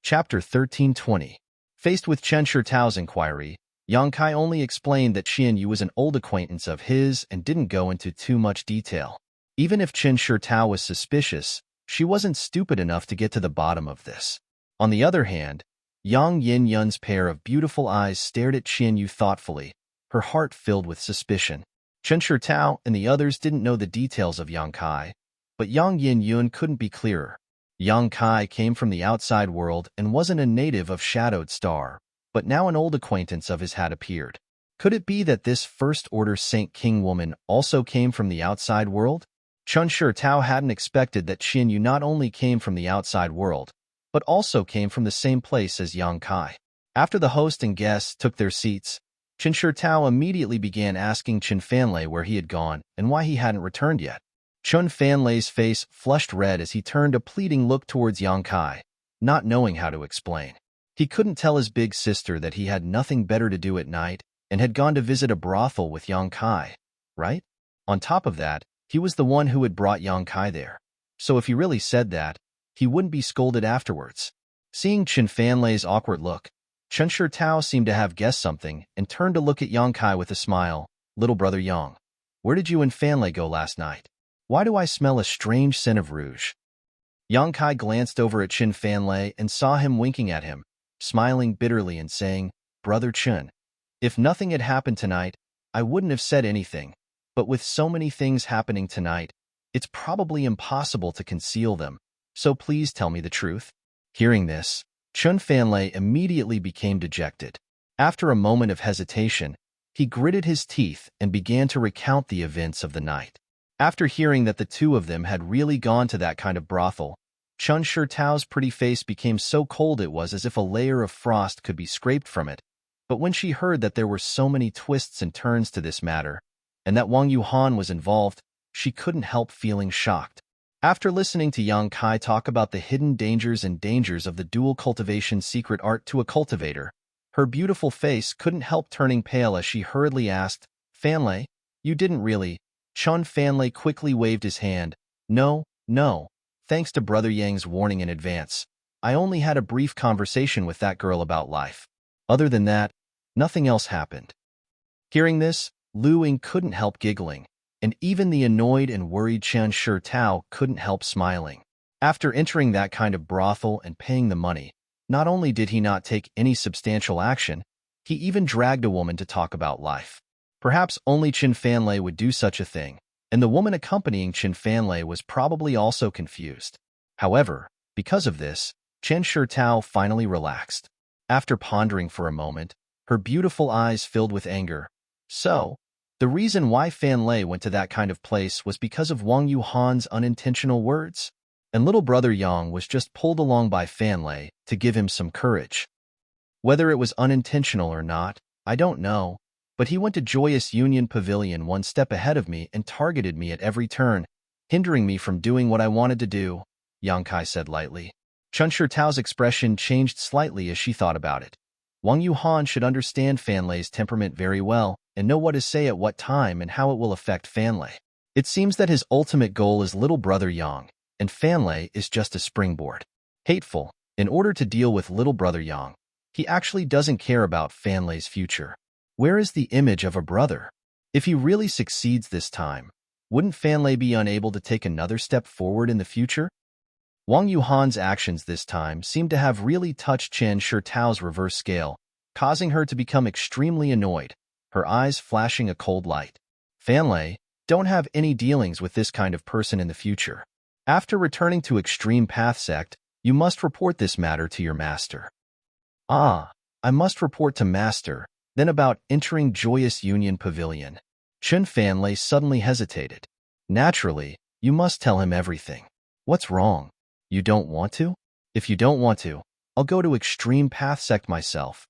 Chapter 1320. Faced with Chen Shitao's inquiry, Yang Kai only explained that Qian Yu was an old acquaintance of his and didn't go into too much detail. Even if Chen Shitao was suspicious, she wasn't stupid enough to get to the bottom of this. On the other hand, Yang Yin Yun's pair of beautiful eyes stared at Qian Yu thoughtfully, her heart filled with suspicion. Chen Shitao and the others didn't know the details of Yang Kai, but Yang Yin Yun couldn't be clearer. Yang Kai came from the outside world and wasn't a native of Shadowed Star, but now an old acquaintance of his had appeared. Could it be that this First-Order Saint King woman also came from the outside world? Chen Shitao hadn't expected that Qian Yu not only came from the outside world, but also came from the same place as Yang Kai. After the host and guests took their seats, Chen Shitao immediately began asking Chen Fanlei where he had gone and why he hadn't returned yet. Chen Fanlei's face flushed red as he turned a pleading look towards Yang Kai, not knowing how to explain. He couldn't tell his big sister that he had nothing better to do at night and had gone to visit a brothel with Yang Kai, right? On top of that, he was the one who had brought Yang Kai there. So if he really said that, he wouldn't be scolded afterwards. Seeing Chen Fanlei's awkward look, Chen Shitao seemed to have guessed something and turned to look at Yang Kai with a smile. Little brother Yang, where did you and Fanlei go last night? Why do I smell a strange scent of rouge? Yang Kai glanced over at Chen Fanlei and saw him winking at him, smiling bitterly and saying, Brother Chen, if nothing had happened tonight, I wouldn't have said anything, but with so many things happening tonight, it's probably impossible to conceal them, so please tell me the truth. Hearing this, Chen Fanlei immediately became dejected. After a moment of hesitation, he gritted his teeth and began to recount the events of the night. After hearing that the two of them had really gone to that kind of brothel, Chen Shitao's pretty face became so cold it was as if a layer of frost could be scraped from it. But when she heard that there were so many twists and turns to this matter, and that Wang Yuhan was involved, she couldn't help feeling shocked. After listening to Yang Kai talk about the hidden dangers of the dual cultivation secret art to a cultivator, her beautiful face couldn't help turning pale as she hurriedly asked, Fanlei, you didn't really... Chen Fanlei quickly waved his hand. No, thanks to Brother Yang's warning in advance. I only had a brief conversation with that girl about life. Other than that, nothing else happened. Hearing this, Lu Ying couldn't help giggling, and even the annoyed and worried Chen Shitao couldn't help smiling. After entering that kind of brothel and paying the money, not only did he not take any substantial action, he even dragged a woman to talk about life. Perhaps only Chen Fanlei would do such a thing, and the woman accompanying Chen Fanlei was probably also confused. However, because of this, Chen Shitao finally relaxed. After pondering for a moment, her beautiful eyes filled with anger. So, the reason why Fanlei went to that kind of place was because of Wang Yuhan's unintentional words, and little brother Yang was just pulled along by Fanlei to give him some courage. Whether it was unintentional or not, I don't know. But he went to Joyous Union Pavilion one step ahead of me and targeted me at every turn, hindering me from doing what I wanted to do, Yang Kai said lightly. Chen Shitao's expression changed slightly as she thought about it. Wang Yuhan should understand Fanlei's temperament very well and know what to say at what time and how it will affect Fanlei. It seems that his ultimate goal is little brother Yang, and Fanlei is just a springboard. Hateful, in order to deal with little brother Yang, he actually doesn't care about Fanlei's future. Where is the image of a brother? If he really succeeds this time, wouldn't Fanlei be unable to take another step forward in the future? Wang Yuhan's actions this time seemed to have really touched Chen Shitao's reverse scale, causing her to become extremely annoyed, her eyes flashing a cold light. Fanlei, don't have any dealings with this kind of person in the future. After returning to Extreme Path Sect, you must report this matter to your master. Ah, I must report to master. Then about entering Joyous Union Pavilion. Chen Fanlei suddenly hesitated. Naturally, you must tell him everything. What's wrong? You don't want to? If you don't want to, I'll go to Extreme Path Sect myself.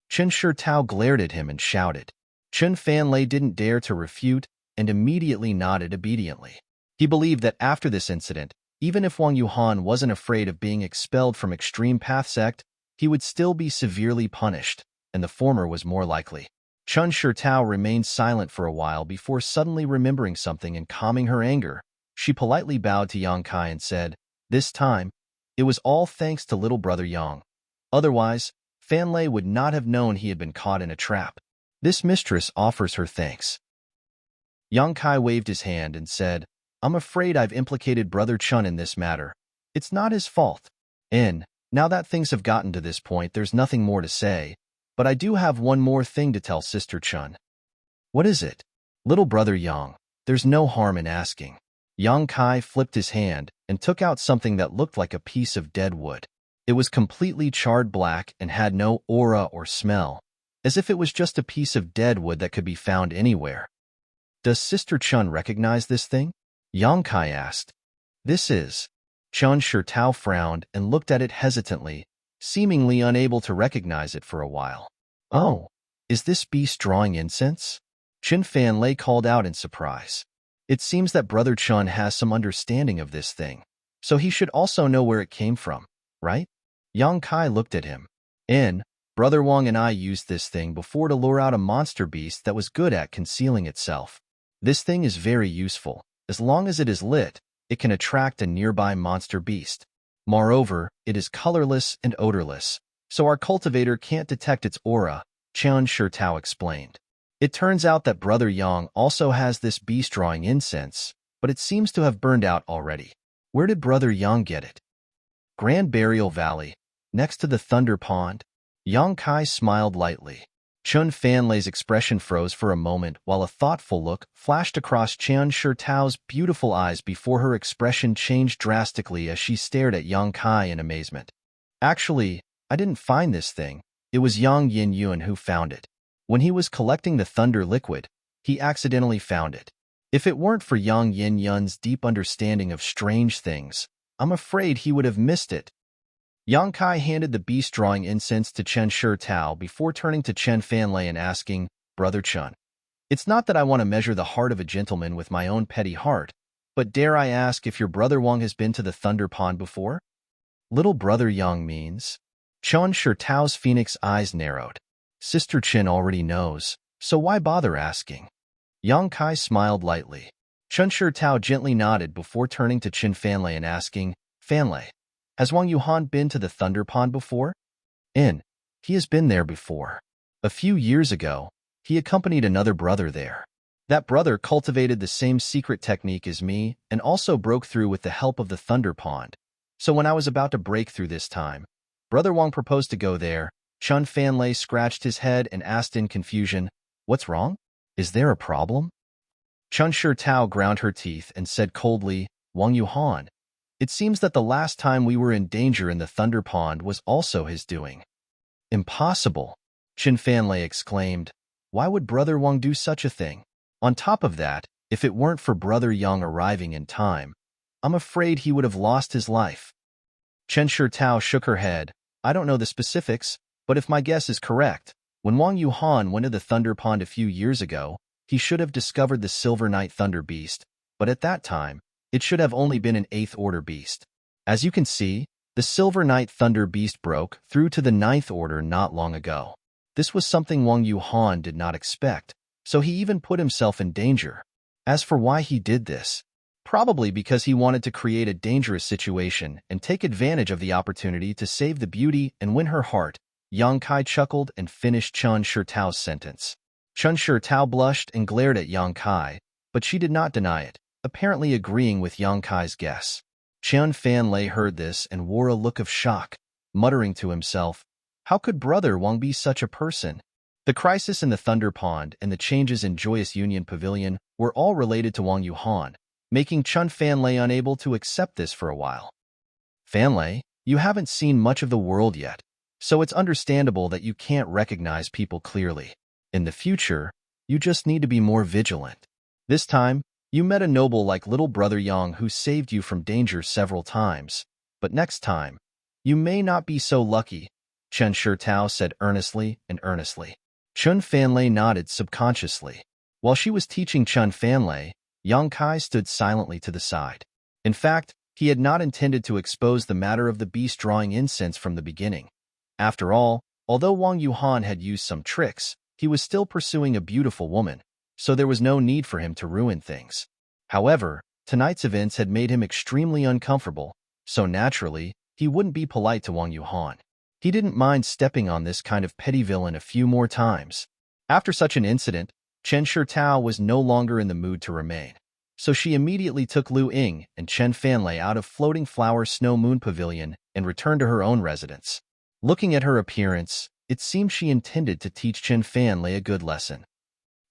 Chen Shitao glared at him and shouted. Chen Fanlei didn't dare to refute and immediately nodded obediently. He believed that after this incident, even if Wang Yuhan wasn't afraid of being expelled from Extreme Path Sect, he would still be severely punished, and the former was more likely. Chen Shitao remained silent for a while before suddenly remembering something and calming her anger. She politely bowed to Yang Kai and said, This time, It was all thanks to little brother Yang. Otherwise, Fanlei would not have known he had been caught in a trap. This mistress offers her thanks. Yang Kai waved his hand and said, I'm afraid I've implicated Brother Chun in this matter. It's not his fault. Now that things have gotten to this point, there's nothing more to say, but I do have one more thing to tell Sister Chun. What is it? Little brother Yang, there's no harm in asking. Yang Kai flipped his hand and took out something that looked like a piece of dead wood. It was completely charred black and had no aura or smell, as if it was just a piece of dead wood that could be found anywhere. Does Sister Chun recognize this thing? Yang Kai asked. This is. Chun Shirtao frowned and looked at it hesitantly, seemingly unable to recognize it for a while. Oh, is this beast drawing incense? Chin Fanlei called out in surprise. It seems that Brother Chun has some understanding of this thing, so he should also know where it came from, right? Yang Kai looked at him. Brother Wang and I used this thing before to lure out a monster beast that was good at concealing itself. This thing is very useful. As long as it is lit, it can attract a nearby monster beast. Moreover, it is colorless and odorless, so our cultivator can't detect its aura, Chun Shirtao explained. It turns out that Brother Yang also has this beast drawing incense, but it seems to have burned out already. Where did Brother Yang get it? Grand Burial Valley, next to the Thunder Pond. Yang Kai smiled lightly. Chun Fanlei's expression froze for a moment while a thoughtful look flashed across Chun Shirtao's beautiful eyes before her expression changed drastically as she stared at Yang Kai in amazement. Actually, I didn't find this thing. It was Yang Yin Yuan who found it. When he was collecting the thunder liquid, he accidentally found it. If it weren't for Yang Yin Yun's deep understanding of strange things, I'm afraid he would have missed it. Yang Kai handed the beast drawing incense to Chen Shirtao before turning to Chen Fanlei and asking, Brother Chun, it's not that I want to measure the heart of a gentleman with my own petty heart, but dare I ask if your brother Wang has been to the Thunder Pond before? Little brother Yang means? Chen Shirtao's phoenix eyes narrowed. Sister Chen already knows, so why bother asking? Yang Kai smiled lightly. Chen Shirtao gently nodded before turning to Chen Fanlei and asking, Fanlei, has Wang Yuhan been to the Thunder Pond before? He has been there before. A few years ago, he accompanied another brother there. That brother cultivated the same secret technique as me and also broke through with the help of the Thunder Pond. So when I was about to break through this time, Brother Wang proposed to go there. Chun Fanlei scratched his head and asked in confusion, What's wrong? Is there a problem? Chun Shirtao ground her teeth and said coldly, Wang Yuhan, it seems that the last time we were in danger in the Thunder Pond was also his doing. Impossible, Chin Fanlei exclaimed. Why would Brother Wang do such a thing? On top of that, if it weren't for Brother Yang arriving in time, I'm afraid he would have lost his life. Chen Shirtao shook her head. I don't know the specifics, but if my guess is correct, when Wang Yuhan went to the Thunder Pond a few years ago, he should have discovered the Silver Night Thunder Beast, but at that time, it should have only been an 8th Order beast. As you can see, the Silver Night Thunder Beast broke through to the 9th Order not long ago. This was something Wang Yuhan did not expect, so he even put himself in danger. As for why he did this, probably because he wanted to create a dangerous situation and take advantage of the opportunity to save the beauty and win her heart. Yang Kai chuckled and finished Chun Shirtao's sentence. Chun Shirtao blushed and glared at Yang Kai, but she did not deny it, apparently agreeing with Yang Kai's guess. Chun Fanlei heard this and wore a look of shock, muttering to himself, how could Brother Wang be such a person? The crisis in the Thunder Pond and the changes in Joyous Union Pavilion were all related to Wang Yuhan, making Chun Fanlei unable to accept this for a while. Fanlei, you haven't seen much of the world yet, so it's understandable that you can't recognize people clearly. In the future, you just need to be more vigilant. This time, you met a noble like little brother Yang who saved you from danger several times, but next time, you may not be so lucky, Chen Shirtao said earnestly. Chun Fanlei nodded subconsciously. While she was teaching Chun Fanlei, Yang Kai stood silently to the side. In fact, he had not intended to expose the matter of the beast drawing incense from the beginning. After all, although Wang Yuhan had used some tricks, he was still pursuing a beautiful woman, so there was no need for him to ruin things. However, tonight's events had made him extremely uncomfortable, so naturally, he wouldn't be polite to Wang Yuhan. He didn't mind stepping on this kind of petty villain a few more times. After such an incident, Chen Shitao was no longer in the mood to remain. So she immediately took Lu Ying and Chen Fanlei out of Floating Flower Snow Moon Pavilion and returned to her own residence. Looking at her appearance, it seemed she intended to teach Chen Fanlei a good lesson.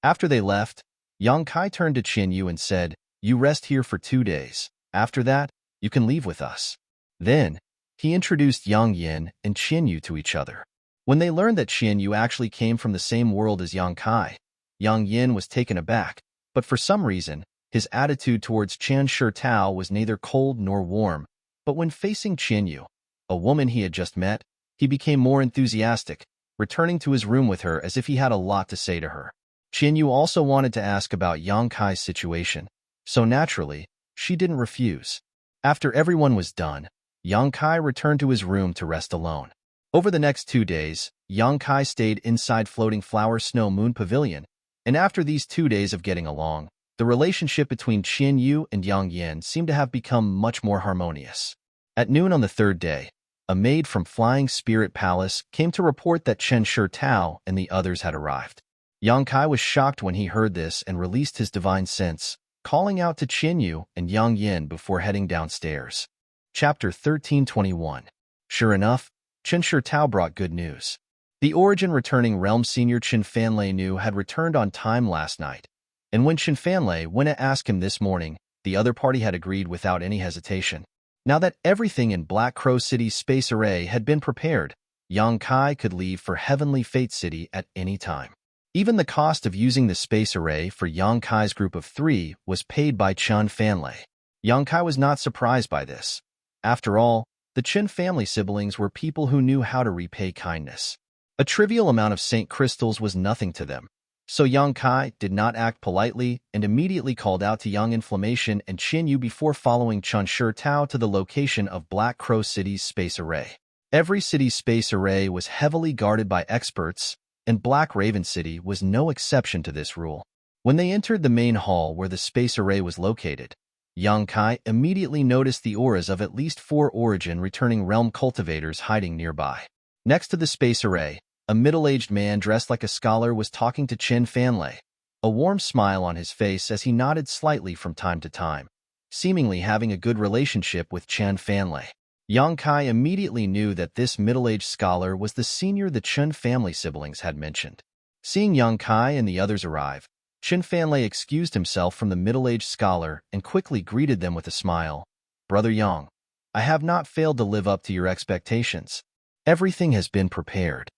After they left, Yang Kai turned to Qin Yu and said, "You rest here for 2 days. After that, you can leave with us." Then, he introduced Yang Yin and Qin Yu to each other. When they learned that Qin Yu actually came from the same world as Yang Kai, Yang Yin was taken aback, but for some reason, his attitude towards Chen Shitao was neither cold nor warm. But when facing Qin Yu, a woman he had just met, he became more enthusiastic, returning to his room with her as if he had a lot to say to her. Qin Yu also wanted to ask about Yang Kai's situation, so naturally, she didn't refuse. After everyone was done, Yang Kai returned to his room to rest alone. Over the next 2 days, Yang Kai stayed inside Floating Flower Snow Moon Pavilion, and after these 2 days of getting along, the relationship between Qin Yu and Yang Yin seemed to have become much more harmonious. At noon on the 3rd day, a maid from Flying Spirit Palace came to report that Chen Shitao and the others had arrived. Yang Kai was shocked when he heard this and released his divine sense, calling out to Qin Yu and Yang Yin before heading downstairs. Chapter 1321. Sure enough, Chen Shitao brought good news. The Origin returning realm senior Chen Fanlei knew had returned on time last night, and when Chen Fanlei went to ask him this morning, the other party had agreed without any hesitation. Now that everything in Black Crow City's space array had been prepared, Yang Kai could leave for Heavenly Fate City at any time. Even the cost of using the space array for Yang Kai's group of 3 was paid by Chen Fanlei. Yang Kai was not surprised by this. After all, the Chen family siblings were people who knew how to repay kindness. A trivial amount of Saint Crystals was nothing to them. So Yang Kai did not act politely and immediately called out to Yang Inflammation and Qin Yu before following Chen Shitao to the location of Black Crow City's space array. Every city's space array was heavily guarded by experts, and Black Raven City was no exception to this rule. When they entered the main hall where the space array was located, Yang Kai immediately noticed the auras of at least 4 Origin returning realm cultivators hiding nearby. Next to the space array, a middle-aged man dressed like a scholar was talking to Chen Fanlei, a warm smile on his face as he nodded slightly from time to time, seemingly having a good relationship with Chen Fanlei. Yang Kai immediately knew that this middle-aged scholar was the senior the Chen family siblings had mentioned. Seeing Yang Kai and the others arrive, Chen Fanlei excused himself from the middle-aged scholar and quickly greeted them with a smile. "Brother Yang, I have not failed to live up to your expectations. Everything has been prepared."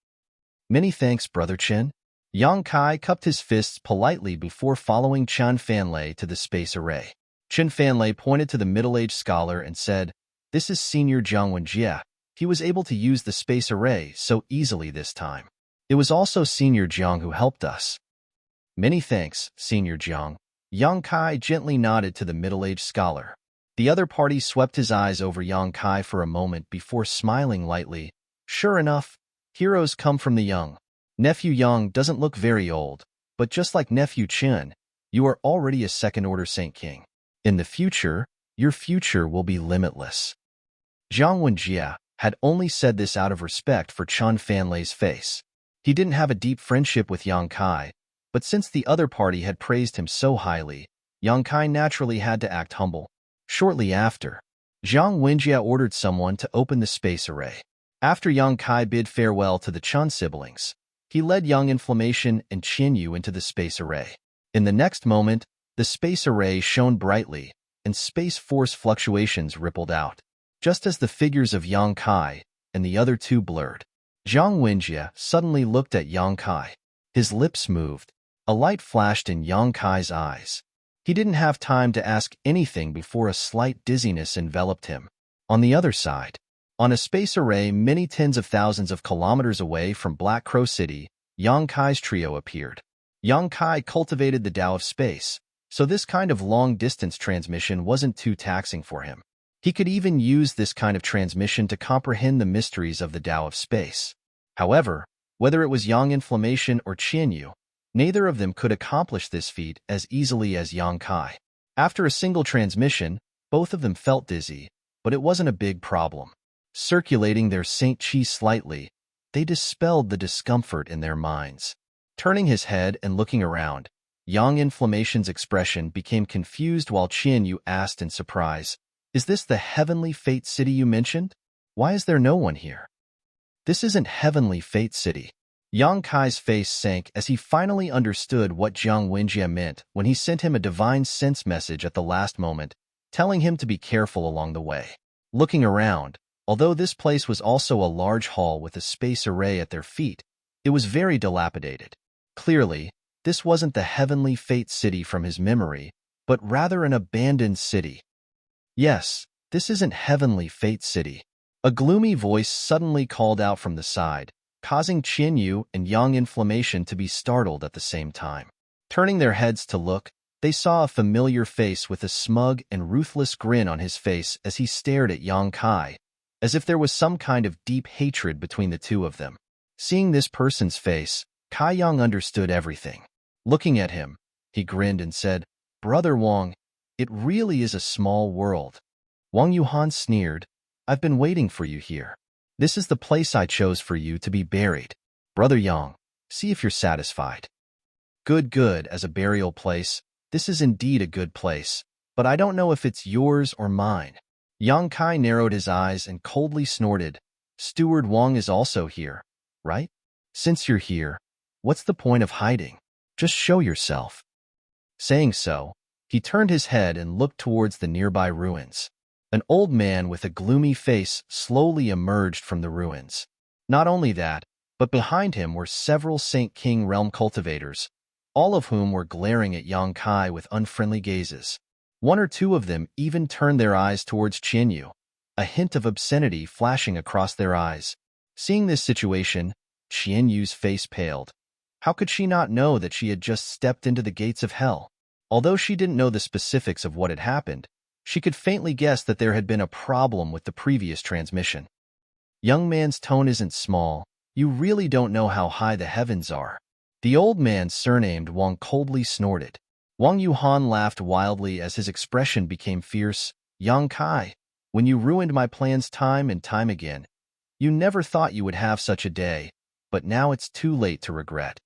"Many thanks, Brother Chen." Yang Kai cupped his fists politely before following Chen Fanlei to the space array. Chen Fanlei pointed to the middle-aged scholar and said, "This is Senior Jiang Wenjie. He was able to use the space array so easily this time. It was also Senior Jiang who helped us." "Many thanks, Senior Jiang." Yang Kai gently nodded to the middle-aged scholar. The other party swept his eyes over Yang Kai for a moment before smiling lightly. Sure enough, heroes come from the young. Nephew Yang doesn't look very old, but just like Nephew Chen, you are already a second-order Saint King. In the future, your future will be limitless. Jiang Wenjie had only said this out of respect for Chen Fanlei's face. He didn't have a deep friendship with Yang Kai, but since the other party had praised him so highly, Yang Kai naturally had to act humble. Shortly after, Jiang Wenjie ordered someone to open the space array. After Yang Kai bid farewell to the Chen siblings, he led Yang Inflammation and Qin Yu into the space array. In the next moment, the space array shone brightly, and space force fluctuations rippled out. Just as the figures of Yang Kai and the other 2 blurred, Jiang Wenjie suddenly looked at Yang Kai. His lips moved. A light flashed in Yang Kai's eyes. He didn't have time to ask anything before a slight dizziness enveloped him. On the other side, on a space array many tens of thousands of kilometers away from Black Crow City, Yang Kai's trio appeared. Yang Kai cultivated the Tao of space, so this kind of long-distance transmission wasn't too taxing for him. He could even use this kind of transmission to comprehend the mysteries of the Tao of space. However, whether it was Yang Inflammation or Qin Yu, neither of them could accomplish this feat as easily as Yang Kai. After a single transmission, both of them felt dizzy, but it wasn't a big problem. Circulating their Saint Chi slightly, they dispelled the discomfort in their minds. Turning his head and looking around, Yang Inflammation's expression became confused while Qian Yu asked in surprise, "Is this the Heavenly Fate City you mentioned? Why is there no one here?" "This isn't Heavenly Fate City." Yang Kai's face sank as he finally understood what Jiang Wenjie meant when he sent him a divine sense message at the last moment, telling him to be careful along the way. Looking around, although this place was also a large hall with a space array at their feet, it was very dilapidated. Clearly, this wasn't the Heavenly Fate City from his memory, but rather an abandoned city. "Yes, this isn't Heavenly Fate City." A gloomy voice suddenly called out from the side, causing Qian Yu and Yang Inflammation to be startled at the same time. Turning their heads to look, they saw a familiar face with a smug and ruthless grin on his face as he stared at Yang Kai, as if there was some kind of deep hatred between the two of them. Seeing this person's face, Kai Yang understood everything. Looking at him, he grinned and said, "Brother Wang, it really is a small world." Wang Yuhan sneered, "I've been waiting for you here. This is the place I chose for you to be buried. Brother Yang, see if you're satisfied." Good, as a burial place, this is indeed a good place, but I don't know if it's yours or mine." Yang Kai narrowed his eyes and coldly snorted, "Steward Wang is also here, right? Since you're here, what's the point of hiding? Just show yourself." Saying so, he turned his head and looked towards the nearby ruins. An old man with a gloomy face slowly emerged from the ruins. Not only that, but behind him were several Saint King realm cultivators, all of whom were glaring at Yang Kai with unfriendly gazes. One or two of them even turned their eyes towards Qian Yu, a hint of obscenity flashing across their eyes. Seeing this situation, Qian Yu's face paled. How could she not know that she had just stepped into the gates of hell? Although she didn't know the specifics of what had happened, she could faintly guess that there had been a problem with the previous transmission. "Young man's tone isn't small. You really don't know how high the heavens are." The old man surnamed Wang coldly snorted. Wang Yuhan laughed wildly as his expression became fierce. "Yang Kai, when you ruined my plans time and time again, you never thought you would have such a day, but now it's too late to regret."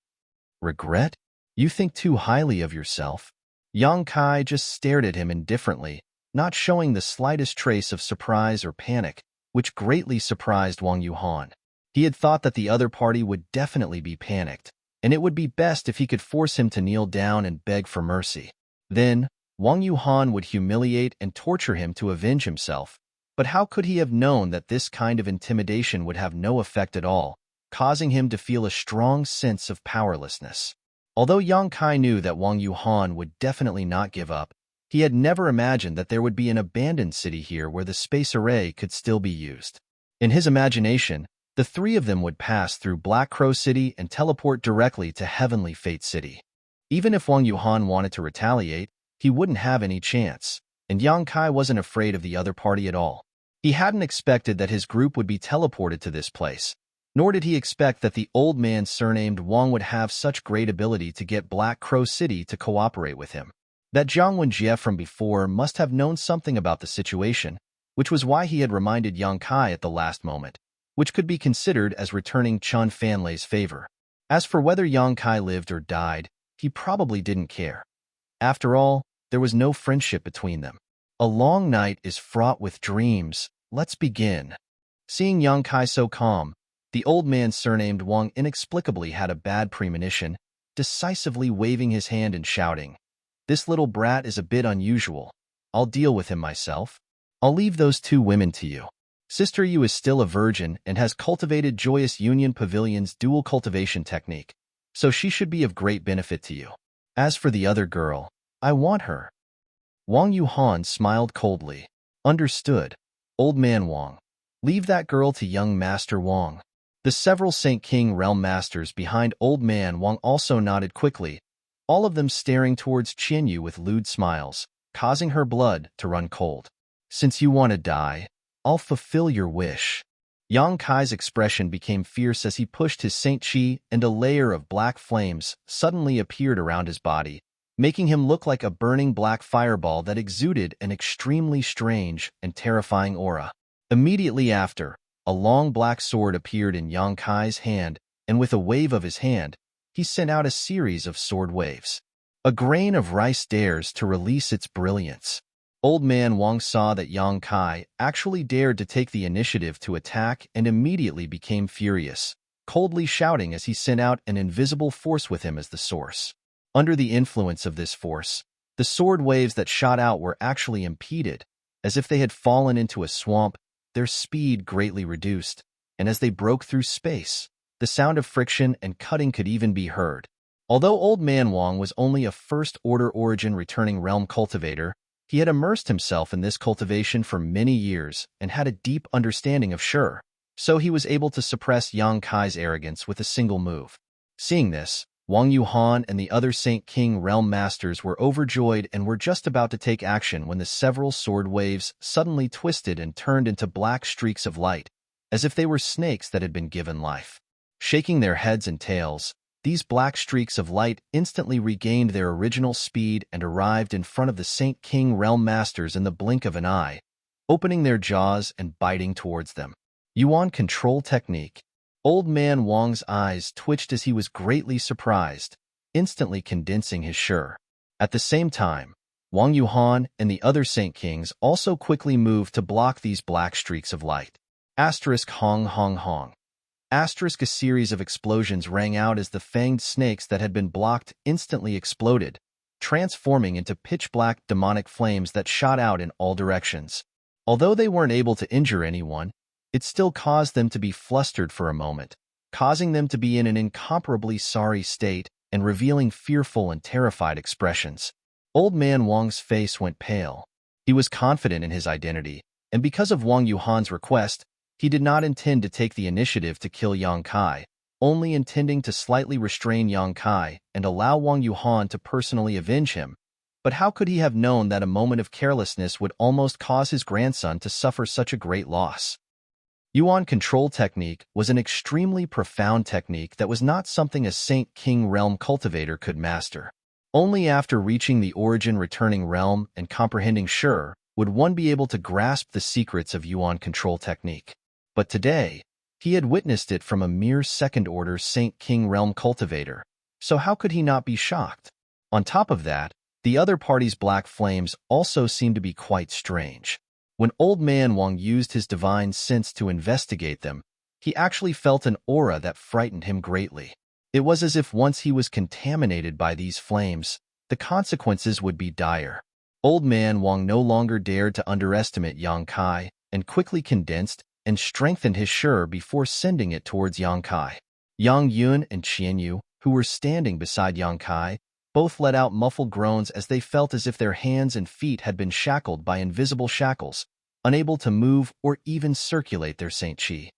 "Regret? You think too highly of yourself." Yang Kai just stared at him indifferently, not showing the slightest trace of surprise or panic, which greatly surprised Wang Yuhan. He had thought that the other party would definitely be panicked, and it would be best if he could force him to kneel down and beg for mercy. Then, Wang Yuhan would humiliate and torture him to avenge himself. But how could he have known that this kind of intimidation would have no effect at all, causing him to feel a strong sense of powerlessness? Although Yang Kai knew that Wang Yuhan would definitely not give up, he had never imagined that there would be an abandoned city here where the space array could still be used. In his imagination, the three of them would pass through Black Crow City and teleport directly to Heavenly Fate City. Even if Wang Yuhan wanted to retaliate, he wouldn't have any chance, and Yang Kai wasn't afraid of the other party at all. He hadn't expected that his group would be teleported to this place, nor did he expect that the old man surnamed Wang would have such great ability to get Black Crow City to cooperate with him. That Jiang Wenjie from before must have known something about the situation, which was why he had reminded Yang Kai at the last moment, which could be considered as returning Chun Fanlei's favor. As for whether Yang Kai lived or died, he probably didn't care. After all, there was no friendship between them. A long night is fraught with dreams. Let's begin. Seeing Yang Kai so calm, the old man surnamed Wang inexplicably had a bad premonition, decisively waving his hand and shouting, "This little brat is a bit unusual. I'll deal with him myself. I'll leave those two women to you. Sister Yu is still a virgin and has cultivated Joyous Union Pavilion's dual cultivation technique, so she should be of great benefit to you. As for the other girl, I want her." Wang Yuhan smiled coldly. "Understood. Old man Wang. Leave that girl to young Master Wang." The several Saint King realm masters behind old man Wang also nodded quickly, all of them staring towards Qian Yu with lewd smiles, causing her blood to run cold. "Since you want to die, I'll fulfill your wish." Yang Kai's expression became fierce as he pushed his Saint Chi, and a layer of black flames suddenly appeared around his body, making him look like a burning black fireball that exuded an extremely strange and terrifying aura. Immediately after, a long black sword appeared in Yang Kai's hand, and with a wave of his hand, he sent out a series of sword waves. A grain of rice dares to release its brilliance. Old Man Wang saw that Yang Kai actually dared to take the initiative to attack and immediately became furious, coldly shouting as he sent out an invisible force with him as the source. Under the influence of this force, the sword waves that shot out were actually impeded, as if they had fallen into a swamp, their speed greatly reduced, and as they broke through space, the sound of friction and cutting could even be heard. Although Old Man Wang was only a first-order origin returning realm cultivator, he had immersed himself in this cultivation for many years and had a deep understanding of Shi, so he was able to suppress Yang Kai's arrogance with a single move. Seeing this, Wang Yuhan and the other Saint King realm masters were overjoyed and were just about to take action when the several sword waves suddenly twisted and turned into black streaks of light, as if they were snakes that had been given life. Shaking their heads and tails, these black streaks of light instantly regained their original speed and arrived in front of the Saint King realm masters in the blink of an eye, opening their jaws and biting towards them. Yuan control technique. Old Man Wang's eyes twitched as he was greatly surprised, instantly condensing his Shi. At the same time, Wang Yuhan and the other Saint Kings also quickly moved to block these black streaks of light. Asterisk Hong Hong Hong. Asterisk a series of explosions rang out as the fanged snakes that had been blocked instantly exploded, transforming into pitch-black demonic flames that shot out in all directions. Although they weren't able to injure anyone, it still caused them to be flustered for a moment, causing them to be in an incomparably sorry state and revealing fearful and terrified expressions. Old Man Wang's face went pale. He was confident in his identity, and because of Wang Yuhan's request, he did not intend to take the initiative to kill Yang Kai, only intending to slightly restrain Yang Kai and allow Wang Yuhan to personally avenge him. But how could he have known that a moment of carelessness would almost cause his grandson to suffer such a great loss? Yuan control technique was an extremely profound technique that was not something a Saint King realm cultivator could master. Only after reaching the origin returning realm and comprehending Shi would one be able to grasp the secrets of Yuan control technique. But today, he had witnessed it from a mere second-order Saint King realm cultivator, so how could he not be shocked? On top of that, the other party's black flames also seemed to be quite strange. When Old Man Wang used his divine sense to investigate them, he actually felt an aura that frightened him greatly. It was as if once he was contaminated by these flames, the consequences would be dire. Old Man Wang no longer dared to underestimate Yang Kai and quickly condensed and strengthened his Shi before sending it towards Yang Kai. Yang Yun and Qianyu, who were standing beside Yang Kai, both let out muffled groans as they felt as if their hands and feet had been shackled by invisible shackles, unable to move or even circulate their Saint Qi.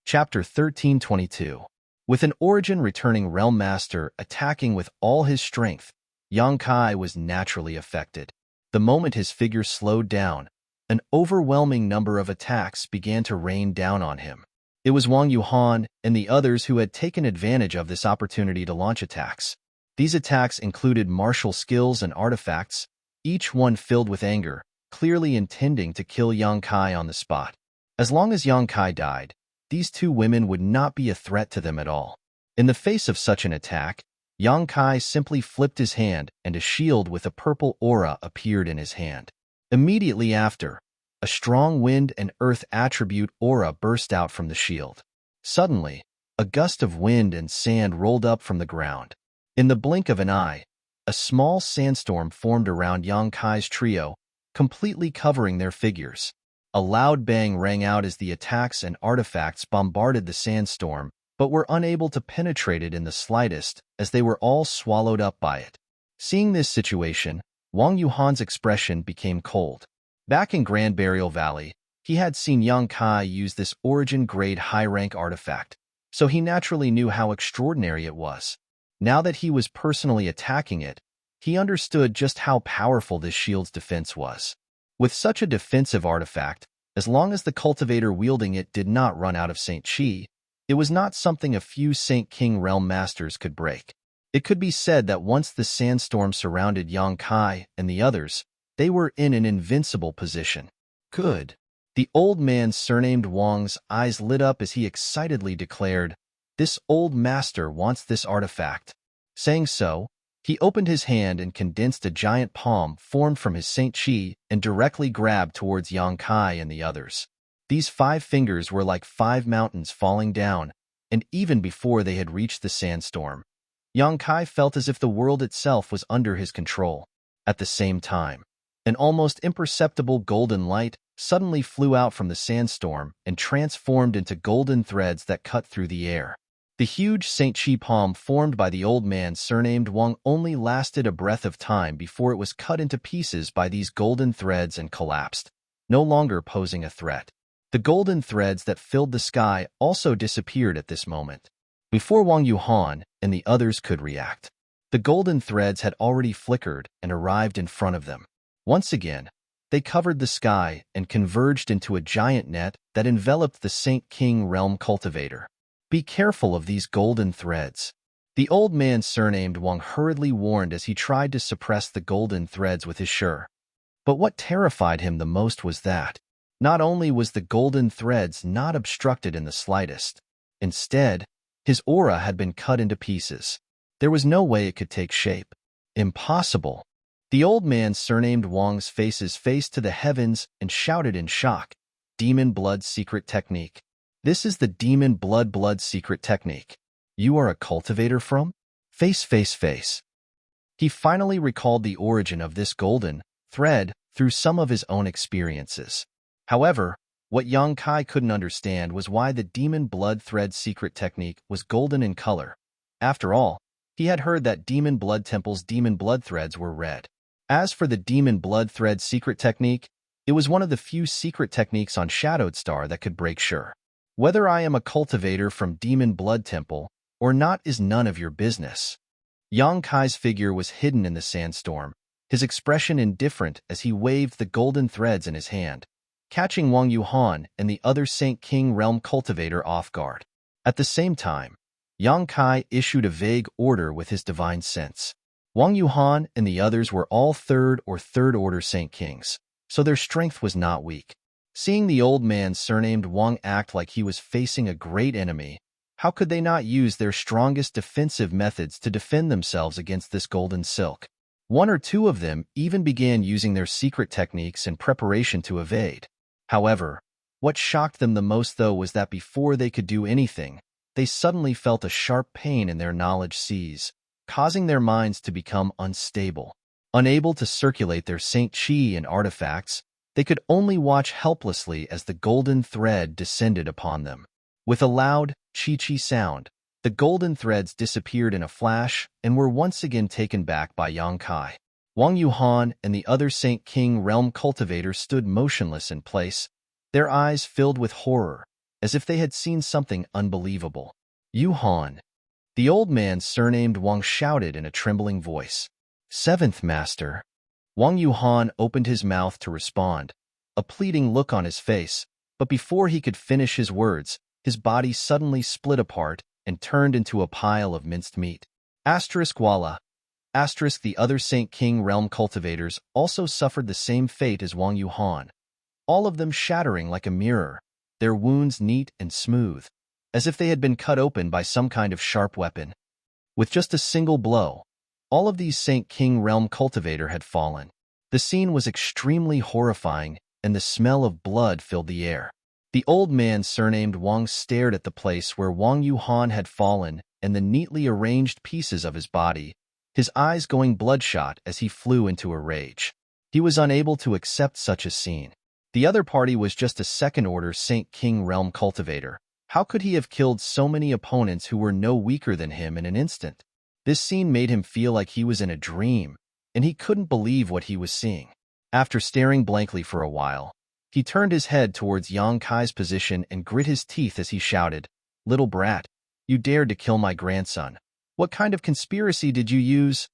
Chapter 1322. With an origin returning realm master attacking with all his strength, Yang Kai was naturally affected. The moment his figure slowed down, an overwhelming number of attacks began to rain down on him. It was Wang Yuhan and the others who had taken advantage of this opportunity to launch attacks. These attacks included martial skills and artifacts, each one filled with anger, clearly intending to kill Yang Kai on the spot. As long as Yang Kai died, these two women would not be a threat to them at all. In the face of such an attack, Yang Kai simply flipped his hand and a shield with a purple aura appeared in his hand. Immediately after, a strong wind and earth attribute aura burst out from the shield. Suddenly, a gust of wind and sand rolled up from the ground. In the blink of an eye, a small sandstorm formed around Yang Kai's trio, completely covering their figures. A loud bang rang out as the attacks and artifacts bombarded the sandstorm, but were unable to penetrate it in the slightest, as they were all swallowed up by it. Seeing this situation, Wang Yuhan's expression became cold. Back in Grand Burial Valley, he had seen Yang Kai use this origin-grade high-rank artifact, so he naturally knew how extraordinary it was. Now that he was personally attacking it, he understood just how powerful this shield's defense was. With such a defensive artifact, as long as the cultivator wielding it did not run out of Saint Qi, it was not something a few Saint King realm masters could break. It could be said that once the sandstorm surrounded Yang Kai and the others, they were in an invincible position. Good. The old man surnamed Wang's eyes lit up as he excitedly declared, "This old master wants this artifact." Saying so, he opened his hand and condensed a giant palm formed from his Saint Chi and directly grabbed towards Yang Kai and the others. These 5 fingers were like 5 mountains falling down, and even before they had reached the sandstorm, Yang Kai felt as if the world itself was under his control. At the same time, an almost imperceptible golden light suddenly flew out from the sandstorm and transformed into golden threads that cut through the air. The huge Saint Chi palm formed by the old man surnamed Wang only lasted a breath of time before it was cut into pieces by these golden threads and collapsed, no longer posing a threat. The golden threads that filled the sky also disappeared at this moment. Before Wang Yuhan and the others could react, the golden threads had already flickered and arrived in front of them. Once again, they covered the sky and converged into a giant net that enveloped the Saint King Realm cultivator. "Be careful of these golden threads," the old man surnamed Wang hurriedly warned as he tried to suppress the golden threads with his shirt. But what terrified him the most was that, not only was the golden threads not obstructed in the slightest, instead, his aura had been cut into pieces. There was no way it could take shape. Impossible. The old man surnamed Wang's faces faced to the heavens and shouted in shock, "Demon Blood Secret Technique. This is the Demon Blood Secret Technique. You are a cultivator from?" Face. He finally recalled the origin of this golden thread through some of his own experiences. However, what Yang Kai couldn't understand was why the Demon Blood Thread Secret Technique was golden in color. After all, he had heard that Demon Blood Temple's Demon Blood Threads were red. As for the Demon Blood Thread Secret Technique, it was one of the few secret techniques on Shadowed Star that could break sure. Whether I am a cultivator from Demon Blood Temple or not is none of your business. Yang Kai's figure was hidden in the sandstorm, his expression indifferent as he waved the golden threads in his hand, catching Wang Yuhan and the other Saint King Realm cultivator off guard. At the same time, Yang Kai issued a vague order with his divine sense. Wang Yuhan and the others were all third order Saint Kings, so their strength was not weak. Seeing the old man surnamed Wang act like he was facing a great enemy, how could they not use their strongest defensive methods to defend themselves against this golden silk? 1 or 2 of them even began using their secret techniques in preparation to evade. However, what shocked them the most though was that before they could do anything, they suddenly felt a sharp pain in their knowledge seas, causing their minds to become unstable. Unable to circulate their Saint Chi and artifacts, they could only watch helplessly as the golden thread descended upon them. With a loud chi-chi sound, the golden threads disappeared in a flash and were once again taken back by Yang Kai. Wang Yuhan and the other Saint King Realm cultivators stood motionless in place, their eyes filled with horror, as if they had seen something unbelievable. "Yuhan," the old man surnamed Wang shouted in a trembling voice. "Seventh Master." Wang Yuhan opened his mouth to respond, a pleading look on his face, but before he could finish his words, his body suddenly split apart and turned into a pile of minced meat. Voila. The other Saint King Realm cultivators also suffered the same fate as Wang Yuhan, all of them shattering like a mirror, their wounds neat and smooth, as if they had been cut open by some kind of sharp weapon. With just a single blow, all of these Saint King Realm cultivator had fallen. The scene was extremely horrifying, and the smell of blood filled the air. The old man surnamed Wang stared at the place where Wang Yuhan had fallen and the neatly arranged pieces of his body, his eyes going bloodshot as he flew into a rage. He was unable to accept such a scene. The other party was just a second-order Saint King Realm cultivator. How could he have killed so many opponents who were no weaker than him in an instant? This scene made him feel like he was in a dream, and he couldn't believe what he was seeing. After staring blankly for a while, he turned his head towards Yang Kai's position and grit his teeth as he shouted, "Little brat, you dared to kill my grandson. What kind of conspiracy did you use?"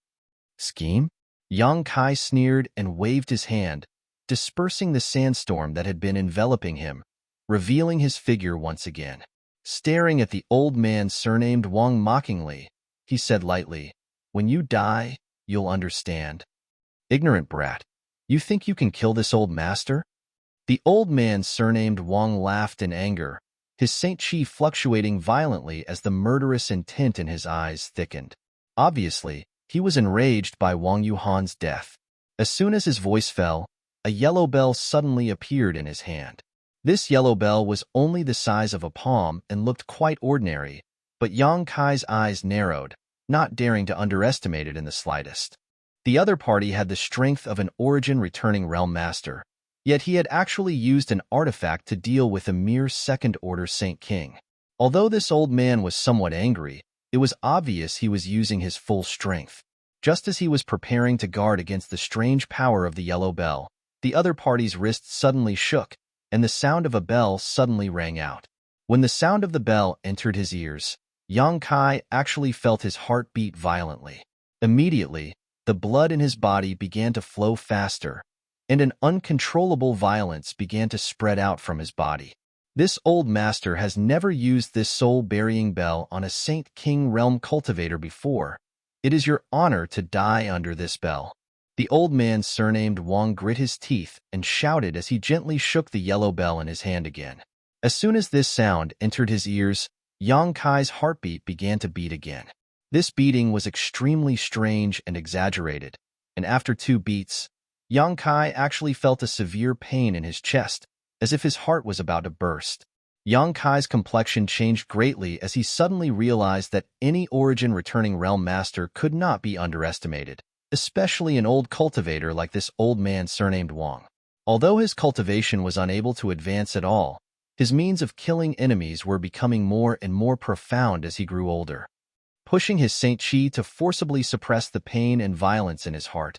"Scheme?" Yang Kai sneered and waved his hand, dispersing the sandstorm that had been enveloping him, revealing his figure once again. Staring at the old man surnamed Wang mockingly, he said lightly, "When you die, you'll understand." "Ignorant brat, you think you can kill this old master?" The old man surnamed Wang laughed in anger, his Saint Chi fluctuating violently as the murderous intent in his eyes thickened. Obviously, he was enraged by Wang Yuhan's death. As soon as his voice fell, a yellow bell suddenly appeared in his hand. This yellow bell was only the size of a palm and looked quite ordinary, but Yang Kai's eyes narrowed, not daring to underestimate it in the slightest. The other party had the strength of an origin-returning realm master, yet he had actually used an artifact to deal with a mere second-order Saint King. Although this old man was somewhat angry, it was obvious he was using his full strength. Just as he was preparing to guard against the strange power of the yellow bell, the other party's wrists suddenly shook, and the sound of a bell suddenly rang out. When the sound of the bell entered his ears, Yang Kai actually felt his heart beat violently. Immediately, the blood in his body began to flow faster, and an uncontrollable violence began to spread out from his body. This old master has never used this soul-burying bell on a Saint King realm cultivator before. It is your honor to die under this bell. The old man surnamed Wang grit his teeth and shouted as he gently shook the yellow bell in his hand again. As soon as this sound entered his ears, Yang Kai's heartbeat began to beat again. This beating was extremely strange and exaggerated, and after 2 beats, Yang Kai actually felt a severe pain in his chest, as if his heart was about to burst. Yang Kai's complexion changed greatly as he suddenly realized that any origin-returning realm master could not be underestimated, especially an old cultivator like this old man surnamed Wang. Although his cultivation was unable to advance at all, his means of killing enemies were becoming more and more profound as he grew older. Pushing his Saint Chi to forcibly suppress the pain and violence in his heart,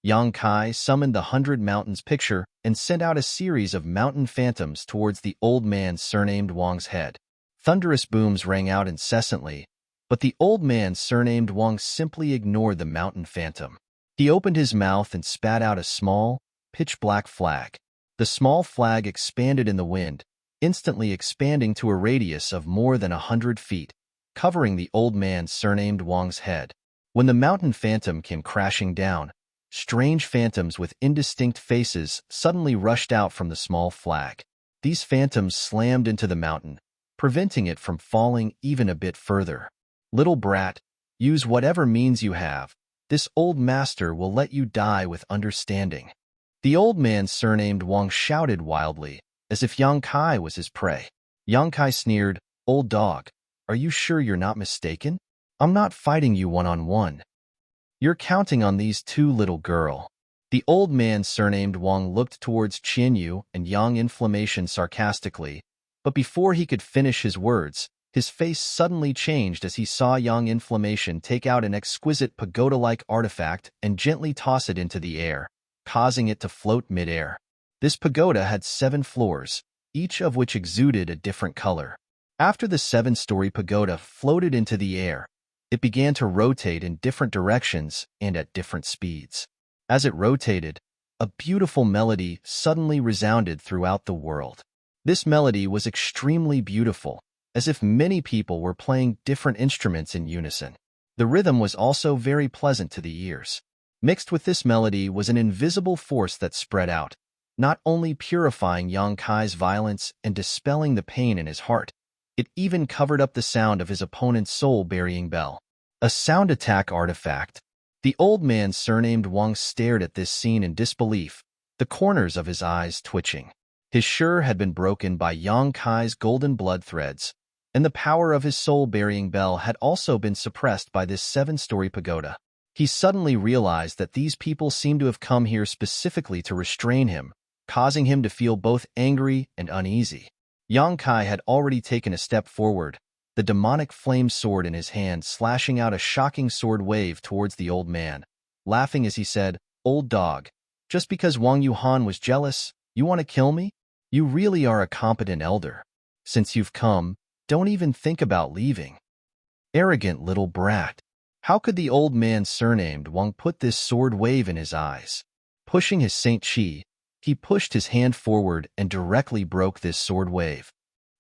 Yang Kai summoned the 100 Mountains picture and sent out a series of mountain phantoms towards the old man surnamed Wang's head. Thunderous booms rang out incessantly, but the old man surnamed Wang simply ignored the mountain phantom. He opened his mouth and spat out a small, pitch-black flag. The small flag expanded in the wind, instantly expanding to a radius of more than 100 feet, covering the old man surnamed Wang's head. When the mountain phantom came crashing down, strange phantoms with indistinct faces suddenly rushed out from the small flag. These phantoms slammed into the mountain, preventing it from falling even a bit further. Little brat, use whatever means you have. This old master will let you die with understanding. The old man surnamed Wang shouted wildly, as if Yang Kai was his prey. Yang Kai sneered, "Old dog, are you sure you're not mistaken? I'm not fighting you one-on-one. You're counting on these 2 little girl." The old man surnamed Wang looked towards Qianyu and Yang Inflammation sarcastically, but before he could finish his words, his face suddenly changed as he saw Yang Inflammation take out an exquisite pagoda-like artifact and gently toss it into the air, causing it to float mid-air. This pagoda had 7 floors, each of which exuded a different color. After the 7-story pagoda floated into the air, it began to rotate in different directions and at different speeds. As it rotated, a beautiful melody suddenly resounded throughout the world. This melody was extremely beautiful, as if many people were playing different instruments in unison. The rhythm was also very pleasant to the ears. Mixed with this melody was an invisible force that spread out, not only purifying Yang Kai's violence and dispelling the pain in his heart, it even covered up the sound of his opponent's soul-burying bell. A sound attack artifact. The old man surnamed Wang stared at this scene in disbelief, the corners of his eyes twitching. His sure had been broken by Yang Kai's golden blood threads, and the power of his soul-burying bell had also been suppressed by this 7-story pagoda. He suddenly realized that these people seemed to have come here specifically to restrain him, causing him to feel both angry and uneasy. Yang Kai had already taken a step forward, the demonic flame sword in his hand slashing out a shocking sword wave towards the old man, laughing as he said, "Old dog, just because Wang Yuhan was jealous, you want to kill me? You really are a competent elder. Since you've come, don't even think about leaving. Arrogant little brat." How could the old man surnamed Wang put this sword wave in his eyes? Pushing his Saint Chi, he pushed his hand forward and directly broke this sword wave.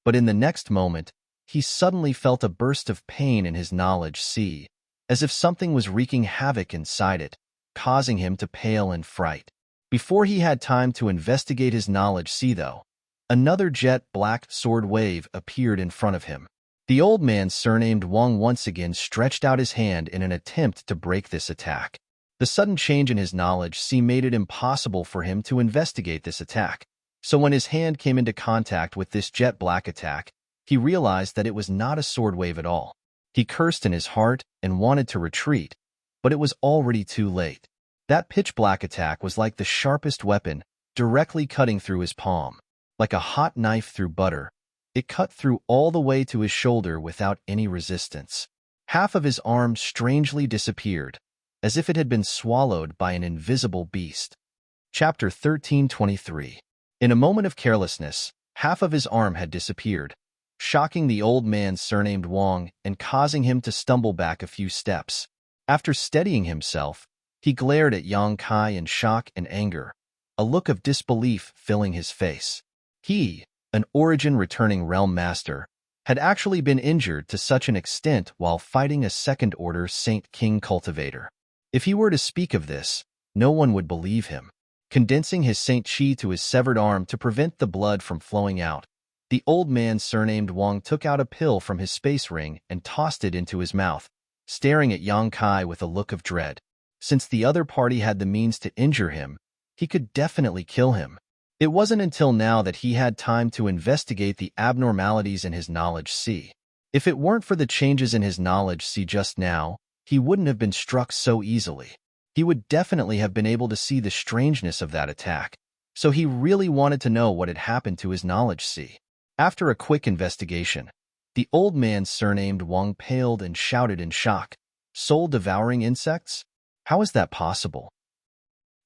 But in the next moment, he suddenly felt a burst of pain in his knowledge sea, as if something was wreaking havoc inside it, causing him to pale in fright. Before he had time to investigate his knowledge see though, another jet-black sword wave appeared in front of him. The old man surnamed Wang once again stretched out his hand in an attempt to break this attack. The sudden change in his knowledge see made it impossible for him to investigate this attack. So when his hand came into contact with this jet-black attack, he realized that it was not a sword wave at all. He cursed in his heart and wanted to retreat, but it was already too late. That pitch-black attack was like the sharpest weapon, directly cutting through his palm. Like a hot knife through butter, it cut through all the way to his shoulder without any resistance. Half of his arm strangely disappeared, as if it had been swallowed by an invisible beast. Chapter 13:23. In a moment of carelessness, half of his arm had disappeared, shocking the old man surnamed Wang and causing him to stumble back a few steps. After steadying himself, he glared at Yang Kai in shock and anger, a look of disbelief filling his face. He, an origin-returning realm master, had actually been injured to such an extent while fighting a second-order Saint King cultivator. If he were to speak of this, no one would believe him. Condensing his Saint Chi to his severed arm to prevent the blood from flowing out, the old man surnamed Wang took out a pill from his space ring and tossed it into his mouth, staring at Yang Kai with a look of dread. Since the other party had the means to injure him, he could definitely kill him. It wasn't until now that he had time to investigate the abnormalities in his knowledge see. If it weren't for the changes in his knowledge see just now, he wouldn't have been struck so easily. He would definitely have been able to see the strangeness of that attack, so he really wanted to know what had happened to his knowledge see. After a quick investigation, the old man surnamed Wang paled and shouted in shock, "Soul-devouring insects? How is that possible?"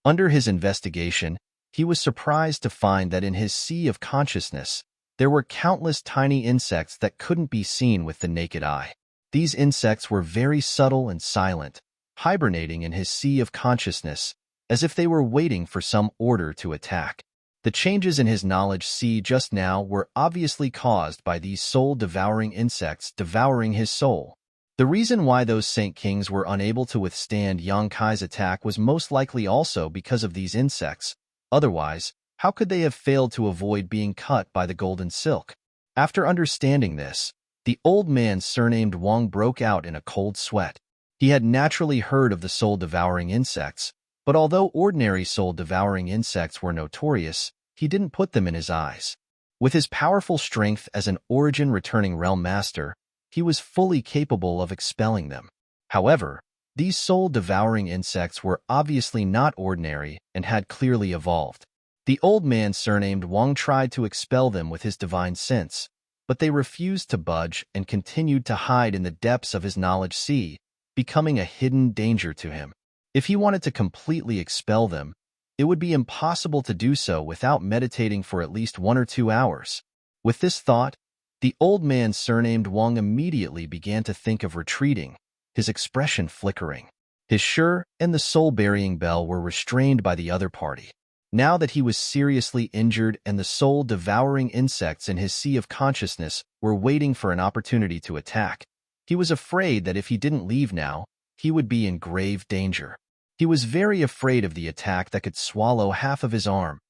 Under his investigation, he was surprised to find that in his sea of consciousness, there were countless tiny insects that couldn't be seen with the naked eye. These insects were very subtle and silent, hibernating in his sea of consciousness, as if they were waiting for some order to attack. The changes in his knowledge sea just now were obviously caused by these soul-devouring insects devouring his soul. The reason why those Saint Kings were unable to withstand Yang Kai's attack was most likely also because of these insects. Otherwise, how could they have failed to avoid being cut by the golden silk? After understanding this, the old man surnamed Wang broke out in a cold sweat. He had naturally heard of the soul-devouring insects, but although ordinary soul-devouring insects were notorious, he didn't put them in his eyes. With his powerful strength as an origin-returning realm master, he was fully capable of expelling them. However, these soul-devouring insects were obviously not ordinary and had clearly evolved. The old man surnamed Wang tried to expel them with his divine sense, but they refused to budge and continued to hide in the depths of his knowledge sea, becoming a hidden danger to him. If he wanted to completely expel them, it would be impossible to do so without meditating for at least 1 or 2 hours. With this thought, the old man surnamed Wang immediately began to think of retreating, his expression flickering. His Shi and the soul-burying bell were restrained by the other party. Now that he was seriously injured and the soul-devouring insects in his sea of consciousness were waiting for an opportunity to attack, he was afraid that if he didn't leave now, he would be in grave danger. He was very afraid of the attack that could swallow half of his arm.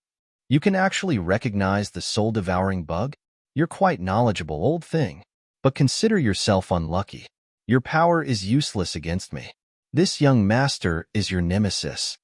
"You can actually recognize the soul-devouring bug? You're quite knowledgeable, old thing. But consider yourself unlucky. Your power is useless against me. This young master is your nemesis."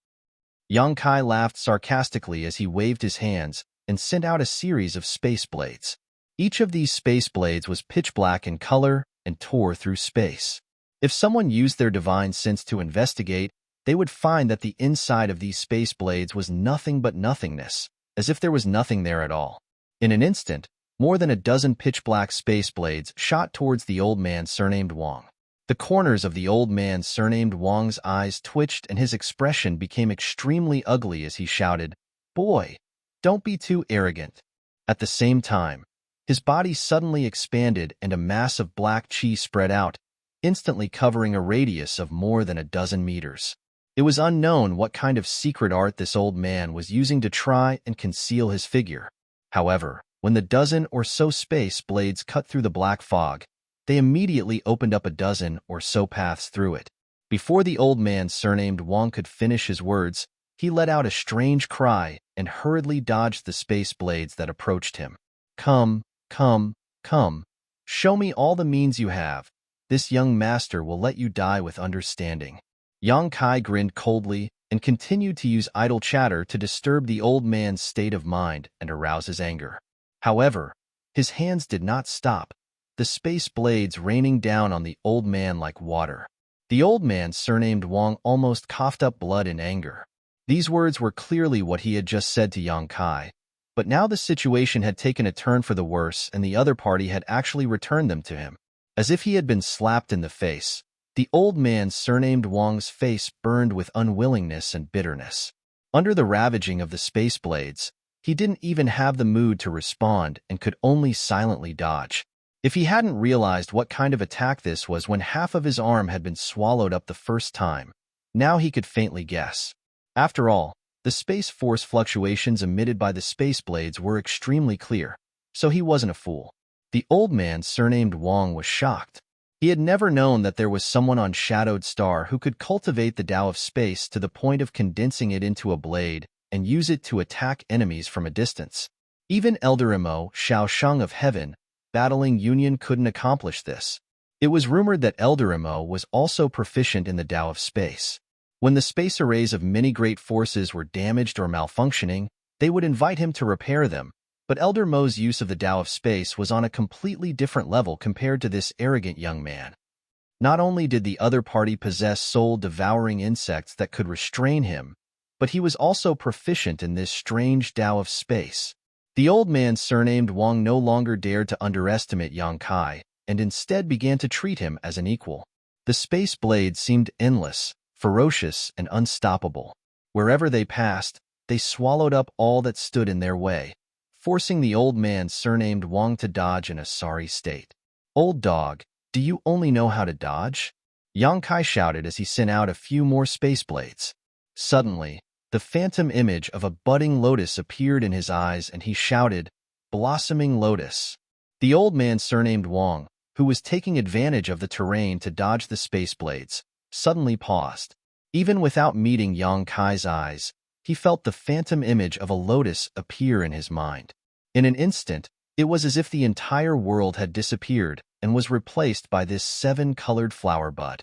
Yang Kai laughed sarcastically as he waved his hands and sent out a series of space blades. Each of these space blades was pitch black in color and tore through space. If someone used their divine sense to investigate, they would find that the inside of these space blades was nothing but nothingness, as if there was nothing there at all. In an instant, more than a dozen pitch-black space blades shot towards the old man surnamed Wang. The corners of the old man surnamed Wang's eyes twitched and his expression became extremely ugly as he shouted, "Boy, don't be too arrogant." At the same time, his body suddenly expanded and a mass of black chi spread out, instantly covering a radius of more than a dozen meters. It was unknown what kind of secret art this old man was using to try and conceal his figure. However, when the dozen or so space blades cut through the black fog, they immediately opened up a dozen or so paths through it. Before the old man surnamed Wang could finish his words, He let out a strange cry and hurriedly dodged the space blades that approached him. Come, come, come. Show me all the means you have. This young master will let you die with understanding. Yang Kai grinned coldly and continued to use idle chatter to disturb the old man's state of mind and arouse his anger. However, his hands did not stop, the space blades raining down on the old man like water. The old man, surnamed Wang, almost coughed up blood in anger. These words were clearly what he had just said to Yang Kai, but now the situation had taken a turn for the worse and the other party had actually returned them to him. As if he had been slapped in the face, the old man, surnamed Wang's face burned with unwillingness and bitterness. Under the ravaging of the space blades, he didn't even have the mood to respond and could only silently dodge. If he hadn't realized what kind of attack this was when half of his arm had been swallowed up the first time, now he could faintly guess. After all, the space force fluctuations emitted by the space blades were extremely clear, so he wasn't a fool. The old man, surnamed Wang, was shocked. He had never known that there was someone on Shadowed Star who could cultivate the Tao of space to the point of condensing it into a blade and use it to attack enemies from a distance. Even Elder Imo, Shao Sheng of Heaven, battling Union couldn't accomplish this. It was rumored that Elder Imo was also proficient in the Tao of space. When the space arrays of many great forces were damaged or malfunctioning, they would invite him to repair them, but Elder Mo's use of the Tao of space was on a completely different level compared to this arrogant young man. Not only did the other party possess soul-devouring insects that could restrain him, but he was also proficient in this strange Tao of space. The old man, surnamed Wang, no longer dared to underestimate Yang Kai, and instead began to treat him as an equal. The space blades seemed endless, ferocious, and unstoppable. Wherever they passed, they swallowed up all that stood in their way, forcing the old man, surnamed Wang, to dodge in a sorry state. Old dog, do you only know how to dodge? Yang Kai shouted as he sent out a few more space blades. Suddenly, the phantom image of a budding lotus appeared in his eyes and he shouted, "Blossoming lotus." The old man, surnamed Wang, who was taking advantage of the terrain to dodge the space blades, suddenly paused. Even without meeting Yang Kai's eyes, he felt the phantom image of a lotus appear in his mind. In an instant, it was as if the entire world had disappeared and was replaced by this seven-colored flower bud.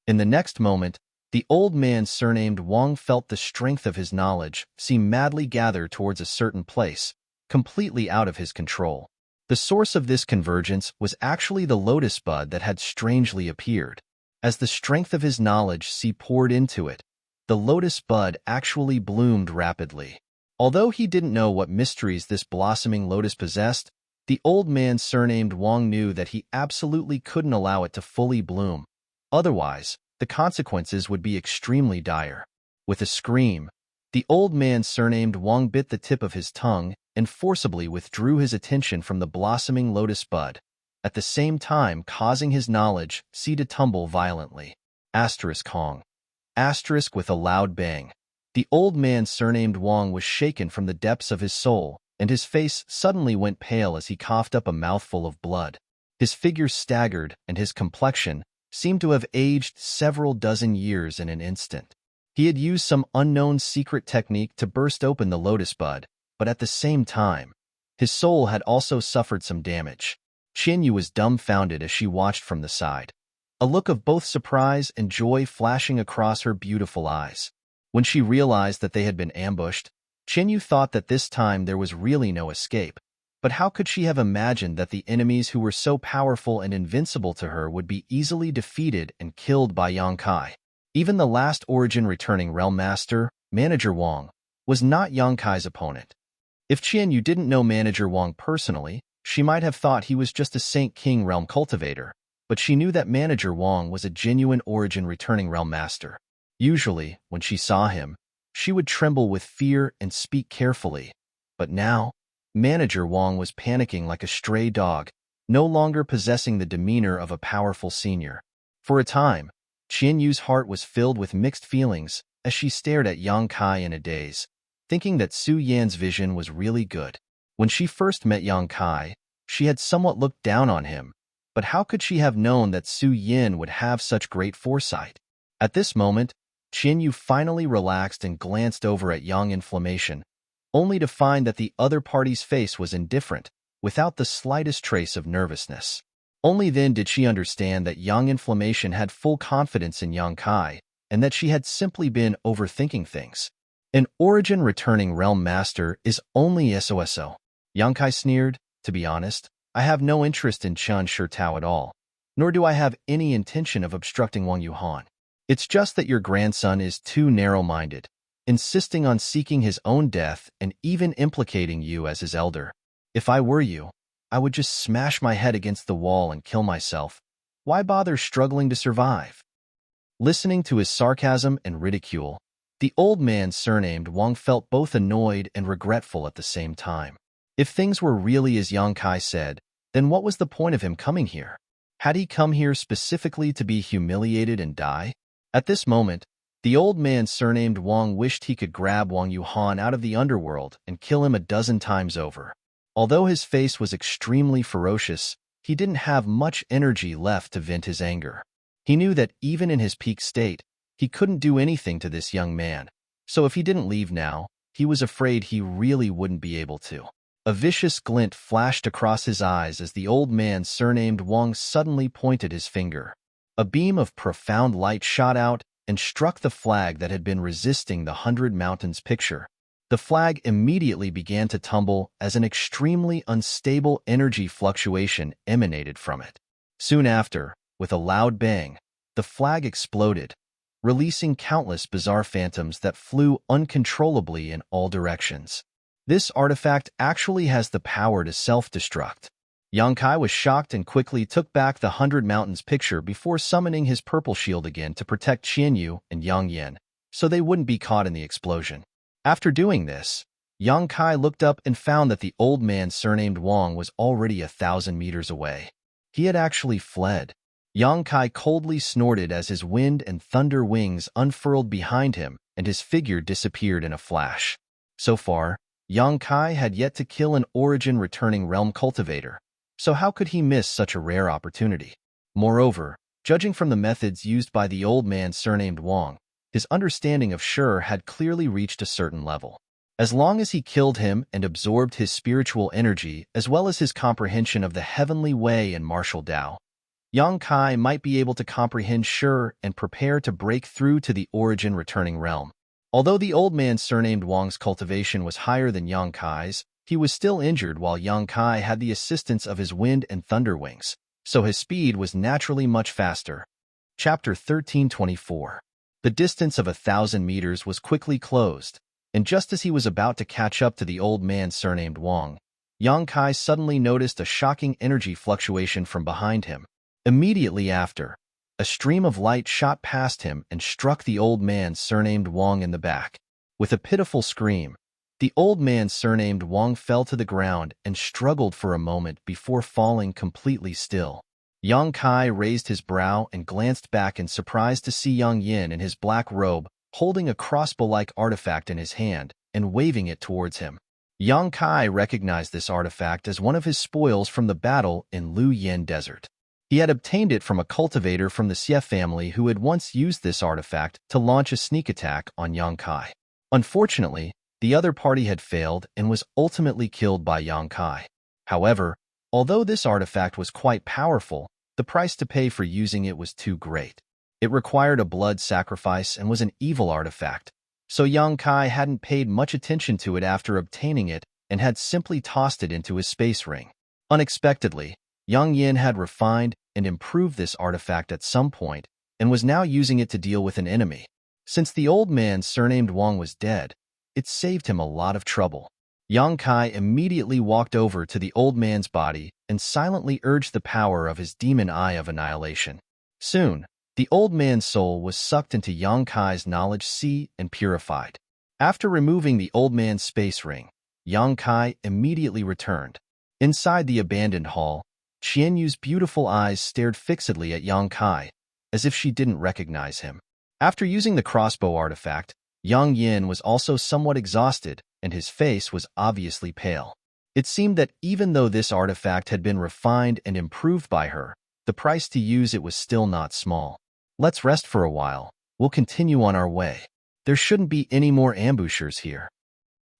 In the next moment, the old man, surnamed Wang, felt the strength of his knowledge seem madly gather towards a certain place, completely out of his control. The source of this convergence was actually the lotus bud that had strangely appeared. As the strength of his knowledge poured into it, the lotus bud actually bloomed rapidly. Although he didn't know what mysteries this blossoming lotus possessed, the old man, surnamed Wang, knew that he absolutely couldn't allow it to fully bloom. Otherwise, the consequences would be extremely dire. With a scream, the old man, surnamed Wang, bit the tip of his tongue and forcibly withdrew his attention from the blossoming lotus bud, at the same time causing his knowledge to tumble violently. Hong. With a loud bang. The old man, surnamed Wang, was shaken from the depths of his soul, and his face suddenly went pale as he coughed up a mouthful of blood. His figure staggered, and his complexion seemed to have aged several dozen years in an instant. He had used some unknown secret technique to burst open the lotus bud, but at the same time, his soul had also suffered some damage. Yu was dumbfounded as she watched from the side, a look of both surprise and joy flashing across her beautiful eyes. When she realized that they had been ambushed, Yu thought that this time there was really no escape. But how could she have imagined that the enemies who were so powerful and invincible to her would be easily defeated and killed by Yang Kai? Even the last Origin returning Realm Master, Manager Wang, was not Yang Kai's opponent. If Yu didn't know Manager Wang personally, she might have thought he was just a Saint King Realm cultivator, but she knew that Manager Wang was a genuine Origin returning Realm Master. Usually, when she saw him, she would tremble with fear and speak carefully, but now, Manager Wang was panicking like a stray dog, no longer possessing the demeanor of a powerful senior. For a time, Yu's heart was filled with mixed feelings as she stared at Yang Kai in a daze, thinking that Su Yan's vision was really good. When she first met Yang Kai, she had somewhat looked down on him, but how could she have known that Su Yan would have such great foresight? At this moment, Qianyu finally relaxed and glanced over at Young Inflammation, only to find that the other party's face was indifferent, without the slightest trace of nervousness. Only then did she understand that Young Inflammation had full confidence in Yang Kai, and that she had simply been overthinking things. An origin returning realm master is only SOSO. Yang Kai sneered. To be honest, I have no interest in Chen Shitao at all, nor do I have any intention of obstructing Wang Yuhan. It's just that your grandson is too narrow-minded, insisting on seeking his own death and even implicating you as his elder. If I were you, I would just smash my head against the wall and kill myself. Why bother struggling to survive? Listening to his sarcasm and ridicule, the old man surnamed Wang felt both annoyed and regretful at the same time. If things were really as Yang Kai said, then what was the point of him coming here? Had he come here specifically to be humiliated and die? At this moment, the old man surnamed Wang wished he could grab Wang Yuhan out of the underworld and kill him a dozen times over. Although his face was extremely ferocious, he didn't have much energy left to vent his anger. He knew that even in his peak state, he couldn't do anything to this young man, so if he didn't leave now, he was afraid he really wouldn't be able to. A vicious glint flashed across his eyes as the old man surnamed Wang suddenly pointed his finger. A beam of profound light shot out and struck the flag that had been resisting the 100 Mountains picture. The flag immediately began to tumble as an extremely unstable energy fluctuation emanated from it. Soon after, with a loud bang, the flag exploded, releasing countless bizarre phantoms that flew uncontrollably in all directions. This artifact actually has the power to self-destruct. Yang Kai was shocked and quickly took back the 100 Mountains picture before summoning his purple shield again to protect Qianyu and Yang Yin, so they wouldn't be caught in the explosion. After doing this, Yang Kai looked up and found that the old man surnamed Wang was already 1,000 meters away. He had actually fled. Yang Kai coldly snorted as his wind and thunder wings unfurled behind him and his figure disappeared in a flash. So far, Yang Kai had yet to kill an origin returning realm cultivator, so how could he miss such a rare opportunity? Moreover, judging from the methods used by the old man surnamed Wang, his understanding of Shi had clearly reached a certain level. As long as he killed him and absorbed his spiritual energy as well as his comprehension of the heavenly way and martial Tao, Yang Kai might be able to comprehend Shi and prepare to break through to the origin returning realm. Although the old man surnamed Wang's cultivation was higher than Yang Kai's, he was still injured while Yang Kai had the assistance of his wind and thunder wings, so his speed was naturally much faster. Chapter 1324. The distance of 1,000 meters was quickly closed, and just as he was about to catch up to the old man surnamed Wang, Yang Kai suddenly noticed a shocking energy fluctuation from behind him. Immediately after, a stream of light shot past him and struck the old man surnamed Wang in the back. With a pitiful scream, the old man surnamed Wang fell to the ground and struggled for a moment before falling completely still. Yang Kai raised his brow and glanced back in surprise to see Yang Yin in his black robe, holding a crossbow-like artifact in his hand and waving it towards him. Yang Kai recognized this artifact as one of his spoils from the battle in Lu Yin Desert. He had obtained it from a cultivator from the Xie family who had once used this artifact to launch a sneak attack on Yang Kai. Unfortunately, the other party had failed and was ultimately killed by Yang Kai. However, although this artifact was quite powerful, the price to pay for using it was too great. It required a blood sacrifice and was an evil artifact, so Yang Kai hadn't paid much attention to it after obtaining it and had simply tossed it into his space ring. Unexpectedly, Yang Yin had refined and improved this artifact at some point and was now using it to deal with an enemy. Since the old man surnamed Wang was dead, it saved him a lot of trouble. Yang Kai immediately walked over to the old man's body and silently urged the power of his demon eye of annihilation. Soon, the old man's soul was sucked into Yang Kai's knowledge sea and purified. After removing the old man's space ring, Yang Kai immediately returned. Inside the abandoned hall, Qianyu's beautiful eyes stared fixedly at Yang Kai, as if she didn't recognize him. After using the crossbow artifact, Yang Yin was also somewhat exhausted, and his face was obviously pale. It seemed that even though this artifact had been refined and improved by her, the price to use it was still not small. Let's rest for a while We'll continue on our way. There shouldn't be any more ambushers here,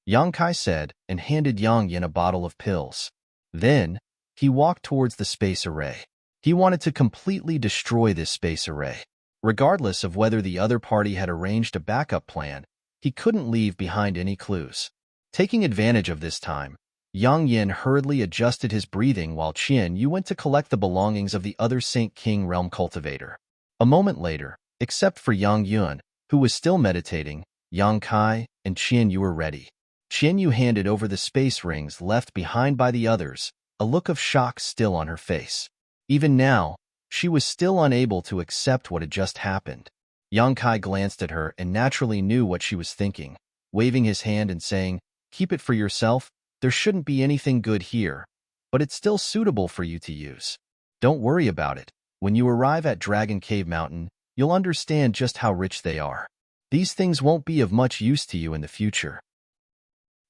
Yang Kai said and handed Yang Yin a bottle of pills. Then, he walked towards the space array. He wanted to completely destroy this space array. Regardless of whether the other party had arranged a backup plan, he couldn't leave behind any clues. Taking advantage of this time, Yang Yin hurriedly adjusted his breathing while Qian Yu went to collect the belongings of the other Saint King Realm cultivator. A moment later, except for Yang Yun, who was still meditating, Yang Kai and Qian Yu were ready. Qian Yu handed over the space rings left behind by the others, a look of shock still on her face. Even now, she was still unable to accept what had just happened. Yang Kai glanced at her and naturally knew what she was thinking, waving his hand and saying, "Keep it for yourself. There shouldn't be anything good here, but it's still suitable for you to use. Don't worry about it. When you arrive at Dragon Cave Mountain, you'll understand just how rich they are. These things won't be of much use to you in the future."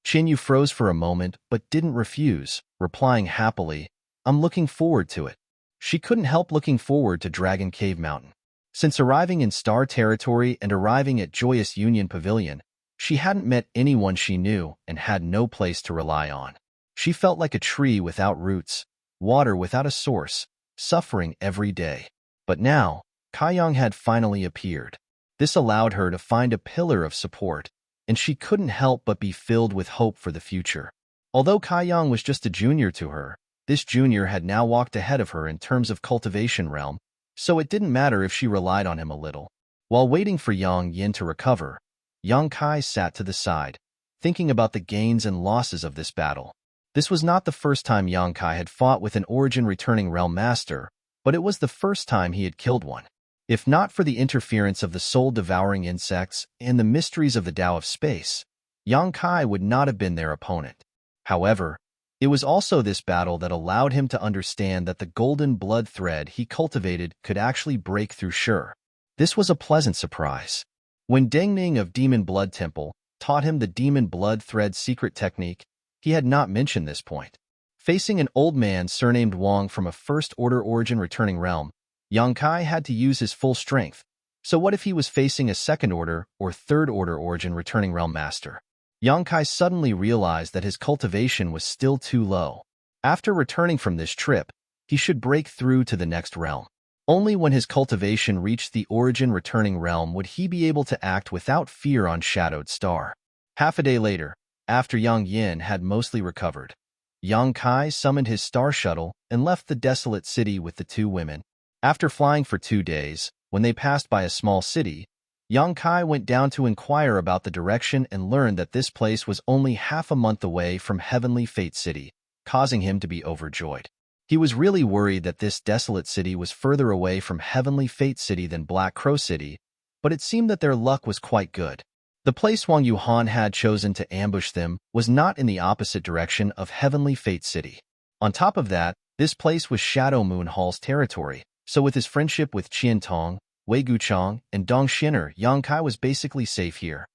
Qian Yu froze for a moment but didn't refuse, replying happily, "I'm looking forward to it." She couldn't help looking forward to Dragon Cave Mountain. Since arriving in Star Territory and arriving at Joyous Union Pavilion, she hadn't met anyone she knew and had no place to rely on. She felt like a tree without roots, water without a source, suffering every day. But now, Kaiyang had finally appeared. This allowed her to find a pillar of support, and she couldn't help but be filled with hope for the future. Although Kaiyang was just a junior to her, this junior had now walked ahead of her in terms of cultivation realm, so it didn't matter if she relied on him a little. While waiting for Yang Yin to recover, Yang Kai sat to the side, thinking about the gains and losses of this battle. This was not the first time Yang Kai had fought with an origin-returning realm master, but it was the first time he had killed one. If not for the interference of the soul-devouring insects and the mysteries of the Tao of Space, Yang Kai would not have been their opponent. However, it was also this battle that allowed him to understand that the golden blood thread he cultivated could actually break through Sure. This was a pleasant surprise. When Deng Ning of Demon Blood Temple taught him the Demon Blood Thread secret technique, he had not mentioned this point. Facing an old man surnamed Wang from a first-order origin-returning realm, Yang Kai had to use his full strength. So what if he was facing a second-order or third-order origin-returning realm master? Yang Kai suddenly realized that his cultivation was still too low. After returning from this trip, he should break through to the next realm. Only when his cultivation reached the origin-returning realm would he be able to act without fear on Shadowed Star. Half a day later, after Yang Yin had mostly recovered, Yang Kai summoned his star shuttle and left the desolate city with the two women. After flying for 2 days, when they passed by a small city, Yang Kai went down to inquire about the direction and learned that this place was only half a month away from Heavenly Fate City, causing him to be overjoyed. He was really worried that this desolate city was further away from Heavenly Fate City than Black Crow City, but it seemed that their luck was quite good. The place Wang Yuhan had chosen to ambush them was not in the opposite direction of Heavenly Fate City. On top of that, this place was Shadow Moon Hall's territory, so with his friendship with Qian Tong, Wei Guchang, and Dong Xin'er, Yang Kai was basically safe here.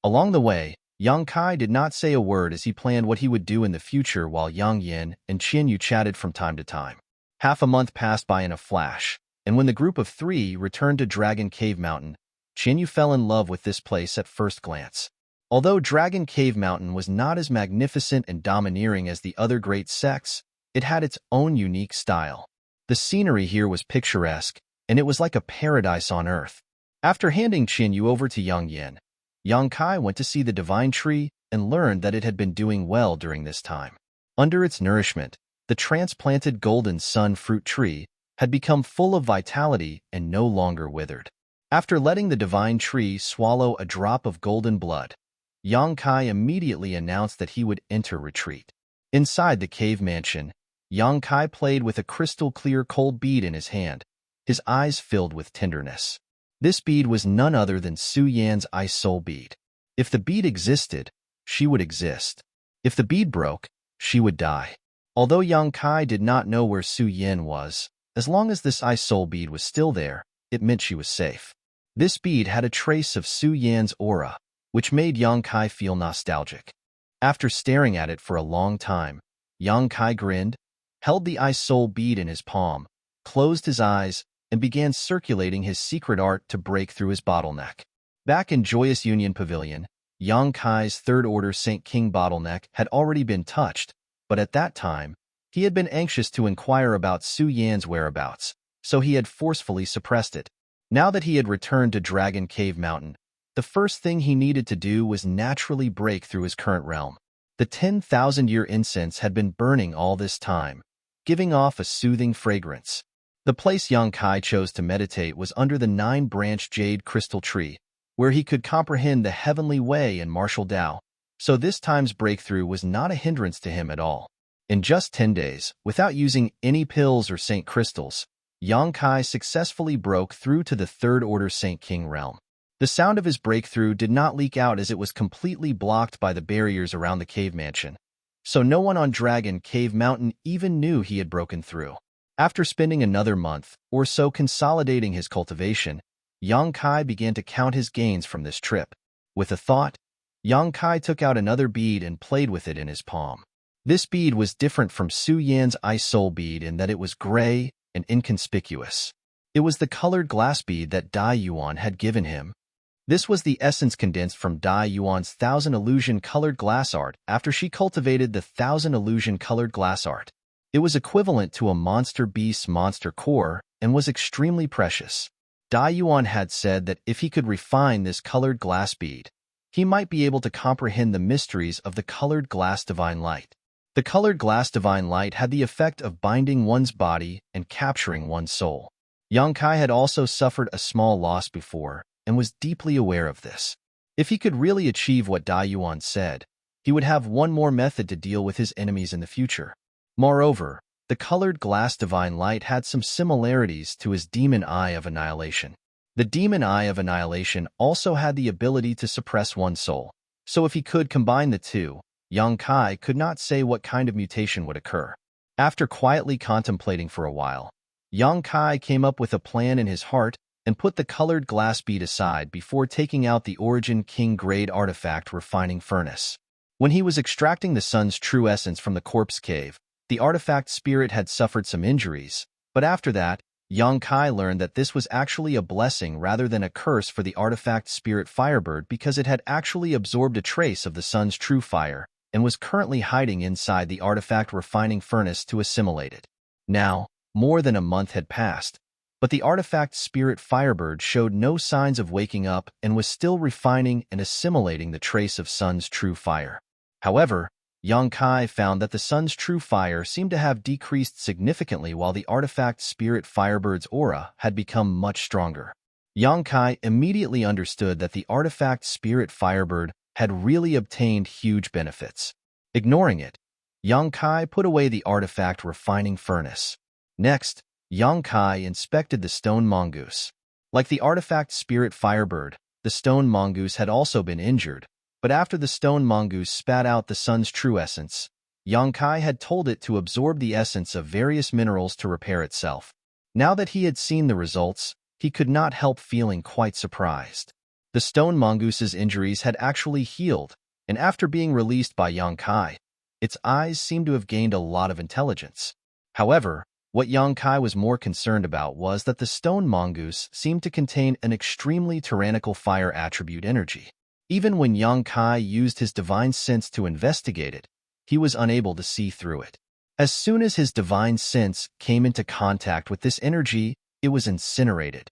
Along the way, Yang Kai did not say a word as he planned what he would do in the future while Yang Yin and Qian Yu chatted from time to time. Half a month passed by in a flash, and when the group of 3 returned to Dragon Cave Mountain, Qian Yu fell in love with this place at first glance. Although Dragon Cave Mountain was not as magnificent and domineering as the other great sects, it had its own unique style. The scenery here was picturesque, and it was like a paradise on earth. After handing Qian Yu over to Yang Yin, Yang Kai went to see the divine tree and learned that it had been doing well during this time. Under its nourishment, the transplanted golden sun fruit tree had become full of vitality and no longer withered. After letting the divine tree swallow a drop of golden blood, Yang Kai immediately announced that he would enter retreat. Inside the cave mansion, Yang Kai played with a crystal-clear cold bead in his hand, his eyes filled with tenderness. This bead was none other than Su Yan's ice soul bead. If the bead existed, she would exist. If the bead broke, she would die. Although Yang Kai did not know where Su Yan was, as long as this ice soul bead was still there, it meant she was safe. This bead had a trace of Su Yan's aura, which made Yang Kai feel nostalgic. After staring at it for a long time, Yang Kai grinned, held the ice soul bead in his palm, closed his eyes, and began circulating his secret art to break through his bottleneck. Back in Joyous Union Pavilion, Yang Kai's Third Order Saint King bottleneck had already been touched, but at that time, he had been anxious to inquire about Su Yan's whereabouts, so he had forcefully suppressed it. Now that he had returned to Dragon Cave Mountain, the first thing he needed to do was naturally break through his current realm. The 10,000-year incense had been burning all this time, giving off a soothing fragrance. The place Yang Kai chose to meditate was under the 9-branched jade crystal tree, where he could comprehend the heavenly way and martial Tao, so this time's breakthrough was not a hindrance to him at all. In just 10 days, without using any pills or saint crystals, Yang Kai successfully broke through to the Third Order Saint King realm. The sound of his breakthrough did not leak out as it was completely blocked by the barriers around the cave mansion, so no one on Dragon Cave Mountain even knew he had broken through. After spending another month or so consolidating his cultivation, Yang Kai began to count his gains from this trip. With a thought, Yang Kai took out another bead and played with it in his palm. This bead was different from Su Yan's Ice Soul bead in that it was gray and inconspicuous. It was the colored glass bead that Dai Yuan had given him. This was the essence condensed from Dai Yuan's 1,000 illusion colored glass art after she cultivated the 1,000 illusion colored glass art. It was equivalent to a monster beast's monster core and was extremely precious. Dai Yuan had said that if he could refine this colored glass bead, he might be able to comprehend the mysteries of the colored glass divine light. The colored glass divine light had the effect of binding one's body and capturing one's soul. Yang Kai had also suffered a small loss before, and was deeply aware of this. If he could really achieve what Dai Yuan said, he would have one more method to deal with his enemies in the future. Moreover, the colored glass divine light had some similarities to his demon eye of annihilation. The demon eye of annihilation also had the ability to suppress one's soul, so if he could combine the two, Yang Kai could not say what kind of mutation would occur. After quietly contemplating for a while, Yang Kai came up with a plan in his heart and put the colored glass bead aside before taking out the Origin King grade artifact refining furnace. When he was extracting the sun's true essence from the corpse cave, the artifact spirit had suffered some injuries, but after that, Yang Kai learned that this was actually a blessing rather than a curse for the artifact spirit Firebird because it had actually absorbed a trace of the sun's true fire and was currently hiding inside the artifact refining furnace to assimilate it. Now, more than a month had passed, but the artifact spirit Firebird showed no signs of waking up and was still refining and assimilating the trace of sun's true fire. However, Yang Kai found that the sun's true fire seemed to have decreased significantly while the artifact spirit Firebird's aura had become much stronger. Yang Kai immediately understood that the artifact spirit Firebird had really obtained huge benefits. Ignoring it, Yang Kai put away the artifact refining furnace. Next, Yang Kai inspected the stone mongoose. Like the artifact spirit Firebird, the stone mongoose had also been injured, but after the stone mongoose spat out the sun's true essence, Yang Kai had told it to absorb the essence of various minerals to repair itself. Now that he had seen the results, he could not help feeling quite surprised. The stone mongoose's injuries had actually healed, and after being released by Yang Kai, its eyes seemed to have gained a lot of intelligence. However, what Yang Kai was more concerned about was that the stone mongoose seemed to contain an extremely tyrannical fire attribute energy. Even when Yang Kai used his divine sense to investigate it, he was unable to see through it. As soon as his divine sense came into contact with this energy, it was incinerated.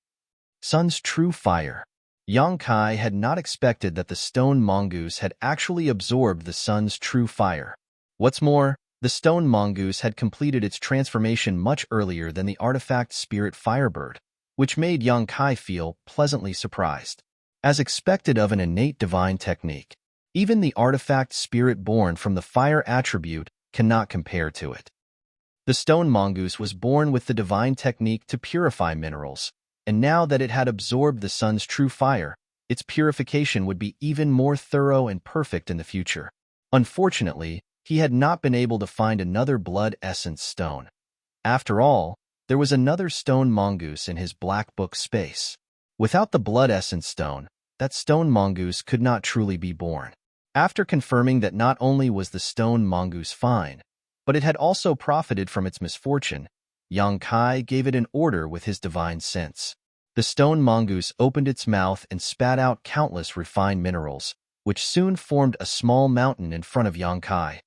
Sun's true fire. Yang Kai had not expected that the stone mongoose had actually absorbed the sun's true fire. What's more, the stone mongoose had completed its transformation much earlier than the artifact spirit Firebird, which made Yang Kai feel pleasantly surprised. As expected of an innate divine technique, even the artifact spirit born from the fire attribute cannot compare to it. The stone mongoose was born with the divine technique to purify minerals, and now that it had absorbed the sun's true fire, its purification would be even more thorough and perfect in the future. Unfortunately, he had not been able to find another blood essence stone. After all, there was another stone mongoose in his black book space. Without the blood essence stone, that stone mongoose could not truly be born. After confirming that not only was the stone mongoose fine, but it had also profited from its misfortune, Yang Kai gave it an order with his divine sense. The stone mongoose opened its mouth and spat out countless refined minerals, which soon formed a small mountain in front of Yang Kai.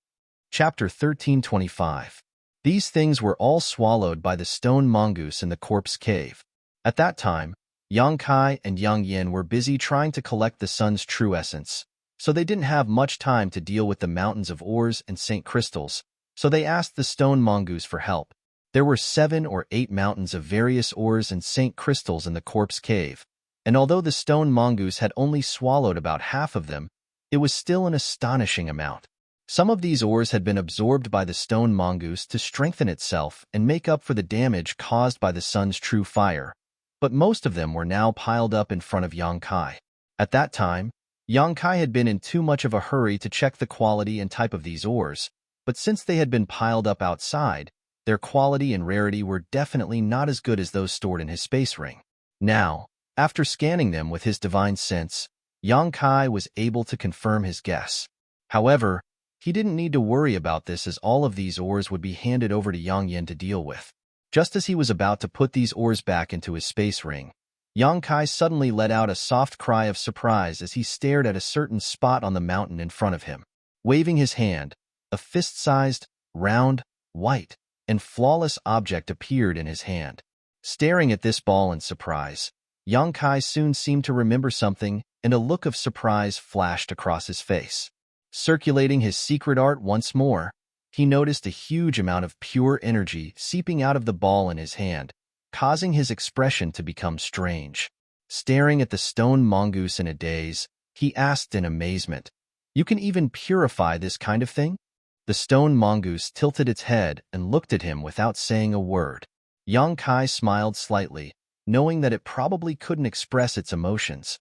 Chapter 1325. These things were all swallowed by the stone mongoose in the corpse cave. At that time, Yang Kai and Yang Yin were busy trying to collect the sun's true essence, so they didn't have much time to deal with the mountains of ores and Saint crystals, so they asked the stone mongoose for help. There were 7 or 8 mountains of various ores and Saint crystals in the corpse cave, and although the stone mongoose had only swallowed about half of them, it was still an astonishing amount. Some of these ores had been absorbed by the stone mongoose to strengthen itself and make up for the damage caused by the sun's true fire, but most of them were now piled up in front of Yang Kai. At that time, Yang Kai had been in too much of a hurry to check the quality and type of these ores, but since they had been piled up outside, their quality and rarity were definitely not as good as those stored in his space ring. Now, after scanning them with his divine sense, Yang Kai was able to confirm his guess. However, he didn't need to worry about this as all of these ores would be handed over to Yang Yin to deal with. Just as he was about to put these ores back into his space ring, Yang Kai suddenly let out a soft cry of surprise as he stared at a certain spot on the mountain in front of him. Waving his hand, a fist-sized, round, white, and flawless object appeared in his hand. Staring at this ball in surprise, Yang Kai soon seemed to remember something, and a look of surprise flashed across his face. Circulating his secret art once more, he noticed a huge amount of pure energy seeping out of the ball in his hand, causing his expression to become strange. Staring at the stone mongoose in a daze, he asked in amazement, "You can even purify this kind of thing?" The stone mongoose tilted its head and looked at him without saying a word. Yang Kai smiled slightly, knowing that it probably couldn't express its emotions.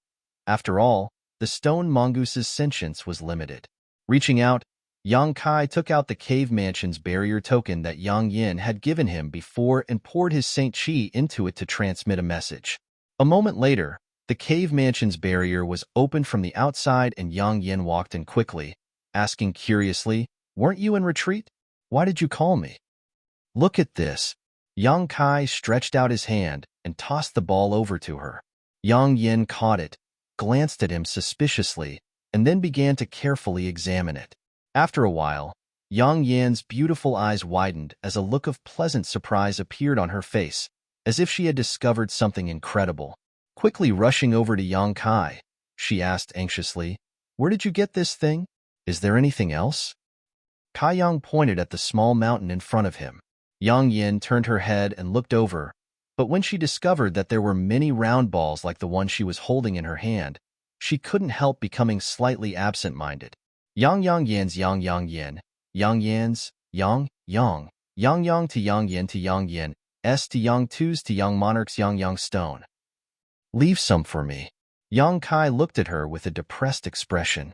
After all, the stone mongoose's sentience was limited. Reaching out, Yang Kai took out the cave mansion's barrier token that Yang Yin had given him before and poured his Saint Chi into it to transmit a message. A moment later, the cave mansion's barrier was opened from the outside and Yang Yin walked in quickly, asking curiously, "Weren't you in retreat? Why did you call me?" "Look at this." Yang Kai stretched out his hand and tossed the ball over to her. Yang Yin caught it, glanced at him suspiciously, and then began to carefully examine it. After a while, Yang Yin's beautiful eyes widened as a look of pleasant surprise appeared on her face, as if she had discovered something incredible. Quickly rushing over to Yang Kai, she asked anxiously, "Where did you get this thing? Is there anything else?" Kai Yang pointed at the small mountain in front of him. Yang Yin turned her head and looked over, but when she discovered that there were many round balls like the one she was holding in her hand, she couldn't help becoming slightly absent-minded. Yang Yin's Yang Yin, Yang Yin's Yang Yang to Yang Yin to Yang Yin, S to Yang Twos to Yang Monarchs Yang Stone. "Leave some for me." Yang Kai looked at her with a depressed expression.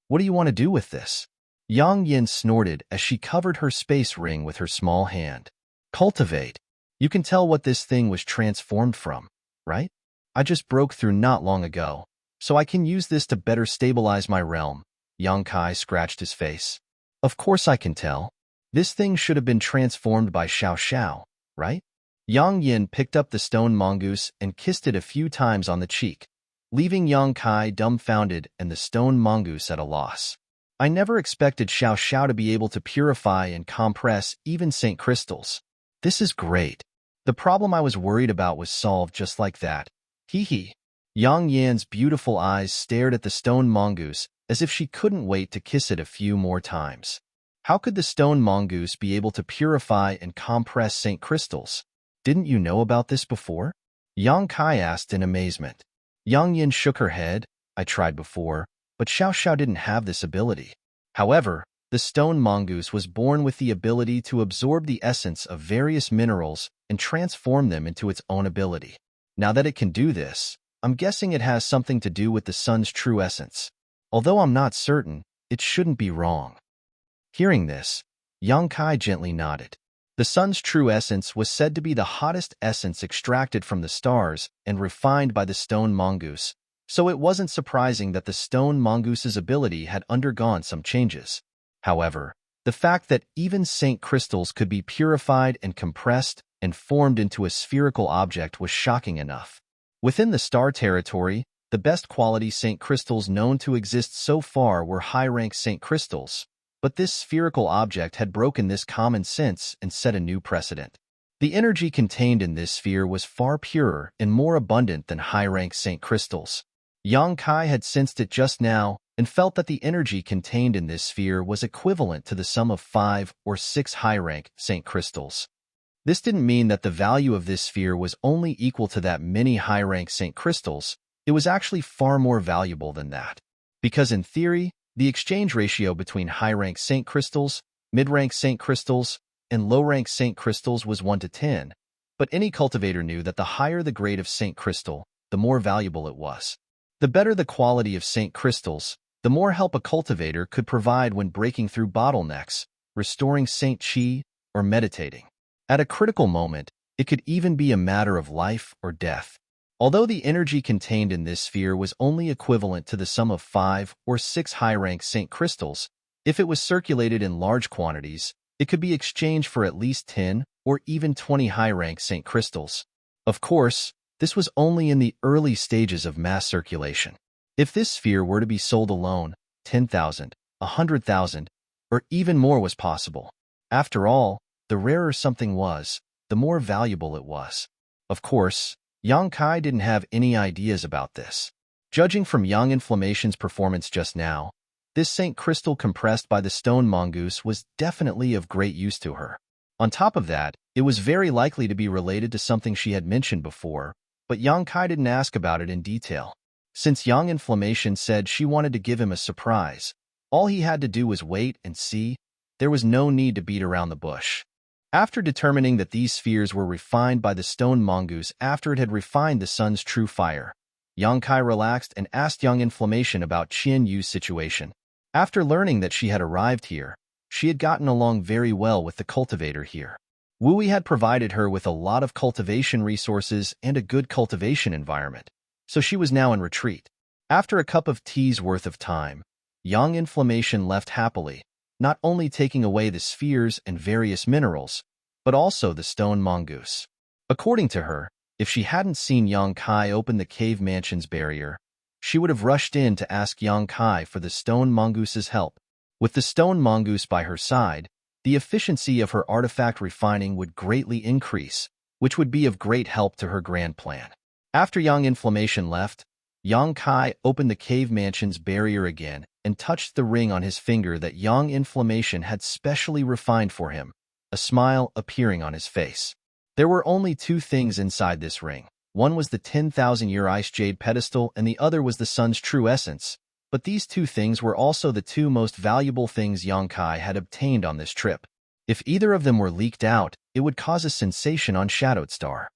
"What do you want to do with this?" Yang Yin snorted as she covered her space ring with her small hand. "Cultivate. You can tell what this thing was transformed from, right? I just broke through not long ago, so I can use this to better stabilize my realm." Yang Kai scratched his face. "Of course I can tell. This thing should have been transformed by Xiao Xiao, right?" Yang Yin picked up the stone mongoose and kissed it a few times on the cheek, leaving Yang Kai dumbfounded and the stone mongoose at a loss. "I never expected Xiao Xiao to be able to purify and compress even Saint crystals. This is great. The problem I was worried about was solved just like that. Hee hee." Yang Yan's beautiful eyes stared at the stone mongoose as if she couldn't wait to kiss it a few more times. How could the stone mongoose be able to purify and compress Saint crystals? "Didn't you know about this before?" Yang Kai asked in amazement. Yang Yin shook her head. "I tried before, but Xiao Xiao didn't have this ability." However, the stone mongoose was born with the ability to absorb the essence of various minerals and transform them into its own ability. Now that it can do this, I'm guessing it has something to do with the sun's true essence. Although I'm not certain, it shouldn't be wrong. Hearing this, Yang Kai gently nodded. The sun's true essence was said to be the hottest essence extracted from the stars and refined by the stone mongoose, so it wasn't surprising that the stone mongoose's ability had undergone some changes. However, The fact that even saint crystals could be purified and compressed and formed into a spherical object was shocking enough. Within the star territory, the best quality saint crystals known to exist so far were high-rank saint crystals, but this spherical object had broken this common sense and set a new precedent. The energy contained in this sphere was far purer and more abundant than high-rank saint crystals. Yang Kai had sensed it just now and felt that the energy contained in this sphere was equivalent to the sum of 5 or 6 high-rank saint crystals. This didn't mean that the value of this sphere was only equal to that many high-rank saint crystals. It was actually far more valuable than that. Because in theory, the exchange ratio between high-rank saint crystals, mid-rank saint crystals, and low-rank saint crystals was 1 to 10, but any cultivator knew that the higher the grade of saint crystal, the more valuable it was. The better the quality of saint crystals, the more help a cultivator could provide when breaking through bottlenecks, restoring saint chi, or meditating. At a critical moment, it could even be a matter of life or death. Although the energy contained in this sphere was only equivalent to the sum of 5 or 6 high-rank saint crystals, if it was circulated in large quantities, it could be exchanged for at least 10 or even 20 high-rank saint crystals. Of course, this was only in the early stages of mass circulation. If this sphere were to be sold alone, 10,000, 100,000, or even more was possible. After all, the rarer something was, the more valuable it was. Of course, Yang Kai didn't have any ideas about this. Judging from Yang Inflammation's performance just now, this saint crystal compressed by the stone mongoose was definitely of great use to her. On top of that, it was very likely to be related to something she had mentioned before, but Yang Kai didn't ask about it in detail. Since Yang Inflammation said she wanted to give him a surprise, all he had to do was wait and see. There was no need to beat around the bush. After determining that these spheres were refined by the stone mongoose after it had refined the sun's true fire, Yang Kai relaxed and asked Yang Inflammation about Qian Yu's situation. After learning that she had arrived here, she had gotten along very well with the cultivator here. Wu Wei had provided her with a lot of cultivation resources and a good cultivation environment, so she was now in retreat. After a cup of tea's worth of time, Yang Inflammation left happily, not only taking away the spheres and various minerals, but also the stone mongoose. According to her, if she hadn't seen Yang Kai open the cave mansion's barrier, she would have rushed in to ask Yang Kai for the stone mongoose's help. With the stone mongoose by her side, the efficiency of her artifact refining would greatly increase, which would be of great help to her grand plan. After Yang Inflammation left, Yang Kai opened the cave mansion's barrier again and touched the ring on his finger that Yang Inflammation had specially refined for him, a smile appearing on his face. There were only 2 things inside this ring. One was the 10,000-year ice jade pedestal and the other was the sun's true essence, but these 2 things were also the 2 most valuable things Yang Kai had obtained on this trip. If either of them were leaked out, it would cause a sensation on Shadowed Star.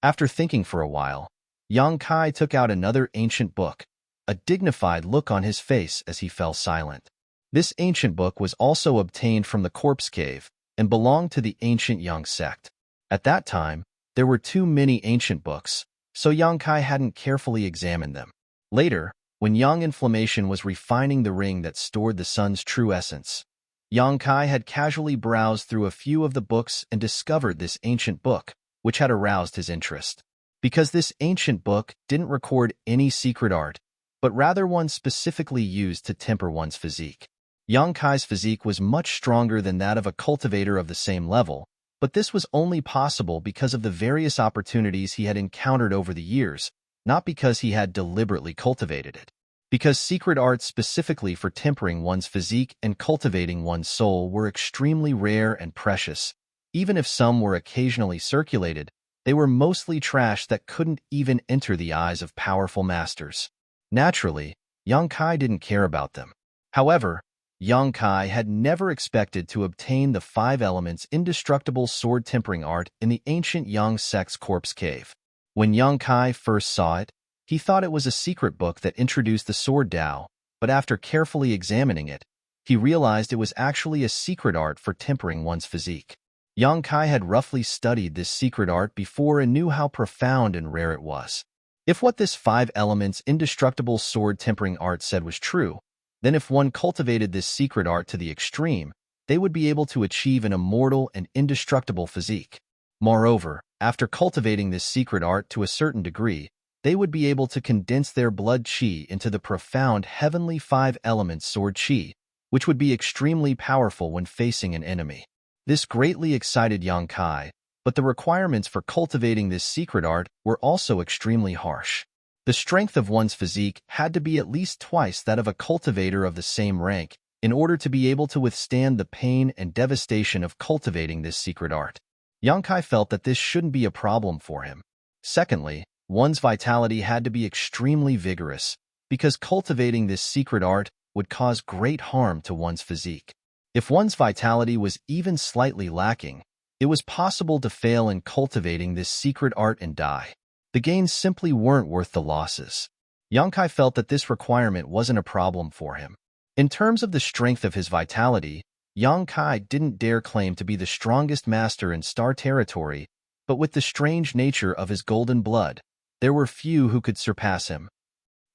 After thinking for a while, Yang Kai took out another ancient book, a dignified look on his face as he fell silent. This ancient book was also obtained from the corpse cave and belonged to the ancient Yang sect. At that time, there were too many ancient books, so Yang Kai hadn't carefully examined them. Later, when Yang Inflammation was refining the ring that stored the sun's true essence, Yang Kai had casually browsed through a few of the books and discovered this ancient book, which had aroused his interest. Because this ancient book didn't record any secret art, but rather one specifically used to temper one's physique. Yang Kai's physique was much stronger than that of a cultivator of the same level, but this was only possible because of the various opportunities he had encountered over the years, not because he had deliberately cultivated it. Because secret arts specifically for tempering one's physique and cultivating one's soul were extremely rare and precious. Even if some were occasionally circulated, they were mostly trash that couldn't even enter the eyes of powerful masters. Naturally, Yang Kai didn't care about them. However, Yang Kai had never expected to obtain the 5 elements indestructible sword tempering art in the ancient Yang sect's corpse cave. When Yang Kai first saw it, he thought it was a secret book that introduced the sword Dao, but after carefully examining it, he realized it was actually a secret art for tempering one's physique. Yang Kai had roughly studied this secret art before and knew how profound and rare it was. If what this 5 elements indestructible sword tempering art said was true, then if one cultivated this secret art to the extreme, they would be able to achieve an immortal and indestructible physique. Moreover, after cultivating this secret art to a certain degree, they would be able to condense their blood qi into the profound heavenly five-element sword qi, which would be extremely powerful when facing an enemy. This greatly excited Yang Kai, but the requirements for cultivating this secret art were also extremely harsh. The strength of one's physique had to be at least twice that of a cultivator of the same rank in order to be able to withstand the pain and devastation of cultivating this secret art. Yang Kai felt that this shouldn't be a problem for him. Secondly, one's vitality had to be extremely vigorous, because cultivating this secret art would cause great harm to one's physique. If one's vitality was even slightly lacking, it was possible to fail in cultivating this secret art and die. The gains simply weren't worth the losses. Yang Kai felt that this requirement wasn't a problem for him. In terms of the strength of his vitality, Yang Kai didn't dare claim to be the strongest master in Star Territory, but with the strange nature of his golden blood, there were few who could surpass him.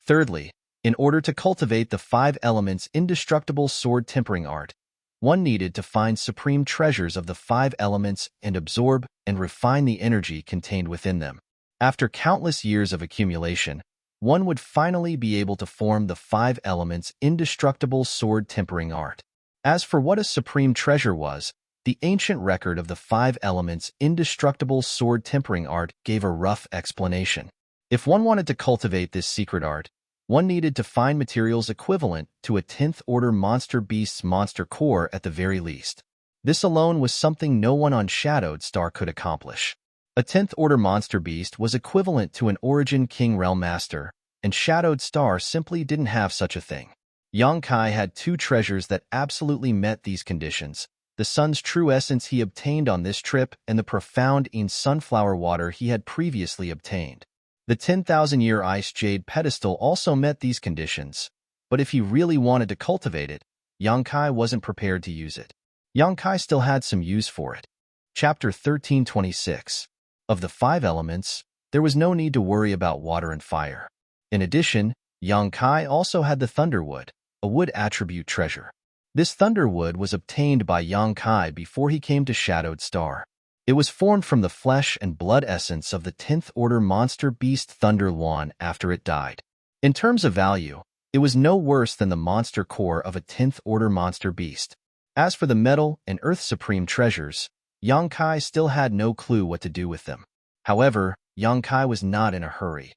Thirdly, in order to cultivate the five elements indestructible sword tempering art, one needed to find supreme treasures of the five elements and absorb and refine the energy contained within them. After countless years of accumulation, one would finally be able to form the five elements indestructible sword tempering art. As for what a supreme treasure was, the ancient record of the five elements indestructible sword tempering art gave a rough explanation. If one wanted to cultivate this secret art, one needed to find materials equivalent to a 10th order monster beast's monster core at the very least. This alone was something no one on Shadowed Star could accomplish. A 10th order monster beast was equivalent to an Origin King Realm Master, and Shadowed Star simply didn't have such a thing. Yang Kai had two treasures that absolutely met these conditions: the sun's true essence he obtained on this trip and the profound sunflower water he had previously obtained. The 10,000-year ice jade pedestal also met these conditions, but if he really wanted to cultivate it, Yang Kai wasn't prepared to use it. Yang Kai still had some use for it. Chapter 1326. Of the five elements, there was no need to worry about water and fire. In addition, Yang Kai also had the Thunderwood, a wood attribute treasure. This Thunderwood was obtained by Yang Kai before he came to Shadowed Star. It was formed from the flesh and blood essence of the 10th order monster beast Thunder Luan after it died. In terms of value, it was no worse than the monster core of a 10th order monster beast. As for the metal and earth supreme treasures, Yang Kai still had no clue what to do with them. However, Yang Kai was not in a hurry.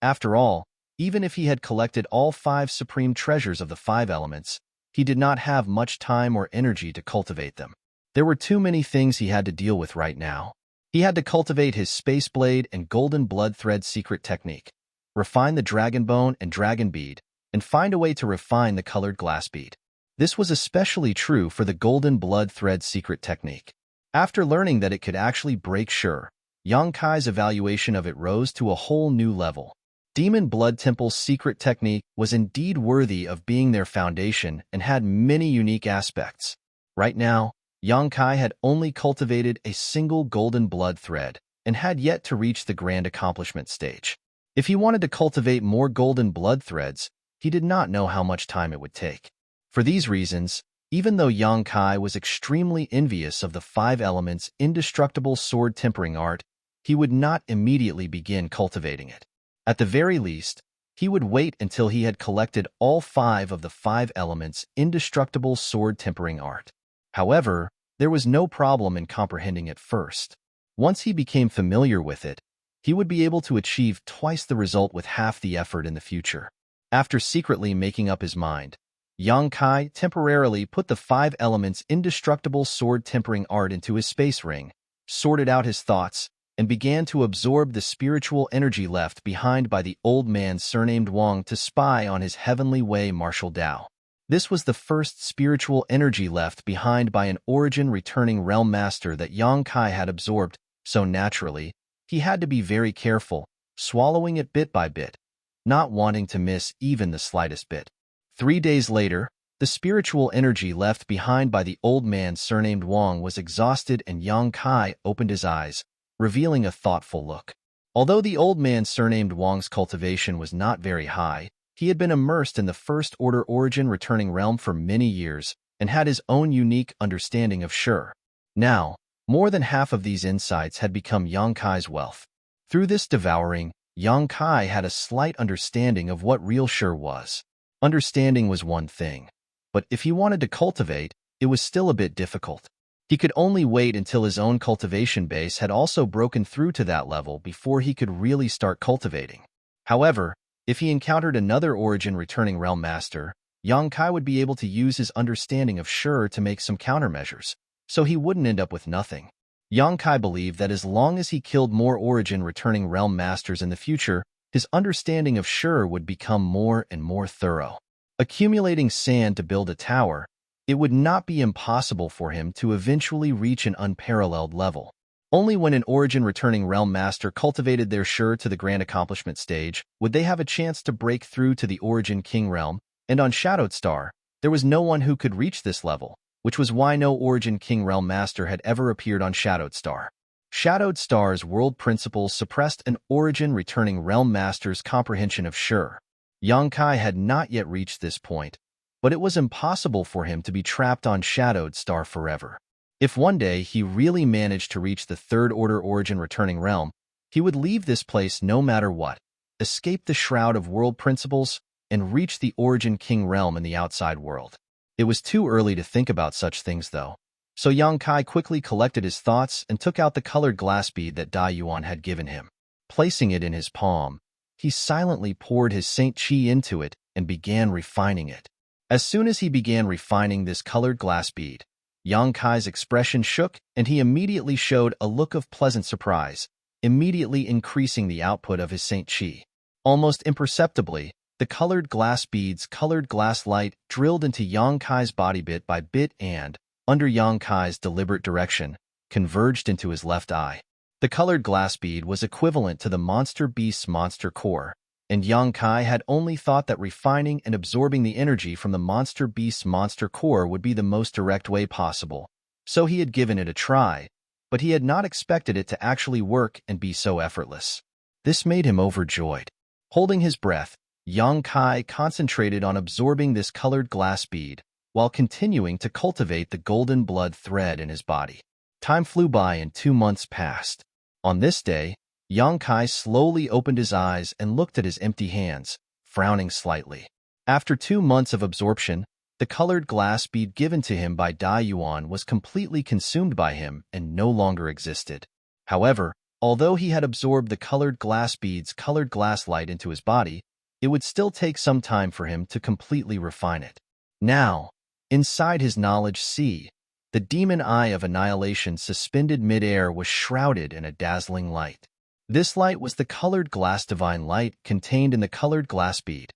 After all, even if he had collected all five supreme treasures of the five elements, he did not have much time or energy to cultivate them. There were too many things he had to deal with right now. He had to cultivate his Space Blade and Golden Blood Thread secret technique, refine the Dragon Bone and Dragon Bead, and find a way to refine the Colored Glass Bead. This was especially true for the Golden Blood Thread secret technique. After learning that it could actually break sure, Yang Kai's evaluation of it rose to a whole new level. Demon Blood Temple's secret technique was indeed worthy of being their foundation and had many unique aspects. Right now, Yang Kai had only cultivated a single golden blood thread and had yet to reach the grand accomplishment stage. If he wanted to cultivate more golden blood threads, he did not know how much time it would take. For these reasons, even though Yang Kai was extremely envious of the five elements indestructible sword tempering art, he would not immediately begin cultivating it. At the very least, he would wait until he had collected all five of the five elements indestructible sword tempering art. However, there was no problem in comprehending it first. Once he became familiar with it, he would be able to achieve twice the result with half the effort in the future. After secretly making up his mind, Yang Kai temporarily put the five elements indestructible sword tempering art into his space ring, sorted out his thoughts, and began to absorb the spiritual energy left behind by the old man surnamed Wang to spy on his heavenly way martial Dao. This was the first spiritual energy left behind by an origin returning realm master that Yang Kai had absorbed, so naturally, he had to be very careful, swallowing it bit by bit, not wanting to miss even the slightest bit. 3 days later, the spiritual energy left behind by the old man surnamed Wang was exhausted and Yang Kai opened his eyes, revealing a thoughtful look. Although the old man surnamed Wang's cultivation was not very high, he had been immersed in the First Order Origin returning realm for many years, and had his own unique understanding of Sure. Now, more than half of these insights had become Yang Kai's wealth. Through this devouring, Yang Kai had a slight understanding of what real Sure was. Understanding was one thing, but if he wanted to cultivate, it was still a bit difficult. He could only wait until his own cultivation base had also broken through to that level before he could really start cultivating. However, if he encountered another Origin Returning Realm Master, Yang Kai would be able to use his understanding of Sure to make some countermeasures, so he wouldn't end up with nothing. Yang Kai believed that as long as he killed more Origin Returning Realm Masters in the future, his understanding of Sure would become more and more thorough. Accumulating sand to build a tower, it would not be impossible for him to eventually reach an unparalleled level. Only when an Origin Returning Realm Master cultivated their Sure to the Grand Accomplishment stage would they have a chance to break through to the Origin King Realm, and on Shadowed Star, there was no one who could reach this level, which was why no Origin King Realm Master had ever appeared on Shadowed Star. Shadowed Star's world principles suppressed an Origin Returning Realm Master's comprehension of Sure. Yang Kai had not yet reached this point, but it was impossible for him to be trapped on Shadowed Star forever. If one day he really managed to reach the Third Order Origin Returning Realm, he would leave this place no matter what, escape the Shroud of World Principles, and reach the Origin King Realm in the outside world. It was too early to think about such things, though, so Yang Kai quickly collected his thoughts and took out the colored glass bead that Dai Yuan had given him. Placing it in his palm, he silently poured his Saint Qi into it and began refining it. As soon as he began refining this colored glass bead, Yang Kai's expression shook and he immediately showed a look of pleasant surprise, immediately increasing the output of his Saint Qi. Almost imperceptibly, the colored glass bead's colored glass light drilled into Yang Kai's body bit by bit and, under Yang Kai's deliberate direction, converged into his left eye. The colored glass bead was equivalent to the monster beast's monster core, and Yang Kai had only thought that refining and absorbing the energy from the monster beast's monster core would be the most direct way possible, so he had given it a try, but he had not expected it to actually work and be so effortless. This made him overjoyed. Holding his breath, Yang Kai concentrated on absorbing this colored glass bead, while continuing to cultivate the golden blood thread in his body. Time flew by and 2 months passed. On this day, Yang Kai slowly opened his eyes and looked at his empty hands, frowning slightly. After 2 months of absorption, the colored glass bead given to him by Dai Yuan was completely consumed by him and no longer existed. However, although he had absorbed the colored glass bead's colored glass light into his body, it would still take some time for him to completely refine it. Now, inside his knowledge sea, the demon eye of annihilation suspended mid-air was shrouded in a dazzling light. This light was the colored glass divine light contained in the colored glass bead.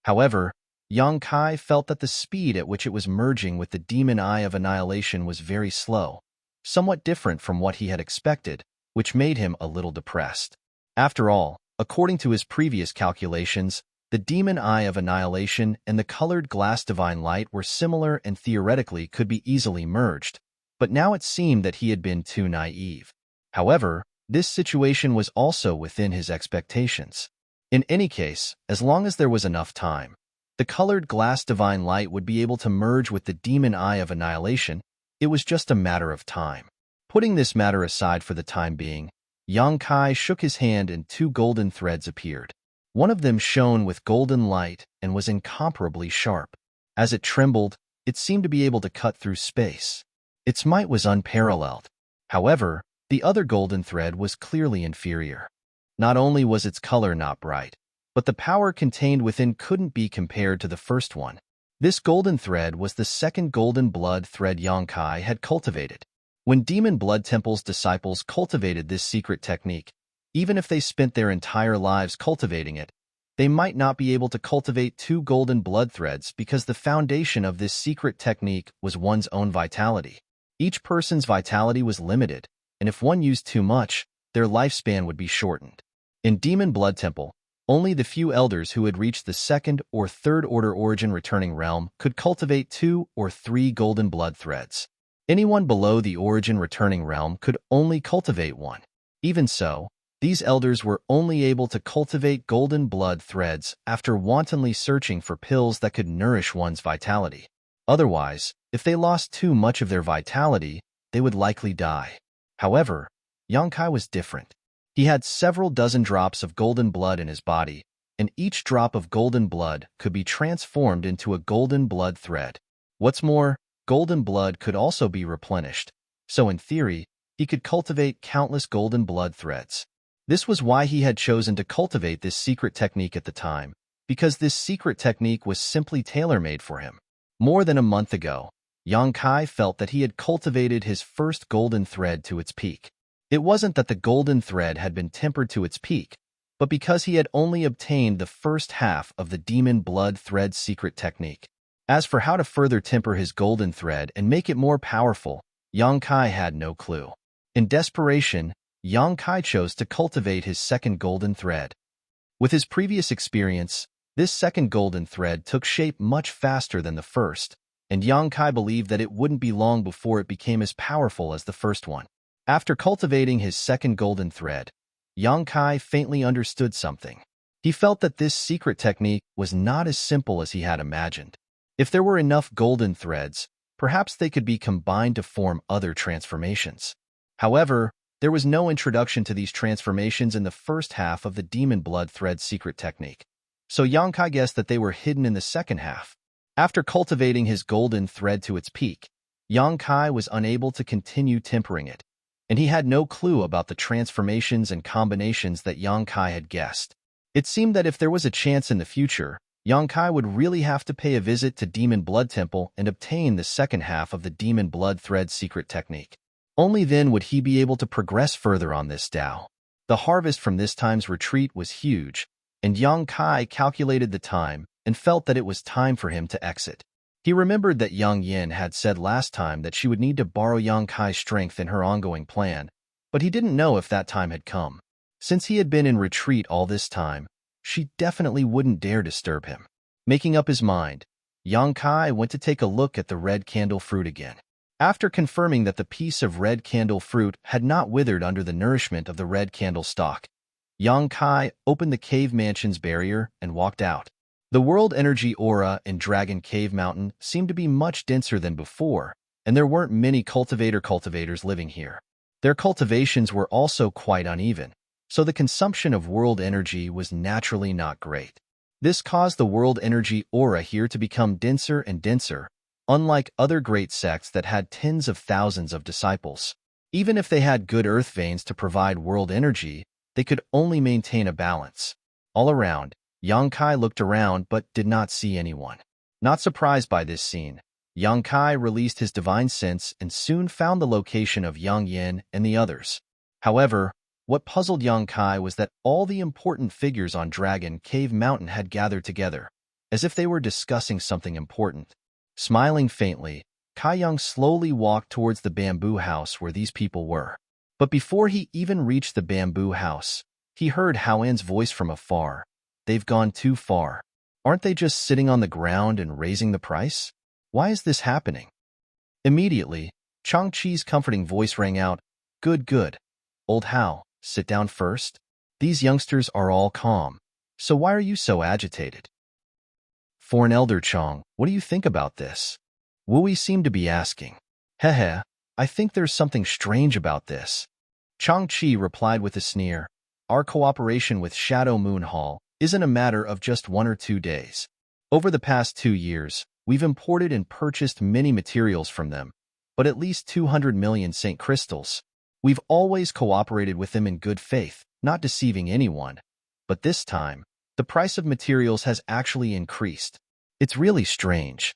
However, Yang Kai felt that the speed at which it was merging with the demon eye of annihilation was very slow, somewhat different from what he had expected, which made him a little depressed. After all, according to his previous calculations, the demon eye of annihilation and the colored glass divine light were similar and theoretically could be easily merged, but now it seemed that he had been too naive. However, this situation was also within his expectations. In any case, as long as there was enough time, the colored glass divine light would be able to merge with the demon eye of annihilation. It was just a matter of time. Putting this matter aside for the time being, Yang Kai shook his hand and 2 golden threads appeared. One of them shone with golden light and was incomparably sharp. As it trembled, it seemed to be able to cut through space. Its might was unparalleled. However, the other golden thread was clearly inferior. Not only was its color not bright, but the power contained within couldn't be compared to the first one. This golden thread was the second golden blood thread Yang Kai had cultivated. When Demon Blood Temple's disciples cultivated this secret technique, even if they spent their entire lives cultivating it, they might not be able to cultivate 2 golden blood threads because the foundation of this secret technique was one's own vitality. Each person's vitality was limited, and if one used too much, their lifespan would be shortened. In Demon Blood Temple, only the few elders who had reached the 2nd or 3rd order origin returning realm could cultivate 2 or 3 golden blood threads. Anyone below the origin returning realm could only cultivate 1. Even so, these elders were only able to cultivate golden blood threads after wantonly searching for pills that could nourish one's vitality. Otherwise, if they lost too much of their vitality, they would likely die. However, Yongkai was different. He had several dozen drops of golden blood in his body, and each drop of golden blood could be transformed into a golden blood thread. What's more, golden blood could also be replenished, so in theory, he could cultivate countless golden blood threads. This was why he had chosen to cultivate this secret technique at the time, because this secret technique was simply tailor-made for him. More than a month ago, Yongkai felt that he had cultivated his first golden thread to its peak. It wasn't that the golden thread had been tempered to its peak, but because he had only obtained the first half of the demon blood thread secret technique. As for how to further temper his golden thread and make it more powerful, Yongkai had no clue. In desperation, Yongkai chose to cultivate his second golden thread. With his previous experience, this second golden thread took shape much faster than the first, and Yongkai believed that it wouldn't be long before it became as powerful as the first one. After cultivating his second golden thread, Yongkai faintly understood something. He felt that this secret technique was not as simple as he had imagined. If there were enough golden threads, perhaps they could be combined to form other transformations. However, there was no introduction to these transformations in the first half of the demon blood thread secret technique, so Yongkai guessed that they were hidden in the second half. After cultivating his golden thread to its peak, Yongkai was unable to continue tempering it, and he had no clue about the transformations and combinations that Yongkai had guessed. It seemed that if there was a chance in the future, Yongkai would really have to pay a visit to Demon Blood Temple and obtain the second half of the Demon Blood Thread secret technique. Only then would he be able to progress further on this Tao. The harvest from this time's retreat was huge, and Yongkai calculated the time and felt that it was time for him to exit. He remembered that Yang Yin had said last time that she would need to borrow Yongkai's strength in her ongoing plan, but he didn't know if that time had come. Since he had been in retreat all this time, she definitely wouldn't dare disturb him. Making up his mind, Yongkai went to take a look at the red candle fruit again. After confirming that the piece of red candle fruit had not withered under the nourishment of the red candle stalk, Yongkai opened the cave mansion's barrier and walked out. The world energy aura in Dragon Cave Mountain seemed to be much denser than before, and there weren't many cultivators living here. Their cultivations were also quite uneven, so the consumption of world energy was naturally not great. This caused the world energy aura here to become denser and denser, unlike other great sects that had tens of thousands of disciples. Even if they had good earth veins to provide world energy, they could only maintain a balance. All around, Yongkai looked around but did not see anyone. Not surprised by this scene, Yongkai released his divine sense and soon found the location of Yang Yin and the others. However, what puzzled Yongkai was that all the important figures on Dragon Cave Mountain had gathered together, as if they were discussing something important. Smiling faintly, Kai Yang slowly walked towards the bamboo house where these people were. But before he even reached the bamboo house, he heard Hao-An's voice from afar. "They've gone too far. Aren't they just sitting on the ground and raising the price? Why is this happening?" Immediately, Chang-Chi's comforting voice rang out, Good. Old Hao, sit down first. These youngsters are all calm. So why are you so agitated?" "For an elder Chang, what do you think about this?" Wu Yi seemed to be asking. "Hehe, I think there's something strange about this." Chang-Chi replied with a sneer. "Our cooperation with Shadow Moon Hall isn't a matter of just 1 or 2 days. Over the past 2 years, we've imported and purchased many materials from them, but at least 200 million Saint Crystals. We've always cooperated with them in good faith, not deceiving anyone. But this time, the price of materials has actually increased. It's really strange.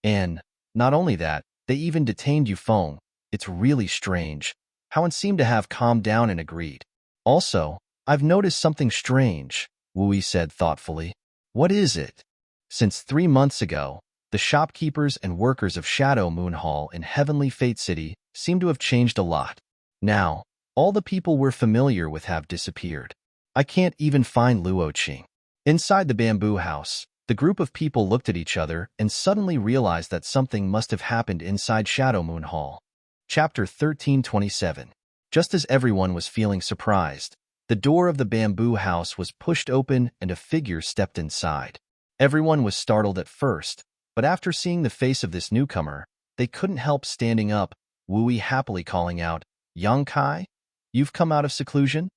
And, not only that, they even detained Yufeng. It's really strange." Hao-An seemed to have calmed down and agreed. "Also, I've noticed something strange," Wu Yi said thoughtfully. "What is it?" Since 3 months ago, the shopkeepers and workers of Shadow Moon Hall in Heavenly Fate City seem to have changed a lot. Now, all the people we're familiar with have disappeared. I can't even find Luo Qing. Inside the bamboo house, the group of people looked at each other and suddenly realized that something must have happened inside Shadow Moon Hall. Chapter 1327. Just as everyone was feeling surprised, the door of the bamboo house was pushed open and a figure stepped inside. Everyone was startled at first, But after seeing the face of this newcomer, they couldn't help standing up, Wu Yi happily calling out, "Yang Kai, you've come out of seclusion?"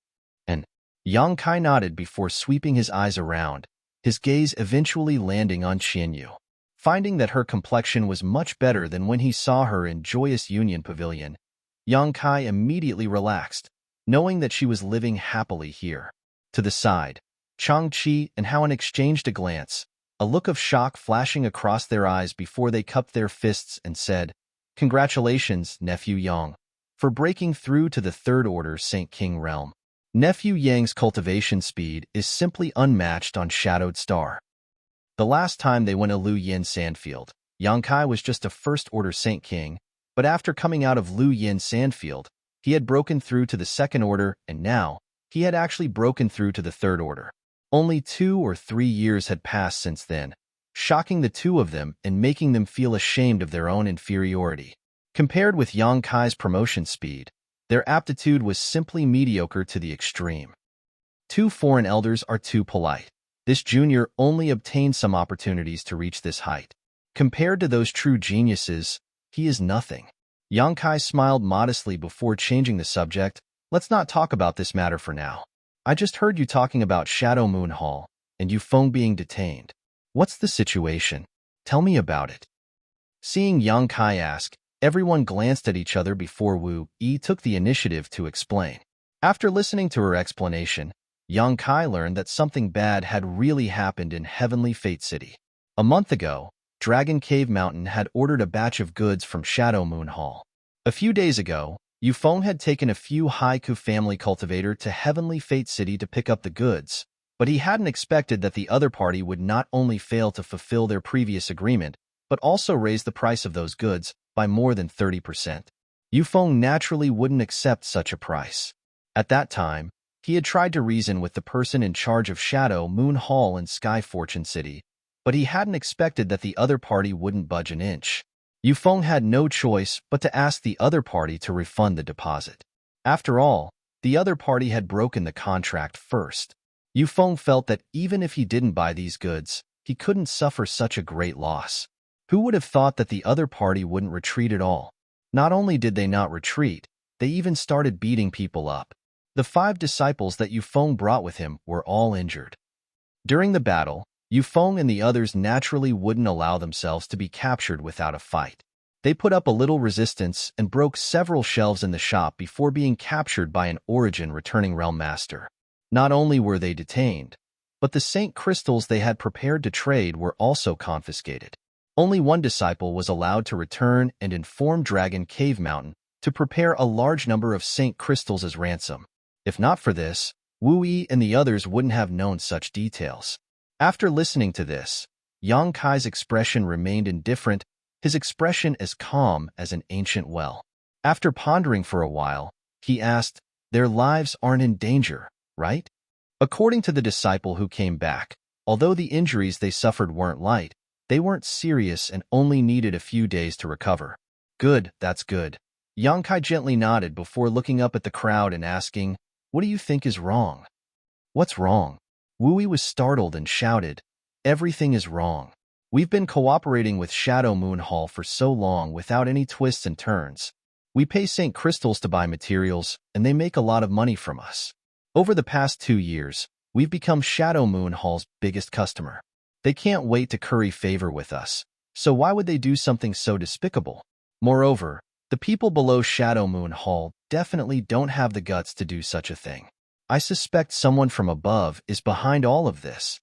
And Yang Kai nodded before sweeping his eyes around, his gaze eventually landing on Qianyu. Finding that her complexion was much better than when he saw her in Joyous Union Pavilion, Yang Kai immediately relaxed, knowing that she was living happily here. To the side, Changqi and Howen exchanged a glance, a look of shock flashing across their eyes before they cupped their fists and said, "Congratulations, Nephew Yang, for breaking through to the Third Order Saint King realm. Nephew Yang's cultivation speed is simply unmatched on Shadowed Star." The last time they went to Lu Yin Sandfield, Yang Kai was just a First Order Saint King, but after coming out of Lu Yin Sandfield, he had broken through to the Second Order, and now, he had actually broken through to the Third Order. Only 2 or 3 years had passed since then, shocking the two of them and making them feel ashamed of their own inferiority. Compared with Yang Kai's promotion speed, their aptitude was simply mediocre to the extreme. 2 foreign elders are too polite. This junior only obtained some opportunities to reach this height. Compared to those true geniuses, he is nothing. Yang Kai smiled modestly before changing the subject. "Let's not talk about this matter for now. I just heard you talking about Shadow Moon Hall and Yufeng being detained. What's the situation? Tell me about it." Seeing Yang Kai ask, everyone glanced at each other before Wu Yi took the initiative to explain. After listening to her explanation, Yang Kai learned that something bad had really happened in Heavenly Fate City. A month ago, Dragon Cave Mountain had ordered a batch of goods from Shadow Moon Hall. A few days ago, Yufeng had taken a few Haiku family cultivator to Heavenly Fate City to pick up the goods, but he hadn't expected that the other party would not only fail to fulfill their previous agreement, but also raise the price of those goods by more than 30%. Yufeng naturally wouldn't accept such a price. At that time, he had tried to reason with the person in charge of Shadow Moon Hall in Sky Fortune City, but he hadn't expected that the other party wouldn't budge an inch. Yufeng had no choice but to ask the other party to refund the deposit. After all, the other party had broken the contract first. Yufeng felt that even if he didn't buy these goods, he couldn't suffer such a great loss. Who would have thought that the other party wouldn't retreat at all? Not only did they not retreat, they even started beating people up. The 5 disciples that Yufeng brought with him were all injured. During the battle, Yufeng and the others naturally wouldn't allow themselves to be captured without a fight. They put up a little resistance and broke several shelves in the shop before being captured by an Origin returning realm master. Not only were they detained, but the Saint Crystals they had prepared to trade were also confiscated. Only one disciple was allowed to return and inform Dragon Cave Mountain to prepare a large number of Saint Crystals as ransom. If not for this, Wu Yi and the others wouldn't have known such details. After listening to this, Yang Kai's expression remained indifferent, his expression as calm as an ancient well. After pondering for a while, he asked, "Their lives aren't in danger, right?" According to the disciple who came back, although the injuries they suffered weren't light, they weren't serious and only needed a few days to recover. "Good, that's good." Yang Kai gently nodded before looking up at the crowd and asking, "What do you think is wrong?" "What's wrong?" Wu Yi was startled and shouted, "Everything is wrong. We've been cooperating with Shadow Moon Hall for so long without any twists and turns. We pay Saint Crystals to buy materials, and they make a lot of money from us. Over the past 2 years, we've become Shadow Moon Hall's biggest customer. They can't wait to curry favor with us, so why would they do something so despicable? Moreover, the people below Shadow Moon Hall definitely don't have the guts to do such a thing. I suspect someone from above is behind all of this."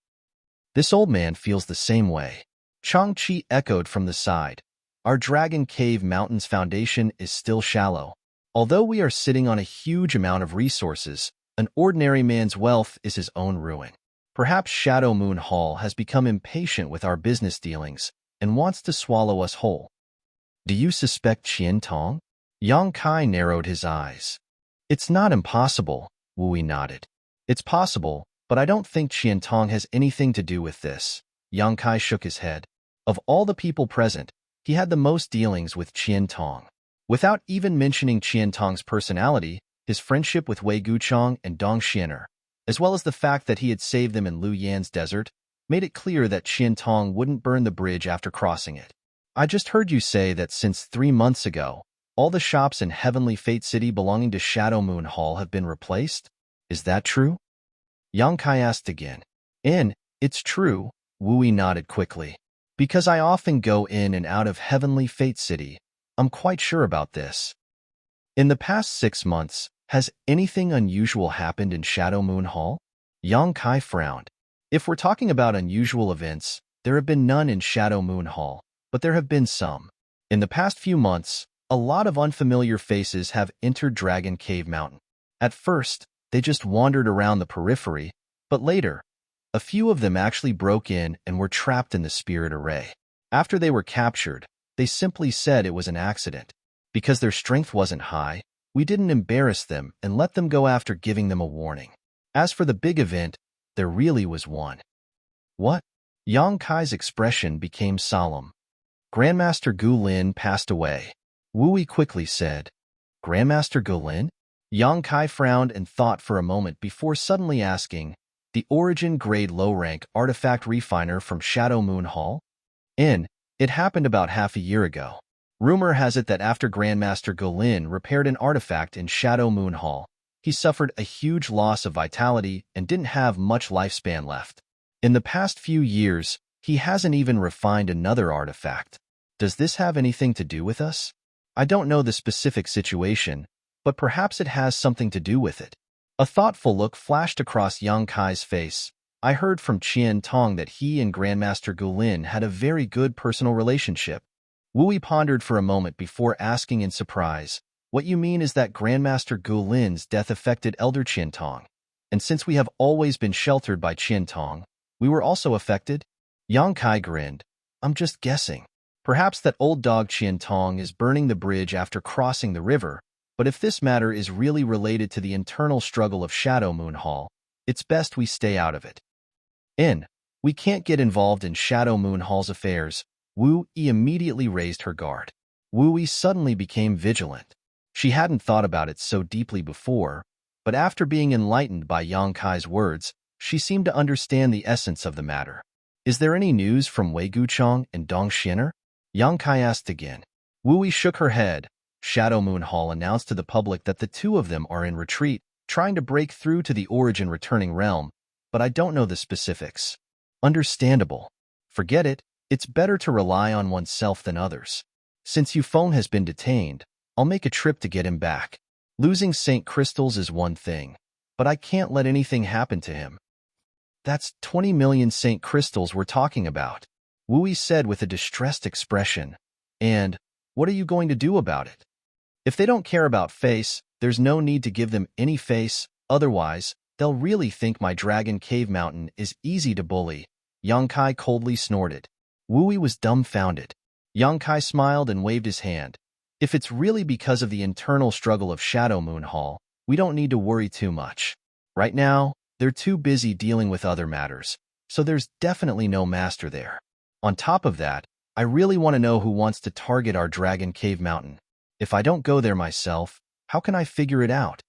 This old man feels the same way. Changqi echoed from the side. "Our Dragon Cave Mountain's foundation is still shallow. Although we are sitting on a huge amount of resources, an ordinary man's wealth is his own ruin. Perhaps Shadow Moon Hall has become impatient with our business dealings and wants to swallow us whole." "Do you suspect Qian Tong?" Yang Kai narrowed his eyes. "It's not impossible," Wu Yi nodded. "It's possible, but I don't think Qian Tong has anything to do with this." Yang Kai shook his head. Of all the people present, he had the most dealings with Qian Tong. Without even mentioning Qian Tong's personality, his friendship with Wei Guchong and Dong Xianer, as well as the fact that he had saved them in Lu Yan's desert, made it clear that Qian Tong wouldn't burn the bridge after crossing it. I just heard you say that since 3 months ago, all the shops in Heavenly Fate City belonging to Shadow Moon Hall have been replaced? Is that true? Yang Kai asked again. It's true, Wu Yi nodded quickly. Because I often go in and out of Heavenly Fate City, I'm quite sure about this. In the past 6 months, has anything unusual happened in Shadow Moon Hall? Yang Kai frowned. If we're talking about unusual events, there have been none in Shadow Moon Hall, but there have been some. In the past few months, a lot of unfamiliar faces have entered Dragon Cave Mountain. At first, they just wandered around the periphery, but later, a few of them actually broke in and were trapped in the spirit array. After they were captured, they simply said it was an accident. Because their strength wasn't high, we didn't embarrass them and let them go after giving them a warning. As for the big event, there really was one. What? Yang Kai's expression became solemn. Grandmaster Gu Lin passed away. Wu Yi quickly said, Grandmaster Gu Lin? Yang Kai frowned and thought for a moment before suddenly asking, the Origin Grade Low-Rank Artifact Refiner from Shadow Moon Hall? It happened about half a year ago. Rumor has it that after Grandmaster Gu Lin repaired an artifact in Shadow Moon Hall, he suffered a huge loss of vitality and didn't have much lifespan left. In the past few years, he hasn't even refined another artifact. Does this have anything to do with us? I don't know the specific situation, but perhaps it has something to do with it. A thoughtful look flashed across Yang Kai's face. I heard from Qian Tong that he and Grandmaster Gu Lin had a very good personal relationship. Wu Yi pondered for a moment before asking in surprise, what you mean is that Grandmaster Gu Lin's death affected Elder Qian Tong, and since we have always been sheltered by Qian Tong, we were also affected? Yang Kai grinned. I'm just guessing. Perhaps that old dog Qian Tong is burning the bridge after crossing the river, but if this matter is really related to the internal struggle of Shadow Moon Hall, it's best we stay out of it. We can't get involved in Shadow Moon Hall's affairs. Wu Yi immediately raised her guard. Wu Yi suddenly became vigilant. She hadn't thought about it so deeply before, but after being enlightened by Yang Kai's words, she seemed to understand the essence of the matter. Is there any news from Wei Guchong and Dong Xiner? Yang Kai asked again. Wu Yi shook her head. Shadow Moon Hall announced to the public that the two of them are in retreat, trying to break through to the Origin returning realm, but I don't know the specifics. Understandable. Forget it. It's better to rely on oneself than others. Since Yufeng has been detained, I'll make a trip to get him back. Losing St. Crystals is one thing, but I can't let anything happen to him. That's 20 million St. Crystals we're talking about, Wu Yi said with a distressed expression. And what are you going to do about it? If they don't care about face, there's no need to give them any face, otherwise, they'll really think my Dragon Cave Mountain is easy to bully. Yang Kai coldly snorted. Wu Yi was dumbfounded. Yang Kai smiled and waved his hand. If it's really because of the internal struggle of Shadow Moon Hall, we don't need to worry too much. Right now, they're too busy dealing with other matters, so there's definitely no master there. On top of that, I really want to know who wants to target our Dragon Cave Mountain. If I don't go there myself, how can I figure it out?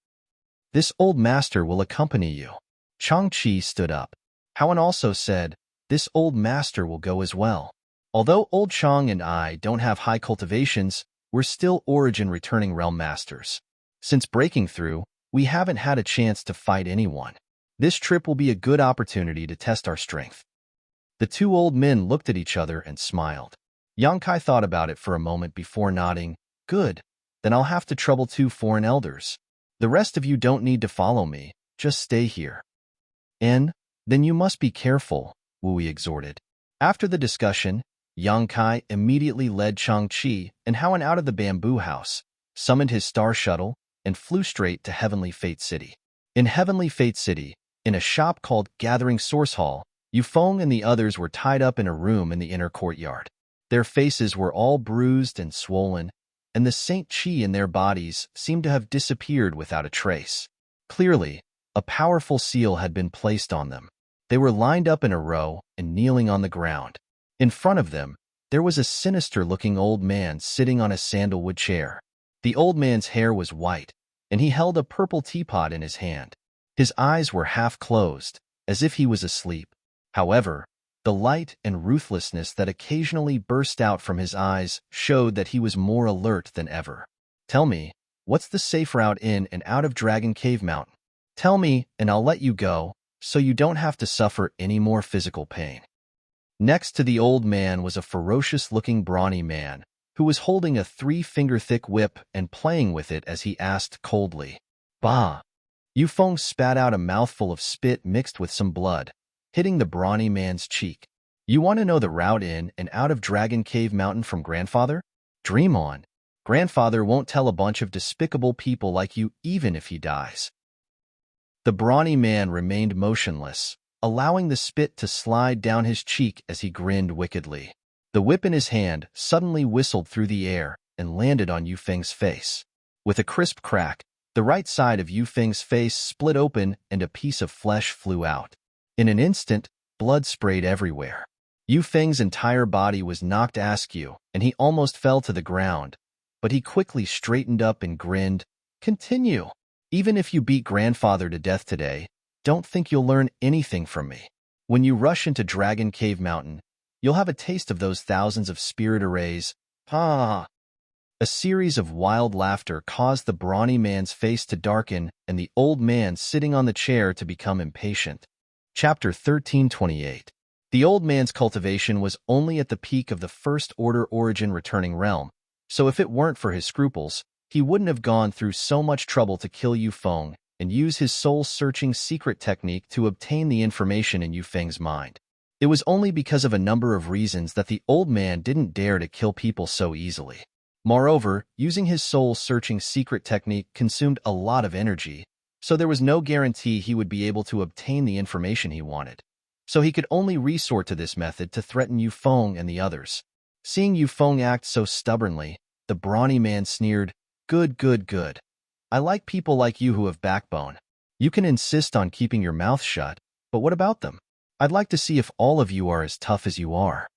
This old master will accompany you. Chang Chi stood up. Howen also said, this old master will go as well. Although old Chang and I don't have high cultivations, we're still Origin returning realm masters. Since breaking through, we haven't had a chance to fight anyone. This trip will be a good opportunity to test our strength. The two old men looked at each other and smiled. Yang Kai thought about it for a moment before nodding. Good, then I'll have to trouble 2 foreign elders. The rest of you don't need to follow me, just stay here. Then you must be careful, Wu Yi exhorted. After the discussion, Yang Kai immediately led Chang Chi and Howen out of the bamboo house, summoned his star shuttle, and flew straight to Heavenly Fate City. In Heavenly Fate City, in a shop called Gathering Source Hall, Yufeng and the others were tied up in a room in the inner courtyard. Their faces were all bruised and swollen, and the Saint Chi in their bodies seemed to have disappeared without a trace. Clearly, a powerful seal had been placed on them. They were lined up in a row and kneeling on the ground. In front of them, there was a sinister-looking old man sitting on a sandalwood chair. The old man's hair was white, and he held a purple teapot in his hand. His eyes were half closed, as if he was asleep. However, The light and ruthlessness that occasionally burst out from his eyes showed that he was more alert than ever. "Tell me, what's the safe route in and out of Dragon Cave Mountain? Tell me, and I'll let you go, so you don't have to suffer any more physical pain." Next to the old man was a ferocious-looking brawny man, who was holding a 3-finger-thick whip and playing with it as he asked coldly. "Bah!" Yufeng spat out a mouthful of spit mixed with some blood, hitting the brawny man's cheek. "You want to know the route in and out of Dragon Cave Mountain from Grandfather? Dream on. Grandfather won't tell a bunch of despicable people like you even if he dies." The brawny man remained motionless, allowing the spit to slide down his cheek as he grinned wickedly. The whip in his hand suddenly whistled through the air and landed on Yufeng's face. With a crisp crack, the right side of Yufeng's face split open and a piece of flesh flew out. In an instant, blood sprayed everywhere. Yufeng's entire body was knocked askew, and he almost fell to the ground, but he quickly straightened up and grinned. "Continue. Even if you beat Grandfather to death today, don't think you'll learn anything from me. When you rush into Dragon Cave Mountain, you'll have a taste of those thousands of spirit arrays. Ha!" A series of wild laughter caused the brawny man's face to darken and the old man sitting on the chair to become impatient. Chapter 1328. The old man's cultivation was only at the peak of the First Order Origin Returning Realm, so if it weren't for his scruples, he wouldn't have gone through so much trouble to kill Yufeng and use his soul-searching secret technique to obtain the information in Yufeng's mind. It was only because of a number of reasons that the old man didn't dare to kill people so easily. Moreover, using his soul-searching secret technique consumed a lot of energy, so there was no guarantee he would be able to obtain the information he wanted. So he could only resort to this method to threaten Yufeng and the others. Seeing Yufeng act so stubbornly, the brawny man sneered, Good, good, good. I like people like you who have backbone. You can insist on keeping your mouth shut, but what about them? I'd like to see if all of you are as tough as you are."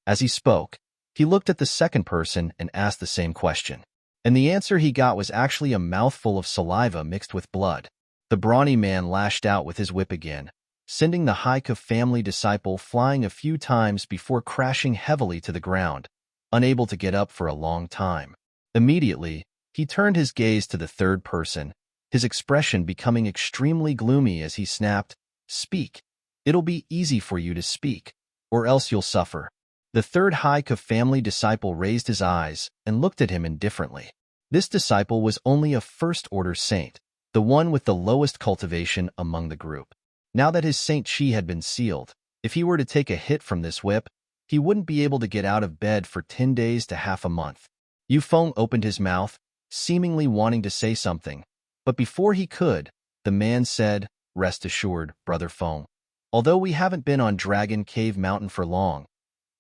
As he spoke, he looked at the second person and asked the same question. And the answer he got was actually a mouthful of saliva mixed with blood. The brawny man lashed out with his whip again, sending the Haika family disciple flying a few times before crashing heavily to the ground, unable to get up for a long time. Immediately, he turned his gaze to the third person, his expression becoming extremely gloomy as he snapped, "Speak. It'll be easy for you to speak, or else you'll suffer." The third Haika family disciple raised his eyes and looked at him indifferently. This disciple was only a first-order saint, the one with the lowest cultivation among the group. Now that his saint chi had been sealed, if he were to take a hit from this whip, he wouldn't be able to get out of bed for 10 days to half a month. Yufeng opened his mouth, seemingly wanting to say something, but before he could, the man said, "Rest assured, Brother Feng. Although we haven't been on Dragon Cave Mountain for long,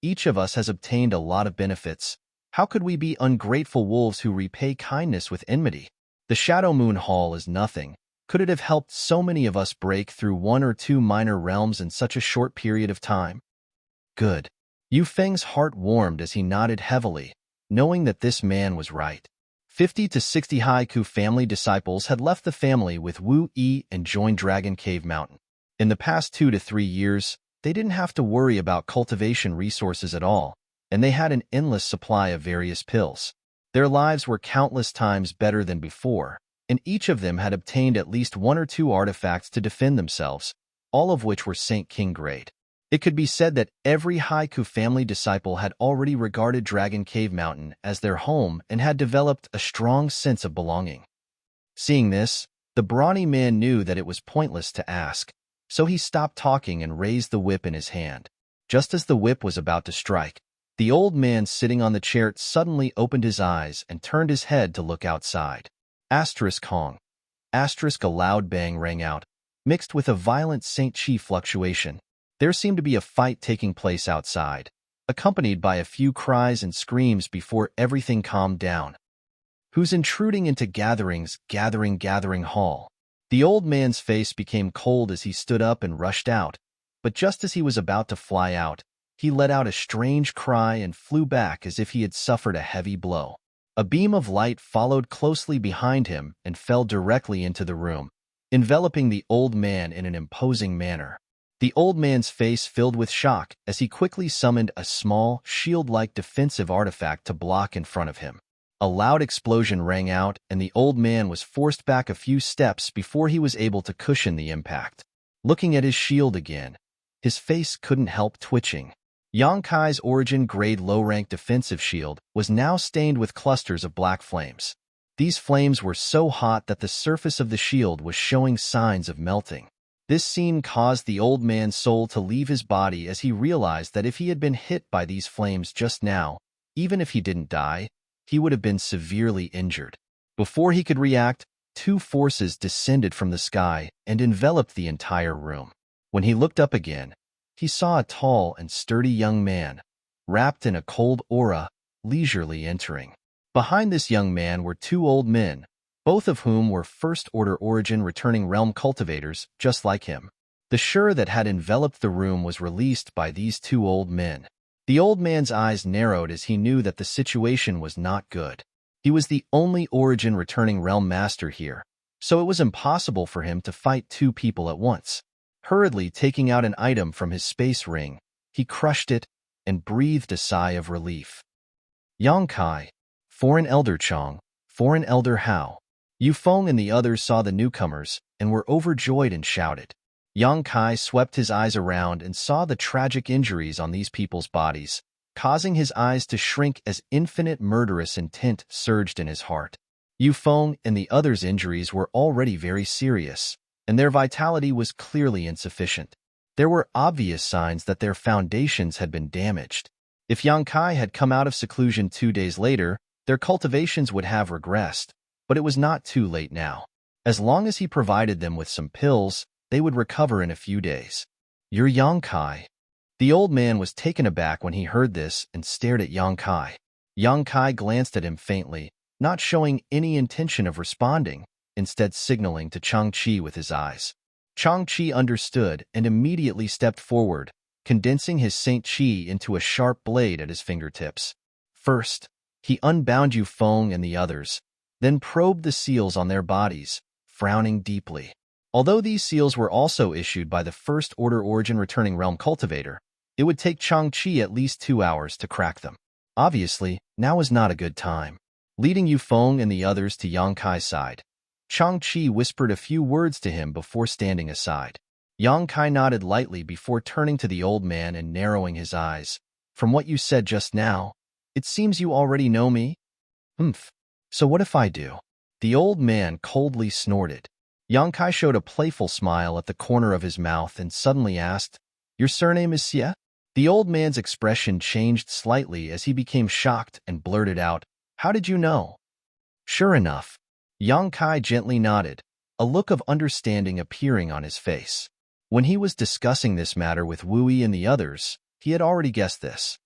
each of us has obtained a lot of benefits. How could we be ungrateful wolves who repay kindness with enmity? The Shadow Moon Hall is nothing. Could it have helped so many of us break through 1 or 2 minor realms in such a short period of time?" Good. Yufeng's heart warmed as he nodded heavily, knowing that this man was right. 50 to 60 Haiku family disciples had left the family with Wu Yi and joined Dragon Cave Mountain. In the past 2 to 3 years, they didn't have to worry about cultivation resources at all, and they had an endless supply of various pills. Their lives were countless times better than before, and each of them had obtained at least 1 or 2 artifacts to defend themselves, all of which were Saint King grade. It could be said that every Haiku family disciple had already regarded Dragon Cave Mountain as their home and had developed a strong sense of belonging. Seeing this, the brawny man knew that it was pointless to ask, so he stopped talking and raised the whip in his hand. Just as the whip was about to strike, the old man sitting on the chair suddenly opened his eyes and turned his head to look outside. Asterisk Hong. Asterisk a loud bang rang out, mixed with a violent Saint Chi fluctuation. There seemed to be a fight taking place outside, accompanied by a few cries and screams before everything calmed down. Who's intruding into gathering hall? The old man's face became cold as he stood up and rushed out, but just as he was about to fly out, he let out a strange cry and flew back as if he had suffered a heavy blow. A beam of light followed closely behind him and fell directly into the room, enveloping the old man in an imposing manner. The old man's face filled with shock as he quickly summoned a small, shield-like defensive artifact to block in front of him. A loud explosion rang out, and the old man was forced back a few steps before he was able to cushion the impact. Looking at his shield again, his face couldn't help twitching. Yang Kai's origin-grade low-rank defensive shield was now stained with clusters of black flames. These flames were so hot that the surface of the shield was showing signs of melting. This scene caused the old man's soul to leave his body as he realized that if he had been hit by these flames just now, even if he didn't die, he would have been severely injured. Before he could react, two forces descended from the sky and enveloped the entire room. When he looked up again, he saw a tall and sturdy young man, wrapped in a cold aura, leisurely entering. Behind this young man were two old men, both of whom were First-Order Origin returning realm cultivators just like him. The shur that had enveloped the room was released by these two old men. The old man's eyes narrowed as he knew that the situation was not good. He was the only Origin returning realm master here, so it was impossible for him to fight two people at once. Hurriedly taking out an item from his space ring, he crushed it and breathed a sigh of relief. Yang Kai, Foreign Elder Chong, Foreign Elder Hao. Yu Feng and the others saw the newcomers and were overjoyed and shouted. Yang Kai swept his eyes around and saw the tragic injuries on these people's bodies, causing his eyes to shrink as infinite murderous intent surged in his heart. Yu Feng and the others' injuries were already very serious, and their vitality was clearly insufficient. There were obvious signs that their foundations had been damaged. If Yang Kai had come out of seclusion 2 days later, their cultivations would have regressed, but it was not too late now. As long as he provided them with some pills, they would recover in a few days. You're Yang Kai. The old man was taken aback when he heard this and stared at Yang Kai. Yang Kai glanced at him faintly, not showing any intention of responding, instead signaling to Chang-Chi with his eyes. Chang-Chi understood and immediately stepped forward, condensing his Saint Chi into a sharp blade at his fingertips. First, he unbound Yu Feng and the others, then probed the seals on their bodies, frowning deeply. Although these seals were also issued by the First-Order Origin returning realm cultivator, it would take Chang-Chi at least 2 hours to crack them. Obviously, now was not a good time. Leading Yu Feng and the others to Yang Kai's side, Chang-Chi whispered a few words to him before standing aside. Yang Kai nodded lightly before turning to the old man and narrowing his eyes. From what you said just now, it seems you already know me? So what if I do? The old man coldly snorted. Yang Kai showed a playful smile at the corner of his mouth and suddenly asked, Your surname is Xie? The old man's expression changed slightly as he became shocked and blurted out, How did you know? Sure enough, Yang Kai gently nodded, a look of understanding appearing on his face. When he was discussing this matter with Wu Yi and the others, he had already guessed this.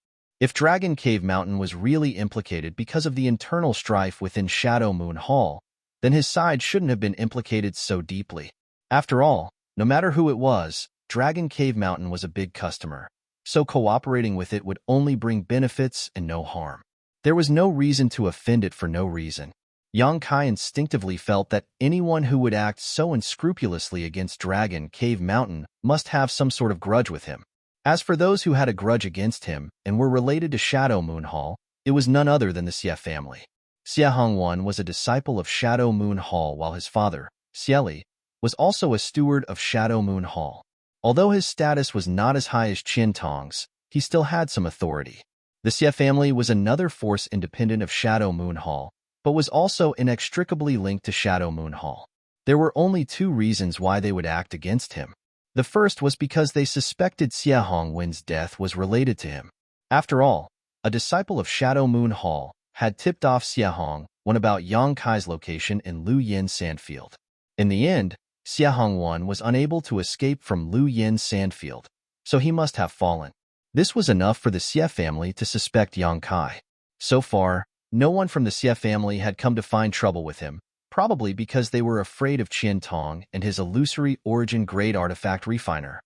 If Dragon Cave Mountain was really implicated because of the internal strife within Shadow Moon Hall, then his side shouldn't have been implicated so deeply. After all, no matter who it was, Dragon Cave Mountain was a big customer, so cooperating with it would only bring benefits and no harm. There was no reason to offend it for no reason. Yang Kai instinctively felt that anyone who would act so unscrupulously against Dragon Cave Mountain must have some sort of grudge with him. As for those who had a grudge against him and were related to Shadow Moon Hall, it was none other than the Xie family. Xie Hongwan was a disciple of Shadow Moon Hall while his father, Xie Li, was also a steward of Shadow Moon Hall. Although his status was not as high as Qian Tong's, he still had some authority. The Xie family was another force independent of Shadow Moon Hall, but was also inextricably linked to Shadow Moon Hall. There were only 2 reasons why they would act against him. The first was because they suspected Xie Hongwen's death was related to him. After all, a disciple of Shadow Moon Hall had tipped off Xie Hongwen about Yang Kai's location in Lu Yin Sandfield. In the end, Xie Hongwen was unable to escape from Lu Yin Sandfield, so he must have fallen. This was enough for the Xie family to suspect Yang Kai. So far, no one from the Xie family had come to find trouble with him, probably because they were afraid of Qian Tong and his illusory origin-grade artifact refiner.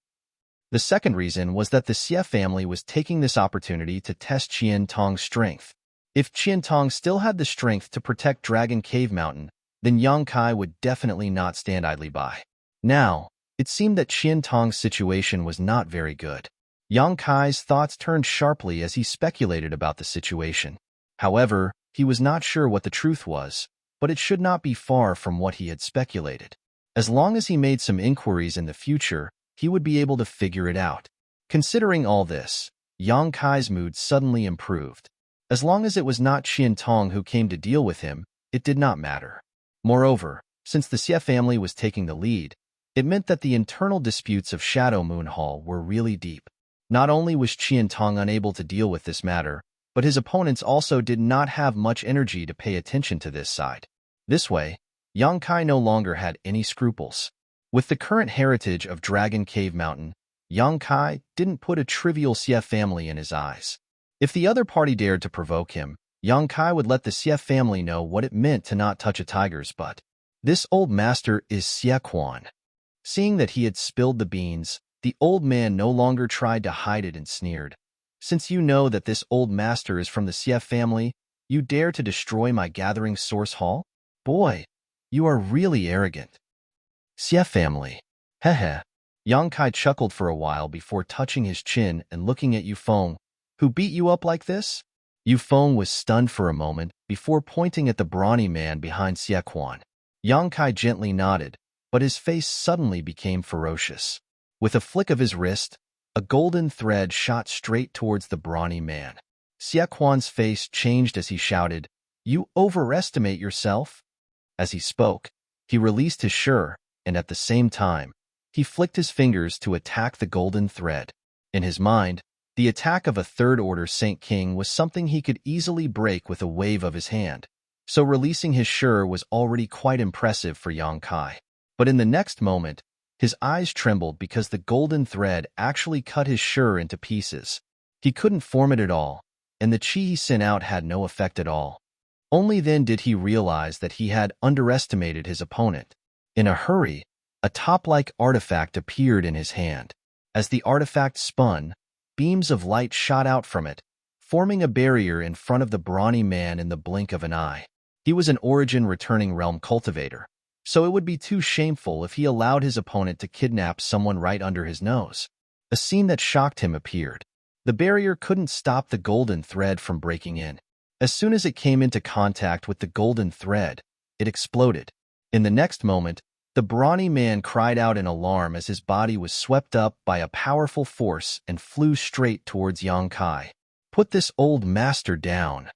The second reason was that the Xie family was taking this opportunity to test Qian Tong's strength. If Qian Tong still had the strength to protect Dragon Cave Mountain, then Yang Kai would definitely not stand idly by. Now, It seemed that Qian Tong's situation was not very good. Yang Kai's thoughts turned sharply as he speculated about the situation. However, he was not sure what the truth was, but it should not be far from what he had speculated. As long as he made some inquiries in the future, he would be able to figure it out. Considering all this, Yang Kai's mood suddenly improved. As long as it was not Qian Tong who came to deal with him, it did not matter. Moreover, since the Xie family was taking the lead, it meant that the internal disputes of Shadow Moon Hall were really deep. Not only was Qian Tong unable to deal with this matter, but his opponents also did not have much energy to pay attention to this side. This way, Yang Kai no longer had any scruples. With the current heritage of Dragon Cave Mountain, Yang Kai didn't put a trivial Xie family in his eyes. If the other party dared to provoke him, Yang Kai would let the Xie family know what it meant to not touch a tiger's butt. This old master is Xie Quan. Seeing that he had spilled the beans, the old man no longer tried to hide it and sneered. Since you know that this old master is from the Xie family, you dare to destroy my gathering source hall? Boy, you are really arrogant. Xie family. Hehe. Yang Kai chuckled for a while before touching his chin and looking at Yufeng. Who beat you up like this? Yufeng was stunned for a moment before pointing at the brawny man behind Xie Quan. Yang Kai gently nodded, but his face suddenly became ferocious. With a flick of his wrist, a golden thread shot straight towards the brawny man. Xie Quan's face changed as he shouted, "You overestimate yourself?" As he spoke, he released his shur, and at the same time, he flicked his fingers to attack the golden thread. In his mind, the attack of a third-order Saint King was something he could easily break with a wave of his hand, so releasing his shur was already quite impressive for Yang Kai. But in the next moment, his eyes trembled because the golden thread actually cut his shur into pieces. He couldn't form it at all, and the chi he sent out had no effect at all. Only then did he realize that he had underestimated his opponent. In a hurry, a top-like artifact appeared in his hand. As the artifact spun, beams of light shot out from it, forming a barrier in front of the brawny man in the blink of an eye. He was an origin-returning realm cultivator, so it would be too shameful if he allowed his opponent to kidnap someone right under his nose. A scene that shocked him appeared. The barrier couldn't stop the golden thread from breaking in. As soon as it came into contact with the golden thread, it exploded. In the next moment, the brawny man cried out in alarm as his body was swept up by a powerful force and flew straight towards Yang Kai. Put this old master down.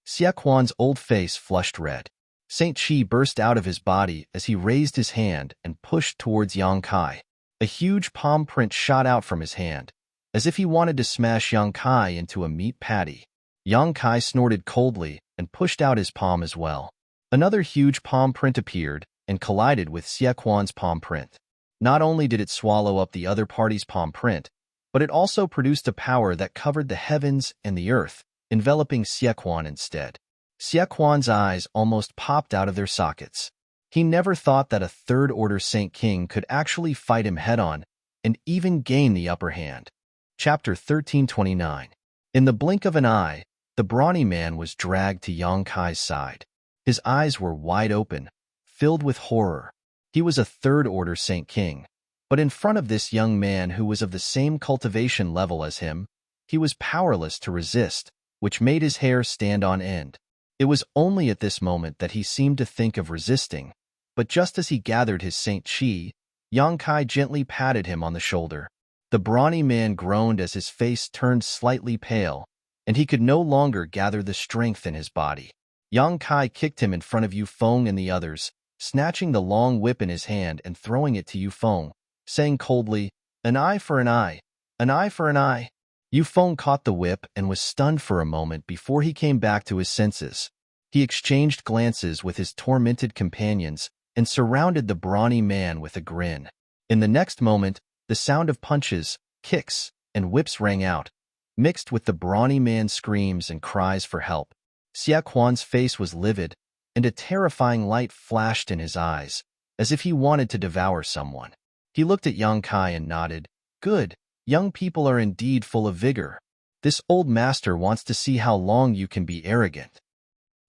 Xie Quan's old face flushed red. Saint Chi burst out of his body as he raised his hand and pushed towards Yang Kai. A huge palm print shot out from his hand, as if he wanted to smash Yang Kai into a meat patty. Yang Kai snorted coldly and pushed out his palm as well. Another huge palm print appeared and collided with Xie Quan's palm print. Not only did it swallow up the other party's palm print, but it also produced a power that covered the heavens and the earth, enveloping Xie Quan instead. Xie Quan's eyes almost popped out of their sockets. He never thought that a third-order Saint King could actually fight him head-on and even gain the upper hand. Chapter 1329. In the blink of an eye, the brawny man was dragged to Yang Kai's side. His eyes were wide open, filled with horror. He was a third-order Saint King, but in front of this young man who was of the same cultivation level as him, he was powerless to resist, which made his hair stand on end. It was only at this moment that he seemed to think of resisting, but just as he gathered his Saint Chi, Yang Kai gently patted him on the shoulder. The brawny man groaned as his face turned slightly pale, and he could no longer gather the strength in his body. Yang Kai kicked him in front of Yufeng and the others, snatching the long whip in his hand and throwing it to Yufeng, saying coldly, "An eye for an eye, an eye for an eye." Yufeng caught the whip and was stunned for a moment before he came back to his senses. He exchanged glances with his tormented companions and surrounded the brawny man with a grin. In the next moment, the sound of punches, kicks, and whips rang out, mixed with the brawny man's screams and cries for help. Xie Quan's face was livid, and a terrifying light flashed in his eyes, as if he wanted to devour someone. He looked at Yang Kai and nodded. "Good, young people are indeed full of vigor. This old master wants to see how long you can be arrogant."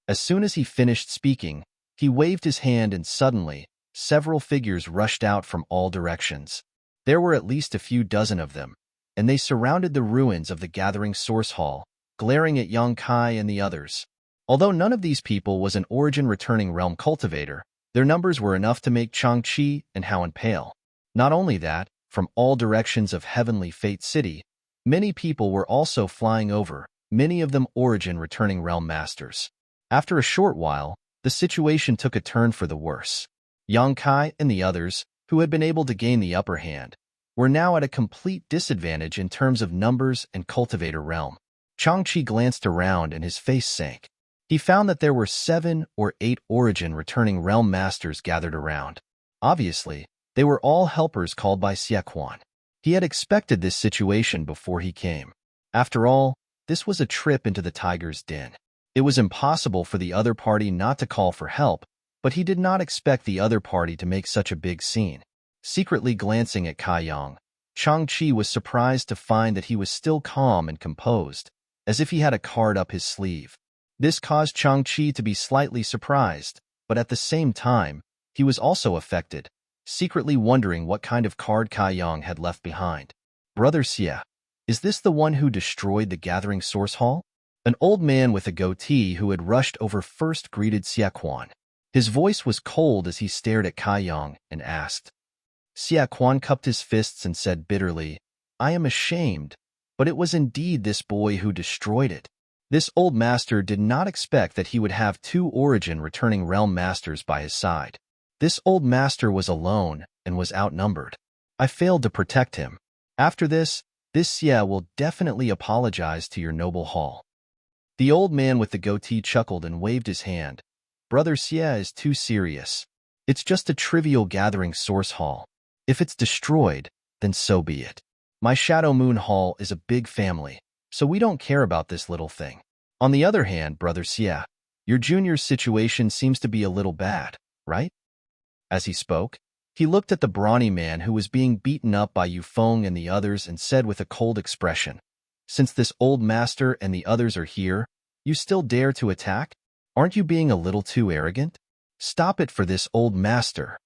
As soon as he finished speaking, he waved his hand and suddenly, several figures rushed out from all directions. There were at least a few dozen of them, and they surrounded the ruins of the gathering source hall, glaring at Yang Kai and the others. Although none of these people was an origin-returning realm cultivator, their numbers were enough to make Changqi and Howen pale. Not only that, from all directions of Heavenly Fate City, many people were also flying over, many of them origin-returning realm masters. After a short while, the situation took a turn for the worse. Yang Kai and the others, who had been able to gain the upper hand, were now at a complete disadvantage in terms of numbers and cultivator realm. Changqi glanced around and his face sank. He found that there were 7 or 8 origin-returning realm masters gathered around. Obviously, they were all helpers called by Xie. He had expected this situation before he came. After all, this was a trip into the tiger's den. It was impossible for the other party not to call for help, but he did not expect the other party to make such a big scene. Secretly glancing at Kai Yang, Changqi was surprised to find that he was still calm and composed, as if he had a card up his sleeve. This caused Changqi to be slightly surprised, but at the same time, he was also affected, secretly wondering what kind of card Kai Yang had left behind. Brother Xie, is this the one who destroyed the gathering source hall? An old man with a goatee who had rushed over first greeted Xie. His voice was cold as he stared at Kai Yang and asked. Xie cupped his fists and said bitterly, I am ashamed, but it was indeed this boy who destroyed it. This old master did not expect that he would have 2 origin-returning realm masters by his side. This old master was alone and was outnumbered. I failed to protect him. After this Xie will definitely apologize to your noble hall. The old man with the goatee chuckled and waved his hand. Brother Xie is too serious. It's just a trivial gathering source hall. If it's destroyed, then so be it. My Shadow Moon Hall is a big family, so we don't care about this little thing. On the other hand, Brother Xie, your junior's situation seems to be a little bad, right? As he spoke, he looked at the brawny man who was being beaten up by Yufeng and the others and said with a cold expression, Since this old master and the others are here, you still dare to attack? Aren't you being a little too arrogant? Stop it for this old master.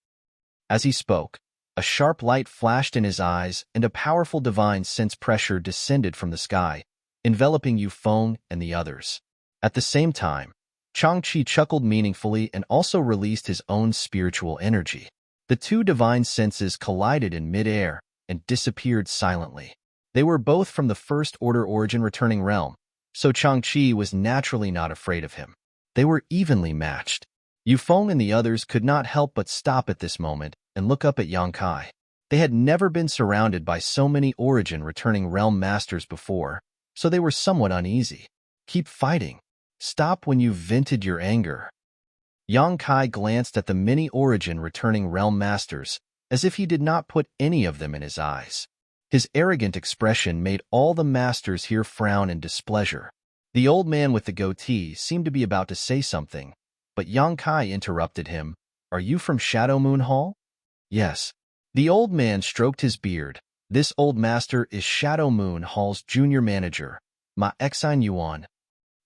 As he spoke, a sharp light flashed in his eyes and a powerful divine sense pressure descended from the sky, enveloping Yufeng and the others. At the same time, Changqi chuckled meaningfully and also released his own spiritual energy. The 2 divine senses collided in mid-air and disappeared silently. They were both from the First Order origin-returning realm, so Changqi was naturally not afraid of him. They were evenly matched. Yufeng and the others could not help but stop at this moment and look up at Yang Kai. They had never been surrounded by so many origin-returning realm masters before, so they were somewhat uneasy. Keep fighting. Stop when you've vented your anger. Yang Kai glanced at the many origin-returning realm masters, as if he did not put any of them in his eyes. His arrogant expression made all the masters here frown in displeasure. The old man with the goatee seemed to be about to say something, but Yang Kai interrupted him. Are you from Shadow Moon Hall? Yes. The old man stroked his beard. This old master is Shadow Moon Hall's junior manager, Ma Xine Yuan.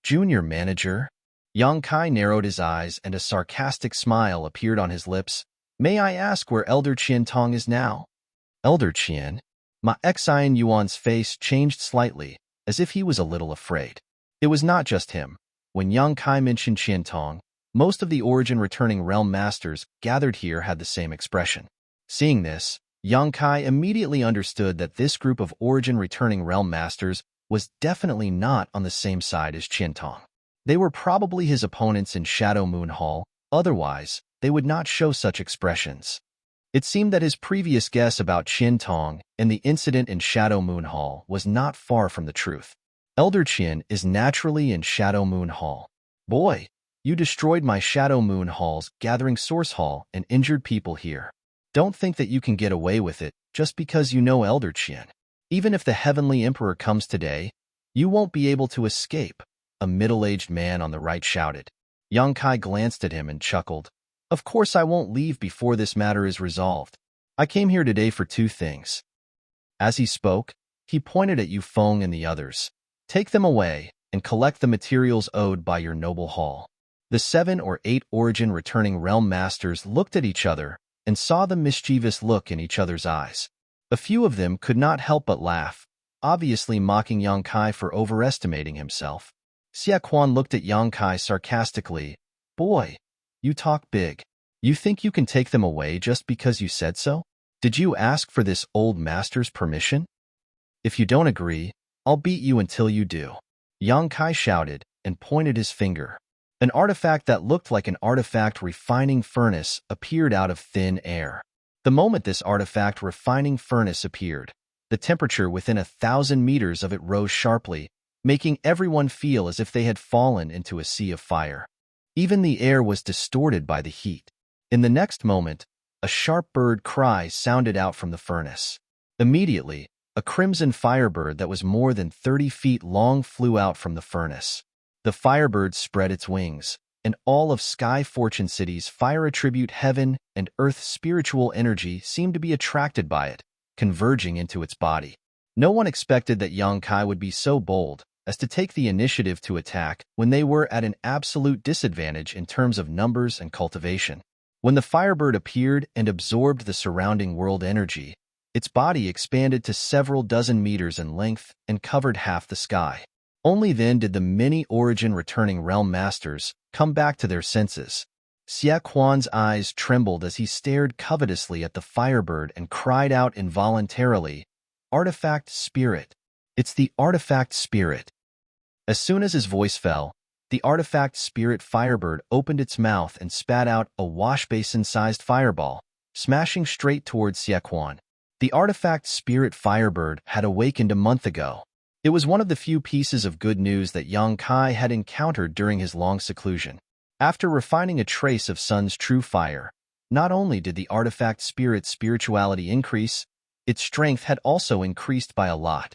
Junior manager? Yang Kai narrowed his eyes and a sarcastic smile appeared on his lips. May I ask where Elder Qian Tong is now? Elder Qian? Ma Xine Yuan's face changed slightly, as if he was a little afraid. It was not just him. When Yang Kai mentioned Qian Tong, most of the origin-returning realm masters gathered here had the same expression. Seeing this, Yang Kai immediately understood that this group of origin-returning realm masters was definitely not on the same side as Qian Tong. They were probably his opponents in Shadow Moon Hall, otherwise, they would not show such expressions. It seemed that his previous guess about Qian Tong and the incident in Shadow Moon Hall was not far from the truth. Elder Qian is naturally in Shadow Moon Hall. Boy, you destroyed my Shadow Moon Hall's gathering source hall and injured people here. Don't think that you can get away with it just because you know Elder Qian. Even if the Heavenly Emperor comes today, you won't be able to escape, a middle-aged man on the right shouted. Yang Kai glanced at him and chuckled. Of course I won't leave before this matter is resolved. I came here today for 2 things. As he spoke, he pointed at Yufeng and the others. Take them away and collect the materials owed by your noble hall. The 7 or 8 origin-returning realm masters looked at each other and saw the mischievous look in each other's eyes. A few of them could not help but laugh, obviously mocking Yang Kai for overestimating himself. Xie Quan looked at Yang Kai sarcastically. Boy, you talk big. You think you can take them away just because you said so? Did you ask for this old master's permission? If you don't agree, I'll beat you until you do. Yang Kai shouted and pointed his finger. An artifact that looked like an artifact refining furnace appeared out of thin air. The moment this artifact refining furnace appeared, the temperature within 1,000 meters of it rose sharply, making everyone feel as if they had fallen into a sea of fire. Even the air was distorted by the heat. In the next moment, a sharp bird cry sounded out from the furnace. Immediately, a crimson firebird that was more than 30 feet long flew out from the furnace. The firebird spread its wings, and all of Sky Fortune City's fire attribute heaven and earth spiritual energy seemed to be attracted by it, converging into its body. No one expected that Yang Kai would be so bold as to take the initiative to attack when they were at an absolute disadvantage in terms of numbers and cultivation. When the firebird appeared and absorbed the surrounding world energy, its body expanded to several dozen meters in length and covered half the sky. Only then did the many origin returning realm masters come back to their senses. Xie Quan's eyes trembled as he stared covetously at the firebird and cried out involuntarily, "Artifact spirit! It's the artifact spirit!" As soon as his voice fell, the artifact spirit firebird opened its mouth and spat out a wash-basin-sized fireball, smashing straight towards Xie Quan. The artifact spirit firebird had awakened a month ago. It was one of the few pieces of good news that Yang Kai had encountered during his long seclusion. After refining a trace of Sun's true fire, not only did the artifact spirit's spirituality increase, its strength had also increased by a lot.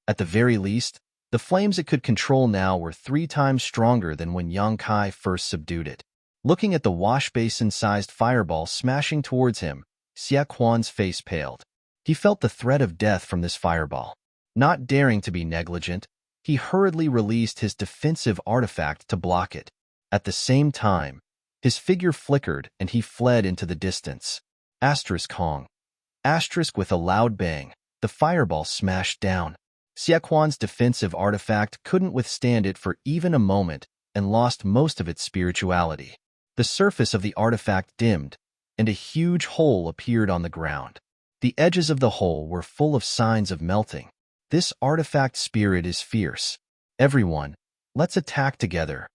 At the very least, the flames it could control now were 3 times stronger than when Yang Kai first subdued it. Looking at the wash-basin-sized fireball smashing towards him, Xie Quan's face paled. He felt the threat of death from this fireball. Not daring to be negligent, he hurriedly released his defensive artifact to block it. At the same time, his figure flickered and he fled into the distance. Asterisk Hong. Asterisk with a loud bang, the fireball smashed down. Xie Quan's defensive artifact couldn't withstand it for even a moment and lost most of its spirituality. The surface of the artifact dimmed, and a huge hole appeared on the ground. The edges of the hole were full of signs of melting. This artifact spirit is fierce. Everyone, let's attack together.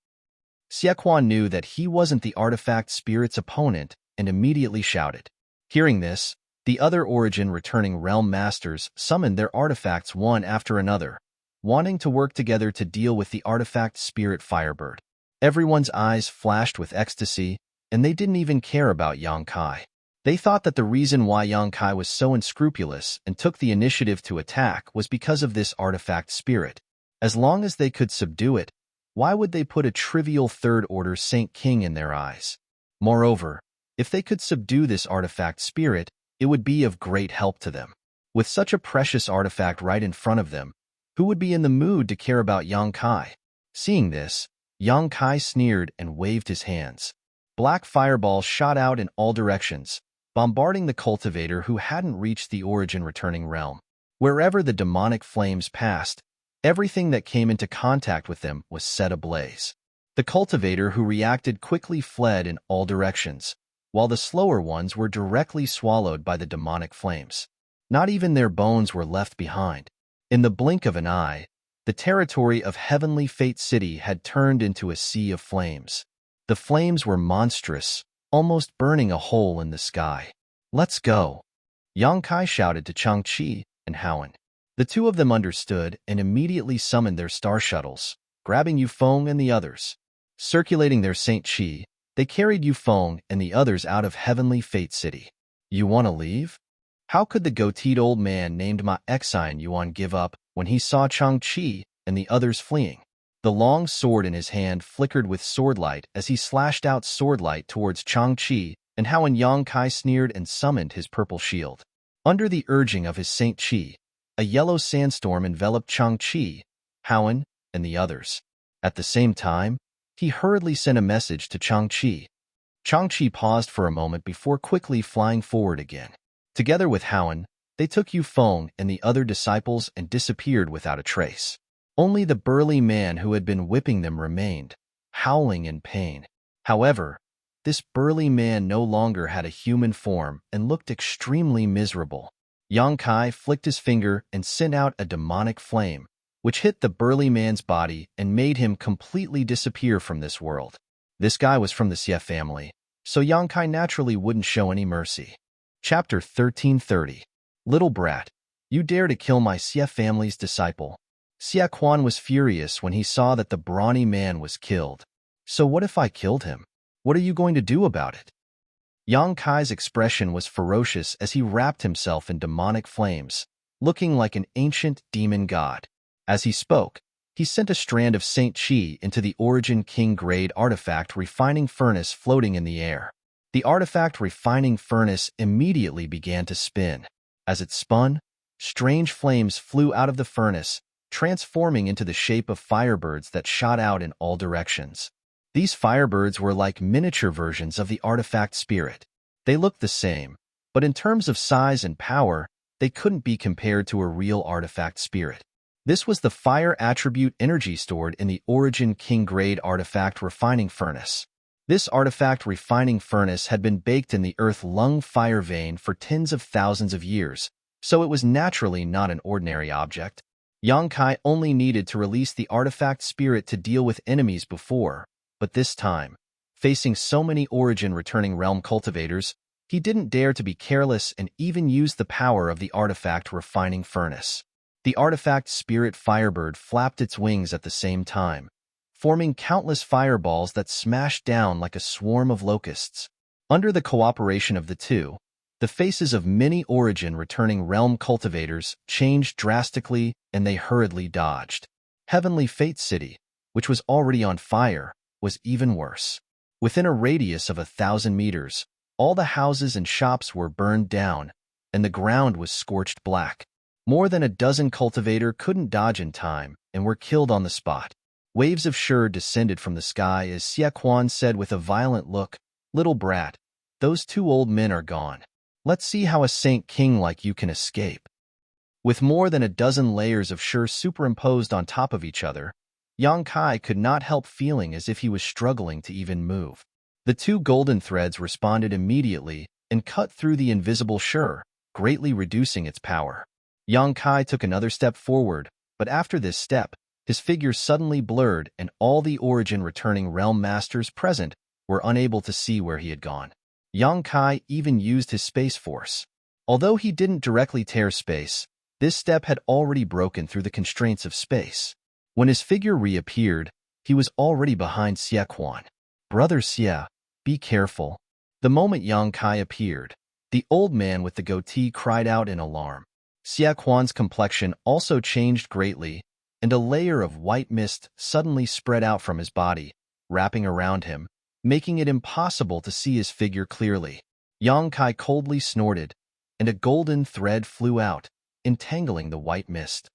Xie Quan knew that he wasn't the artifact spirit's opponent and immediately shouted. Hearing this, the other origin returning realm masters summoned their artifacts one after another, wanting to work together to deal with the artifact spirit firebird. Everyone's eyes flashed with ecstasy, and they didn't even care about Yang Kai. They thought that the reason why Yang Kai was so unscrupulous and took the initiative to attack was because of this artifact spirit. As long as they could subdue it, why would they put a trivial third-order Saint King in their eyes? Moreover, if they could subdue this artifact spirit, it would be of great help to them. With such a precious artifact right in front of them, who would be in the mood to care about Yang Kai? Seeing this, Yang Kai sneered and waved his hands. Black fireballs shot out in all directions, bombarding the cultivator who hadn't reached the origin returning realm. Wherever the demonic flames passed, everything that came into contact with them was set ablaze. The cultivator who reacted quickly fled in all directions, while the slower ones were directly swallowed by the demonic flames. Not even their bones were left behind. In the blink of an eye, the territory of Heavenly Fate City had turned into a sea of flames. The flames were monstrous, almost burning a hole in the sky. "Let's go!" Yang Kai shouted to Changqi and Howen. The two of them understood and immediately summoned their star shuttles, grabbing Yufeng and the others. Circulating their Saint Qi, they carried Yufeng and the others out of Heavenly Fate City. "You want to leave?" How could the goateed old man named Ma Exine Yuan give up when he saw Changqi and the others fleeing? The long sword in his hand flickered with swordlight as he slashed out swordlight towards Changqi, and Hao and Yang Kai sneered and summoned his purple shield. Under the urging of his Saint Qi, a yellow sandstorm enveloped Changqi, Howen, and the others. At the same time, he hurriedly sent a message to Changqi. Changqi paused for a moment before quickly flying forward again. Together with Howen, they took Yufeng and the other disciples and disappeared without a trace. Only the burly man who had been whipping them remained, howling in pain. However, this burly man no longer had a human form and looked extremely miserable. Yang Kai flicked his finger and sent out a demonic flame, which hit the burly man's body and made him completely disappear from this world. This guy was from the Xie family, so Yang Kai naturally wouldn't show any mercy. Chapter 1330. Little brat, you dare to kill my Xie family's disciple. Xie Quan was furious when he saw that the brawny man was killed. So what if I killed him? What are you going to do about it? Yang Kai's expression was ferocious as he wrapped himself in demonic flames, looking like an ancient demon god. As he spoke, he sent a strand of Saint Qi into the Origin King grade artifact refining furnace floating in the air. The artifact refining furnace immediately began to spin. As it spun, strange flames flew out of the furnace, transforming into the shape of firebirds that shot out in all directions. These firebirds were like miniature versions of the artifact spirit. They looked the same, but in terms of size and power, they couldn't be compared to a real artifact spirit. This was the fire attribute energy stored in the Origin King grade artifact refining furnace. This artifact refining furnace had been baked in the earth lung fire vein for tens of thousands of years, so it was naturally not an ordinary object. Yang Kai only needed to release the artifact spirit to deal with enemies before, but this time, facing so many Origin returning realm cultivators, he didn't dare to be careless and even use the power of the artifact refining furnace. The artifact spirit firebird flapped its wings at the same time, forming countless fireballs that smashed down like a swarm of locusts. Under the cooperation of the two, the faces of many Origin returning realm cultivators changed drastically and they hurriedly dodged. Heavenly Fate City, which was already on fire, was even worse. Within a radius of 1,000 meters, all the houses and shops were burned down, and the ground was scorched black. More than a dozen cultivator couldn't dodge in time and were killed on the spot. Waves of Shur descended from the sky as Xie Quan said with a violent look, "Little brat, those two old men are gone. Let's see how a saint king like you can escape." With more than a dozen layers of Shur superimposed on top of each other, Yang Kai could not help feeling as if he was struggling to even move. The two golden threads responded immediately and cut through the invisible Shur, greatly reducing its power. Yang Kai took another step forward, but after this step, his figure suddenly blurred and all the Origin returning realm masters present were unable to see where he had gone. Yang Kai even used his space force. Although he didn't directly tear space, this step had already broken through the constraints of space. When his figure reappeared, he was already behind Xie Quan. "Brother Xie, be careful." The moment Yang Kai appeared, the old man with the goatee cried out in alarm. Xie Quan's complexion also changed greatly, and a layer of white mist suddenly spread out from his body, wrapping around him, making it impossible to see his figure clearly. Yang Kai coldly snorted, and a golden thread flew out, entangling the white mist.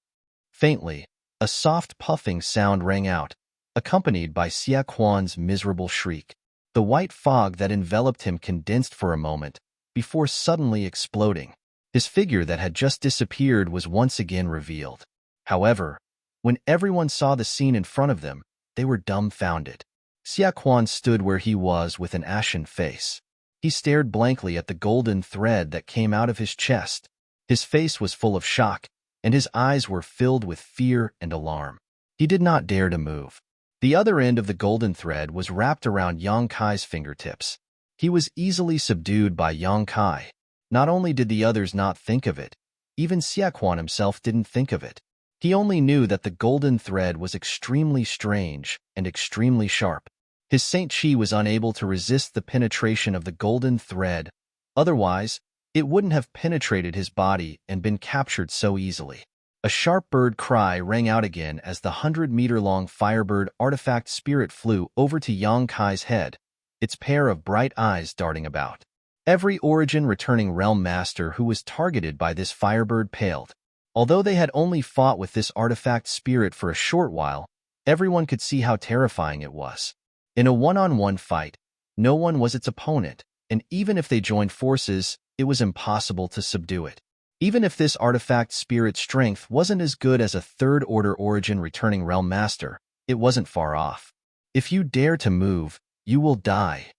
Faintly, a soft puffing sound rang out, accompanied by Xie Quan's miserable shriek. The white fog that enveloped him condensed for a moment, before suddenly exploding. His figure that had just disappeared was once again revealed. However, when everyone saw the scene in front of them, they were dumbfounded. Xie Quan stood where he was with an ashen face. He stared blankly at the golden thread that came out of his chest. His face was full of shock, and his eyes were filled with fear and alarm. He did not dare to move. The other end of the golden thread was wrapped around Yang Kai's fingertips. He was easily subdued by Yang Kai. Not only did the others not think of it, even Xie Quan himself didn't think of it. He only knew that the golden thread was extremely strange and extremely sharp. His Saint Qi was unable to resist the penetration of the golden thread. Otherwise, it wouldn't have penetrated his body and been captured so easily. A sharp bird cry rang out again as the 100-meter-long firebird artifact spirit flew over to Yang Kai's head, its pair of bright eyes darting about. Every Origin returning realm master who was targeted by this firebird paled. Although they had only fought with this artifact spirit for a short while, everyone could see how terrifying it was. In a one-on-one fight, No one was its opponent, and even if they joined forces, it was impossible to subdue it. Even if this artifact's spirit strength wasn't as good as a third-order origin returning realm master, it wasn't far off. If you dare to move, you will die.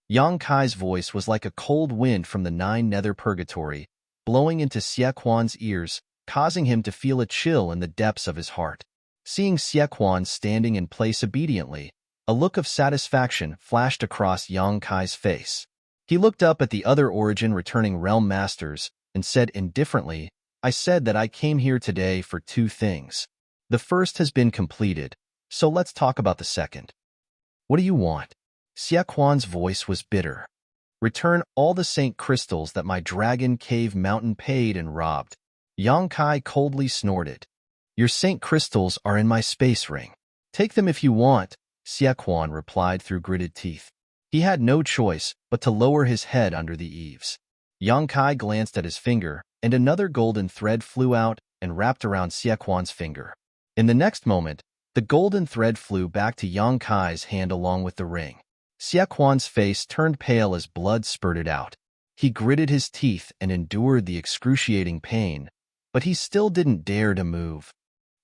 Yang Kai's voice was like a cold wind from the nine nether purgatory, blowing into Xie Quan's ears, causing him to feel a chill in the depths of his heart. Seeing Xie Quan standing in place obediently, a look of satisfaction flashed across Yang Kai's face. He looked up at the other origin returning realm masters and said indifferently, "I said that I came here today for two things. The first has been completed, so let's talk about the second." "What do you want?" Xie Quan's voice was bitter. "Return all the Saint Crystals that my Dragon Cave Mountain paid and robbed." Yang Kai coldly snorted. "Your Saint Crystals are in my space ring. Take them if you want," Xie Quan replied through gritted teeth. He had no choice but to lower his head under the eaves. Yang Kai glanced at his finger, and another golden thread flew out and wrapped around Xie Quan's finger. In the next moment, the golden thread flew back to Yang Kai's hand along with the ring. Xie Quan's face turned pale as blood spurted out. He gritted his teeth and endured the excruciating pain, but he still didn't dare to move.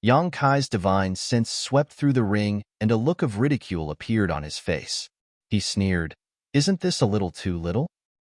Yang Kai's divine sense swept through the ring, and a look of ridicule appeared on his face. He sneered, "Isn't this a little too little?"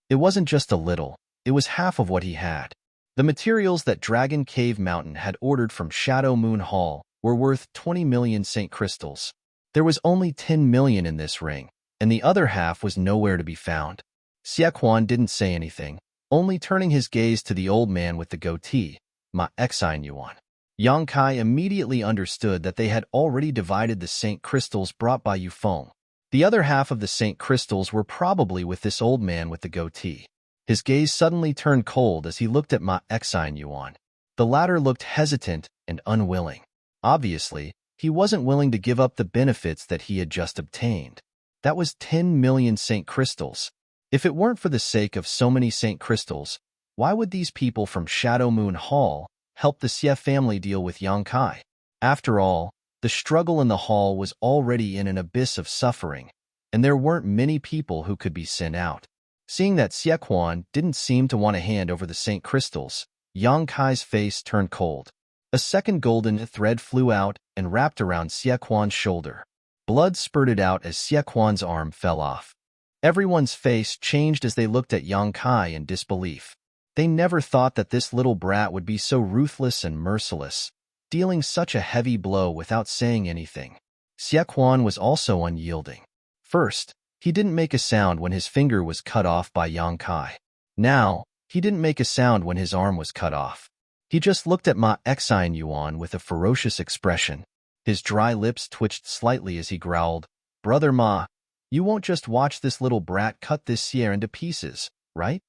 It wasn't just a little, it was half of what he had. The materials that Dragon Cave Mountain had ordered from Shadow Moon Hall were worth 20 million Saint Crystals. There was only 10 million in this ring, and the other half was nowhere to be found. Xie Quan didn't say anything, only turning his gaze to the old man with the goatee, "Ma Exine Yuan." Yang Kai immediately understood that they had already divided the Saint Crystals brought by Yufeng. The other half of the Saint Crystals were probably with this old man with the goatee. His gaze suddenly turned cold as he looked at Ma Exine Yuan. The latter looked hesitant and unwilling. Obviously, he wasn't willing to give up the benefits that he had just obtained. That was 10 million Saint Crystals. If it weren't for the sake of so many Saint Crystals, why would these people from Shadow Moon Hall help the Xie family deal with Yang Kai? After all, the struggle in the hall was already in an abyss of suffering, and there weren't many people who could be sent out. Seeing that Xie Quan didn't seem to want to hand over the Saint Crystals, Yang Kai's face turned cold. A second golden thread flew out and wrapped around Xie Quan's shoulder. Blood spurted out as Xie Quan's arm fell off. Everyone's face changed as they looked at Yang Kai in disbelief. They never thought that this little brat would be so ruthless and merciless, dealing such a heavy blow without saying anything. Xie Quan was also unyielding. First, he didn't make a sound when his finger was cut off by Yang Kai. Now, he didn't make a sound when his arm was cut off. He just looked at Ma Exine Yuan with a ferocious expression. His dry lips twitched slightly as he growled, "Brother Ma, you won't just watch this little brat cut this Xie into pieces, right?"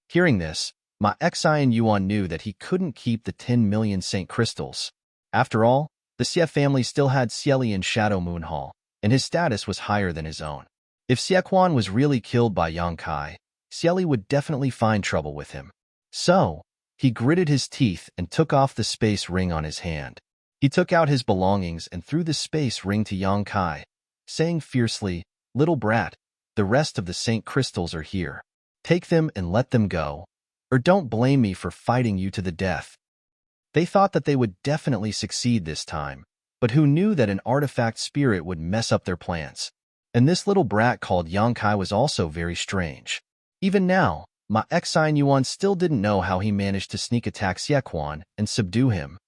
Hearing this, Ma Exine Yuan knew that he couldn't keep the 10 million Saint Crystals. After all, the Xie family still had Xieli in Shadow Moon Hall, and his status was higher than his own. If Xie Quan was really killed by Yang Kai, Xieli would definitely find trouble with him. So, he gritted his teeth and took off the space ring on his hand. He took out his belongings and threw the space ring to Yang Kai, saying fiercely, "Little brat, the rest of the Saint Crystals are here. Take them and let them go, or don't blame me for fighting you to the death." They thought that they would definitely succeed this time, but who knew that an artifact spirit would mess up their plans? And this little brat called Yang Kai was also very strange. Even now, Ma Exine Yuan still didn't know how he managed to sneak attack Xie Quan and subdue him.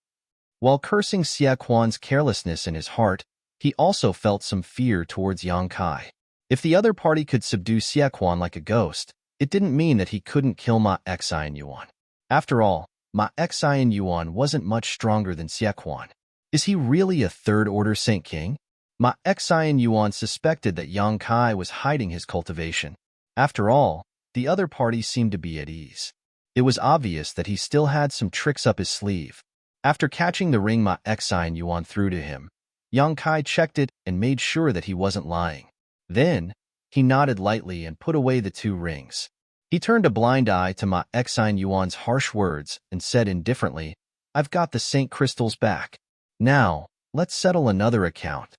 While cursing Xie Quan's carelessness in his heart, he also felt some fear towards Yang Kai. If the other party could subdue Xie Quan like a ghost, it didn't mean that he couldn't kill Ma Exine Yuan. After all, Ma Exine Yuan wasn't much stronger than Xie Quan. Is he really a third-order Saint King? Ma Exine Yuan suspected that Yang Kai was hiding his cultivation. After all, the other party seemed to be at ease. It was obvious that he still had some tricks up his sleeve. After catching the ring Ma Exine Yuan threw to him, Yang Kai checked it and made sure that he wasn't lying. Then, he nodded lightly and put away the two rings. He turned a blind eye to Ma Exine Yuan's harsh words and said indifferently, "I've got the Saint Crystals back. Now, let's settle another account."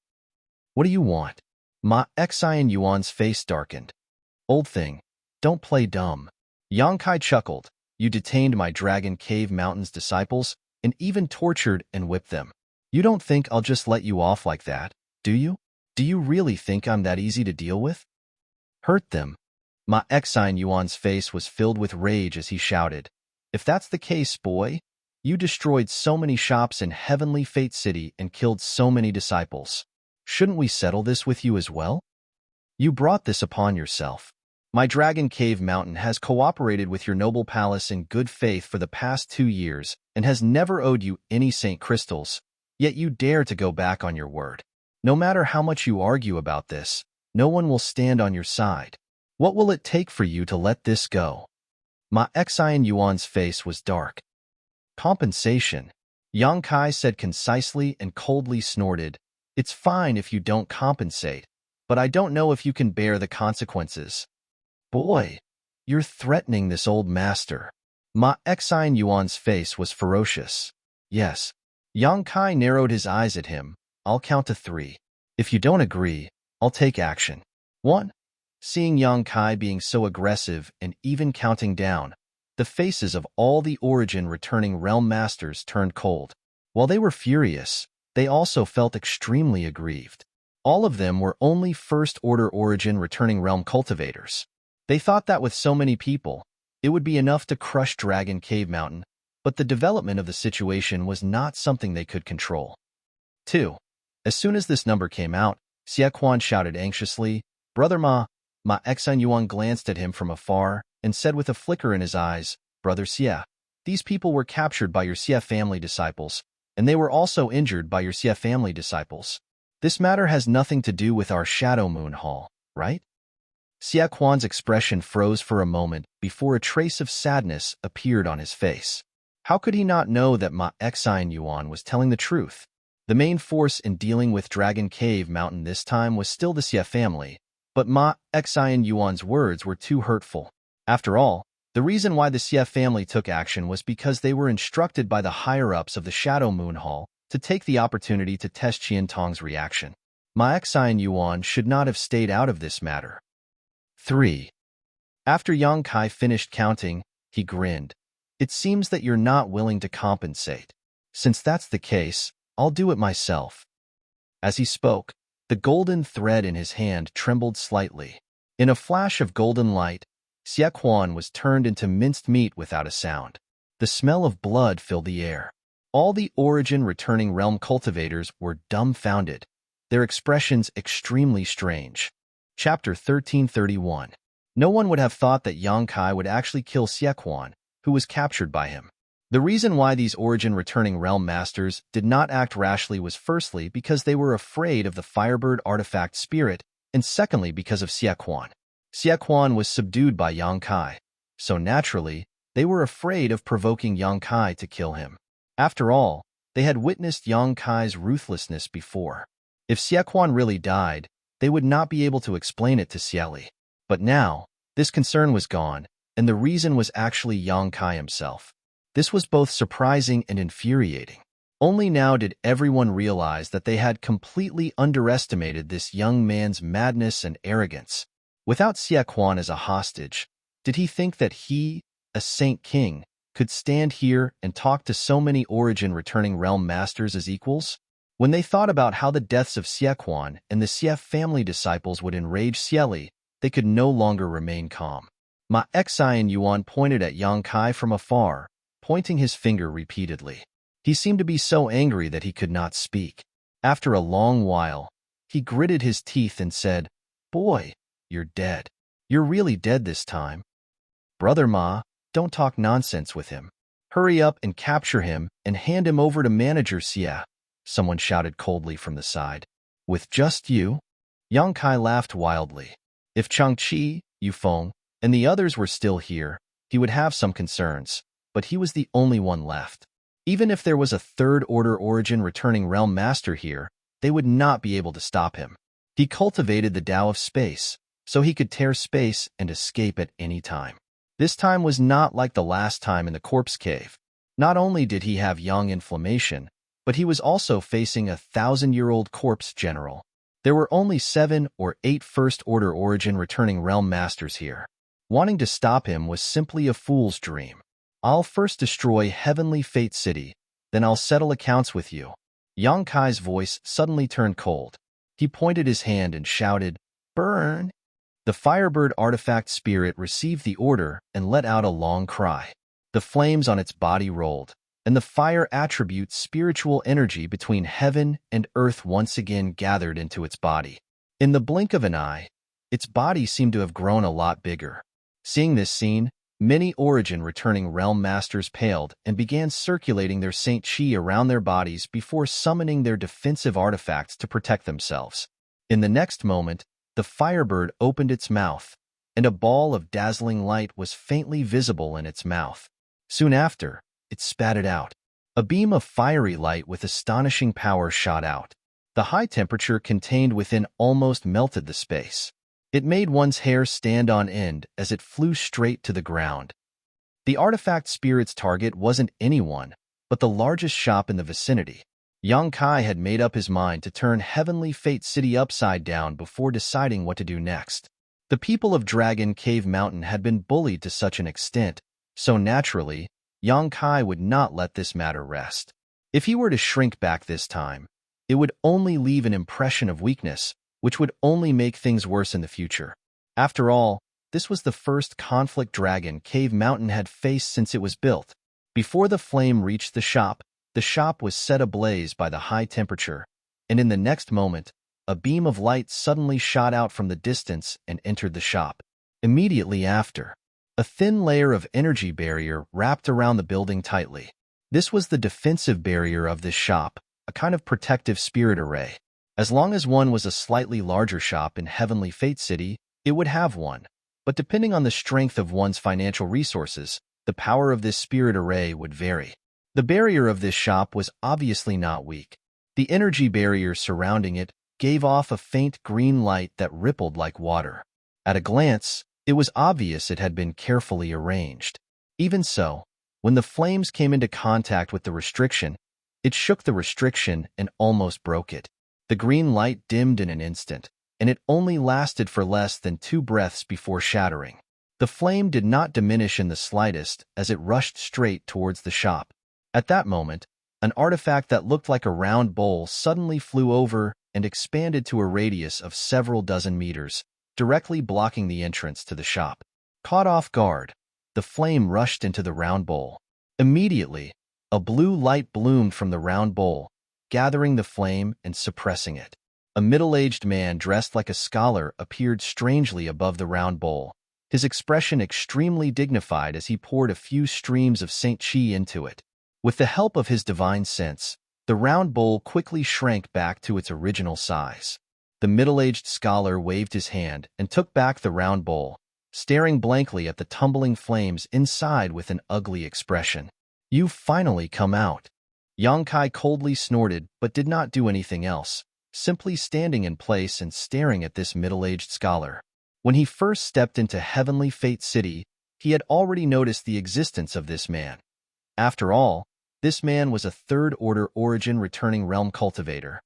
"What do you want?" Ma Exine Yuan's face darkened. Old thing, don't play dumb. Yang Kai chuckled. You detained my Dragon Cave Mountain's disciples and even tortured and whipped them. You don't think I'll just let you off like that, do you? Do you really think I'm that easy to deal with? Hurt them. Ma Exine Yuan's face was filled with rage as he shouted, if that's the case, boy, you destroyed so many shops in Heavenly Fate City and killed so many disciples. Shouldn't we settle this with you as well? You brought this upon yourself. My Dragon Cave Mountain has cooperated with your noble palace in good faith for the past 2 years and has never owed you any Saint Crystals, yet you dare to go back on your word. No matter how much you argue about this, no one will stand on your side. What will it take for you to let this go? Ma Exine Yuan's face was dark. Compensation. Yang Kai said concisely and coldly snorted, it's fine if you don't compensate, but I don't know if you can bear the consequences. Boy, you're threatening this old master. Ma Exine Yuan's face was ferocious. Yes. Yang Kai narrowed his eyes at him. I'll count to 3. If you don't agree, I'll take action. 1. Seeing Yang Kai being so aggressive and even counting down, the faces of all the Origin returning realm masters turned cold. While they were furious, they also felt extremely aggrieved. All of them were only First-Order Origin returning realm cultivators. They thought that with so many people, it would be enough to crush Dragon Cave Mountain, but the development of the situation was not something they could control. 2. As soon as this number came out, Xie Quan shouted anxiously, Brother Ma. Ma Exine Yuan glanced at him from afar and said with a flicker in his eyes, Brother Xie, these people were captured by your Xie family disciples, and they were also injured by your Xie family disciples. This matter has nothing to do with our Shadow Moon Hall, right? Xie Quan's expression froze for a moment before a trace of sadness appeared on his face. How could he not know that Ma Exine Yuan was telling the truth? The main force in dealing with Dragon Cave Mountain this time was still the Xie family, but Ma Exine Yuan's words were too hurtful. After all, the reason why the Xie family took action was because they were instructed by the higher-ups of the Shadow Moon Hall to take the opportunity to test Qian Tong's reaction. Ma Exine Yuan should not have stayed out of this matter. 3. After Yang Kai finished counting, he grinned. It seems that you're not willing to compensate. Since that's the case, I'll do it myself. As he spoke, the golden thread in his hand trembled slightly. In a flash of golden light, Xie Quan was turned into minced meat without a sound. The smell of blood filled the air. All the Origin returning realm cultivators were dumbfounded, their expressions extremely strange. Chapter 1331. No one would have thought that Yang Kai would actually kill Xie Quan, who was captured by him. The reason why these Origin returning realm masters did not act rashly was firstly because they were afraid of the Firebird artifact spirit, and secondly because of Xie Quan. Xie Quan was subdued by Yang Kai, so naturally, they were afraid of provoking Yang Kai to kill him. After all, they had witnessed Yang Kai's ruthlessness before. If Xie Quan really died, they would not be able to explain it to Xie Li. But now, this concern was gone, and the reason was actually Yang Kai himself. This was both surprising and infuriating. Only now did everyone realize that they had completely underestimated this young man's madness and arrogance. Without Xie Quan as a hostage, did he think that he, a Saint King, could stand here and talk to so many Origin returning realm masters as equals? When they thought about how the deaths of Xie Quan and the Xie family disciples would enrage Xie Li, they could no longer remain calm. Ma Exine Yuan pointed at Yang Kai from afar, pointing his finger repeatedly. He seemed to be so angry that he could not speak. After a long while, he gritted his teeth and said, Boy, you're dead. You're really dead this time. Brother Ma, don't talk nonsense with him. Hurry up and capture him and hand him over to Manager Xie, someone shouted coldly from the side. With just you? Yang Kai laughed wildly. If Changqi, Yufeng, and the others were still here, he would have some concerns, but he was the only one left. Even if there was a third-order Origin returning realm master here, they would not be able to stop him. He cultivated the Tao of space, so he could tear space and escape at any time. This time was not like the last time in the corpse cave. Not only did he have yang inflammation, but he was also facing a 1,000-year-old corpse general. There were only 7 or 8 First-Order Origin returning realm masters here. Wanting to stop him was simply a fool's dream. I'll first destroy Heavenly Fate City, then I'll settle accounts with you. Yang Kai's voice suddenly turned cold. He pointed his hand and shouted, "Burn!" The Firebird artifact spirit received the order and let out a long cry. The flames on its body rolled, and the fire attribute's spiritual energy between heaven and earth once again gathered into its body. In the blink of an eye, its body seemed to have grown a lot bigger. Seeing this scene, many Origin returning realm masters paled and began circulating their Saint Chi around their bodies before summoning their defensive artifacts to protect themselves. In the next moment, the Firebird opened its mouth, and a ball of dazzling light was faintly visible in its mouth. Soon after, it spat it out. A beam of fiery light with astonishing power shot out. The high temperature contained within almost melted the space. It made one's hair stand on end as it flew straight to the ground. The artifact spirit's target wasn't anyone, but the largest shop in the vicinity. Yang Kai had made up his mind to turn Heavenly Fate City upside down before deciding what to do next. The people of Dragon Cave Mountain had been bullied to such an extent, so naturally, Yang Kai would not let this matter rest. If he were to shrink back this time, it would only leave an impression of weakness, which would only make things worse in the future. After all, this was the first conflict Dragon Cave Mountain had faced since it was built. Before the flame reached the shop was set ablaze by the high temperature, and in the next moment, a beam of light suddenly shot out from the distance and entered the shop. Immediately after, a thin layer of energy barrier wrapped around the building tightly. This was the defensive barrier of this shop, a kind of protective spirit array. As long as one was a slightly larger shop in Heavenly Fate City, it would have one. But depending on the strength of one's financial resources, the power of this spirit array would vary. The barrier of this shop was obviously not weak. The energy barrier surrounding it gave off a faint green light that rippled like water. At a glance, it was obvious it had been carefully arranged. Even so, when the flames came into contact with the restriction, it shook the restriction and almost broke it. The green light dimmed in an instant, and it only lasted for less than 2 breaths before shattering. The flame did not diminish in the slightest as it rushed straight towards the shop. At that moment, an artifact that looked like a round bowl suddenly flew over and expanded to a radius of several dozen meters, directly blocking the entrance to the shop. Caught off guard, the flame rushed into the round bowl. Immediately, a blue light bloomed from the round bowl, gathering the flame and suppressing it. A middle-aged man dressed like a scholar appeared strangely above the round bowl, his expression extremely dignified as he poured a few streams of Saint Chi into it. With the help of his divine sense, the round bowl quickly shrank back to its original size. The middle-aged scholar waved his hand and took back the round bowl, staring blankly at the tumbling flames inside with an ugly expression. "You've finally come out." Yang Kai coldly snorted but did not do anything else, simply standing in place and staring at this middle-aged scholar. When he first stepped into Heavenly Fate City, he had already noticed the existence of this man. After all, this man was a third-order Origin returning realm cultivator.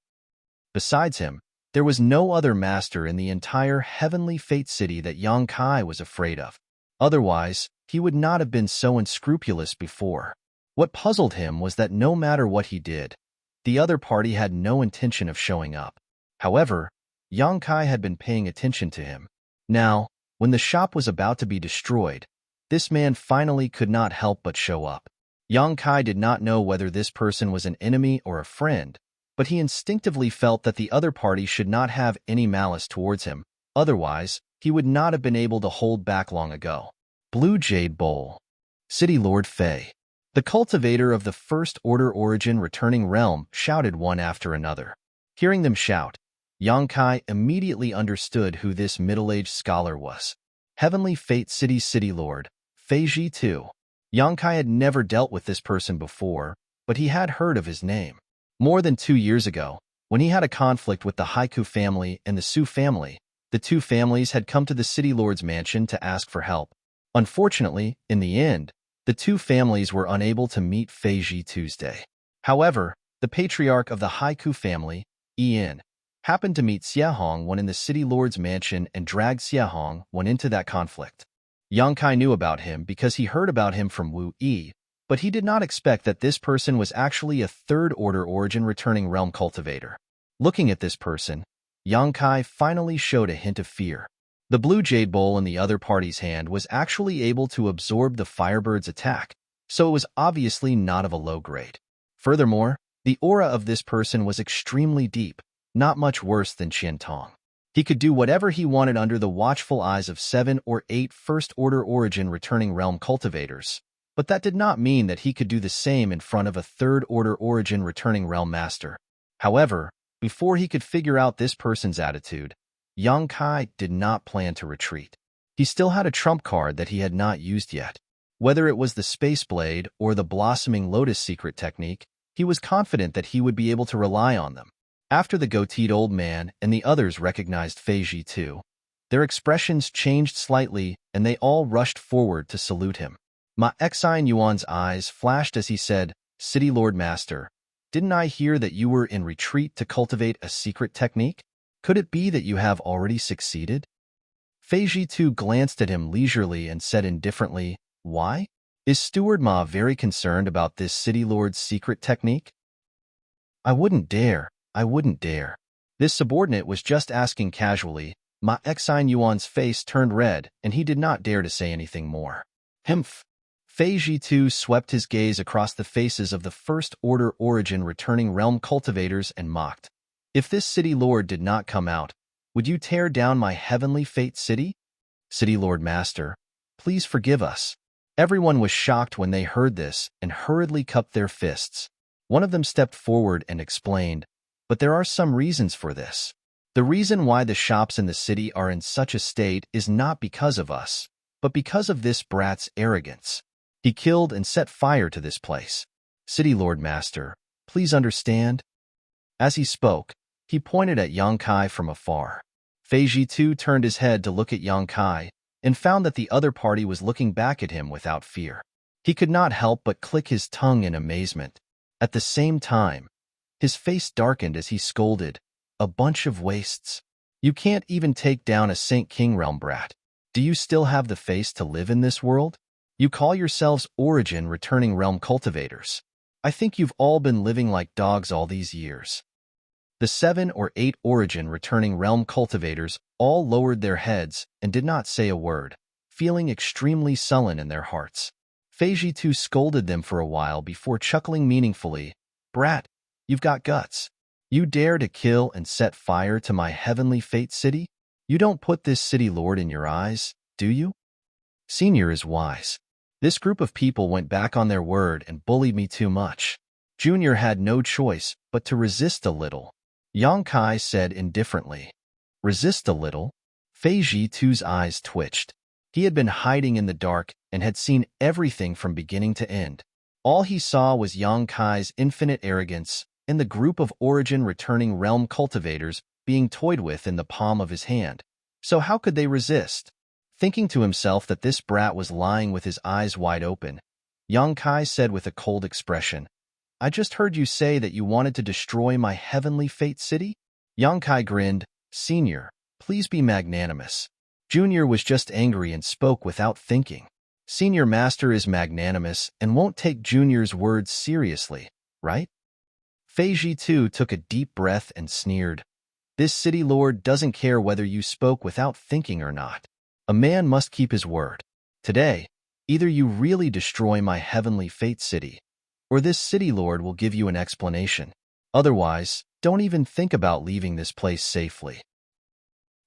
Besides him, there was no other master in the entire Heavenly Fate City that Yang Kai was afraid of. Otherwise, he would not have been so unscrupulous before. What puzzled him was that no matter what he did, the other party had no intention of showing up. However, Yang Kai had been paying attention to him. Now, when the shop was about to be destroyed, this man finally could not help but show up. Yang Kai did not know whether this person was an enemy or a friend, but he instinctively felt that the other party should not have any malice towards him. Otherwise, he would not have been able to hold back long ago. Blue Jade Bowl. City Lord Fei. The cultivator of the First Order Origin returning realm shouted one after another. Hearing them shout, Yang Kai immediately understood who this middle-aged scholar was. Heavenly Fate City Lord, Fei Ji II. Yang Kai had never dealt with this person before, but he had heard of his name. More than 2 years ago, when he had a conflict with the Haiku family and the Su family, the two families had come to the City Lord's mansion to ask for help. Unfortunately, in the end, the two families were unable to meet Fei Ji Tuesday. However, the patriarch of the Haiku family, Ian, happened to meet Xiahong when in the city lord's mansion and dragged Xiahong when into that conflict. Yang Kai knew about him because he heard about him from Wu Yi, but he did not expect that this person was actually a third-order origin returning realm cultivator. Looking at this person, Yang Kai finally showed a hint of fear. The blue jade bowl in the other party's hand was actually able to absorb the firebird's attack, so it was obviously not of a low grade. Furthermore, the aura of this person was extremely deep, not much worse than Qian Tong. He could do whatever he wanted under the watchful eyes of 7 or 8 first-order origin returning realm cultivators, but that did not mean that he could do the same in front of a third-order origin returning realm master. However, before he could figure out this person's attitude, Yang Kai did not plan to retreat. He still had a trump card that he had not used yet. Whether it was the Space Blade or the Blossoming Lotus secret technique, he was confident that he would be able to rely on them. After the goateed old man and the others recognized Fei Ji too, their expressions changed slightly and they all rushed forward to salute him. Ma Xine Yuan's eyes flashed as he said, "City Lord Master, didn't I hear that you were in retreat to cultivate a secret technique? Could it be that you have already succeeded?" Fei Ji too glanced at him leisurely and said indifferently, "Why? Is Steward Ma very concerned about this city lord's secret technique?" I wouldn't dare. This subordinate was just asking casually. Ma Xine Yuan's face turned red, and he did not dare to say anything more. Humph. Fei Ji too swept his gaze across the faces of the first-order origin returning realm cultivators and mocked. If this city lord did not come out, would you tear down my heavenly fate city? City Lord Master, please forgive us. Everyone was shocked when they heard this and hurriedly cupped their fists. One of them stepped forward and explained, "But there are some reasons for this. The reason why the shops in the city are in such a state is not because of us, but because of this brat's arrogance. He killed and set fire to this place. City Lord Master, please understand." As he spoke, he pointed at Yang Kai from afar. Fei Ji too turned his head to look at Yang Kai and found that the other party was looking back at him without fear. He could not help but click his tongue in amazement. At the same time, his face darkened as he scolded, "A bunch of wastes. You can't even take down a Saint King realm brat. Do you still have the face to live in this world? You call yourselves origin returning realm cultivators. I think you've all been living like dogs all these years." The 7 or 8 origin returning realm cultivators all lowered their heads and did not say a word, feeling extremely sullen in their hearts. Fei Ji too scolded them for a while before chuckling meaningfully, "Brat, you've got guts. You dare to kill and set fire to my heavenly fate city? You don't put this city lord in your eyes, do you? Senior is wise. This group of people went back on their word and bullied me too much. Junior had no choice but to resist a little." Yang Kai said indifferently. Resist a little? Fei Ji too's eyes twitched. He had been hiding in the dark and had seen everything from beginning to end. All he saw was Yang Kai's infinite arrogance and the group of origin returning realm cultivators being toyed with in the palm of his hand. So how could they resist? Thinking to himself that this brat was lying with his eyes wide open, Yang Kai said with a cold expression, "I just heard you say that you wanted to destroy my heavenly fate city?" Yang Kai grinned, "Senior, please be magnanimous." Junior was just angry and spoke without thinking. Senior Master is magnanimous and won't take Junior's words seriously, right? Fei Ji too took a deep breath and sneered. "This city lord doesn't care whether you spoke without thinking or not. A man must keep his word. Today, either you really destroy my heavenly fate city, or this city lord will give you an explanation. Otherwise, don't even think about leaving this place safely."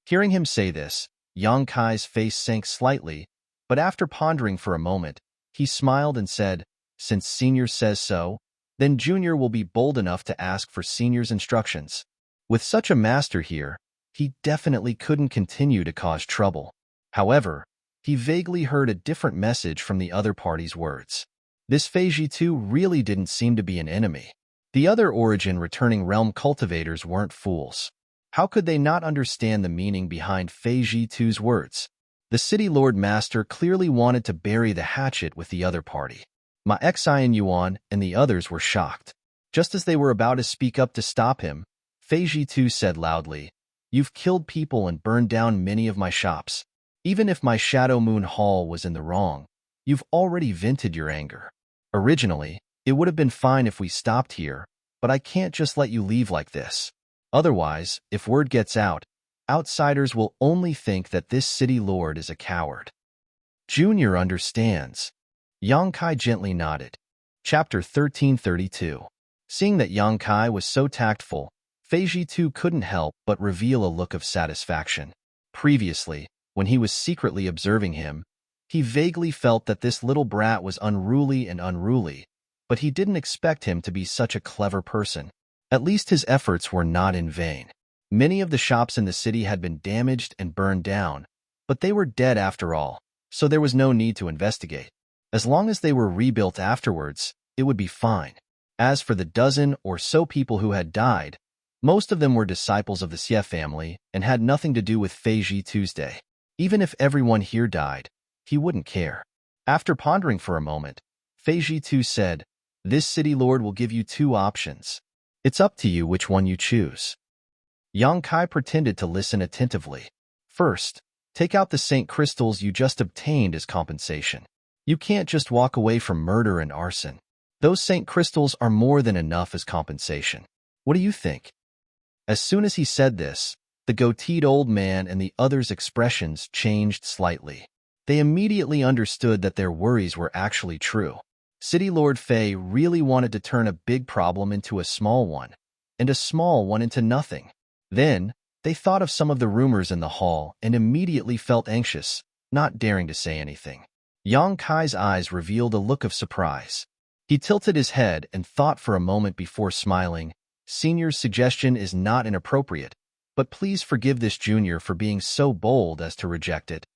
Hearing him say this, Yang Kai's face sank slightly, but after pondering for a moment, he smiled and said, "Since Senior says so, then Junior will be bold enough to ask for Senior's instructions. With such a master here, he definitely couldn't continue to cause trouble." However, he vaguely heard a different message from the other party's words. This Fei Ji too really didn't seem to be an enemy. The other origin returning realm cultivators weren't fools. How could they not understand the meaning behind Fei Ji too's words? The City Lord Master clearly wanted to bury the hatchet with the other party. Ma Xine Yuan and the others were shocked. Just as they were about to speak up to stop him, Fei Jitu said loudly. You've killed people and burned down many of my shops. Even if my Shadow Moon Hall was in the wrong, you've already vented your anger. Originally, it would have been fine if we stopped here, but I can't just let you leave like this. Otherwise, if word gets out, outsiders will only think that this city lord is a coward. Junior understands. Yang Kai gently nodded. Chapter 1332. Seeing that Yang Kai was so tactful, Fei Jitu couldn't help but reveal a look of satisfaction. Previously, when he was secretly observing him, he vaguely felt that this little brat was unruly, but he didn't expect him to be such a clever person. At least his efforts were not in vain. Many of the shops in the city had been damaged and burned down, but they were dead after all, so there was no need to investigate. As long as they were rebuilt afterwards, it would be fine. As for the dozen or so people who had died, most of them were disciples of the Xie family and had nothing to do with Fei Jitu's day. Even if everyone here died, he wouldn't care. After pondering for a moment, Fei Jitu said, This city lord will give you two options. It's up to you which one you choose. Yang Kai pretended to listen attentively. First, take out the Saint crystals you just obtained as compensation. You can't just walk away from murder and arson. Those Saint crystals are more than enough as compensation. What do you think? As soon as he said this, the goateed old man and the others' expressions changed slightly. They immediately understood that their worries were actually true. City Lord Fei really wanted to turn a big problem into a small one, and a small one into nothing. Then, they thought of some of the rumors in the hall and immediately felt anxious, not daring to say anything. Yang Kai's eyes revealed a look of surprise. He tilted his head and thought for a moment before smiling. Senior's suggestion is not inappropriate, but please forgive this junior for being so bold as to reject it.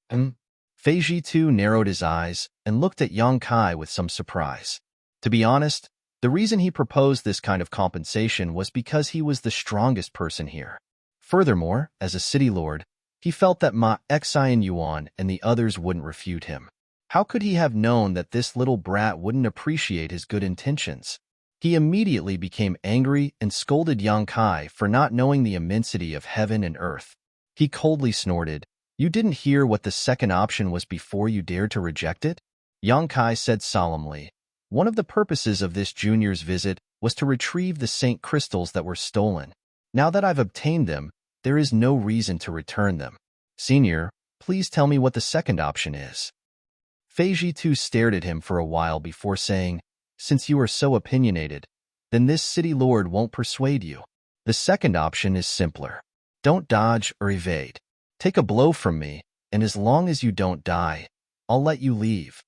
Fei Jitu narrowed his eyes and looked at Yang Kai with some surprise. To be honest, the reason he proposed this kind of compensation was because he was the strongest person here. Furthermore, as a city lord, he felt that Ma Xian Yuan and the others wouldn't refute him. How could he have known that this little brat wouldn't appreciate his good intentions? He immediately became angry and scolded Yang Kai for not knowing the immensity of heaven and earth. He coldly snorted, You didn't hear what the second option was before you dared to reject it? Yang Kai said solemnly, One of the purposes of this junior's visit was to retrieve the Saint crystals that were stolen. Now that I've obtained them, there is no reason to return them. Senior, please tell me what the second option is. Fei Jitu stared at him for a while before saying, Since you are so opinionated, then this city lord won't persuade you. The second option is simpler. Don't dodge or evade. Take a blow from me, and as long as you don't die, I'll let you leave.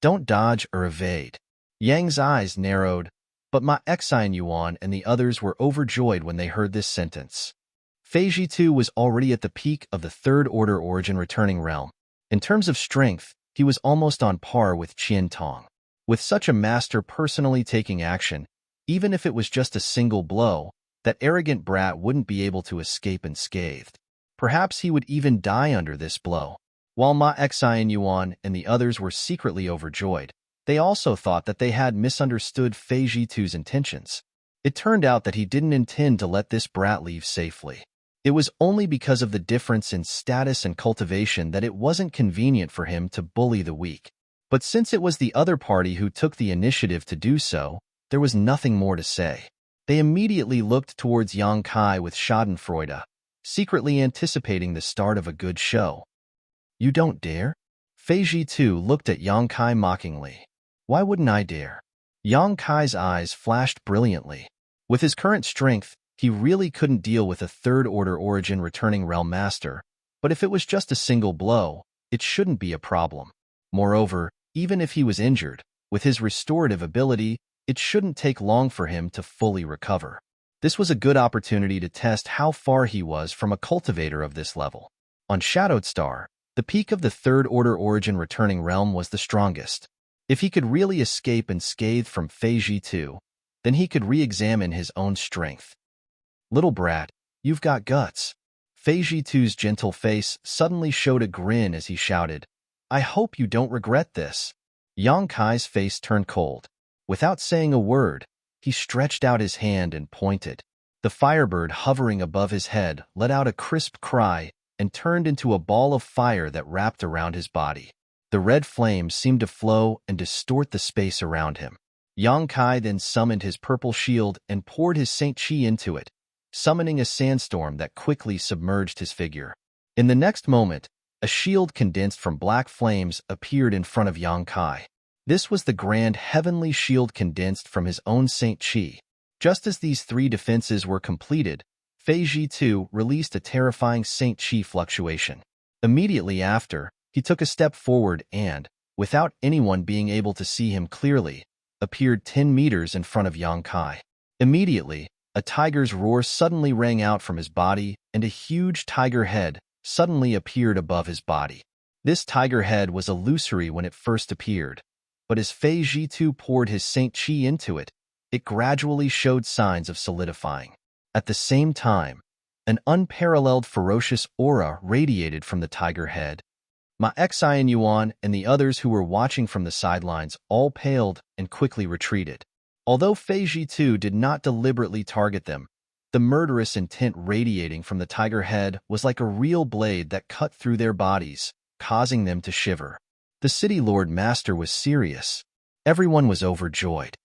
Don't dodge or evade. Yang's eyes narrowed, but Ma Xian Yuan and the others were overjoyed when they heard this sentence. Fei Jitu was already at the peak of the Third Order Origin Returning Realm. In terms of strength, he was almost on par with Qian Tong. With such a master personally taking action, even if it was just a single blow, that arrogant brat wouldn't be able to escape unscathed. Perhaps he would even die under this blow. While Ma Xian Yuan and the others were secretly overjoyed, they also thought that they had misunderstood Fei Jitu's intentions. It turned out that he didn't intend to let this brat leave safely. It was only because of the difference in status and cultivation that it wasn't convenient for him to bully the weak. But since it was the other party who took the initiative to do so, there was nothing more to say. They immediately looked towards Yang Kai with schadenfreude, secretly anticipating the start of a good show. You don't dare? Fei Jitu looked at Yang Kai mockingly. Why wouldn't I dare? Yang Kai's eyes flashed brilliantly. With his current strength, he really couldn't deal with a Third Order Origin Returning Realm Master, but if it was just a single blow, it shouldn't be a problem. Moreover, even if he was injured, with his restorative ability, it shouldn't take long for him to fully recover. This was a good opportunity to test how far he was from a cultivator of this level. On Shadowed Star, the peak of the Third Order Origin Returning Realm was the strongest. If he could really escape unscathed from Fei Jitu, then he could re-examine his own strength. Little brat, you've got guts. Fei Jitu's gentle face suddenly showed a grin as he shouted, I hope you don't regret this. Yang Kai's face turned cold. Without saying a word, he stretched out his hand and pointed. The firebird hovering above his head let out a crisp cry and turned into a ball of fire that wrapped around his body. The red flames seemed to flow and distort the space around him. Yang Kai then summoned his purple shield and poured his Saint Chi into it, summoning a sandstorm that quickly submerged his figure. In the next moment, a shield condensed from black flames appeared in front of Yang Kai. This was the grand heavenly shield condensed from his own Saint Chi. Just as these three defenses were completed, Fei Ji too released a terrifying Saint Chi fluctuation. Immediately after, he took a step forward and, without anyone being able to see him clearly, appeared 10 meters in front of Yang Kai. Immediately, a tiger's roar suddenly rang out from his body, and a huge tiger head suddenly appeared above his body. This tiger head was illusory when it first appeared, but as Fei Ji poured his Saint Chi into it, it gradually showed signs of solidifying. At the same time, an unparalleled ferocious aura radiated from the tiger head. Ma Xian Yuan and the others who were watching from the sidelines all paled and quickly retreated. Although Fei Ji did not deliberately target them, the murderous intent radiating from the tiger head was like a real blade that cut through their bodies, causing them to shiver. The city lord master was serious. Everyone was overjoyed.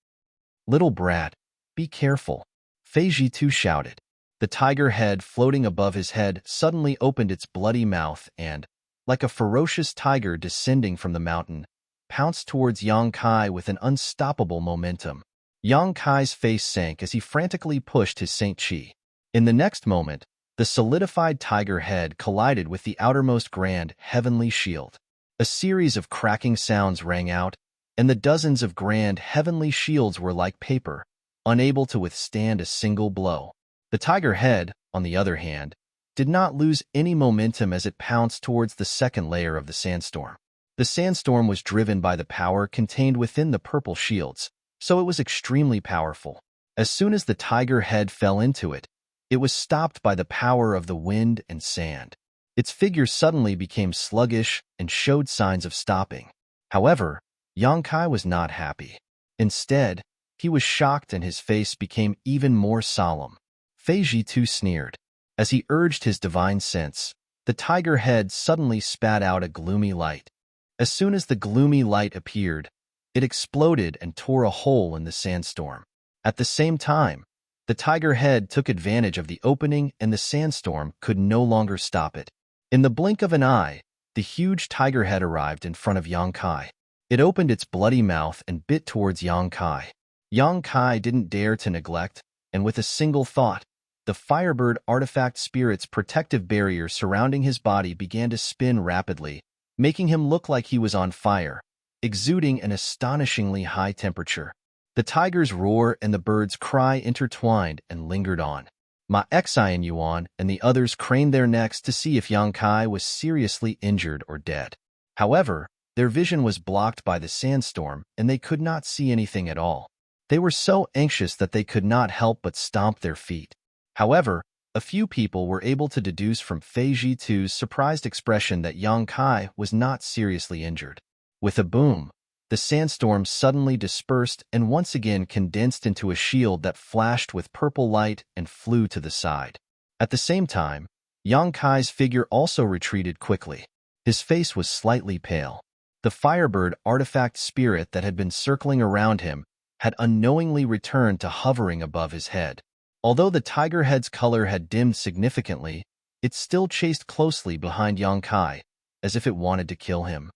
"Little brat, be careful," Fei Ji shouted. The tiger head floating above his head suddenly opened its bloody mouth and, like a ferocious tiger descending from the mountain, pounced towards Yang Kai with an unstoppable momentum. Yang Kai's face sank as he frantically pushed his Saint Chi. In the next moment, the solidified tiger head collided with the outermost grand heavenly shield. A series of cracking sounds rang out, and the dozens of grand heavenly shields were like paper, unable to withstand a single blow. The tiger head, on the other hand, did not lose any momentum as it pounced towards the second layer of the sandstorm. The sandstorm was driven by the power contained within the purple shields, so it was extremely powerful. As soon as the tiger head fell into it, it was stopped by the power of the wind and sand. Its figure suddenly became sluggish and showed signs of stopping. However, Yang Kai was not happy. Instead, he was shocked and his face became even more solemn. Fei Ji sneered. As he urged his divine sense, the tiger head suddenly spat out a gloomy light. As soon as the gloomy light appeared, it exploded and tore a hole in the sandstorm. At the same time, the tiger head took advantage of the opening and the sandstorm could no longer stop it. In the blink of an eye, the huge tiger head arrived in front of Yang Kai. It opened its bloody mouth and bit towards Yang Kai. Yang Kai didn't dare to neglect, and with a single thought, the Firebird artifact spirit's protective barrier surrounding his body began to spin rapidly, making him look like he was on fire, exuding an astonishingly high temperature. The tiger's roar and the bird's cry intertwined and lingered on. Ma Xian Yuan and the others craned their necks to see if Yang Kai was seriously injured or dead. However, their vision was blocked by the sandstorm and they could not see anything at all. They were so anxious that they could not help but stomp their feet. However, a few people were able to deduce from Fei Ji surprised expression that Yang Kai was not seriously injured. With a boom, the sandstorm suddenly dispersed and once again condensed into a shield that flashed with purple light and flew to the side. At the same time, Yang Kai's figure also retreated quickly. His face was slightly pale. The Firebird artifact spirit that had been circling around him had unknowingly returned to hovering above his head. Although the tiger head's color had dimmed significantly, it still chased closely behind Yang Kai, as if it wanted to kill him.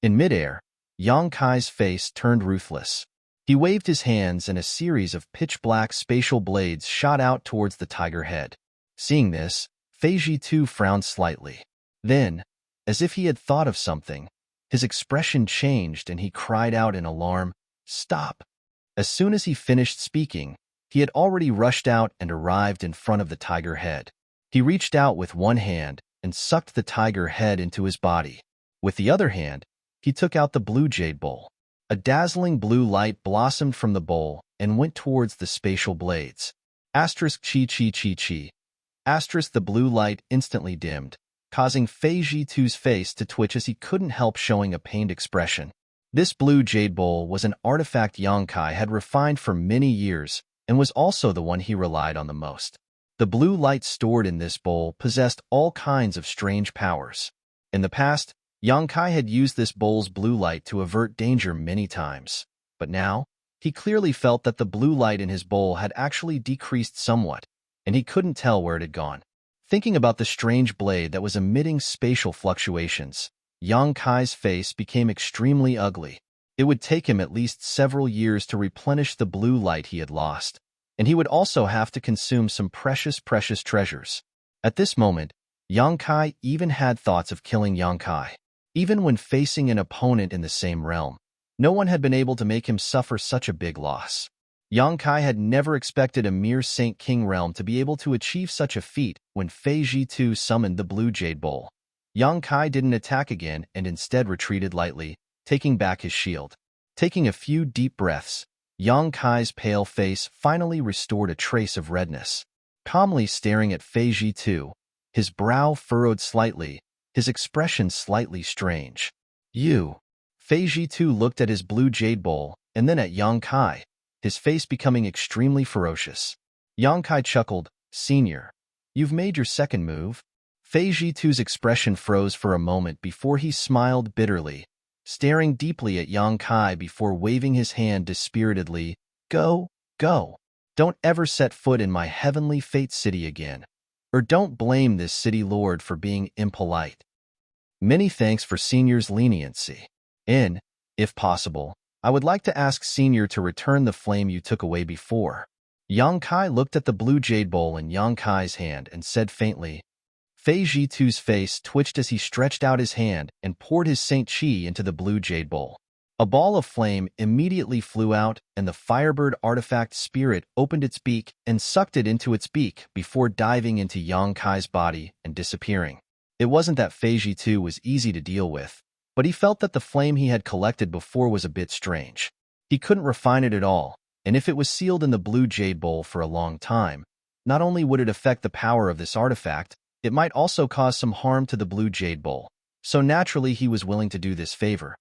In midair, Yang Kai's face turned ruthless. He waved his hands and a series of pitch-black spatial blades shot out towards the tiger head. Seeing this, Fei Ji frowned slightly. Then, as if he had thought of something, his expression changed and he cried out in alarm, "Stop!" As soon as he finished speaking, he had already rushed out and arrived in front of the tiger head. He reached out with one hand and sucked the tiger head into his body. With the other hand, he took out the blue jade bowl. A dazzling blue light blossomed from the bowl and went towards the spatial blades. Asterisk chi chi chi chi. Asterisk the blue light instantly dimmed, causing Fei Ji face to twitch as he couldn't help showing a pained expression. This blue jade bowl was an artifact Yang Kai had refined for many years, and was also the one he relied on the most. The blue light stored in this bowl possessed all kinds of strange powers. In the past, Yongkai had used this bowl's blue light to avert danger many times, but now, he clearly felt that the blue light in his bowl had actually decreased somewhat, and he couldn't tell where it had gone. Thinking about the strange blade that was emitting spatial fluctuations, Yongkai's face became extremely ugly. It would take him at least several years to replenish the blue light he had lost, and he would also have to consume some precious treasures. At this moment, Yongkai even had thoughts of killing Yongkai. Even when facing an opponent in the same realm, no one had been able to make him suffer such a big loss. Yongkai had never expected a mere Saint King realm to be able to achieve such a feat when Fei Ji2 summoned the Blue Jade Bowl. Yongkai didn't attack again and instead retreated lightly, taking back his shield. Taking a few deep breaths, Yongkai's pale face finally restored a trace of redness. Calmly staring at Fei Ji2, his brow furrowed slightly, his expression slightly strange. "You." Fei Ji2 looked at his blue jade bowl and then at Yongkai, his face becoming extremely ferocious. Yongkai chuckled, "Senior, you've made your second move?" Fei Ji2's expression froze for a moment before he smiled bitterly, staring deeply at Yongkai before waving his hand dispiritedly. Go. Don't ever set foot in my heavenly fate city again. Or don't blame this city lord for being impolite. Many thanks for Senior's leniency. If possible, I would like to ask Senior to return the flame you took away before." Yongkai looked at the blue jade bowl in Yongkai's hand and said faintly. Fei Ji2's face twitched as he stretched out his hand and poured his Saint Qi into the blue jade bowl. A ball of flame immediately flew out, and the Firebird artifact spirit opened its beak and sucked it into its beak before diving into Yongkai's body and disappearing. It wasn't that Fei Ji2 was easy to deal with, but he felt that the flame he had collected before was a bit strange. He couldn't refine it at all, and if it was sealed in the blue jade bowl for a long time, not only would it affect the power of this artifact, it might also cause some harm to the blue jade bowl, so naturally he was willing to do this favor.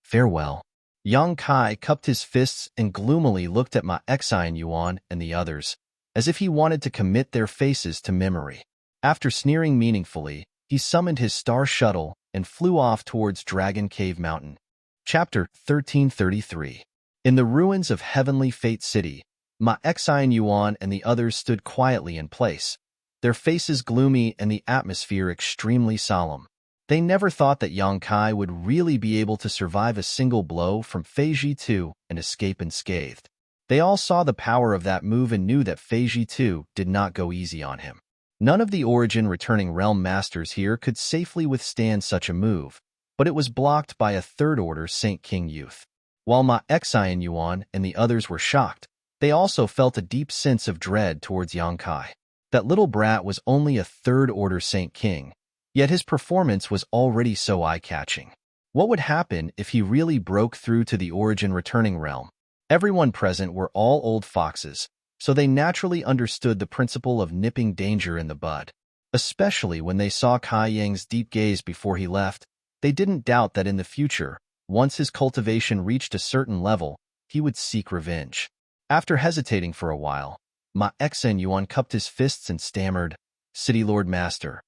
"Farewell." Yongkai cupped his fists and gloomily looked at Ma Xian Yuan and the others, as if he wanted to commit their faces to memory. After sneering meaningfully, he summoned his star shuttle and flew off towards Dragon Cave Mountain. Chapter 1333. In the ruins of Heavenly Fate City, Ma Xian Yuan and the others stood quietly in place, their faces gloomy and the atmosphere extremely solemn. They never thought that Yongkai would really be able to survive a single blow from Fei Ji2 and escape unscathed. They all saw the power of that move and knew that Fei Ji2 did not go easy on him. None of the Origin returning realm masters here could safely withstand such a move, but it was blocked by a third-order Saint King youth. While Ma Xian Yuan and the others were shocked, they also felt a deep sense of dread towards Yongkai. That little brat was only a third-order Saint King, yet his performance was already so eye-catching. What would happen if he really broke through to the Origin returning realm? Everyone present were all old foxes, so they naturally understood the principle of nipping danger in the bud. Especially when they saw Kai Yang's deep gaze before he left, they didn't doubt that in the future, once his cultivation reached a certain level, he would seek revenge. After hesitating for a while, Ma Xian Yuan cupped his fists and stammered, "City Lord Master,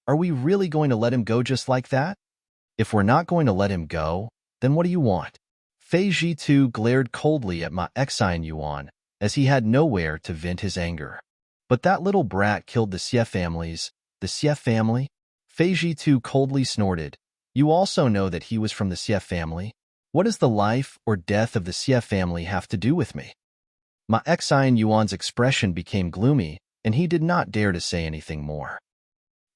are we really going to let him go just like that? If we're not going to let him go, then what do you want?" Fei Ji2 glared coldly at Ma Xian Yuan, as he had nowhere to vent his anger. "But that little brat killed the Xie families." "The Xie family?" Fei Ji2 coldly snorted. "You also know that he was from the Xie family. What does the life or death of the Xie family have to do with me?" Ma Xian Yuan's expression became gloomy, and he did not dare to say anything more.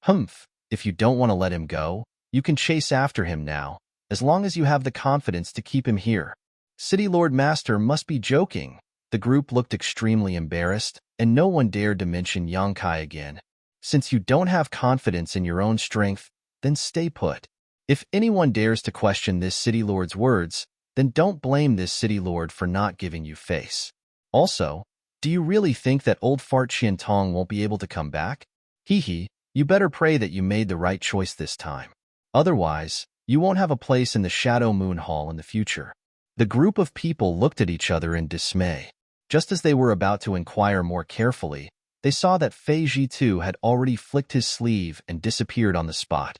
"Humph, if you don't want to let him go, you can chase after him now, as long as you have the confidence to keep him here." City Lord Master must be joking. The group looked extremely embarrassed, and no one dared to mention Yongkai again. "Since you don't have confidence in your own strength, then stay put. If anyone dares to question this city lord's words, then don't blame this city lord for not giving you face. Also, do you really think that old fart Qiantong won't be able to come back? Hee, you better pray that you made the right choice this time. Otherwise, you won't have a place in the Shadow Moon Hall in the future." The group of people looked at each other in dismay. Just as they were about to inquire more carefully, they saw that Fei Jitu had already flicked his sleeve and disappeared on the spot.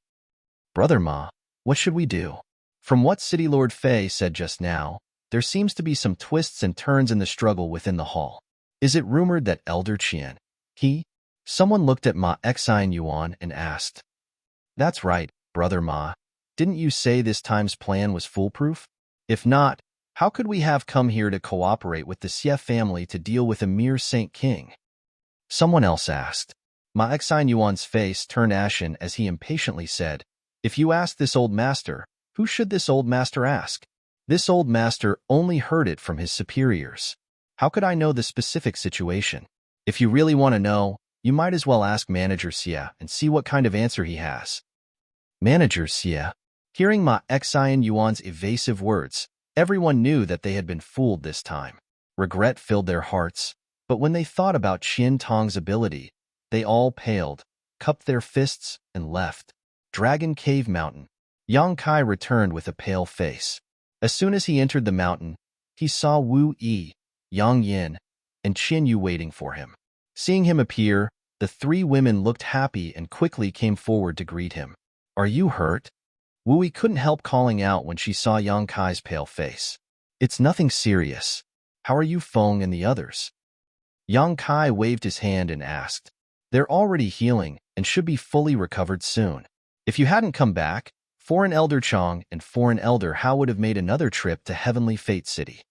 Brother Ma, what should we do? From what City Lord Fei said just now, there seems to be some twists and turns in the struggle within the hall. Is it rumored that Elder Qian, someone looked at Ma Xian Yuan and asked. That's right, Brother Ma. Didn't you say this time's plan was foolproof? If not, how could we have come here to cooperate with the Xie family to deal with a mere Saint King? Someone else asked. Ma Xian Yuan's face turned ashen as he impatiently said, If you ask this old master, who should this old master ask? This old master only heard it from his superiors. How could I know the specific situation? If you really want to know, you might as well ask Manager Xie and see what kind of answer he has. Manager Xie. Hearing Ma Xian Yuan's evasive words, everyone knew that they had been fooled this time. Regret filled their hearts, but when they thought about Qian Tong's ability, they all paled, cupped their fists, and left. Dragon Cave Mountain. Yang Kai returned with a pale face. As soon as he entered the mountain, he saw Wu Yi, Yang Yin, and Qin Yu waiting for him. Seeing him appear, the three women looked happy and quickly came forward to greet him. Are you hurt? Wu Yi couldn't help calling out when she saw Yang Kai's pale face. It's nothing serious. How are you, Feng and the others? Yang Kai waved his hand and asked. They're already healing and should be fully recovered soon. If you hadn't come back, Foreign Elder Chong and Foreign Elder Hao would have made another trip to Heavenly Fate City.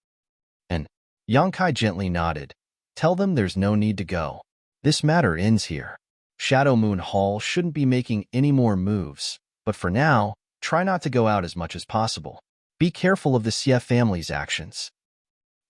And Yang Kai gently nodded. Tell them there's no need to go. This matter ends here. Shadow Moon Hall shouldn't be making any more moves, but for now, try not to go out as much as possible. Be careful of the Xie family's actions.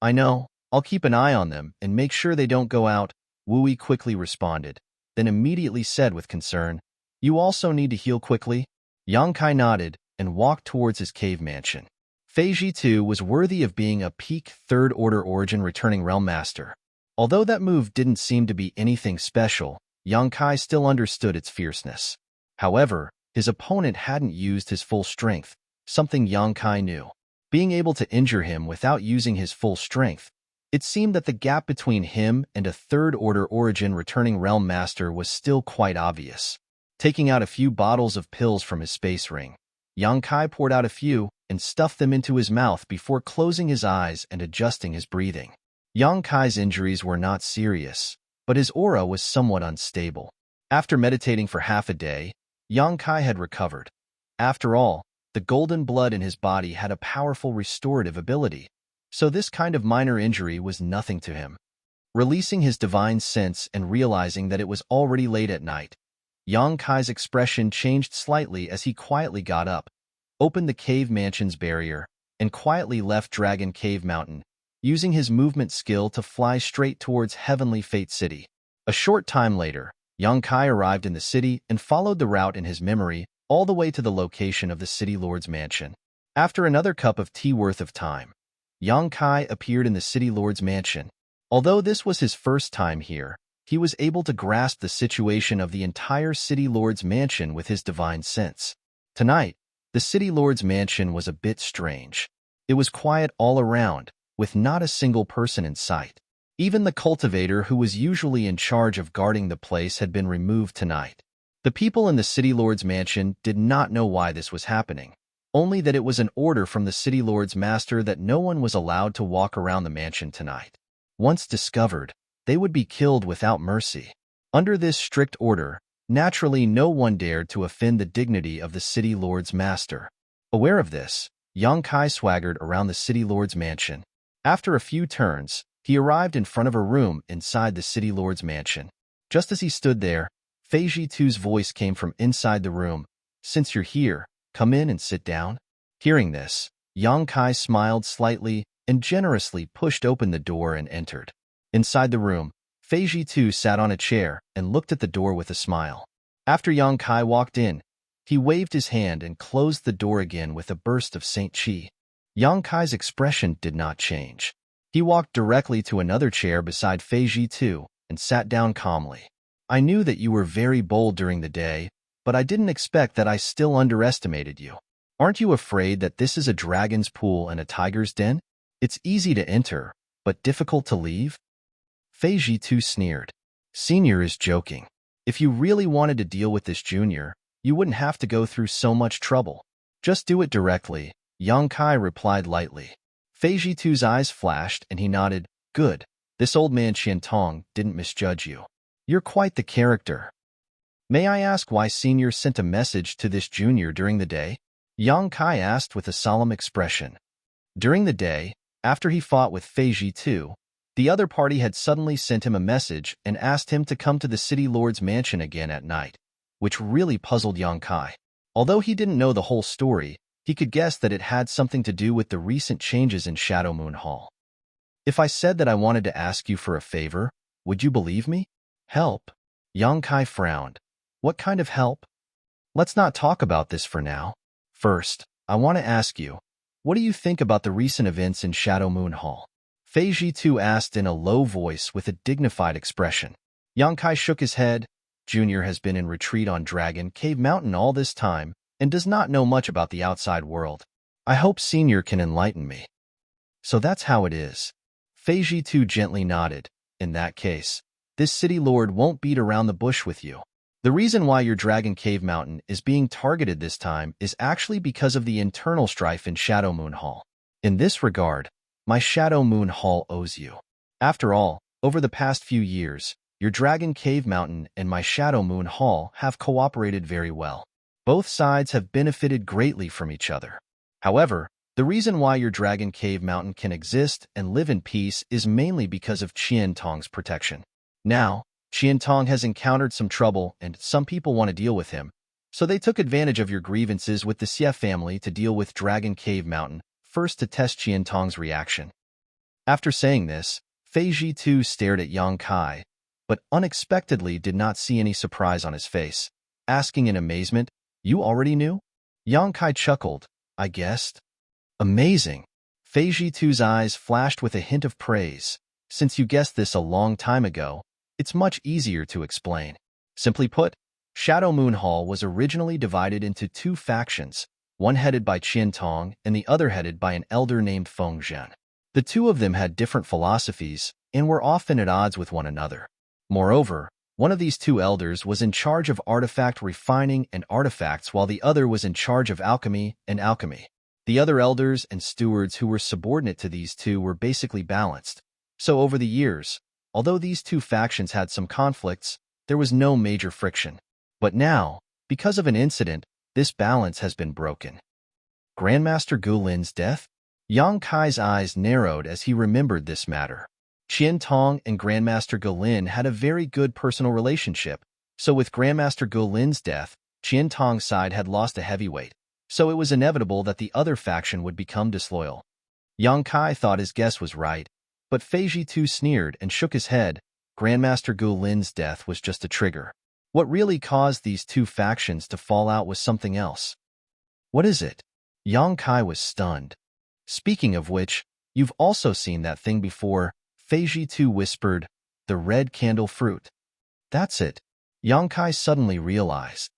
I know, I'll keep an eye on them and make sure they don't go out, Wu Yi quickly responded, then immediately said with concern, You also need to heal quickly? Yang Kai nodded and walked towards his cave mansion. Fei Jitu was worthy of being a peak third-order origin returning realm master. Although that move didn't seem to be anything special, Yang Kai still understood its fierceness. However, his opponent hadn't used his full strength, something Yang Kai knew. Being able to injure him without using his full strength, it seemed that the gap between him and a third-order origin returning realm master was still quite obvious. Taking out a few bottles of pills from his space ring, Yang Kai poured out a few and stuffed them into his mouth before closing his eyes and adjusting his breathing. Yang Kai's injuries were not serious, but his aura was somewhat unstable. After meditating for half a day, Yang Kai had recovered. After all, the golden blood in his body had a powerful restorative ability, so this kind of minor injury was nothing to him. Releasing his divine sense and realizing that it was already late at night, Yang Kai's expression changed slightly as he quietly got up, opened the cave mansion's barrier, and quietly left Dragon Cave Mountain, using his movement skill to fly straight towards Heavenly Fate City. A short time later, Yang Kai arrived in the city and followed the route in his memory all the way to the location of the City Lord's mansion. After another cup of tea worth of time, Yang Kai appeared in the City Lord's mansion. Although this was his first time here, he was able to grasp the situation of the entire City Lord's mansion with his divine sense. Tonight, the City Lord's mansion was a bit strange. It was quiet all around, with not a single person in sight. Even the cultivator who was usually in charge of guarding the place had been removed tonight. The people in the City Lord's mansion did not know why this was happening, only that it was an order from the City Lord's master that no one was allowed to walk around the mansion tonight. Once discovered, they would be killed without mercy. Under this strict order, naturally no one dared to offend the dignity of the City Lord's master. Aware of this, Yang Kai swaggered around the City Lord's mansion. After a few turns, he arrived in front of a room inside the City Lord's mansion. Just as he stood there, Fei Jitu's voice came from inside the room. Since you're here, come in and sit down. Hearing this, Yang Kai smiled slightly and generously pushed open the door and entered. Inside the room, Fei Jitu sat on a chair and looked at the door with a smile. After Yang Kai walked in, he waved his hand and closed the door again with a burst of Saint Qi. Yang Kai's expression did not change. He walked directly to another chair beside Fei Jitu and sat down calmly. I knew that you were very bold during the day, but I didn't expect that I still underestimated you. Aren't you afraid that this is a dragon's pool and a tiger's den? It's easy to enter, but difficult to leave? Fei Jitu sneered. Senior is joking. If you really wanted to deal with this junior, you wouldn't have to go through so much trouble. Just do it directly, Yang Kai replied lightly. Fei Jitu's eyes flashed and he nodded. Good. This old man Qian Tong didn't misjudge you. You're quite the character. May I ask why Senior sent a message to this junior during the day? Yang Kai asked with a solemn expression. During the day, after he fought with Fei Jitu, the other party had suddenly sent him a message and asked him to come to the city lord's mansion again at night, which really puzzled Yang Kai. Although he didn't know the whole story, he could guess that it had something to do with the recent changes in Shadow Moon Hall. If I said that I wanted to ask you for a favor, would you believe me? Help? Yang Kai frowned. What kind of help? Let's not talk about this for now. First, I want to ask you, what do you think about the recent events in Shadow Moon Hall? Fei Jitu asked in a low voice with a dignified expression. Yang Kai shook his head. Junior has been in retreat on Dragon Cave Mountain all this time and does not know much about the outside world. I hope Senior can enlighten me. So that's how it is. Fei Jitu gently nodded. In that case, this city lord won't beat around the bush with you. The reason why your Dragon Cave Mountain is being targeted this time is actually because of the internal strife in Shadow Moon Hall. In this regard, my Shadow Moon Hall owes you. After all, over the past few years, your Dragon Cave Mountain and my Shadow Moon Hall have cooperated very well. Both sides have benefited greatly from each other. However, the reason why your Dragon Cave Mountain can exist and live in peace is mainly because of Qian Tong's protection. Now, Qian Tong has encountered some trouble and some people want to deal with him, so they took advantage of your grievances with the Xie family to deal with Dragon Cave Mountain, first to test Qian Tong's reaction. After saying this, Fei Jitu stared at Yang Kai, but unexpectedly did not see any surprise on his face, asking in amazement, You already knew? Yang Kai chuckled, I guessed. Amazing. Fei Jitu's eyes flashed with a hint of praise. Since you guessed this a long time ago, it's much easier to explain. Simply put, Shadow Moon Hall was originally divided into two factions, one headed by Qian Tong and the other headed by an elder named Feng Zhen. The two of them had different philosophies and were often at odds with one another. Moreover, one of these two elders was in charge of artifact refining and artifacts while the other was in charge of alchemy and alchemy. The other elders and stewards who were subordinate to these two were basically balanced. So over the years, although these two factions had some conflicts, there was no major friction. But now, because of an incident, this balance has been broken. Grandmaster Gu Lin's death? Yang Kai's eyes narrowed as he remembered this matter. Qian Tong and Grandmaster Gu Lin had a very good personal relationship, so with Grandmaster Gu Lin's death, Qian Tong's side had lost a heavyweight, so it was inevitable that the other faction would become disloyal. Yang Kai thought his guess was right, but Fei Jitu sneered and shook his head. Grandmaster Gu Lin's death was just a trigger. What really caused these two factions to fall out was something else. What is it? Yang Kai was stunned. Speaking of which, you've also seen that thing before, Fei Jitu whispered, the red candle fruit. That's it. Yang Kai suddenly realized.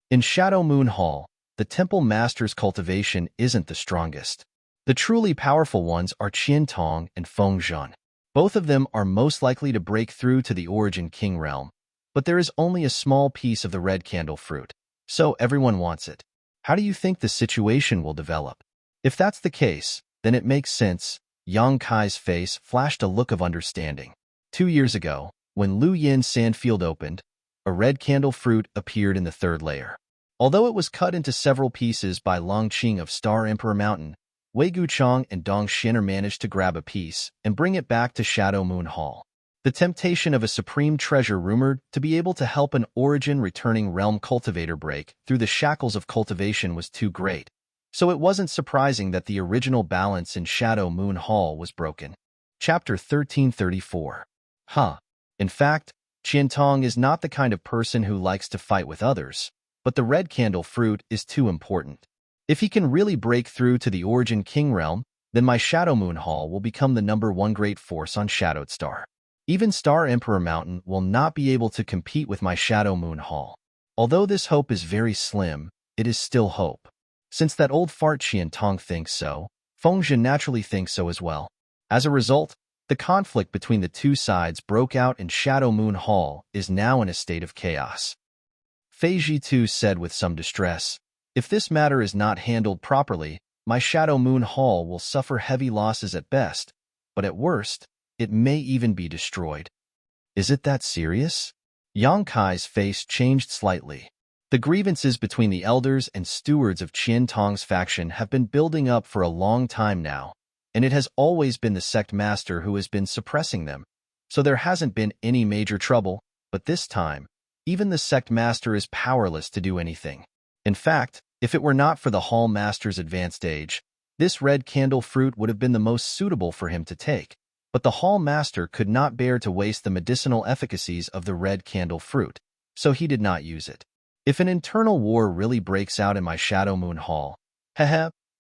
In Shadow Moon Hall, the temple master's cultivation isn't the strongest. The truly powerful ones are Qian Tong and Feng Zhen. Both of them are most likely to break through to the Origin King realm, but there is only a small piece of the red candle fruit, so everyone wants it. How do you think the situation will develop? If that's the case, then it makes sense. Yang Kai's face flashed a look of understanding. 2 years ago, when Lu Yin's sandfield opened, a red candle fruit appeared in the third layer. Although it was cut into several pieces by Long Qing of Star Emperor Mountain, Wei Guchang and Dong Xin'er managed to grab a piece and bring it back to Shadow Moon Hall. The temptation of a supreme treasure rumored to be able to help an origin-returning realm cultivator break through the shackles of cultivation was too great, so it wasn't surprising that the original balance in Shadow Moon Hall was broken. Chapter 1334. In fact, Qian Tong is not the kind of person who likes to fight with others, but the red candle fruit is too important. If he can really break through to the Origin King realm, then my Shadow Moon Hall will become the #1 great force on Shadowed Star. Even Star Emperor Mountain will not be able to compete with my Shadow Moon Hall. Although this hope is very slim, it is still hope. Since that old fart Qian Tong thinks so, Feng Zhen naturally thinks so as well. As a result, The conflict between the two sides broke out and Shadow Moon Hall is now in a state of chaos. Fei Jitu said with some distress, "If this matter is not handled properly, my Shadow Moon Hall will suffer heavy losses at best, but at worst, it may even be destroyed." "Is it that serious?" Yang Kai's face changed slightly. The grievances between the elders and stewards of Qian Tong's faction have been building up for a long time now, and it has always been the sect master who has been suppressing them, so there hasn't been any major trouble, but this time, even the sect master is powerless to do anything. In fact, if it were not for the hall master's advanced age, this red candle fruit would have been the most suitable for him to take, but the hall master could not bear to waste the medicinal efficacies of the red candle fruit, so he did not use it. If an internal war really breaks out in my Shadow Moon Hall,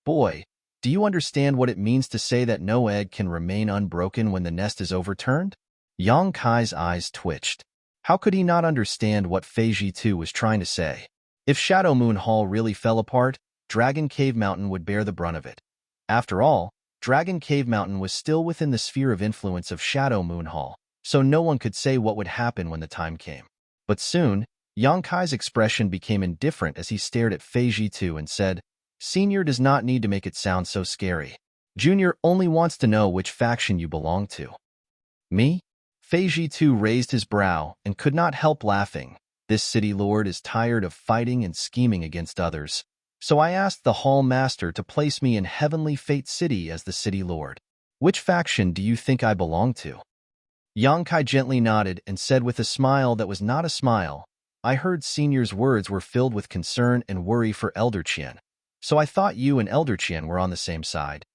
boy, do you understand what it means to say that no egg can remain unbroken when the nest is overturned? Yang Kai's eyes twitched. How could he not understand what Fei Jitu was trying to say? If Shadow Moon Hall really fell apart, Dragon Cave Mountain would bear the brunt of it. After all, Dragon Cave Mountain was still within the sphere of influence of Shadow Moon Hall, so no one could say what would happen when the time came. But soon, Yang Kai's expression became indifferent as he stared at Fei Jitu and said, "Senior does not need to make it sound so scary. Junior only wants to know which faction you belong to." "Me?" Fei Jitu raised his brow and could not help laughing. "This city lord is tired of fighting and scheming against others, so I asked the hall master to place me in Heavenly Fate City as the city lord. Which faction do you think I belong to?" Yang Kai gently nodded and said with a smile that was not a smile, "I heard Senior's words were filled with concern and worry for Elder Qian, so I thought you and Elder Qian were on the same side."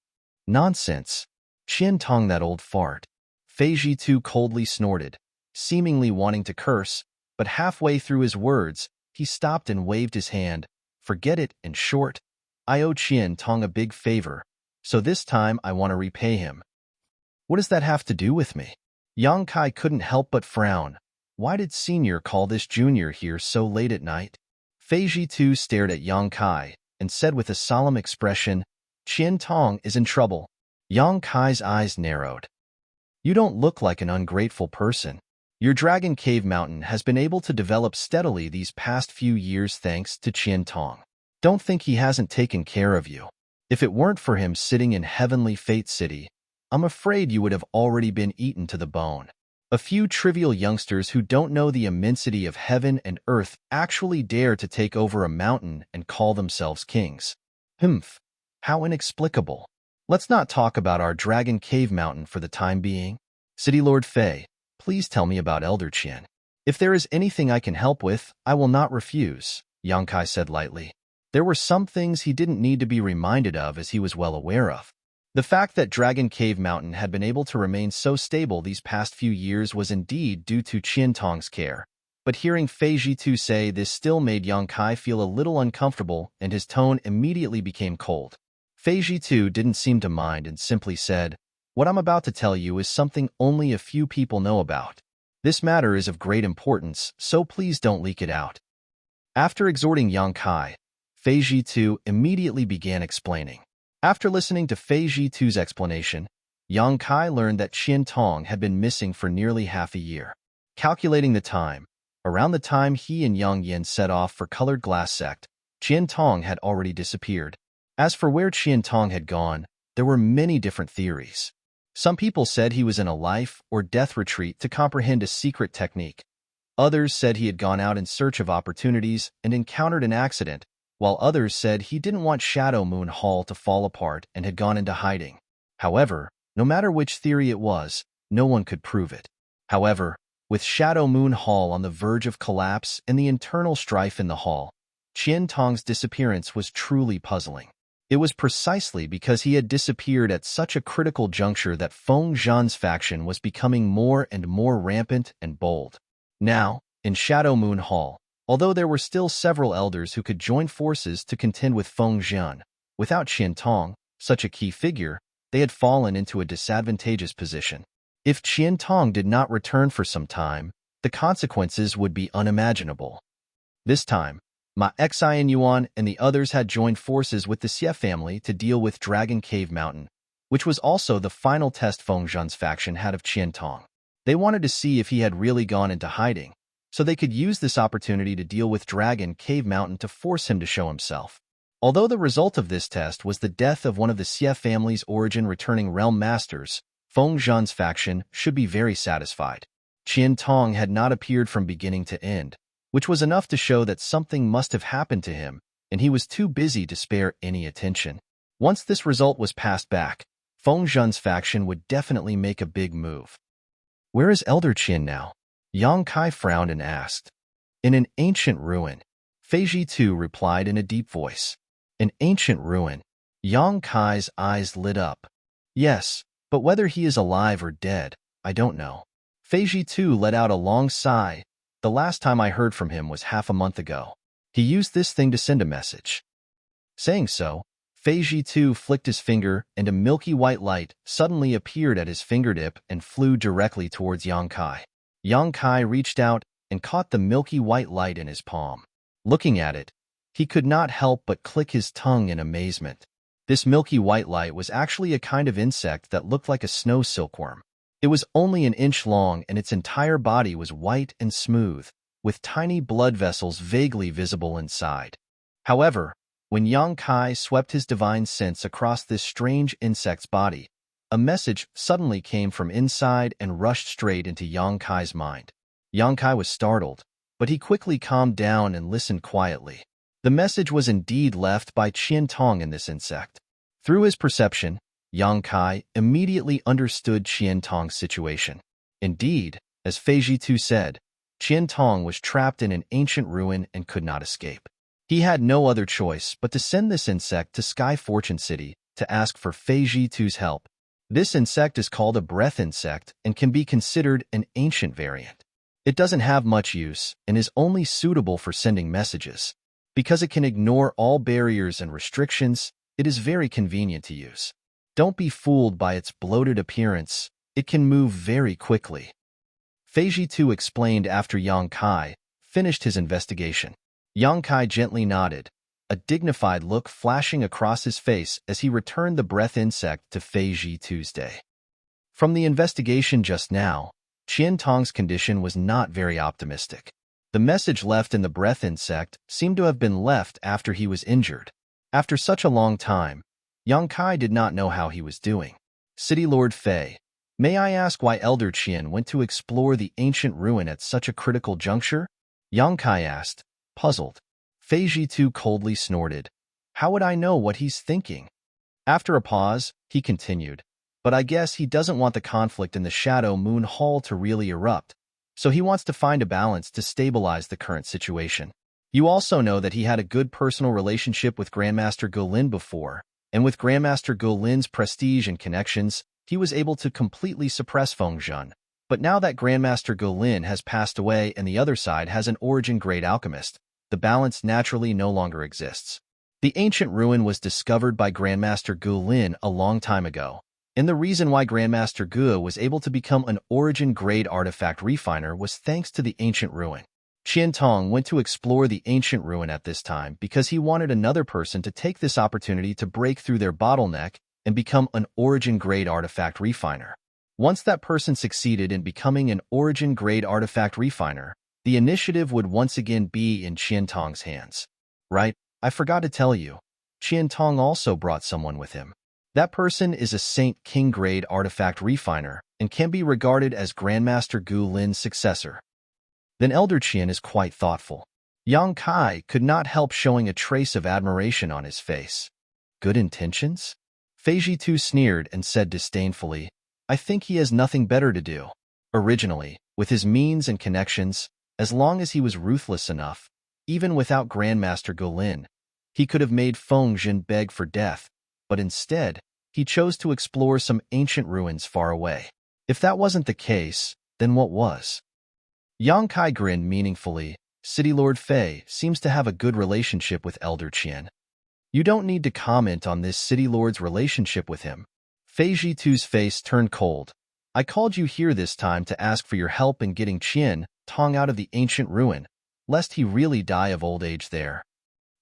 "Nonsense. Qian Tong, that old fart." Fei Jitu coldly snorted, seemingly wanting to curse, but halfway through his words, he stopped and waved his hand. "Forget it, in short. I owe Qian Tong a big favor, so this time I want to repay him." "What does that have to do with me?" Yang Kai couldn't help but frown. Why did Senior call this Junior here so late at night? Fei Jitu stared at Yang Kai and said with a solemn expression, "Qian Tong is in trouble." Yang Kai's eyes narrowed. "You don't look like an ungrateful person. Your Dragon Cave Mountain has been able to develop steadily these past few years thanks to Qian Tong. Don't think he hasn't taken care of you. If it weren't for him sitting in Heavenly Fate City, I'm afraid you would have already been eaten to the bone." A few trivial youngsters who don't know the immensity of heaven and earth actually dare to take over a mountain and call themselves kings. Humph, how inexplicable. Let's not talk about our Dragon Cave Mountain for the time being. City Lord Fei, please tell me about Elder Qian. If there is anything I can help with, I will not refuse, Yang Kai said lightly. There were some things he didn't need to be reminded of as he was well aware of. The fact that Dragon Cave Mountain had been able to remain so stable these past few years was indeed due to Qian Tong's care, but hearing Fei Jitu say this still made Yang Kai feel a little uncomfortable and his tone immediately became cold. Fei Jitu didn't seem to mind and simply said, "What I'm about to tell you is something only a few people know about. This matter is of great importance, so please don't leak it out." After exhorting Yang Kai, Fei Jitu immediately began explaining. After listening to Fei Jitu's explanation, Yang Kai learned that Qian Tong had been missing for nearly half a year. Calculating the time, around the time he and Yang Yin set off for Colored Glass Sect, Qian Tong had already disappeared. As for where Qian Tong had gone, there were many different theories. Some people said he was in a life or death retreat to comprehend a secret technique. Others said he had gone out in search of opportunities and encountered an accident, while others said he didn't want Shadow Moon Hall to fall apart and had gone into hiding. However, no matter which theory it was, no one could prove it. However, with Shadow Moon Hall on the verge of collapse and the internal strife in the hall, Qian Tong's disappearance was truly puzzling. It was precisely because he had disappeared at such a critical juncture that Feng Zhan's faction was becoming more and more rampant and bold. Now, in Shadow Moon Hall, although there were still several elders who could join forces to contend with Feng Zhan, without Qian Tong, such a key figure, they had fallen into a disadvantageous position. If Qian Tong did not return for some time, the consequences would be unimaginable. This time, Ma Xian Yuan and the others had joined forces with the Xie family to deal with Dragon Cave Mountain, which was also the final test Feng Zhen's faction had of Qian Tong. They wanted to see if he had really gone into hiding, so they could use this opportunity to deal with Dragon Cave Mountain to force him to show himself. Although the result of this test was the death of one of the Xie family's origin-returning realm masters, Feng Zhen's faction should be very satisfied. Qian Tong had not appeared from beginning to end, which was enough to show that something must have happened to him, and he was too busy to spare any attention. Once this result was passed back, Feng Zhen's faction would definitely make a big move. Where is Elder Qian now? Yang Kai frowned and asked. In an ancient ruin. Fei Ji too replied in a deep voice. An ancient ruin. Yang Kai's eyes lit up. Yes, but whether he is alive or dead, I don't know. Fei Ji too let out a long sigh. The last time I heard from him was half a month ago. He used this thing to send a message. Saying so, Fei Ji too flicked his finger and a milky white light suddenly appeared at his fingertip and flew directly towards Yang Kai. Yang Kai reached out and caught the milky white light in his palm. Looking at it, he could not help but click his tongue in amazement. This milky white light was actually a kind of insect that looked like a snow silkworm. It was only an inch long and its entire body was white and smooth, with tiny blood vessels vaguely visible inside. However, when Yang Kai swept his divine sense across this strange insect's body, a message suddenly came from inside and rushed straight into Yang Kai's mind. Yang Kai was startled, but he quickly calmed down and listened quietly. The message was indeed left by Qian Tong in this insect. Through his perception, Yang Kai immediately understood Qian Tong's situation. Indeed, as Fei Ji too said, Qian Tong was trapped in an ancient ruin and could not escape. He had no other choice but to send this insect to Sky Fortune City to ask for Fei Ji too's help. This insect is called a breath insect and can be considered an ancient variant. It doesn't have much use and is only suitable for sending messages. Because it can ignore all barriers and restrictions, it is very convenient to use. Don't be fooled by its bloated appearance. It can move very quickly. Fei Ji too explained after Yang Kai finished his investigation. Yang Kai gently nodded, a dignified look flashing across his face as he returned the breath insect to Fei Ji Tuesday. From the investigation just now, Qian Tong's condition was not very optimistic. The message left in the breath insect seemed to have been left after he was injured. After such a long time, Yang Kai did not know how he was doing. City Lord Fei, may I ask why Elder Qian went to explore the ancient ruin at such a critical juncture? Yang Kai asked, puzzled. Fei Ji too coldly snorted. How would I know what he's thinking? After a pause, he continued. But I guess he doesn't want the conflict in the Shadow Moon Hall to really erupt, so he wants to find a balance to stabilize the current situation. You also know that he had a good personal relationship with Grandmaster Golin before, and with Grandmaster Golin's prestige and connections, he was able to completely suppress Feng Zhen. But now that Grandmaster Golin has passed away and the other side has an origin-grade alchemist, the balance naturally no longer exists. The ancient ruin was discovered by Grandmaster Golin a long time ago, and the reason why Grandmaster Gu was able to become an origin-grade artifact refiner was thanks to the ancient ruin. Qian Tong went to explore the ancient ruin at this time because he wanted another person to take this opportunity to break through their bottleneck and become an origin-grade artifact refiner. Once that person succeeded in becoming an origin-grade artifact refiner, the initiative would once again be in Qian Tong's hands. Right, I forgot to tell you, Qian Tong also brought someone with him. That person is a Saint King-grade artifact refiner and can be regarded as Grandmaster Gu Lin's successor. Then Elder Qian is quite thoughtful. Yang Kai could not help showing a trace of admiration on his face. Good intentions? Fei Ji too sneered and said disdainfully, I think he has nothing better to do. Originally, with his means and connections, as long as he was ruthless enough, even without Grandmaster Golin, he could have made Feng Zhen beg for death, but instead, he chose to explore some ancient ruins far away. If that wasn't the case, then what was? Yang Kai grinned meaningfully. City Lord Fei seems to have a good relationship with Elder Qian. You don't need to comment on this City Lord's relationship with him. Fei Ji too's face turned cold. I called you here this time to ask for your help in getting Qian Tong out of the ancient ruin, lest he really die of old age there.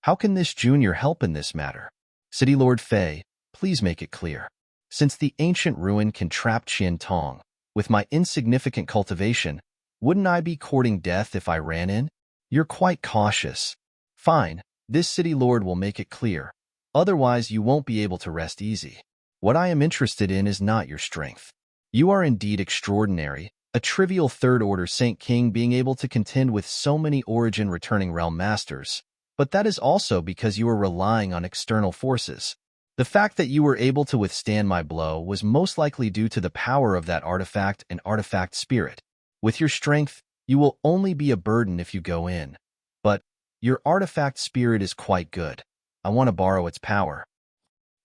How can this junior help in this matter? City Lord Fei, please make it clear. Since the ancient ruin can trap Qian Tong, with my insignificant cultivation, wouldn't I be courting death if I ran in? You're quite cautious. Fine, this city lord will make it clear. Otherwise, you won't be able to rest easy. What I am interested in is not your strength. You are indeed extraordinary, a trivial third-order Saint King being able to contend with so many origin-returning realm masters. But that is also because you are relying on external forces. The fact that you were able to withstand my blow was most likely due to the power of that artifact and artifact spirit. With your strength, you will only be a burden if you go in. But your artifact spirit is quite good. I want to borrow its power.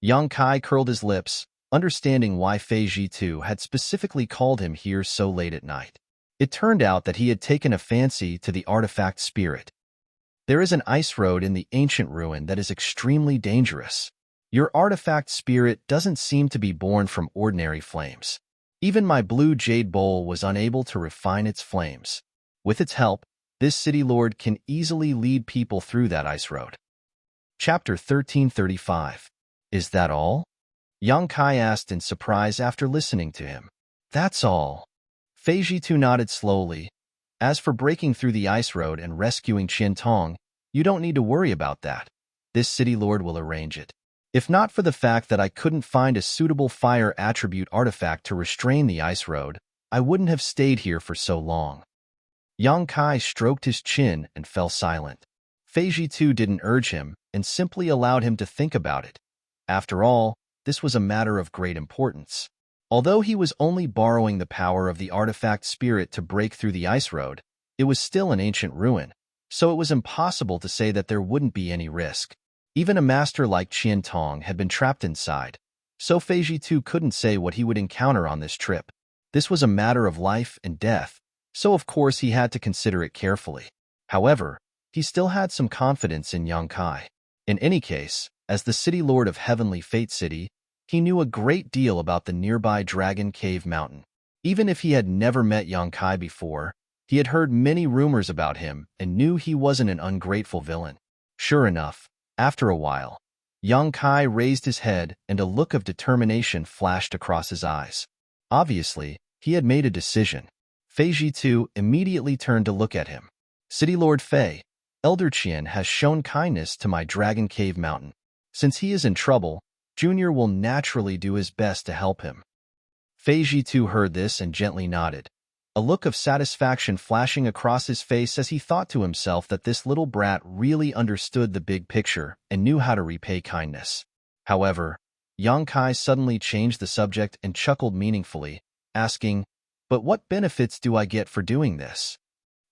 Yang Kai curled his lips, understanding why Fei Jitu had specifically called him here so late at night. It turned out that he had taken a fancy to the artifact spirit. There is an ice road in the ancient ruin that is extremely dangerous. Your artifact spirit doesn't seem to be born from ordinary flames. Even my blue jade bowl was unable to refine its flames. With its help, this city lord can easily lead people through that ice road. Chapter 1335. Is that all? Yang Kai asked in surprise after listening to him. That's all. Fei Jitu nodded slowly. As for breaking through the ice road and rescuing Qian Tong, you don't need to worry about that. This city lord will arrange it. If not for the fact that I couldn't find a suitable fire attribute artifact to restrain the ice road, I wouldn't have stayed here for so long. Yang Kai stroked his chin and fell silent. Fei Jitu didn't urge him and simply allowed him to think about it. After all, this was a matter of great importance. Although he was only borrowing the power of the artifact spirit to break through the ice road, it was still an ancient ruin, so it was impossible to say that there wouldn't be any risk. Even a master like Qian Tong had been trapped inside, so Fei Jitu couldn't say what he would encounter on this trip. This was a matter of life and death, so of course he had to consider it carefully. However, he still had some confidence in Yang Kai. In any case, as the city lord of Heavenly Fate City, he knew a great deal about the nearby Dragon Cave Mountain. Even if he had never met Yang Kai before, he had heard many rumors about him and knew he wasn't an ungrateful villain. Sure enough, after a while, Yang Kai raised his head and a look of determination flashed across his eyes. Obviously, he had made a decision. Fei Jitu immediately turned to look at him. City Lord Fei, Elder Qian has shown kindness to my Dragon Cave Mountain. Since he is in trouble, Junior will naturally do his best to help him. Fei Jitu heard this and gently nodded, a look of satisfaction flashing across his face as he thought to himself that this little brat really understood the big picture and knew how to repay kindness. However, Yang Kai suddenly changed the subject and chuckled meaningfully, asking, "But what benefits do I get for doing this?"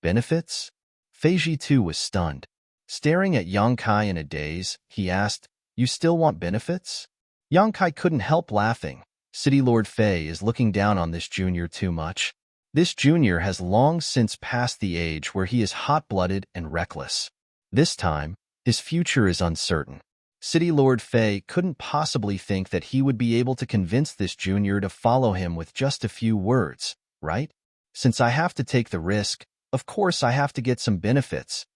Benefits? Fei Jitu was stunned. Staring at Yang Kai in a daze, he asked, "You still want benefits?" Yang Kai couldn't help laughing. City Lord Fei is looking down on this junior too much. This junior has long since passed the age where he is hot-blooded and reckless. This time, his future is uncertain. City Lord Fei couldn't possibly think that he would be able to convince this junior to follow him with just a few words, right? Since I have to take the risk, of course I have to get some benefits.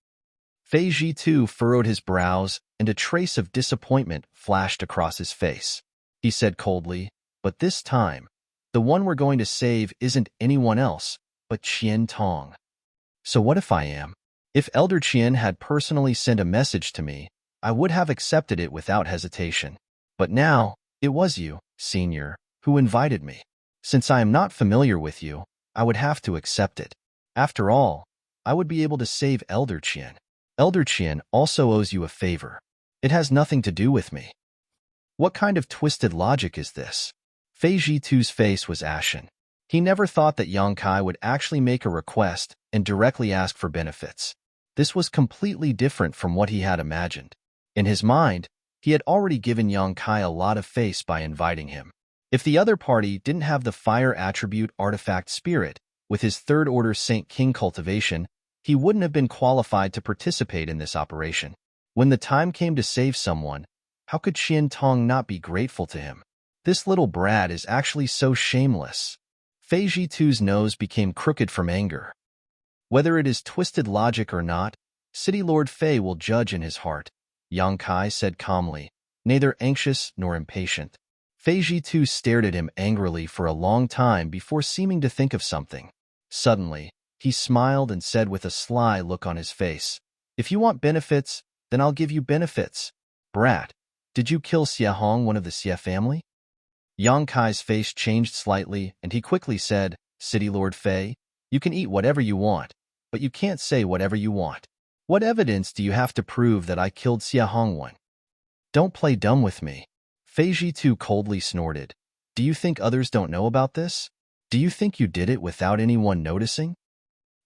Fei Jitu furrowed his brows, and a trace of disappointment flashed across his face. He said coldly, "But this time, the one we're going to save isn't anyone else, but Qian Tong." So what if I am? If Elder Qian had personally sent a message to me, I would have accepted it without hesitation. But now, it was you, Senior, who invited me. Since I am not familiar with you, I would have to accept it. After all, I would be able to save Elder Qian. Elder Qian also owes you a favor. It has nothing to do with me. What kind of twisted logic is this? Fei Jitu's face was ashen. He never thought that Yang Kai would actually make a request and directly ask for benefits. This was completely different from what he had imagined. In his mind, he had already given Yang Kai a lot of face by inviting him. If the other party didn't have the fire attribute artifact spirit, with his third-order Saint King cultivation, he wouldn't have been qualified to participate in this operation. When the time came to save someone, how could Qian Tong not be grateful to him? This little brat is actually so shameless. Fei Jitu's nose became crooked from anger. Whether it is twisted logic or not, City Lord Fei will judge in his heart, Yang Kai said calmly, neither anxious nor impatient. Fei Jitu stared at him angrily for a long time before seeming to think of something. Suddenly, he smiled and said with a sly look on his face, "If you want benefits, then I'll give you benefits. Brat, did you kill Xie Hong, one of the Xie family?" Yang Kai's face changed slightly, and he quickly said, "City Lord Fei, you can eat whatever you want, but you can't say whatever you want. What evidence do you have to prove that I killed Xie Hong one?" "Don't play dumb with me." Fei Jitu coldly snorted. "Do you think others don't know about this? Do you think you did it without anyone noticing?"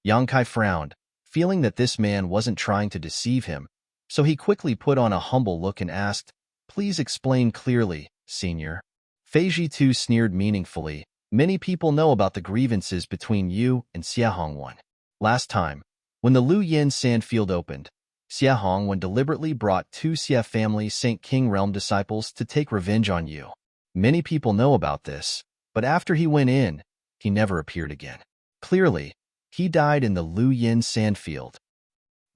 Yang Kai frowned, feeling that this man wasn't trying to deceive him, so he quickly put on a humble look and asked, "Please explain clearly, senior." Fei Jitu sneered meaningfully. "Many people know about the grievances between you and Xie Hongwan. Last time, when the Lu Yin Sandfield opened, Xie Hongwan deliberately brought two Xie family Saint King Realm disciples to take revenge on you. Many people know about this, but after he went in, he never appeared again. Clearly, he died in the Lu Yin Sandfield.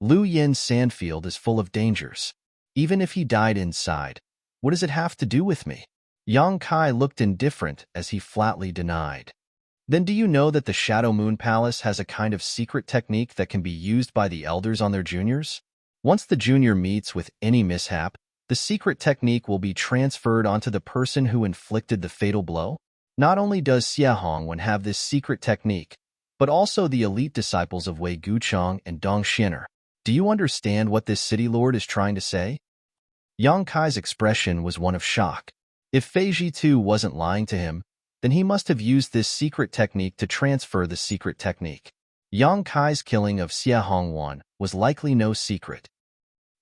Lu Yin Sandfield is full of dangers. Even if he died inside, what does it have to do with me?" Yang Kai looked indifferent as he flatly denied. "Then do you know that the Shadow Moon Palace has a kind of secret technique that can be used by the elders on their juniors? Once the junior meets with any mishap, the secret technique will be transferred onto the person who inflicted the fatal blow? Not only does Xie Hongwen have this secret technique, but also the elite disciples of Wei Guchong and Dong Xiner. Do you understand what this city lord is trying to say?" Yang Kai's expression was one of shock. If Fei Jitu wasn't lying to him, then he must have used this secret technique to transfer the secret technique. Yang Kai's killing of Xie Hongwan was likely no secret.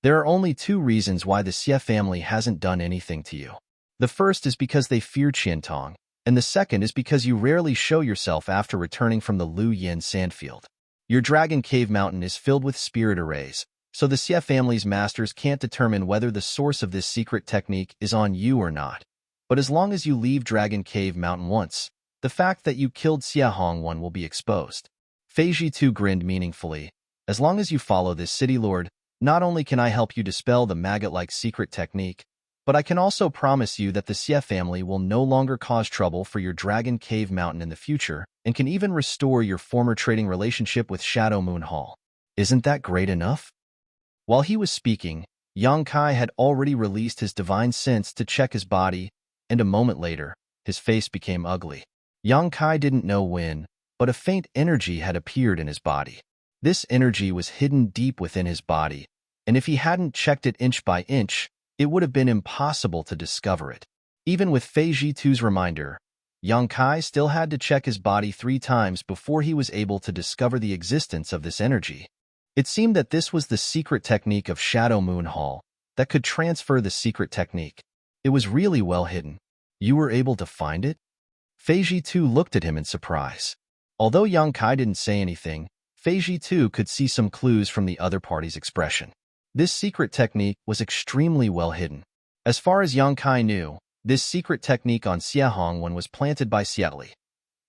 There are only two reasons why the Xie family hasn't done anything to you. The first is because they fear Qiantong, and the second is because you rarely show yourself after returning from the Lu Yin Sandfield. Your Dragon Cave Mountain is filled with spirit arrays, so the Xie family's masters can't determine whether the source of this secret technique is on you or not. But as long as you leave Dragon Cave Mountain once, the fact that you killed Xie Hongwan will be exposed. Fei Jitu grinned meaningfully. "As long as you follow this city lord, not only can I help you dispel the maggot-like secret technique, but I can also promise you that the Xie family will no longer cause trouble for your Dragon Cave Mountain in the future, and can even restore your former trading relationship with Shadow Moon Hall. Isn't that great enough?" While he was speaking, Yang Kai had already released his divine sense to check his body, and a moment later, his face became ugly. Yang Kai didn't know when, but a faint energy had appeared in his body. This energy was hidden deep within his body, and if he hadn't checked it inch by inch, it would have been impossible to discover it. Even with Fei Jitu's reminder, Yang Kai still had to check his body 3 times before he was able to discover the existence of this energy. It seemed that this was the secret technique of Shadow Moon Hall that could transfer the secret technique. It was really well hidden. "You were able to find it?" Fei Jitu looked at him in surprise. Although Yang Kai didn't say anything, Fei Jitu could see some clues from the other party's expression. This secret technique was extremely well hidden. As far as Yang Kai knew, this secret technique on Xie Hongwen was planted by Xieli.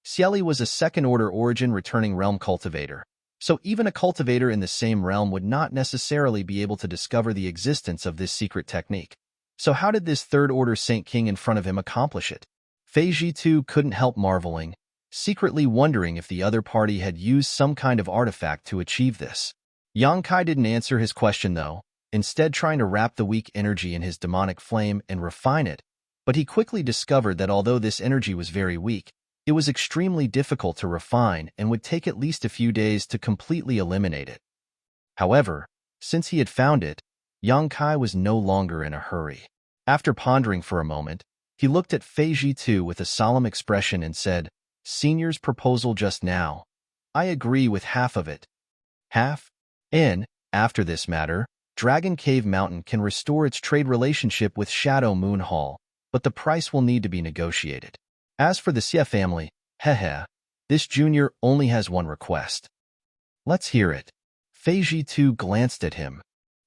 Xieli was a second-order origin returning realm cultivator, so even a cultivator in the same realm would not necessarily be able to discover the existence of this secret technique. So how did this third-order Saint King in front of him accomplish it? Fei Jitu couldn't help marveling, secretly wondering if the other party had used some kind of artifact to achieve this. Yang Kai didn't answer his question though, instead trying to wrap the weak energy in his demonic flame and refine it, but he quickly discovered that although this energy was very weak, it was extremely difficult to refine and would take at least a few days to completely eliminate it. However, since he had found it, Yang Kai was no longer in a hurry. After pondering for a moment, he looked at Fei Jitu with a solemn expression and said, "Senior's proposal just now. I agree with half of it." "Half?" "And, after this matter, Dragon Cave Mountain can restore its trade relationship with Shadow Moon Hall, but the price will need to be negotiated. As for the Xie family, this junior only has one request." "Let's hear it." Fei Jitu glanced at him.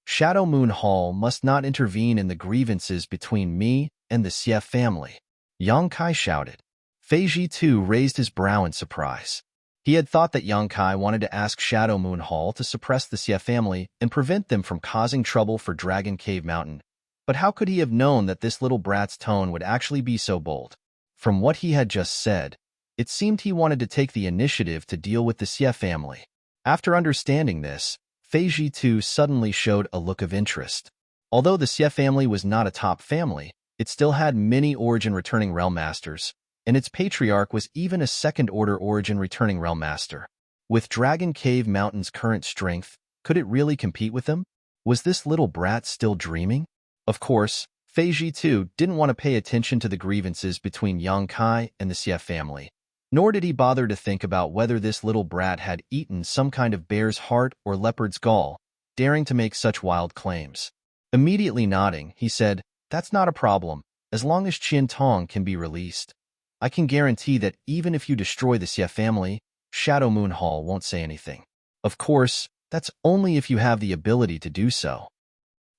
"Shadow Moon Hall must not intervene in the grievances between me and the Xie family," Yang Kai shouted. Fei Jitu raised his brow in surprise. He had thought that Yang Kai wanted to ask Shadow Moon Hall to suppress the Xie family and prevent them from causing trouble for Dragon Cave Mountain, But how could he have known that this little brat's tone would actually be so bold? From what he had just said, it seemed he wanted to take the initiative to deal with the Xie family. After understanding this, Fei Jitu suddenly showed a look of interest. Although the Xie family was not a top family, it still had many origin-returning realm masters, and its patriarch was even a second-order origin-returning realm master. With Dragon Cave Mountain's current strength, could it really compete with them? Was this little brat still dreaming? Of course, Fei Jitu didn't want to pay attention to the grievances between Yang Kai and the Xie family, nor did he bother to think about whether this little brat had eaten some kind of bear's heart or leopard's gall, daring to make such wild claims. Immediately nodding, he said, "That's not a problem, as long as Qian Tong can be released. I can guarantee that even if you destroy the Xie family, Shadow Moon Hall won't say anything. Of course, that's only if you have the ability to do so."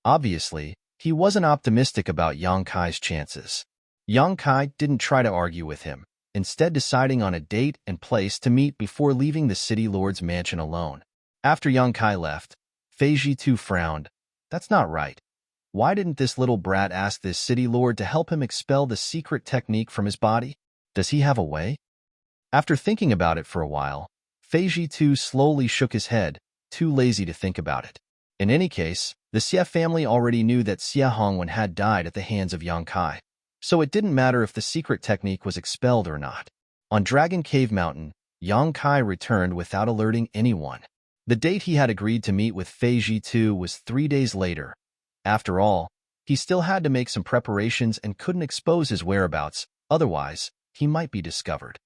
Obviously, he wasn't optimistic about Yang Kai's chances. Yang Kai didn't try to argue with him, instead deciding on a date and place to meet before leaving the city lord's mansion alone. After Yang Kai left, Fei Jitu frowned. That's not right. Why didn't this little brat ask this city lord to help him expel the secret technique from his body? Does he have a way? After thinking about it for a while, Fei Jitu slowly shook his head, too lazy to think about it. In any case, the Xie family already knew that Xie Hongwen had died at the hands of Yang Kai, so it didn't matter if the secret technique was expelled or not. On Dragon Cave Mountain, Yang Kai returned without alerting anyone. The date he had agreed to meet with Fei Jitu was 3 days later. After all, he still had to make some preparations and couldn't expose his whereabouts, otherwise, he might be discovered.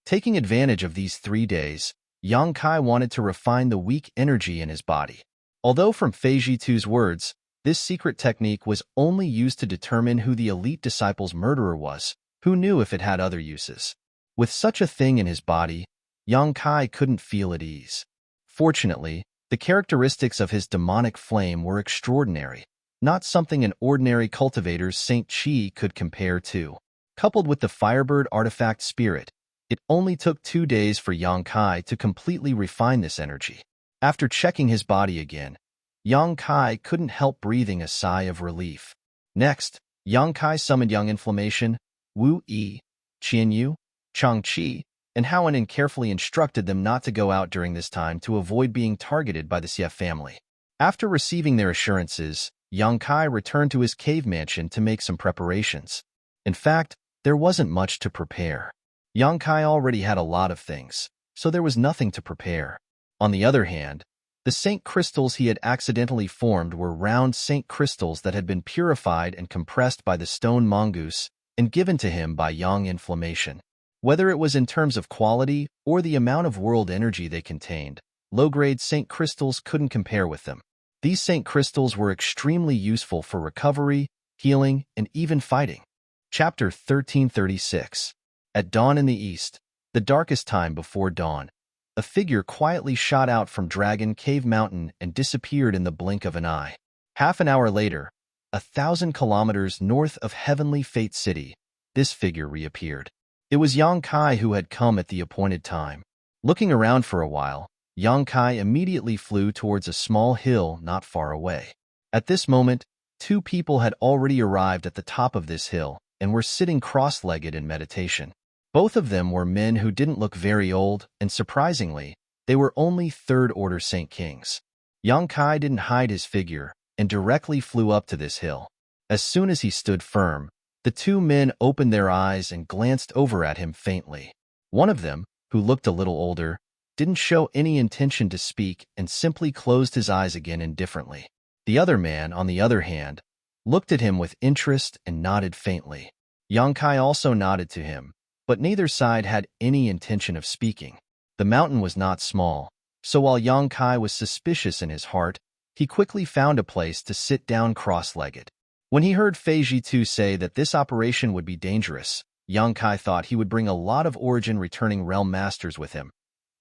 Taking advantage of these 3 days, Yang Kai wanted to refine the weak energy in his body. Although from Fei Jitu's words, this secret technique was only used to determine who the elite disciple's murderer was, who knew if it had other uses? With such a thing in his body, Yang Kai couldn't feel at ease. Fortunately, the characteristics of his demonic flame were extraordinary, not something an ordinary cultivator's Saint Qi could compare to. Coupled with the Firebird artifact spirit, it only took 2 days for Yang Kai to completely refine this energy. After checking his body again, Yang Kai couldn't help breathing a sigh of relief. Next, Yang Kai summoned Yang Inflammation, Wu Yi, Qian Yu, Chang Qi, and Hao and carefully instructed them not to go out during this time to avoid being targeted by the Xie family. After receiving their assurances, Yang Kai returned to his cave mansion to make some preparations. In fact, there wasn't much to prepare. Yang Kai already had a lot of things, so there was nothing to prepare. On the other hand, the saint crystals he had accidentally formed were round saint crystals that had been purified and compressed by the stone mongoose and given to him by Yang Inflammation. Whether it was in terms of quality or the amount of world energy they contained, low-grade saint crystals couldn't compare with them. These saint crystals were extremely useful for recovery, healing, and even fighting. Chapter 1336. At dawn in the east, the darkest time before dawn, a figure quietly shot out from Dragon Cave Mountain and disappeared in the blink of an eye. Half an hour later, 1,000 kilometers north of Heavenly Fate City, this figure reappeared. It was Yang Kai who had come at the appointed time. Looking around for a while, Yang Kai immediately flew towards a small hill not far away. At this moment, 2 people had already arrived at the top of this hill and were sitting cross-legged in meditation. Both of them were men who didn't look very old, and surprisingly, they were only third-order Saint Kings. Yang Kai didn't hide his figure and directly flew up to this hill. As soon as he stood firm, the 2 men opened their eyes and glanced over at him faintly. One of them, who looked a little older, didn't show any intention to speak and simply closed his eyes again indifferently. The other man, on the other hand, looked at him with interest and nodded faintly. Yang Kai also nodded to him, but neither side had any intention of speaking. The mountain was not small, so while Yang Kai was suspicious in his heart, he quickly found a place to sit down cross-legged. When he heard Fei Jitu say that this operation would be dangerous, Yang Kai thought he would bring a lot of origin-returning realm masters with him.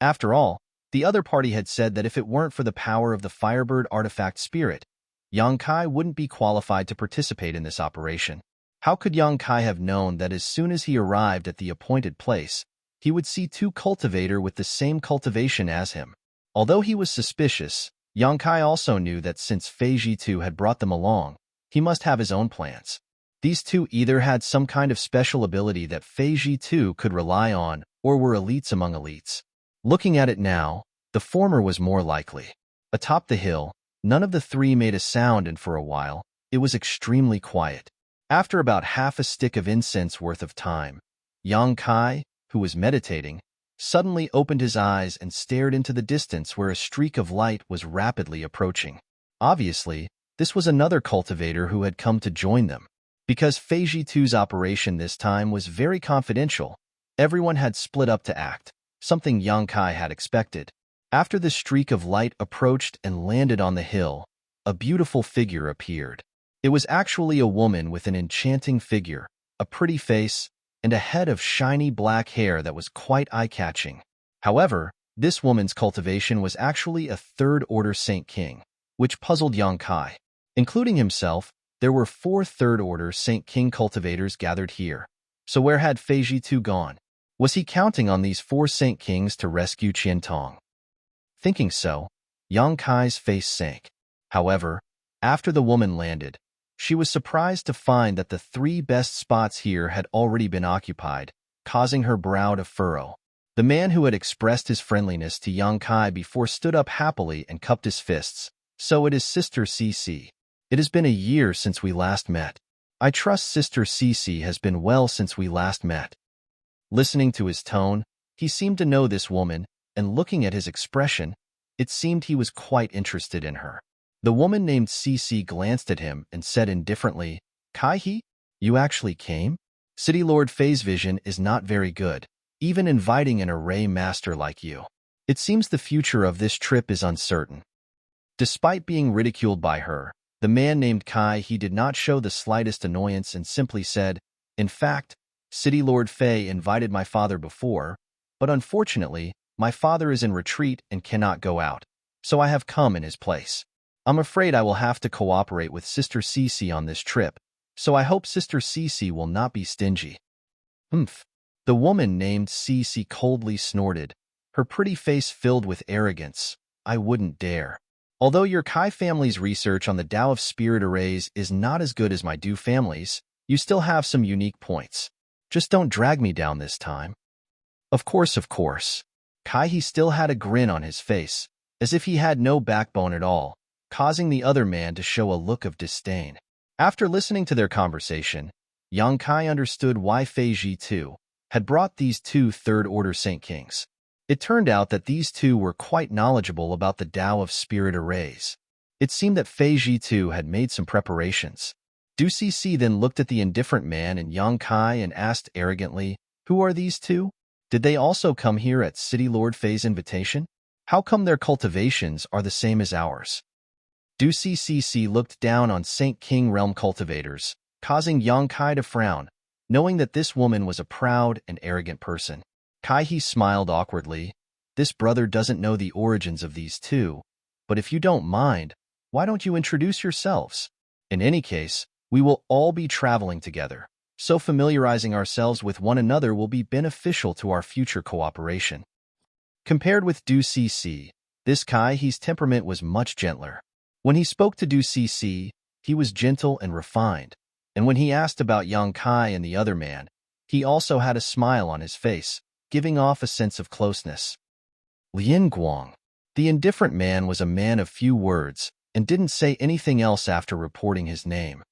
After all, the other party had said that if it weren't for the power of the Firebird artifact spirit, Yang Kai wouldn't be qualified to participate in this operation. How could Yang Kai have known that as soon as he arrived at the appointed place, he would see 2 cultivators with the same cultivation as him? Although he was suspicious, Yang Kai also knew that since Fei Jitu had brought them along, He must have his own plans. These two either had some kind of special ability that Fei Ji could rely on, or were elites among elites. Looking at it now, the former was more likely. Atop the hill, none of the three made a sound, and for a while, it was extremely quiet. After about half a stick of incense worth of time, Yang Kai, who was meditating, suddenly opened his eyes and stared into the distance where a streak of light was rapidly approaching. Obviously, this was another cultivator who had come to join them. Because Fei Jitu's operation this time was very confidential, everyone had split up to act, something Yang Kai had expected. After the streak of light approached and landed on the hill, a beautiful figure appeared. It was actually a woman with an enchanting figure, a pretty face, and a head of shiny black hair that was quite eye-catching. However, this woman's cultivation was actually a third-order Saint King, which puzzled Yang Kai. Including himself, there were 4 third-order Saint King cultivators gathered here. So where had Fei Jitu gone? Was he counting on these 4 Saint Kings to rescue Qian Tong? Thinking so, Yang Kai's face sank. However, after the woman landed, she was surprised to find that the 3 best spots here had already been occupied, causing her brow to furrow. The man who had expressed his friendliness to Yang Kai before stood up happily and cupped his fists. So it is Sister Cici. It has been a year since we last met. I trust Sister Cici has been well since we last met. Listening to his tone, he seemed to know this woman, and looking at his expression, it seemed he was quite interested in her. The woman named Cici glanced at him and said indifferently, Kai-he, you actually came? City Lord Fei's vision is not very good, even inviting an array master like you. It seems the future of this trip is uncertain. Despite being ridiculed by her, the man named Kai-he did not show the slightest annoyance and simply said, in fact, City Lord Fei invited my father before, but unfortunately, my father is in retreat and cannot go out, so I have come in his place. I'm afraid I will have to cooperate with Sister Cici on this trip, so I hope Sister Cici will not be stingy. Humph. The woman named Cici coldly snorted, her pretty face filled with arrogance. I wouldn't dare. Although your Kai family's research on the Tao of Spirit Arrays is not as good as my Du family's, you still have some unique points. Just don't drag me down this time. Of course. Kai-he still had a grin on his face, as if he had no backbone at all, causing the other man to show a look of disdain. After listening to their conversation, Yang Kai understood why Fei Jitu had brought these 2 third-order Saint Kings. It turned out that these 2 were quite knowledgeable about the Tao of Spirit Arrays. It seemed that Fei Jitu had made some preparations. Du Cici then looked at the indifferent man and Yang Kai and asked arrogantly, who are these 2? Did they also come here at City Lord Fei's invitation? How come their cultivations are the same as ours? Du Cici looked down on Saint King realm cultivators, causing Yang Kai to frown, knowing that this woman was a proud and arrogant person. Kai-he smiled awkwardly. This brother doesn't know the origins of these 2, but if you don't mind, why don't you introduce yourselves? In any case, we will all be traveling together, so familiarizing ourselves with one another will be beneficial to our future cooperation. Compared with Du Cici, this Kai-he's temperament was much gentler. When he spoke to Du Cici, he was gentle and refined, and when he asked about Yang Kai and the other man, he also had a smile on his face, giving off a sense of closeness. Lian Guang. The indifferent man was a man of few words and didn't say anything else after reporting his name.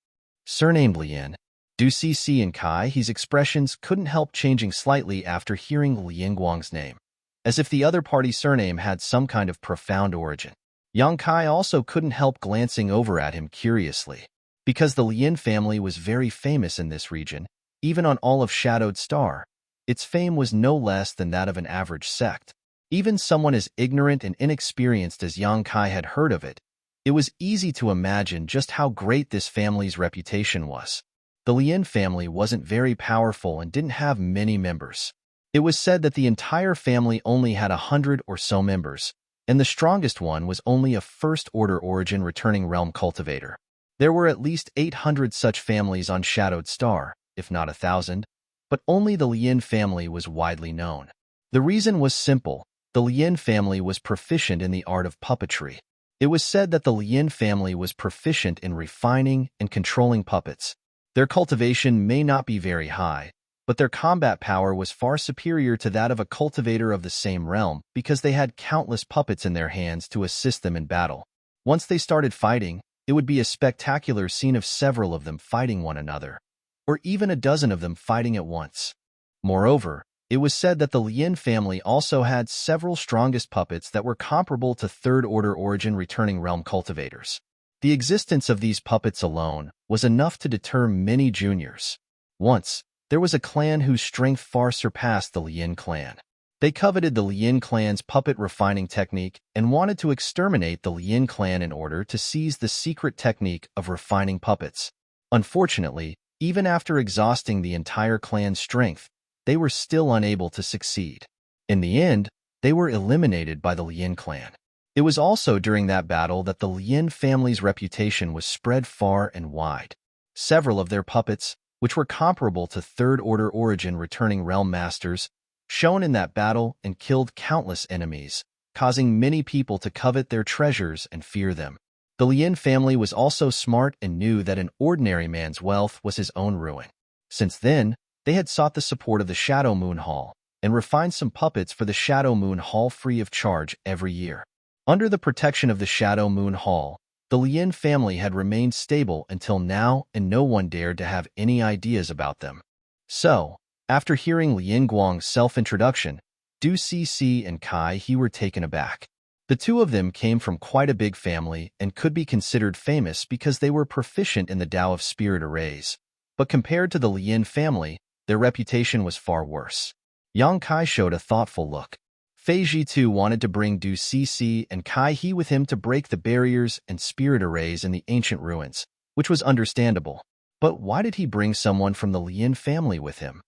Surnamed Lian, Du Cici and Kai-he's expressions couldn't help changing slightly after hearing Lian Guang's name, as if the other party's surname had some kind of profound origin. Yang Kai also couldn't help glancing over at him curiously. Because the Lian family was very famous in this region, even on all of Shadowed Star, its fame was no less than that of an average sect. Even someone as ignorant and inexperienced as Yang Kai had heard of it. It was easy to imagine just how great this family's reputation was. The Lian family wasn't very powerful and didn't have many members. It was said that the entire family only had 100 or so members, and the strongest one was only a first-order origin returning realm cultivator. There were at least 800 such families on Shadowed Star, if not 1,000, but only the Lian family was widely known. The reason was simple. The Lian family was proficient in the art of puppetry. It was said that the Lin family was proficient in refining and controlling puppets. Their cultivation may not be very high, but their combat power was far superior to that of a cultivator of the same realm because they had countless puppets in their hands to assist them in battle. Once they started fighting, it would be a spectacular scene of several of them fighting one another, or even a dozen of them fighting at once. Moreover, it was said that the Lin family also had several strongest puppets that were comparable to third-order origin returning realm cultivators. The existence of these puppets alone was enough to deter many juniors. Once, there was a clan whose strength far surpassed the Lin clan. They coveted the Lin clan's puppet refining technique and wanted to exterminate the Lin clan in order to seize the secret technique of refining puppets. Unfortunately, even after exhausting the entire clan's strength, they were still unable to succeed. In the end, they were eliminated by the Lin clan. It was also during that battle that the Lin family's reputation was spread far and wide. Several of their puppets, which were comparable to third-order origin returning realm masters, shone in that battle and killed countless enemies, causing many people to covet their treasures and fear them. The Lin family was also smart and knew that an ordinary man's wealth was his own ruin. Since then, they had sought the support of the Shadow Moon Hall and refined some puppets for the Shadow Moon Hall free of charge every year. Under the protection of the Shadow Moon Hall, the Lin family had remained stable until now, and no one dared to have any ideas about them. So, after hearing Lin Guang's self-introduction, Du Cece and Kai He were taken aback. The two of them came from quite a big family and could be considered famous because they were proficient in the Tao of Spirit Arrays. But compared to the Lin family, their reputation was far worse. Yang Kai showed a thoughtful look. Fei Ji too wanted to bring Du Cece and Kai He with him to break the barriers and spirit arrays in the ancient ruins, which was understandable. But why did he bring someone from the Lin family with him?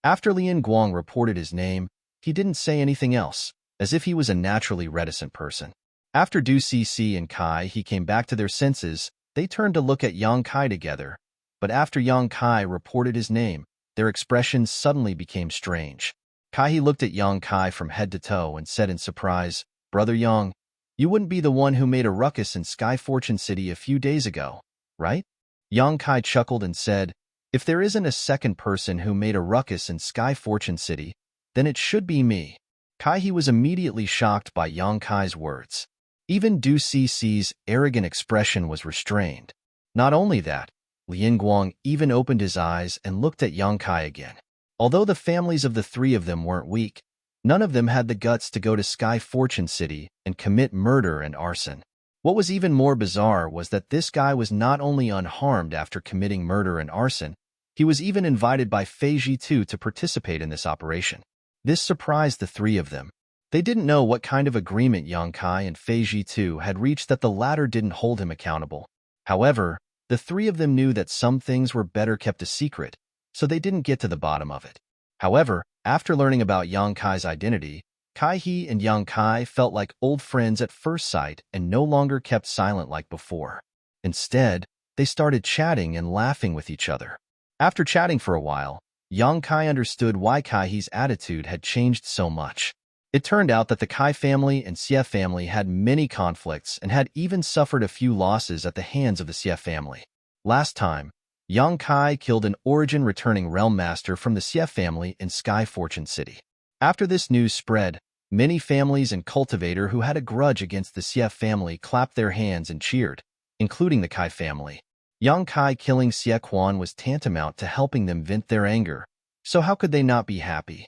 After Lin Guang reported his name, he didn't say anything else, as if he was a naturally reticent person. After Du Cece and Kai He came back to their senses, they turned to look at Yang Kai together. But after Yang Kai reported his name, their expressions suddenly became strange. Kai He looked at Yang Kai from head to toe and said in surprise, "Brother Yang, you wouldn't be the one who made a ruckus in Sky Fortune City a few days ago, right?" Yang Kai chuckled and said, "If there isn't a second person who made a ruckus in Sky Fortune City, then it should be me." Kai He was immediately shocked by Yang Kai's words. Even Du Cece's arrogant expression was restrained. Not only that, Lin Guang even opened his eyes and looked at Yang Kai again. Although the families of the three of them weren't weak, none of them had the guts to go to Sky Fortune City and commit murder and arson. What was even more bizarre was that this guy was not only unharmed after committing murder and arson, he was even invited by Fei Ji too to participate in this operation. This surprised the three of them. They didn't know what kind of agreement Yang Kai and Fei Ji too had reached that the latter didn't hold him accountable. However, the three of them knew that some things were better kept a secret, so they didn't get to the bottom of it. However, after learning about Yang Kai's identity, Kai He and Yang Kai felt like old friends at first sight and no longer kept silent like before. Instead, they started chatting and laughing with each other. After chatting for a while, Yang Kai understood why Kai He's attitude had changed so much. It turned out that the Kai family and Xie family had many conflicts and had even suffered a few losses at the hands of the Xie family. Last time, Yang Kai killed an origin-returning realm master from the Xie family in Sky Fortune City. After this news spread, many families and cultivator who had a grudge against the Xie family clapped their hands and cheered, including the Kai family. Yang Kai killing Xie Quan was tantamount to helping them vent their anger, so how could they not be happy?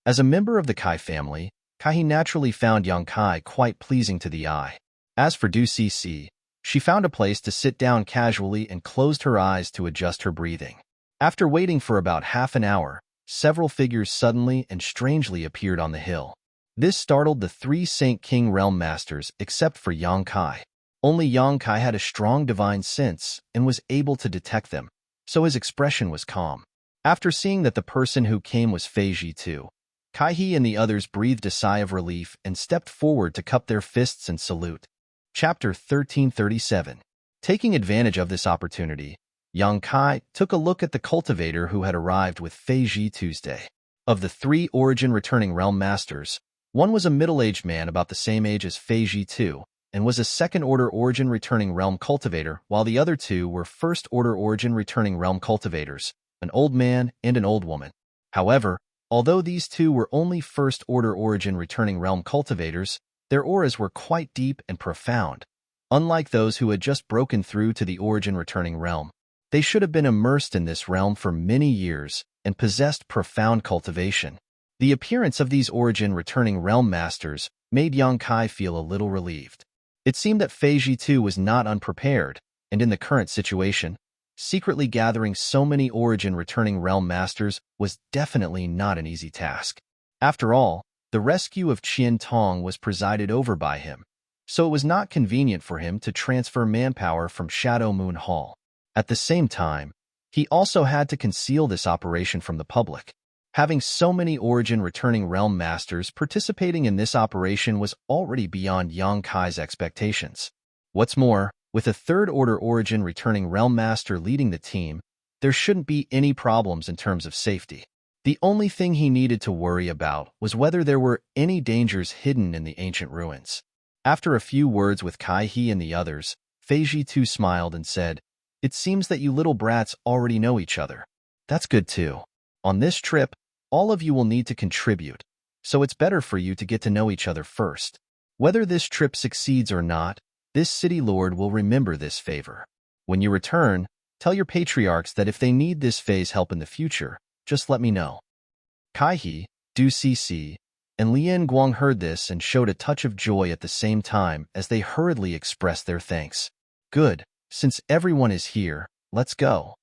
As a member of the Kai family, Kai He naturally found Yang Kai quite pleasing to the eye. As for Du Cece, she found a place to sit down casually and closed her eyes to adjust her breathing. After waiting for about half an hour, several figures suddenly and strangely appeared on the hill. This startled the three Saint King Realm Masters except for Yang Kai. Only Yang Kai had a strong divine sense and was able to detect them, so his expression was calm. After seeing that the person who came was Fei Ji too, Kai He and the others breathed a sigh of relief and stepped forward to cup their fists and salute. Chapter 1337. Taking advantage of this opportunity, Yang Kai took a look at the cultivator who had arrived with Fei Ji Tuesday. Of the three origin-returning realm masters, one was a middle-aged man about the same age as Fei Ji too, and was a second-order origin returning realm cultivator, while the other two were first-order origin returning realm cultivators, an old man and an old woman. However, although these two were only first-order origin returning realm cultivators, their auras were quite deep and profound. Unlike those who had just broken through to the origin returning realm, they should have been immersed in this realm for many years and possessed profound cultivation. The appearance of these origin returning realm masters made Yang Kai feel a little relieved. It seemed that Feiji too was not unprepared, and in the current situation, secretly gathering so many origin returning realm masters was definitely not an easy task. After all, the rescue of Qian Tong was presided over by him, so it was not convenient for him to transfer manpower from Shadow Moon Hall. At the same time, he also had to conceal this operation from the public. Having so many origin returning realm masters participating in this operation was already beyond Yang Kai's expectations. What's more, with a third-order origin returning realm master leading the team, there shouldn't be any problems in terms of safety. The only thing he needed to worry about was whether there were any dangers hidden in the ancient ruins. After a few words with Kai He and the others, Feiji too smiled and said, "It seems that you little brats already know each other. That's good too. On this trip, all of you will need to contribute, so it's better for you to get to know each other first. Whether this trip succeeds or not, this city lord will remember this favor. When you return, tell your patriarchs that if they need this phase help in the future, just let me know." Kai He, Du Cc, and Lien Guang heard this and showed a touch of joy at the same time as they hurriedly expressed their thanks. "Good, since everyone is here, let's go."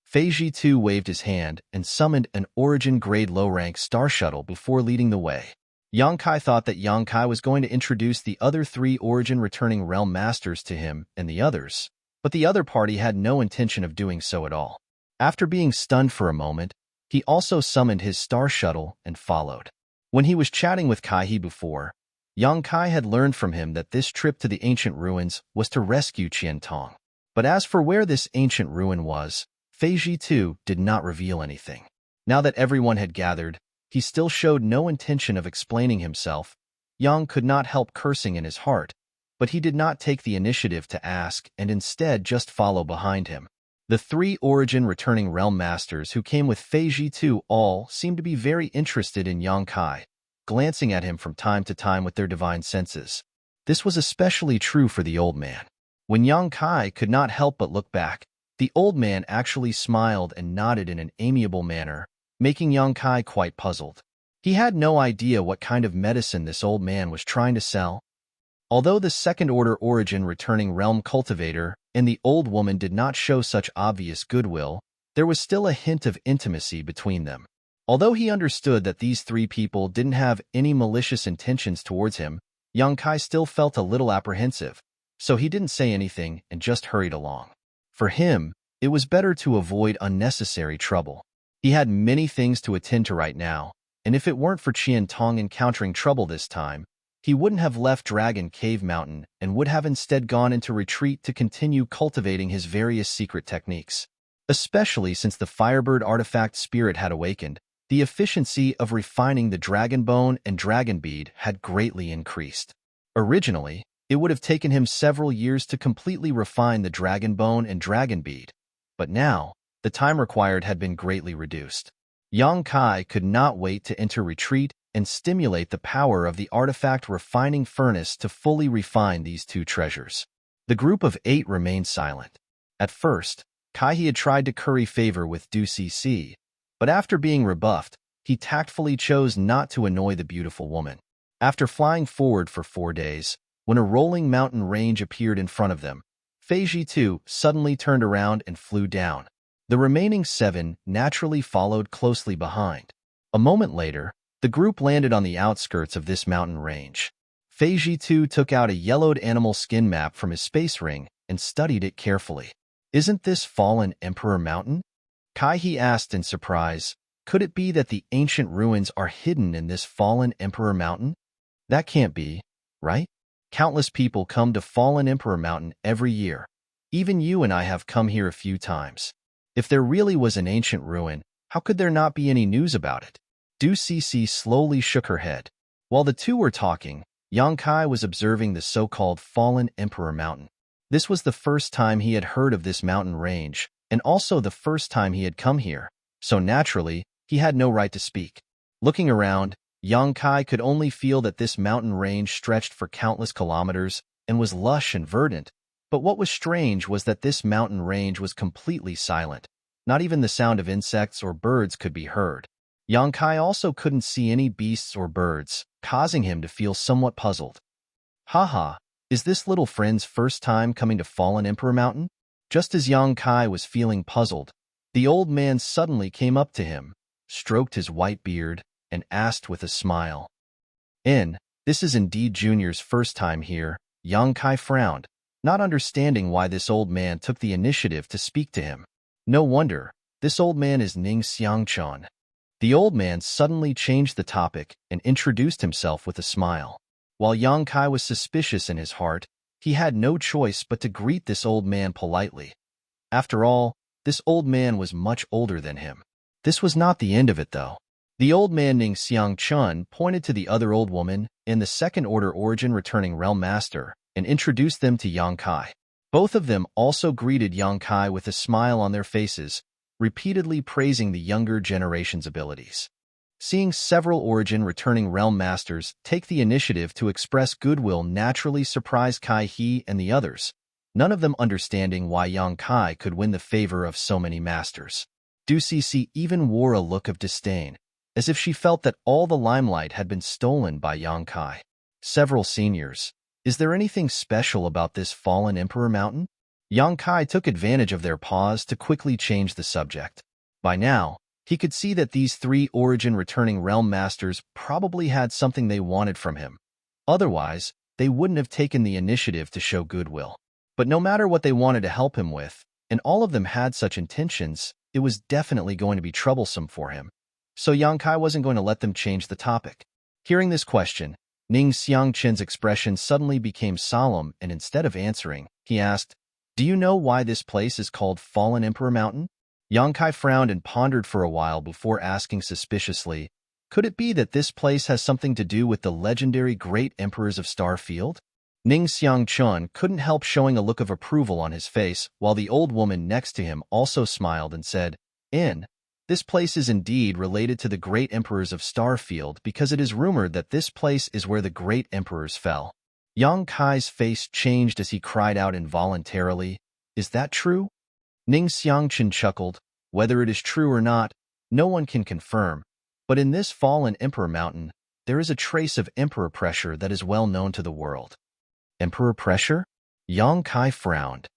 Feiji too waved his hand and summoned an origin-grade low-rank star shuttle before leading the way. Yang Kai thought that Yang Kai was going to introduce the other three origin-returning realm masters to him and the others, but the other party had no intention of doing so at all. After being stunned for a moment, he also summoned his star shuttle and followed. When he was chatting with Kai He before, Yang Kai had learned from him that this trip to the ancient ruins was to rescue Qian Tong. But as for where this ancient ruin was, Feiji too did not reveal anything. Now that everyone had gathered, he still showed no intention of explaining himself. Yang could not help cursing in his heart, but he did not take the initiative to ask and instead just follow behind him. The three origin returning realm masters who came with Feiji too all seemed to be very interested in Yang Kai, glancing at him from time to time with their divine senses. This was especially true for the old man. When Yang Kai could not help but look back, the old man actually smiled and nodded in an amiable manner, making Yang Kai quite puzzled. He had no idea what kind of medicine this old man was trying to sell. Although the second-order origin returning realm cultivator and the old woman did not show such obvious goodwill, there was still a hint of intimacy between them. Although he understood that these three people didn't have any malicious intentions towards him, Yang Kai still felt a little apprehensive, so he didn't say anything and just hurried along. For him, it was better to avoid unnecessary trouble. He had many things to attend to right now, and if it weren't for Qian Tong encountering trouble this time, he wouldn't have left Dragon Cave Mountain and would have instead gone into retreat to continue cultivating his various secret techniques. Especially since the Firebird artifact spirit had awakened, the efficiency of refining the Dragon Bone and Dragon Bead had greatly increased. Originally, it would have taken him several years to completely refine the Dragon Bone and Dragon Bead, but now, the time required had been greatly reduced. Yang Kai could not wait to enter retreat and stimulate the power of the artifact refining furnace to fully refine these two treasures. The group of 8 remained silent. At first, Kai He had tried to curry favor with Du Cc, but after being rebuffed, he tactfully chose not to annoy the beautiful woman. After flying forward for 4 days, when a rolling mountain range appeared in front of them, Feiji too suddenly turned around and flew down. The remaining 7 naturally followed closely behind. A moment later, the group landed on the outskirts of this mountain range. Feiji too took out a yellowed animal skin map from his space ring and studied it carefully. "Isn't this Fallen Emperor Mountain?" Kai He asked in surprise. Could it be that the ancient ruins are hidden in this Fallen Emperor Mountain? That can't be, right? Countless people come to Fallen Emperor Mountain every year. Even you and I have come here a few times. If there really was an ancient ruin, how could there not be any news about it? Du Cc slowly shook her head. While the two were talking, Yang Kai was observing the so-called Fallen Emperor Mountain. This was the first time he had heard of this mountain range, and also the first time he had come here, so naturally, he had no right to speak. Looking around, Yang Kai could only feel that this mountain range stretched for countless kilometers and was lush and verdant, but what was strange was that this mountain range was completely silent. Not even the sound of insects or birds could be heard. Yang Kai also couldn't see any beasts or birds, causing him to feel somewhat puzzled. Haha, is this little friend's first time coming to Fallen Emperor Mountain? Just as Yang Kai was feeling puzzled, the old man suddenly came up to him, stroked his white beard, and asked with a smile. This is indeed Junior's first time here. Yang Kai frowned, not understanding why this old man took the initiative to speak to him. No wonder, this old man is Ning Xiangchun. The old man suddenly changed the topic and introduced himself with a smile. While Yang Kai was suspicious in his heart, he had no choice but to greet this old man politely. After all, this old man was much older than him. This was not the end of it, though. The old man Ning Xiangchun pointed to the other old woman and the second-order origin returning realm master and introduced them to Yang Kai. Both of them also greeted Yang Kai with a smile on their faces, repeatedly praising the younger generation's abilities. Seeing several origin returning realm masters take the initiative to express goodwill naturally surprised Kai He and the others, none of them understanding why Yang Kai could win the favor of so many masters. Du Cece even wore a look of disdain, as if she felt that all the limelight had been stolen by Yang Kai. Several seniors. Is there anything special about this Fallen Emperor Mountain? Yang Kai took advantage of their pause to quickly change the subject. By now, he could see that these three origin returning realm masters probably had something they wanted from him. Otherwise, they wouldn't have taken the initiative to show goodwill. But no matter what they wanted to help him with, and all of them had such intentions, it was definitely going to be troublesome for him. So Yang Kai wasn't going to let them change the topic. Hearing this question, Ning Xiangchen's expression suddenly became solemn, and instead of answering, he asked, "Do you know why this place is called Fallen Emperor Mountain?" Yang Kai frowned and pondered for a while before asking suspiciously, "Could it be that this place has something to do with the legendary Great Emperors of Starfield?" Ning Xiangchun couldn't help showing a look of approval on his face, while the old woman next to him also smiled and said, This place is indeed related to the Great Emperors of Starfield because it is rumored that this place is where the Great Emperors fell." Yang Kai's face changed as he cried out involuntarily, "Is that true?" Ning Xiangchen chuckled. "Whether it is true or not, no one can confirm, but in this Fallen Emperor Mountain, there is a trace of Emperor pressure that is well known to the world." Emperor pressure? Yang Kai frowned.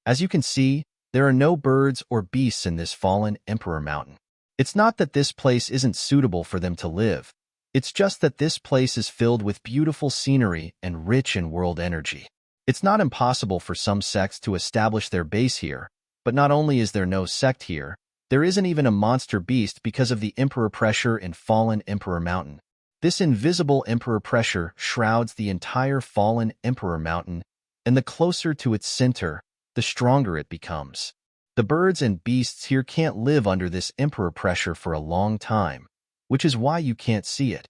As you can see, there are no birds or beasts in this Fallen Emperor Mountain. It's not that this place isn't suitable for them to live. It's just that this place is filled with beautiful scenery and rich in world energy. It's not impossible for some sects to establish their base here, but not only is there no sect here, there isn't even a monster beast because of the Emperor pressure in Fallen Emperor Mountain. This invisible Emperor pressure shrouds the entire Fallen Emperor Mountain, and the closer to its center, the stronger it becomes. The birds and beasts here can't live under this Emperor pressure for a long time, which is why you can't see it.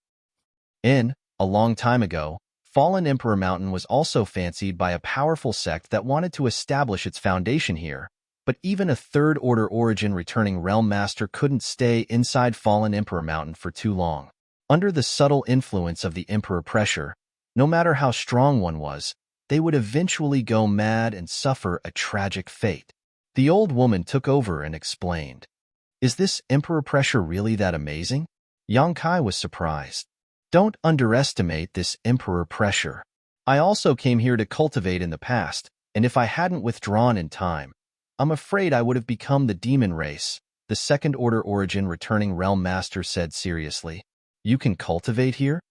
A long time ago, Fallen Emperor Mountain was also fancied by a powerful sect that wanted to establish its foundation here, but even a third-order origin returning realm master couldn't stay inside Fallen Emperor Mountain for too long. Under the subtle influence of the Emperor pressure, no matter how strong one was, they would eventually go mad and suffer a tragic fate. The old woman took over and explained, "Is this Emperor pressure really that amazing?" Yang Kai was surprised. "Don't underestimate this Emperor pressure. I also came here to cultivate in the past, and if I hadn't withdrawn in time, I'm afraid I would have become the demon race," the second-order origin returning realm master said seriously. "You can cultivate here?"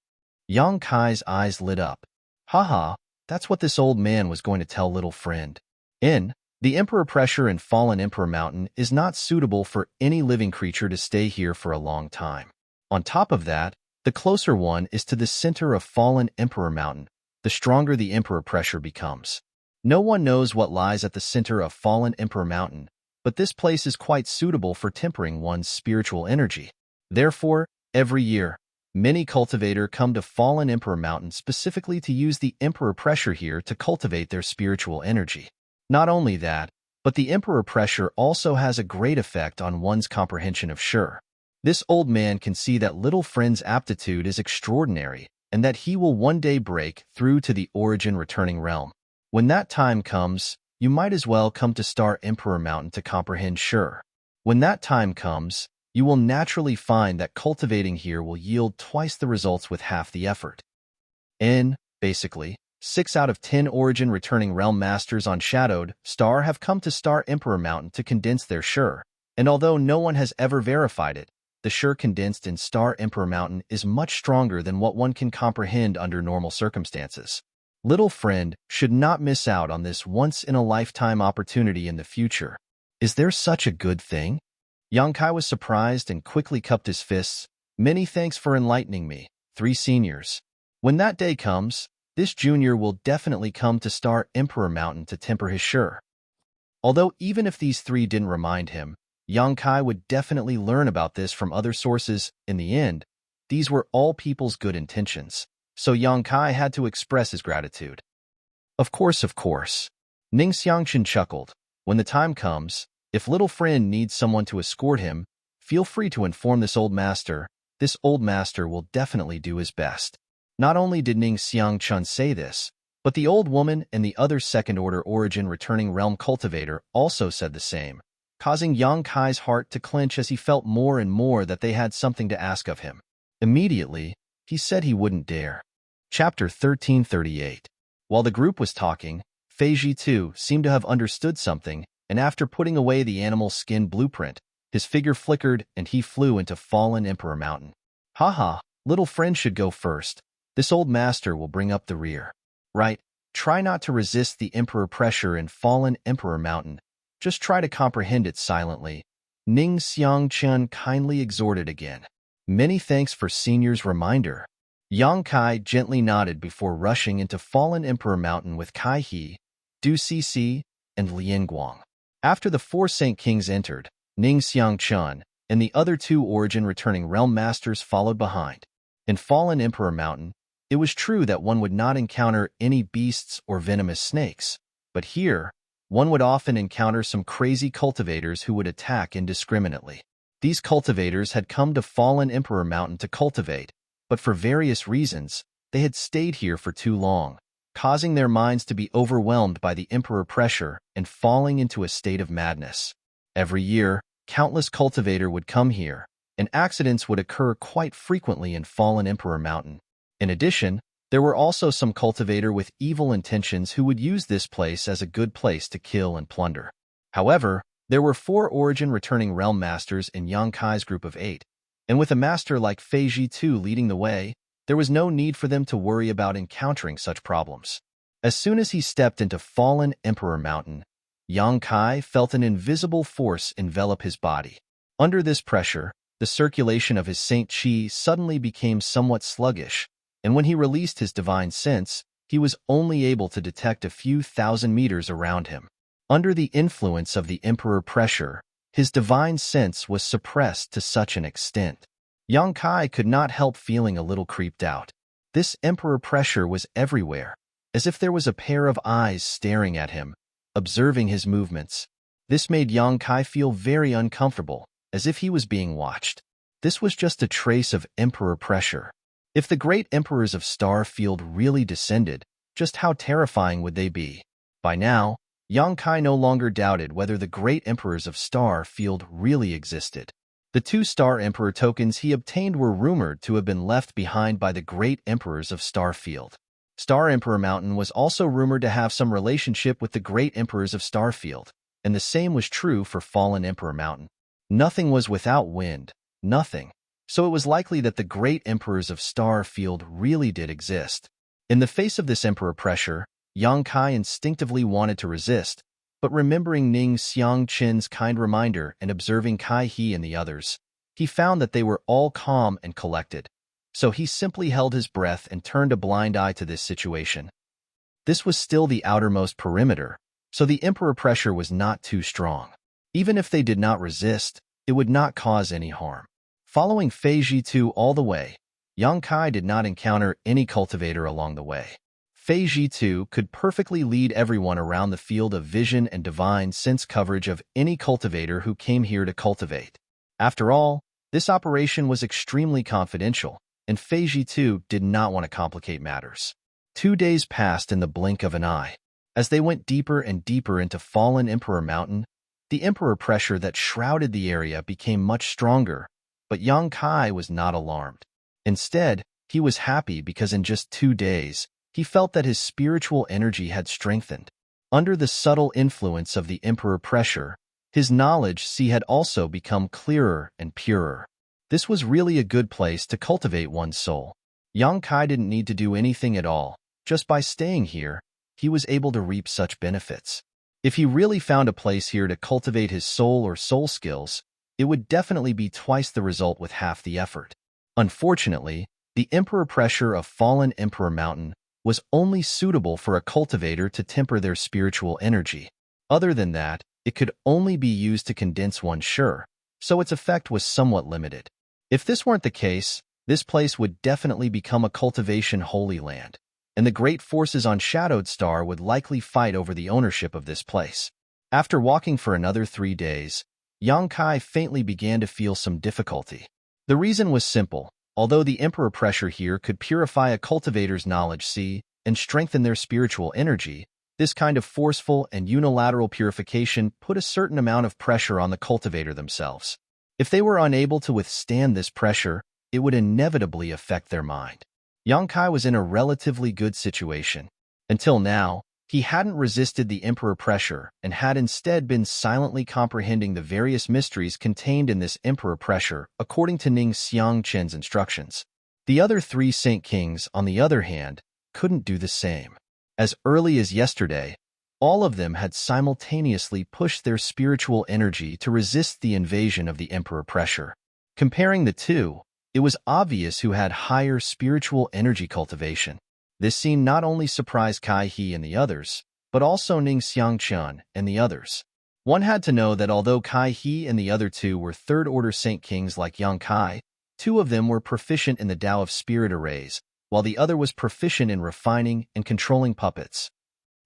Yang Kai's eyes lit up. Haha, that's what this old man was going to tell little friend. The Emperor pressure in Fallen Emperor Mountain is not suitable for any living creature to stay here for a long time. On top of that, the closer one is to the center of Fallen Emperor Mountain, the stronger the Emperor pressure becomes. No one knows what lies at the center of Fallen Emperor Mountain, but this place is quite suitable for tempering one's spiritual energy. Therefore, every year, Many cultivators come to Fallen Emperor Mountain specifically to use the Emperor Pressure here to cultivate their spiritual energy. Not only that, but the Emperor Pressure also has a great effect on one's comprehension of Sure. This old man can see that little friend's aptitude is extraordinary and that he will one day break through to the origin returning realm. When that time comes, you might as well come to Star Emperor Mountain to comprehend Sure. When that time comes, you will naturally find that cultivating here will yield twice the results with half the effort. Basically, 6 out of 10 origin returning realm masters on Shadowed Star have come to Star Emperor Mountain to condense their Sure, and although no one has ever verified it, the Sure condensed in Star Emperor Mountain is much stronger than what one can comprehend under normal circumstances. Little friend should not miss out on this once-in-a-lifetime opportunity in the future. Is there such a good thing? Yongkai was surprised and quickly cupped his fists. Many thanks for enlightening me, 3 seniors. When that day comes, this junior will definitely come to Star Emperor Mountain to temper his Sure. Although even if these 3 didn't remind him, Yongkai would definitely learn about this from other sources. In the end, these were all people's good intentions, so Yongkai had to express his gratitude. Of course. Ning Xiangchen chuckled. When the time comes, if little friend needs someone to escort him, feel free to inform this old master. This old master will definitely do his best. Not only did Ning Xiangchen say this, but the old woman and the other second-order origin returning realm cultivator also said the same, causing Yongkai's heart to clench as he felt more and more that they had something to ask of him. Immediately, he said he wouldn't dare. Chapter 1338. While the group was talking, Feiji too seemed to have understood something, and after putting away the animal skin blueprint, his figure flickered and he flew into Fallen Emperor Mountain. Haha, little friend should go first. This old master will bring up the rear. Right, try not to resist the Emperor Pressure in Fallen Emperor Mountain. Just try to comprehend it silently. Ning Xiangchen kindly exhorted again. Many thanks for senior's reminder. Yongkai gently nodded before rushing into Fallen Emperor Mountain with Kai He, Du Cixi, and Lian Guang. After the 4 Saint Kings entered, Ning Xiangchen and the other 2 origin returning realm masters followed behind. In Fallen Emperor Mountain, it was true that one would not encounter any beasts or venomous snakes, but here, one would often encounter some crazy cultivators who would attack indiscriminately. These cultivators had come to Fallen Emperor Mountain to cultivate, but for various reasons, they had stayed here for too long, causing their minds to be overwhelmed by the Emperor Pressure and falling into a state of madness. Every year, countless cultivators would come here, and accidents would occur quite frequently in Fallen Emperor Mountain. In addition, there were also some cultivators with evil intentions who would use this place as a good place to kill and plunder. However, there were 4 origin returning realm masters in Yongkai's group of 8, and with a master like Feiji Tu leading the way, there was no need for them to worry about encountering such problems. As soon as he stepped into Fallen Emperor Mountain, Yongkai felt an invisible force envelop his body. Under this pressure, the circulation of his Saint Qi suddenly became somewhat sluggish, and when he released his divine sense, he was only able to detect a few thousand meters around him. Under the influence of the Emperor Pressure, his divine sense was suppressed to such an extent. Yongkai could not help feeling a little creeped out. This Emperor Pressure was everywhere, as if there was a pair of eyes staring at him, observing his movements. This made Yongkai feel very uncomfortable, as if he was being watched. This was just a trace of Emperor Pressure. If the great emperors of Starfield really descended, just how terrifying would they be? By now, Yongkai no longer doubted whether the great emperors of Starfield really existed. The 2 Star Emperor tokens he obtained were rumored to have been left behind by the great emperors of Starfield. Star Emperor Mountain was also rumored to have some relationship with the great emperors of Starfield, and the same was true for Fallen Emperor Mountain. Nothing was without wind, nothing. So it was likely that the great emperors of Starfield really did exist. In the face of this Emperor Pressure, Yongkai instinctively wanted to resist, but remembering Ning Xiangchen's kind reminder and observing Kai He and the others, he found that they were all calm and collected. So he simply held his breath and turned a blind eye to this situation. This was still the outermost perimeter, so the Emperor Pressure was not too strong. Even if they did not resist, it would not cause any harm. Following Feiji Tu all the way, Yang Kai did not encounter any cultivator along the way. Fei Jitu could perfectly lead everyone around the field of vision and divine sense coverage of any cultivator who came here to cultivate. After all, this operation was extremely confidential, and Fei Jitu did not want to complicate matters. 2 days passed in the blink of an eye. As they went deeper and deeper into Fallen Emperor Mountain, the emperor pressure that shrouded the area became much stronger, but Yang Kai was not alarmed. Instead, he was happy because in just 2 days, he felt that his spiritual energy had strengthened. Under the subtle influence of the emperor pressure, his knowledge had also become clearer and purer. This was really a good place to cultivate one's soul. Yang Kai didn't need to do anything at all. Just by staying here, he was able to reap such benefits. If he really found a place here to cultivate his soul or soul skills, it would definitely be twice the result with half the effort. Unfortunately, the emperor pressure of Fallen Emperor Mountain was only suitable for a cultivator to temper their spiritual energy. Other than that, it could only be used to condense one's sure, so its effect was somewhat limited. If this weren't the case, this place would definitely become a cultivation holy land, and the great forces on Shadowed Star would likely fight over the ownership of this place. After walking for another 3 days, Yang Kai faintly began to feel some difficulty. The reason was simple. Although the emperor pressure here could purify a cultivator's knowledge and strengthen their spiritual energy, this kind of forceful and unilateral purification put a certain amount of pressure on the cultivator themselves. If they were unable to withstand this pressure, it would inevitably affect their mind. Yang Kai was in a relatively good situation. Until now, he hadn't resisted the emperor pressure and had instead been silently comprehending the various mysteries contained in this emperor pressure according to Ning Xiangchen's instructions. The other 3 Saint Kings, on the other hand, couldn't do the same. As early as yesterday, all of them had simultaneously pushed their spiritual energy to resist the invasion of the emperor pressure. Comparing the two, it was obvious who had higher spiritual energy cultivation. This scene not only surprised Kai He and the others, but also Ning Xiangchen and the others. One had to know that although Kai He and the other 2 were third-order Saint Kings like Yang Kai, 2 of them were proficient in the Tao of Spirit Arrays, while the other was proficient in refining and controlling puppets.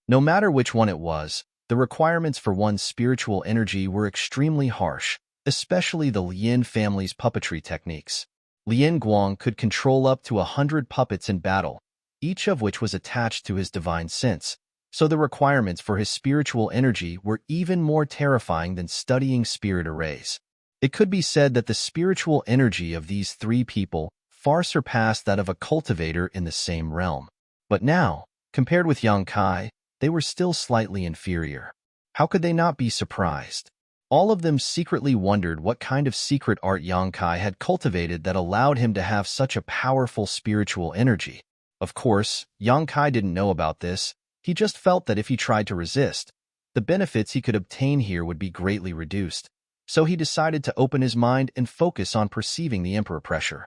No matter which one it was, the requirements for one's spiritual energy were extremely harsh, especially the Lien family's puppetry techniques. Lien Guang could control up to 100 puppets in battle, each of which was attached to his divine sense, so the requirements for his spiritual energy were even more terrifying than studying spirit arrays. It could be said that the spiritual energy of these 3 people far surpassed that of a cultivator in the same realm. But now, compared with Yang Kai, they were still slightly inferior. How could they not be surprised? All of them secretly wondered what kind of secret art Yang Kai had cultivated that allowed him to have such a powerful spiritual energy. Of course, Yang Kai didn't know about this. He just felt that if he tried to resist, the benefits he could obtain here would be greatly reduced. So he decided to open his mind and focus on perceiving the emperor pressure.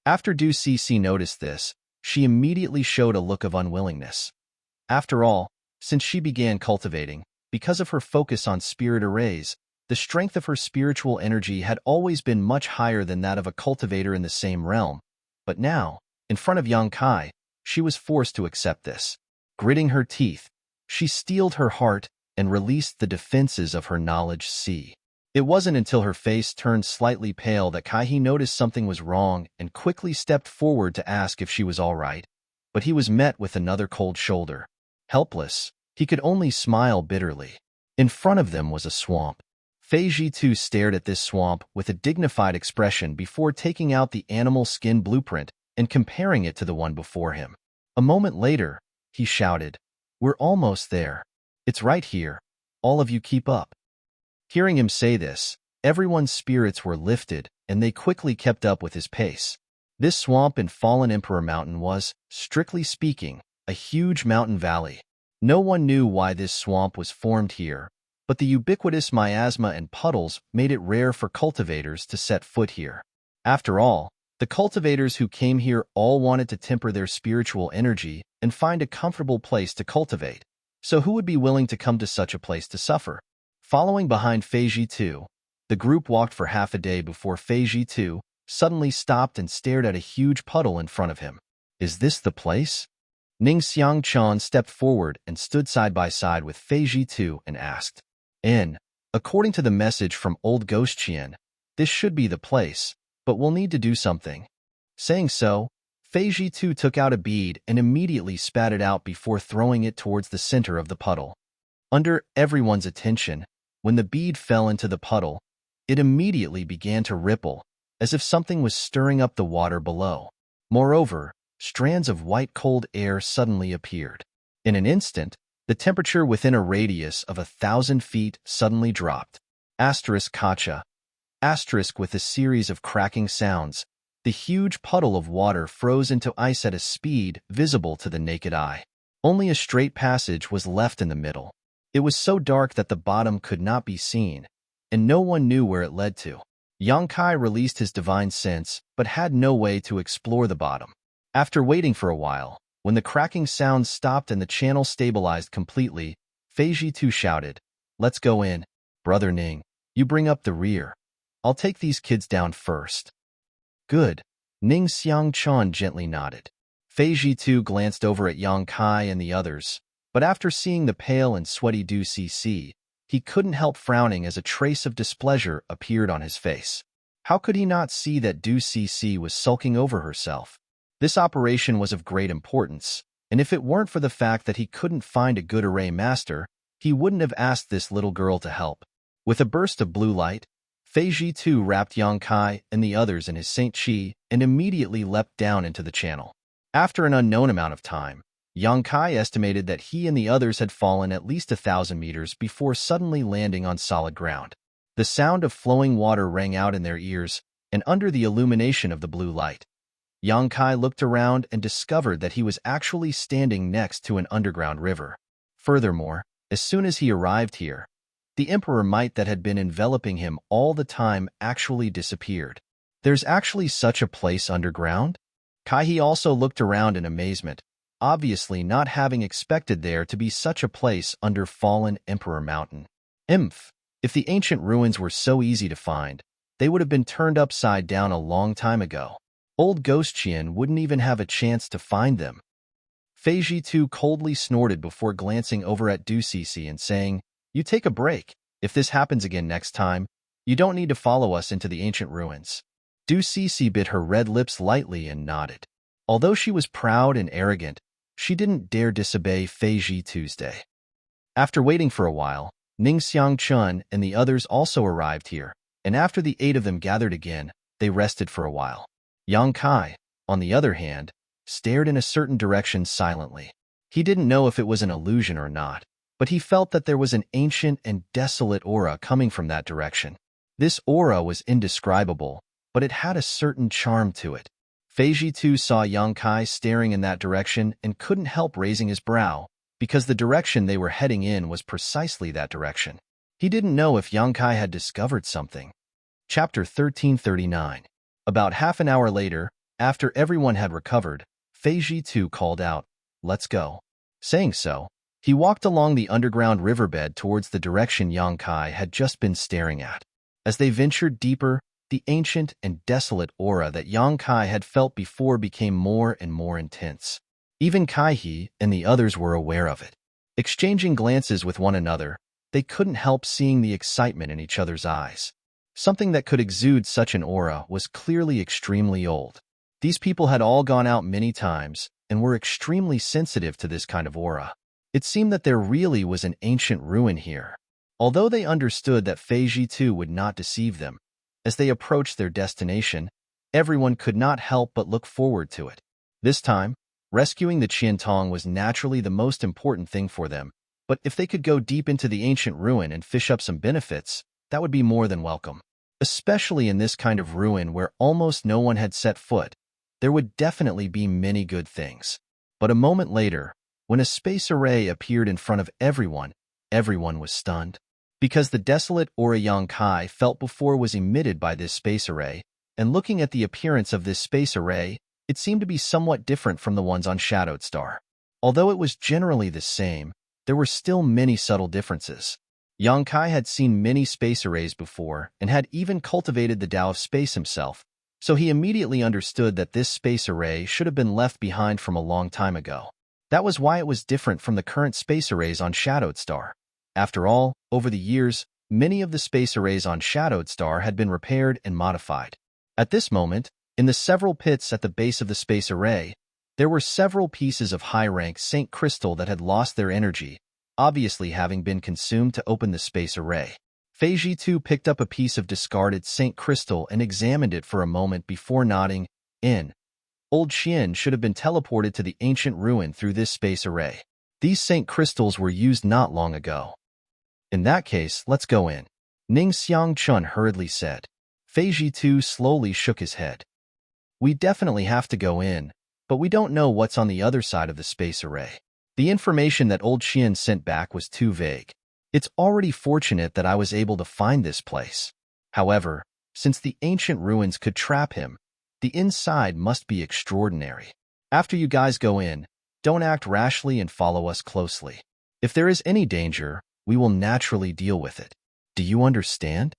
After Du Cixi noticed this, she immediately showed a look of unwillingness. After all, since she began cultivating, because of her focus on spirit arrays, the strength of her spiritual energy had always been much higher than that of a cultivator in the same realm. But now, in front of Yang Kai, she was forced to accept this. Gritting her teeth, she steeled her heart and released the defenses of her knowledge. It wasn't until her face turned slightly pale that Kai He noticed something was wrong and quickly stepped forward to ask if she was all right. But he was met with another cold shoulder. Helpless, he could only smile bitterly. In front of them was a swamp. Fei Jitu stared at this swamp with a dignified expression before taking out the animal skin blueprint and comparing it to the one before him. A moment later, he shouted, "We're almost there. It's right here. All of you keep up." Hearing him say this, everyone's spirits were lifted, and they quickly kept up with his pace. This swamp in Fallen Emperor Mountain was, strictly speaking, a huge mountain valley. No one knew why this swamp was formed here, but the ubiquitous miasma and puddles made it rare for cultivators to set foot here. After all, the cultivators who came here all wanted to temper their spiritual energy and find a comfortable place to cultivate. So who would be willing to come to such a place to suffer? Following behind Fei Jitu, the group walked for half a day before Fei Jitu, suddenly stopped and stared at a huge puddle in front of him. Is this the place? Ning Xiangchuan stepped forward and stood side by side with Fei Jitu and asked. According to the message from old Ghost Qian, this should be the place, but we'll need to do something. Saying so, Fei Jitu took out a bead and immediately spat it out before throwing it towards the center of the puddle. Under everyone's attention, when the bead fell into the puddle, it immediately began to ripple, as if something was stirring up the water below. Moreover, strands of white cold air suddenly appeared. In an instant, the temperature within a radius of 1,000 feet suddenly dropped. Kacha. With a series of cracking sounds, the huge puddle of water froze into ice at a speed visible to the naked eye. Only a straight passage was left in the middle. It was so dark that the bottom could not be seen, and no one knew where it led to. Yang Kai released his divine sense, but had no way to explore the bottom. After waiting for a while, when the cracking sounds stopped and the channel stabilized completely, Fei Jitu shouted, "Let's go in. Brother Ning, you bring up the rear. I'll take these kids down first." "Good." Ning Xiangchuan gently nodded. Fei Jitu glanced over at Yang Kai and the others, but after seeing the pale and sweaty Du Cc, he couldn't help frowning as a trace of displeasure appeared on his face. How could he not see that Du Cc was sulking over herself? This operation was of great importance, and if it weren't for the fact that he couldn't find a good array master, he wouldn't have asked this little girl to help. With a burst of blue light, Fei Jitu wrapped Yang Kai and the others in his Saint Chi and immediately leapt down into the channel. After an unknown amount of time, Yang Kai estimated that he and the others had fallen at least 1,000 meters before suddenly landing on solid ground. The sound of flowing water rang out in their ears, and under the illumination of the blue light, Yang Kai looked around and discovered that he was actually standing next to an underground river. Furthermore, as soon as he arrived here, the emperor might that had been enveloping him all the time actually disappeared. There's actually such a place underground? Kai also looked around in amazement, obviously not having expected there to be such a place under fallen Emperor Mountain. If the ancient ruins were so easy to find, they would have been turned upside down a long time ago. Old Ghost Qian wouldn't even have a chance to find them. Fei Jitu coldly snorted before glancing over at Du Cc and saying, "You take a break. If this happens again next time, you don't need to follow us into the ancient ruins." Du Cc bit her red lips lightly and nodded. Although she was proud and arrogant, she didn't dare disobey Fei Jitu's day. After waiting for a while, Ning Xiangchun and the others also arrived here, and after the 8 of them gathered again, they rested for a while. Yang Kai, on the other hand, stared in a certain direction silently. He didn't know if it was an illusion or not, but he felt that there was an ancient and desolate aura coming from that direction. This aura was indescribable, but it had a certain charm to it. Fei Jitu saw Yang Kai staring in that direction and couldn't help raising his brow, because the direction they were heading in was precisely that direction. He didn't know if Yang Kai had discovered something. Chapter 1339. About half an hour later, after everyone had recovered, Fei Jitu called out, "Let's go." Saying so, he walked along the underground riverbed towards the direction Yang Kai had just been staring at. As they ventured deeper, the ancient and desolate aura that Yang Kai had felt before became more and more intense. Even Kai and the others were aware of it. Exchanging glances with one another, they couldn't help seeing the excitement in each other's eyes. Something that could exude such an aura was clearly extremely old. These people had all gone out many times and were extremely sensitive to this kind of aura. It seemed that there really was an ancient ruin here. Although they understood that Fei Jitu would not deceive them, as they approached their destination, everyone could not help but look forward to it. This time, rescuing the Qiantong was naturally the most important thing for them, but if they could go deep into the ancient ruin and fish up some benefits, that would be more than welcome. Especially in this kind of ruin where almost no one had set foot, there would definitely be many good things. But a moment later, when a space array appeared in front of everyone, everyone was stunned. Because the desolate aura Yang Kai felt before was emitted by this space array, and looking at the appearance of this space array, it seemed to be somewhat different from the ones on Shadowed Star. Although it was generally the same, there were still many subtle differences. Yang Kai had seen many space arrays before and had even cultivated the Tao of space himself, So he immediately understood that this space array should have been left behind from a long time ago. That was why it was different from the current space arrays on Shadowed Star. After all, over the years, many of the space arrays on Shadowed Star had been repaired and modified. At this moment, in the several pits at the base of the space array, there were several pieces of high-rank Saint Crystal that had lost their energy, obviously having been consumed to open the space array. Feiji too picked up a piece of discarded Saint Crystal and examined it for a moment before nodding in. Old Qian should have been teleported to the ancient ruin through this space array. These Saint Crystals were used not long ago. In that case, let's go in, Ning Xiangchun hurriedly said. Feiji too slowly shook his head. We definitely have to go in, but we don't know what's on the other side of the space array. The information that old Qian sent back was too vague. It's already fortunate that I was able to find this place. However, since the ancient ruins could trap him, the inside must be extraordinary. After you guys go in, don't act rashly and follow us closely. If there is any danger, we will naturally deal with it. Do you understand?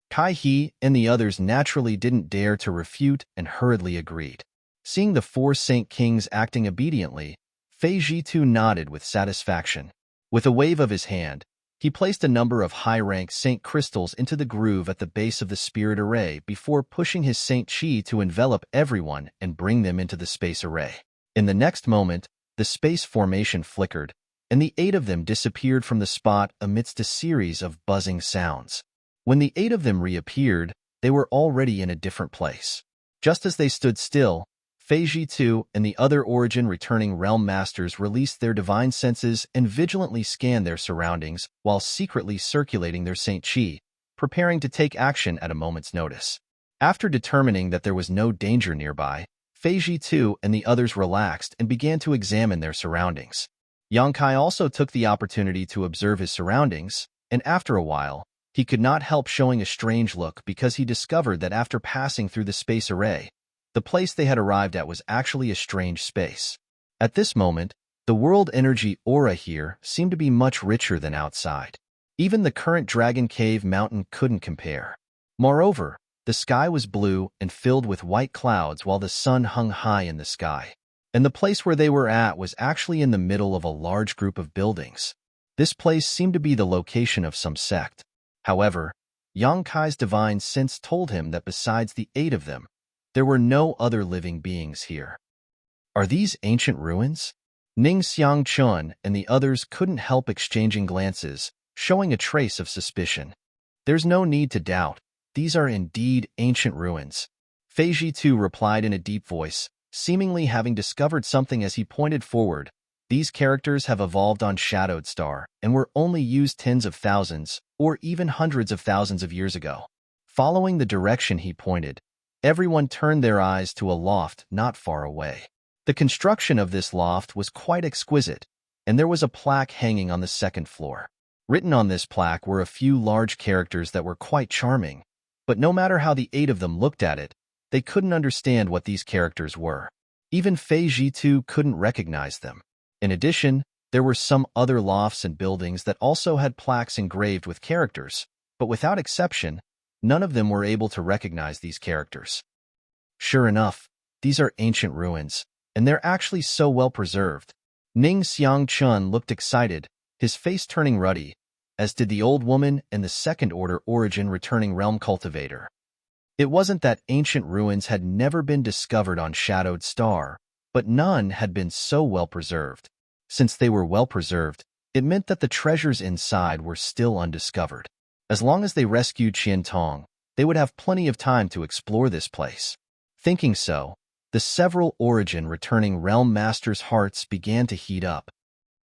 Kai He and the others naturally didn't dare to refute and hurriedly agreed. Seeing the four Saint Kings acting obediently, Feiji too nodded with satisfaction. With a wave of his hand, he placed a number of high-rank Saint Crystals into the groove at the base of the spirit array before pushing his Saint Chi to envelop everyone and bring them into the space array. In the next moment, the space formation flickered, and the 8 of them disappeared from the spot amidst a series of buzzing sounds. When the 8 of them reappeared, they were already in a different place. Just as they stood still, Feiji too and the other origin-returning realm masters released their divine senses and vigilantly scanned their surroundings while secretly circulating their Saint Chi, preparing to take action at a moment's notice. After determining that there was no danger nearby, Feiji too and the others relaxed and began to examine their surroundings. Yang Kai also took the opportunity to observe his surroundings, and after a while, he could not help showing a strange look because he discovered that after passing through the space array, the place they had arrived at was actually a strange space. At this moment, the world energy aura here seemed to be much richer than outside. Even the current Dragon Cave mountain couldn't compare. Moreover, the sky was blue and filled with white clouds while the sun hung high in the sky. And the place where they were at was actually in the middle of a large group of buildings. This place seemed to be the location of some sect. However, Yang Kai's divine sense told him that besides the 8 of them, there were no other living beings here. Are these ancient ruins? Ning Xiangchun and the others couldn't help exchanging glances, showing a trace of suspicion. There's no need to doubt. These are indeed ancient ruins. Feiji too replied in a deep voice, seemingly having discovered something as he pointed forward. These characters have evolved on Shadowed Star and were only used tens of thousands or even hundreds of thousands of years ago. Following the direction he pointed, everyone turned their eyes to a loft not far away. The construction of this loft was quite exquisite, and there was a plaque hanging on the second floor. Written on this plaque were a few large characters that were quite charming, but no matter how the 8 of them looked at it, they couldn't understand what these characters were. Even Feiji too couldn't recognize them. In addition, there were some other lofts and buildings that also had plaques engraved with characters, but without exception, none of them were able to recognize these characters. Sure enough, these are ancient ruins, and they're actually so well preserved. Ning Xiangchun looked excited, his face turning ruddy, as did the old woman and the second-order origin returning realm cultivator. It wasn't that ancient ruins had never been discovered on Shadowed Star, but none had been so well preserved. Since they were well preserved, it meant that the treasures inside were still undiscovered. As long as they rescued Qian Tong, they would have plenty of time to explore this place. Thinking so, the several origin returning realm masters' hearts began to heat up.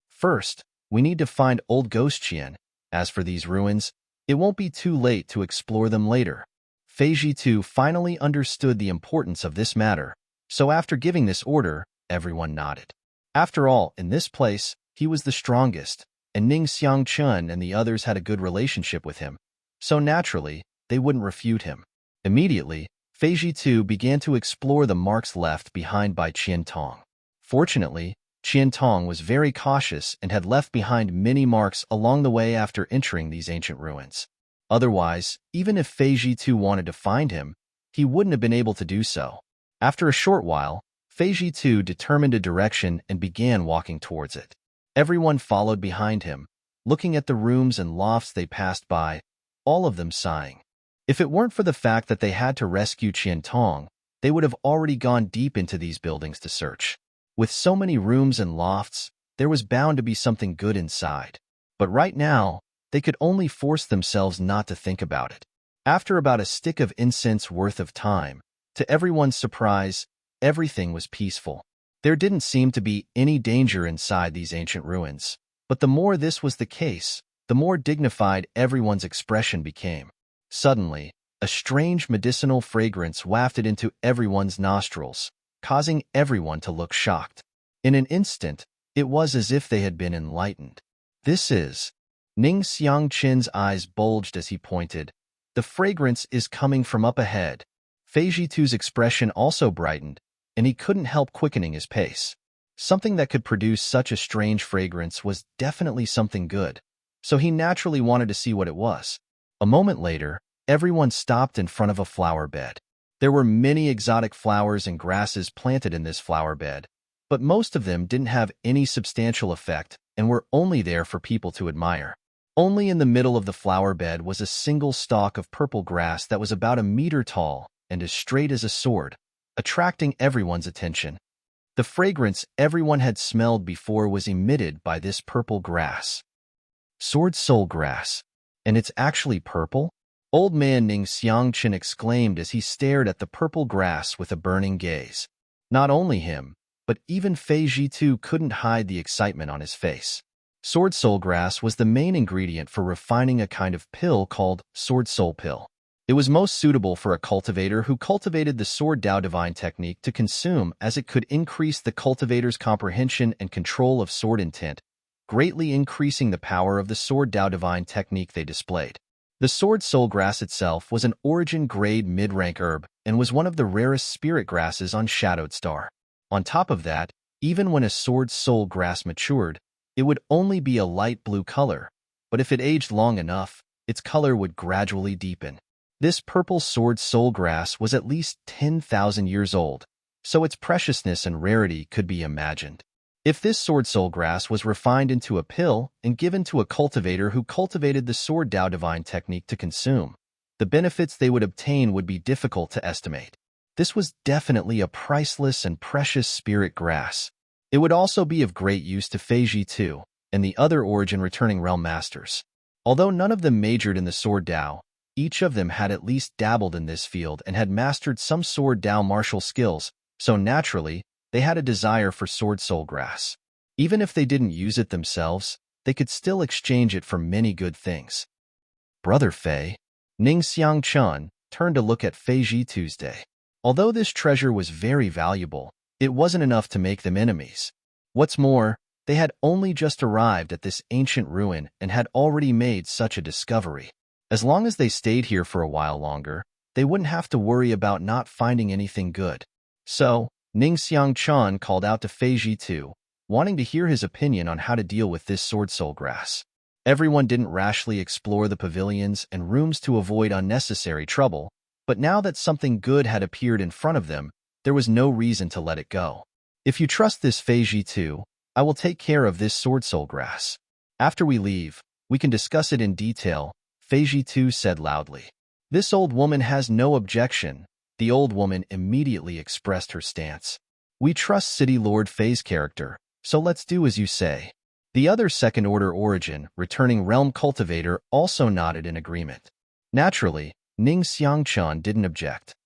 First, we need to find old Ghost Qian. As for these ruins, it won't be too late to explore them later. Feiji too finally understood the importance of this matter, so after giving this order, everyone nodded. After all, in this place, he was the strongest, and Ning Xiangchun and the others had a good relationship with him, so naturally, they wouldn't refute him. Immediately, Feiji too began to explore the marks left behind by Qian Tong. Fortunately, Qian Tong was very cautious and had left behind many marks along the way after entering these ancient ruins. Otherwise, even if Feiji too wanted to find him, he wouldn't have been able to do so. After a short while, Feiji too determined a direction and began walking towards it. Everyone followed behind him, looking at the rooms and lofts they passed by, all of them sighing. If it weren't for the fact that they had to rescue Qian Tong, they would have already gone deep into these buildings to search. With so many rooms and lofts, there was bound to be something good inside. But right now, they could only force themselves not to think about it. After about a stick of incense worth of time, to everyone's surprise, everything was peaceful. There didn't seem to be any danger inside these ancient ruins. But the more this was the case, the more dignified everyone's expression became. Suddenly, a strange medicinal fragrance wafted into everyone's nostrils, causing everyone to look shocked. In an instant, it was as if they had been enlightened. This is... Ning Xiangqin's eyes bulged as he pointed. The fragrance is coming from up ahead. Feiji Tu's expression also brightened, and he couldn't help quickening his pace. Something that could produce such a strange fragrance was definitely something good, so he naturally wanted to see what it was. A moment later, everyone stopped in front of a flower bed. There were many exotic flowers and grasses planted in this flower bed, but most of them didn't have any substantial effect and were only there for people to admire. Only in the middle of the flower bed was a single stalk of purple grass that was about a meter tall and as straight as a sword, attracting everyone's attention. The fragrance everyone had smelled before was emitted by this purple grass. Sword soul grass. And it's actually purple? Old man Ning Xiangqin exclaimed as he stared at the purple grass with a burning gaze. Not only him, but even Feiji too couldn't hide the excitement on his face. Sword soul grass was the main ingredient for refining a kind of pill called sword soul pill. It was most suitable for a cultivator who cultivated the sword Dao divine technique to consume, as it could increase the cultivator's comprehension and control of sword intent, greatly increasing the power of the sword Dao divine technique they displayed. The sword soul grass itself was an origin-grade mid-rank herb and was one of the rarest spirit grasses on Shadowed Star. On top of that, even when a sword soul grass matured, it would only be a light blue color, but if it aged long enough, its color would gradually deepen. This purple sword soul grass was at least 10,000 years old, so its preciousness and rarity could be imagined. If this sword soul grass was refined into a pill and given to a cultivator who cultivated the sword Dao divine technique to consume, the benefits they would obtain would be difficult to estimate. This was definitely a priceless and precious spirit grass. It would also be of great use to Feiji too, and the other origin returning realm masters. Although none of them majored in the sword Dao, each of them had at least dabbled in this field and had mastered some sword Dao martial skills, so naturally, they had a desire for sword soul grass. Even if they didn't use it themselves, they could still exchange it for many good things. Brother Fei, Ning Xiangqin, turned to look at Feiji Tuesday. Although this treasure was very valuable, it wasn't enough to make them enemies. What's more, they had only just arrived at this ancient ruin and had already made such a discovery. As long as they stayed here for a while longer, they wouldn't have to worry about not finding anything good. So, Ning Xiangqin called out to Feiji too, wanting to hear his opinion on how to deal with this sword soul grass. Everyone didn't rashly explore the pavilions and rooms to avoid unnecessary trouble, but now that something good had appeared in front of them, there was no reason to let it go. If you trust this Feiji too, I will take care of this sword soul grass. After we leave, we can discuss it in detail, Feiji too said loudly. This old woman has no objection. The old woman immediately expressed her stance. We trust City Lord Fei's character, so let's do as you say. The other second-order origin, returning realm cultivator, also nodded in agreement. Naturally, Ning Xiangqin didn't object.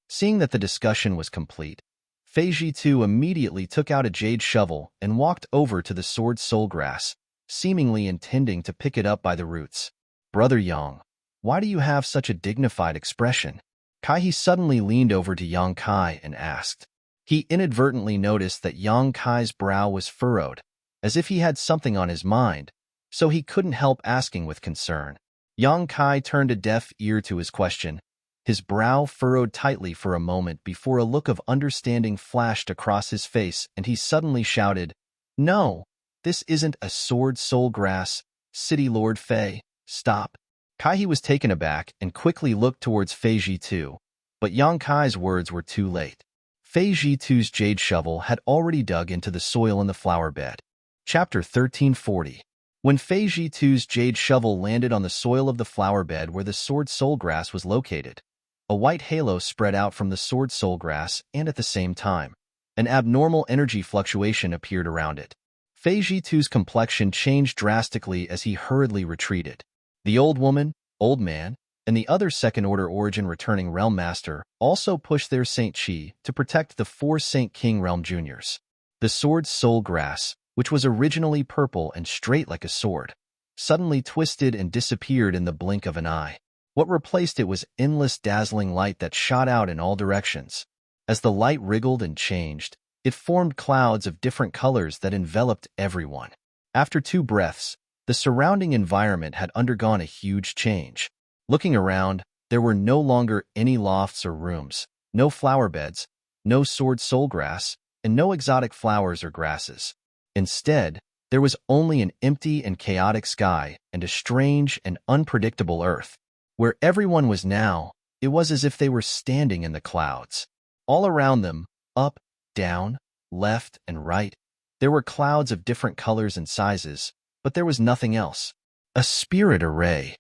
Seeing that the discussion was complete, Feiji too immediately took out a jade shovel and walked over to the sword soul grass, seemingly intending to pick it up by the roots. Brother Yang, why do you have such a dignified expression? Kai suddenly leaned over to Yang Kai and asked. He inadvertently noticed that Yang Kai's brow was furrowed, as if he had something on his mind, so he couldn't help asking with concern. Yang Kai turned a deaf ear to his question. His brow furrowed tightly for a moment before a look of understanding flashed across his face and he suddenly shouted, No, this isn't a sword soul grass, City Lord Fei, stop. Kai was taken aback and quickly looked towards Feiji too, But Yang Kai's words were too late. Fei Jitu's jade shovel had already dug into the soil in the flower bed. Chapter 1340. When Fei Jitu's jade shovel landed on the soil of the flower bed where the sword soul grass was located, a white halo spread out from the sword soul grass, and at the same time, an abnormal energy fluctuation appeared around it. Fei Jitu's complexion changed drastically as he hurriedly retreated. The old woman, old man, and the other second-order origin returning realm master also pushed their Saint Chi to protect the 4 Saint King realm juniors. The sword's soul grass, which was originally purple and straight like a sword, suddenly twisted and disappeared in the blink of an eye. What replaced it was endless dazzling light that shot out in all directions. As the light wriggled and changed, it formed clouds of different colors that enveloped everyone. After 2 breaths, the surrounding environment had undergone a huge change. Looking around, there were no longer any lofts or rooms, no flower beds, no sword soul grass, and no exotic flowers or grasses. Instead, there was only an empty and chaotic sky and a strange and unpredictable earth. Where everyone was now, it was as if they were standing in the clouds. All around them, up, down, left, and right, there were clouds of different colors and sizes, but there was nothing else. A spirit array.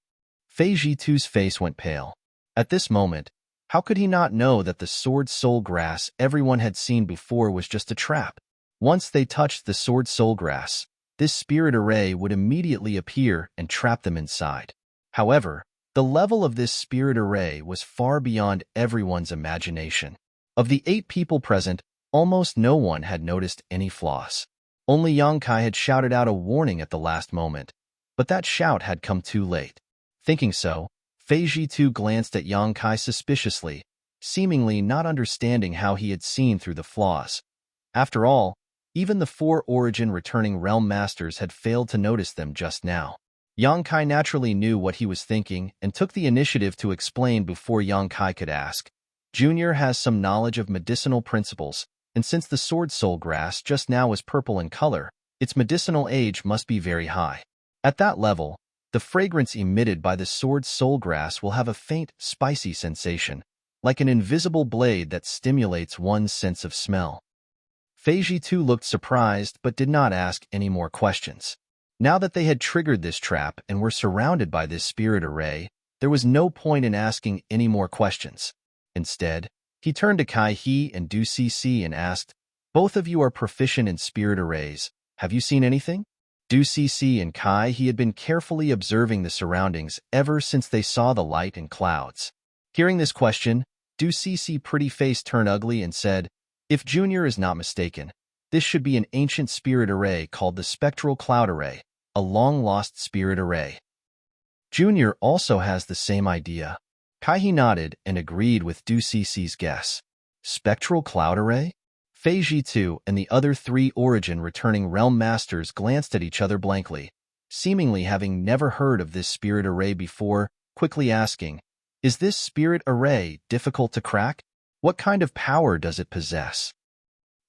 Fei Jitu's face went pale. At this moment, how could he not know that the sword soul grass everyone had seen before was just a trap? Once they touched the sword soul grass, this spirit array would immediately appear and trap them inside. However, the level of this spirit array was far beyond everyone's imagination. Of the 8 people present, almost no one had noticed any flaws. Only Yang Kai had shouted out a warning at the last moment, but that shout had come too late. Thinking so, Fei Jitu glanced at Yang Kai suspiciously, seemingly not understanding how he had seen through the flaws. After all, even the 4 origin returning realm masters had failed to notice them just now. Yang Kai naturally knew what he was thinking and took the initiative to explain before Yang Kai could ask. Junior has some knowledge of medicinal principles, and since the sword soul grass just now is purple in color, its medicinal age must be very high. At that level, the fragrance emitted by the sword soul grass will have a faint, spicy sensation, like an invisible blade that stimulates one's sense of smell. Fei Jitu looked surprised but did not ask any more questions. Now that they had triggered this trap and were surrounded by this spirit array, there was no point in asking any more questions. Instead, he turned to Kai He and Du Cc and asked, "Both of you are proficient in spirit arrays. Have you seen anything?" Du Cc and Kai He had been carefully observing the surroundings ever since they saw the light and clouds. Hearing this question, Du Cc pretty face turned ugly and said, "If Junior is not mistaken, this should be an ancient spirit array called the spectral cloud array, a long-lost spirit array." Junior also has the same idea. Kai He nodded and agreed with Du Cc's guess. Spectral cloud array? Fei Jitu and the other 3 origin returning realm masters glanced at each other blankly, seemingly having never heard of this spirit array before, quickly asking, "Is this spirit array difficult to crack? What kind of power does it possess?"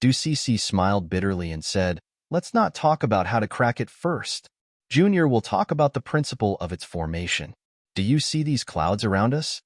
Du Cc smiled bitterly and said, "Let's not talk about how to crack it first. Junior will talk about the principle of its formation. Do you see these clouds around us?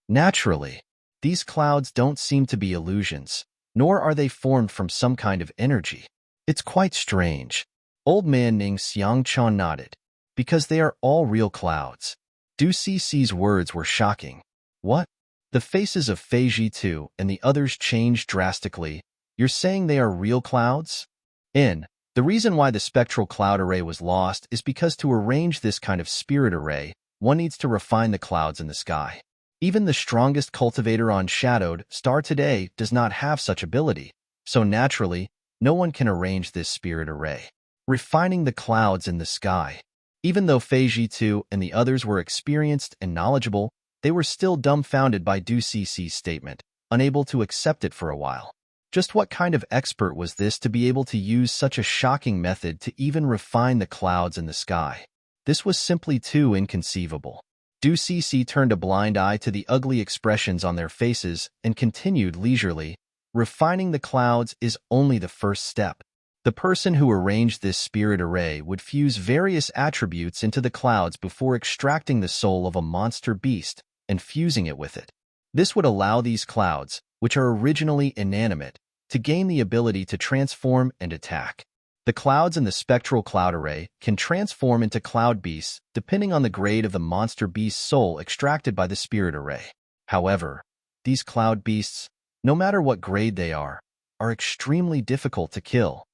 Naturally, these clouds don't seem to be illusions, nor are they formed from some kind of energy. It's quite strange." Old man Ning Xiangchan nodded, "Because they are all real clouds." Du Cc's words were shocking. What? The faces of Fei Jitu and the others changed drastically. You're saying they are real clouds? The reason why the spectral cloud array was lost is because to arrange this kind of spirit array, one needs to refine the clouds in the sky. Even the strongest cultivator on Shadowed Star today does not have such ability, so naturally, no one can arrange this spirit array. Refining the clouds in the sky. Even though Fei Jitu and the others were experienced and knowledgeable, they were still dumbfounded by Du Cc's statement, unable to accept it for a while. Just what kind of expert was this to be able to use such a shocking method to even refine the clouds in the sky? This was simply too inconceivable. Du Cc turned a blind eye to the ugly expressions on their faces and continued leisurely, "Refining the clouds is only the first step. The person who arranged this spirit array would fuse various attributes into the clouds before extracting the soul of a monster beast and fusing it with it. This would allow these clouds, which are originally inanimate, to gain the ability to transform and attack. The clouds in the spectral cloud array can transform into cloud beasts depending on the grade of the monster beast's soul extracted by the spirit array. However, these cloud beasts, no matter what grade they are extremely difficult to kill.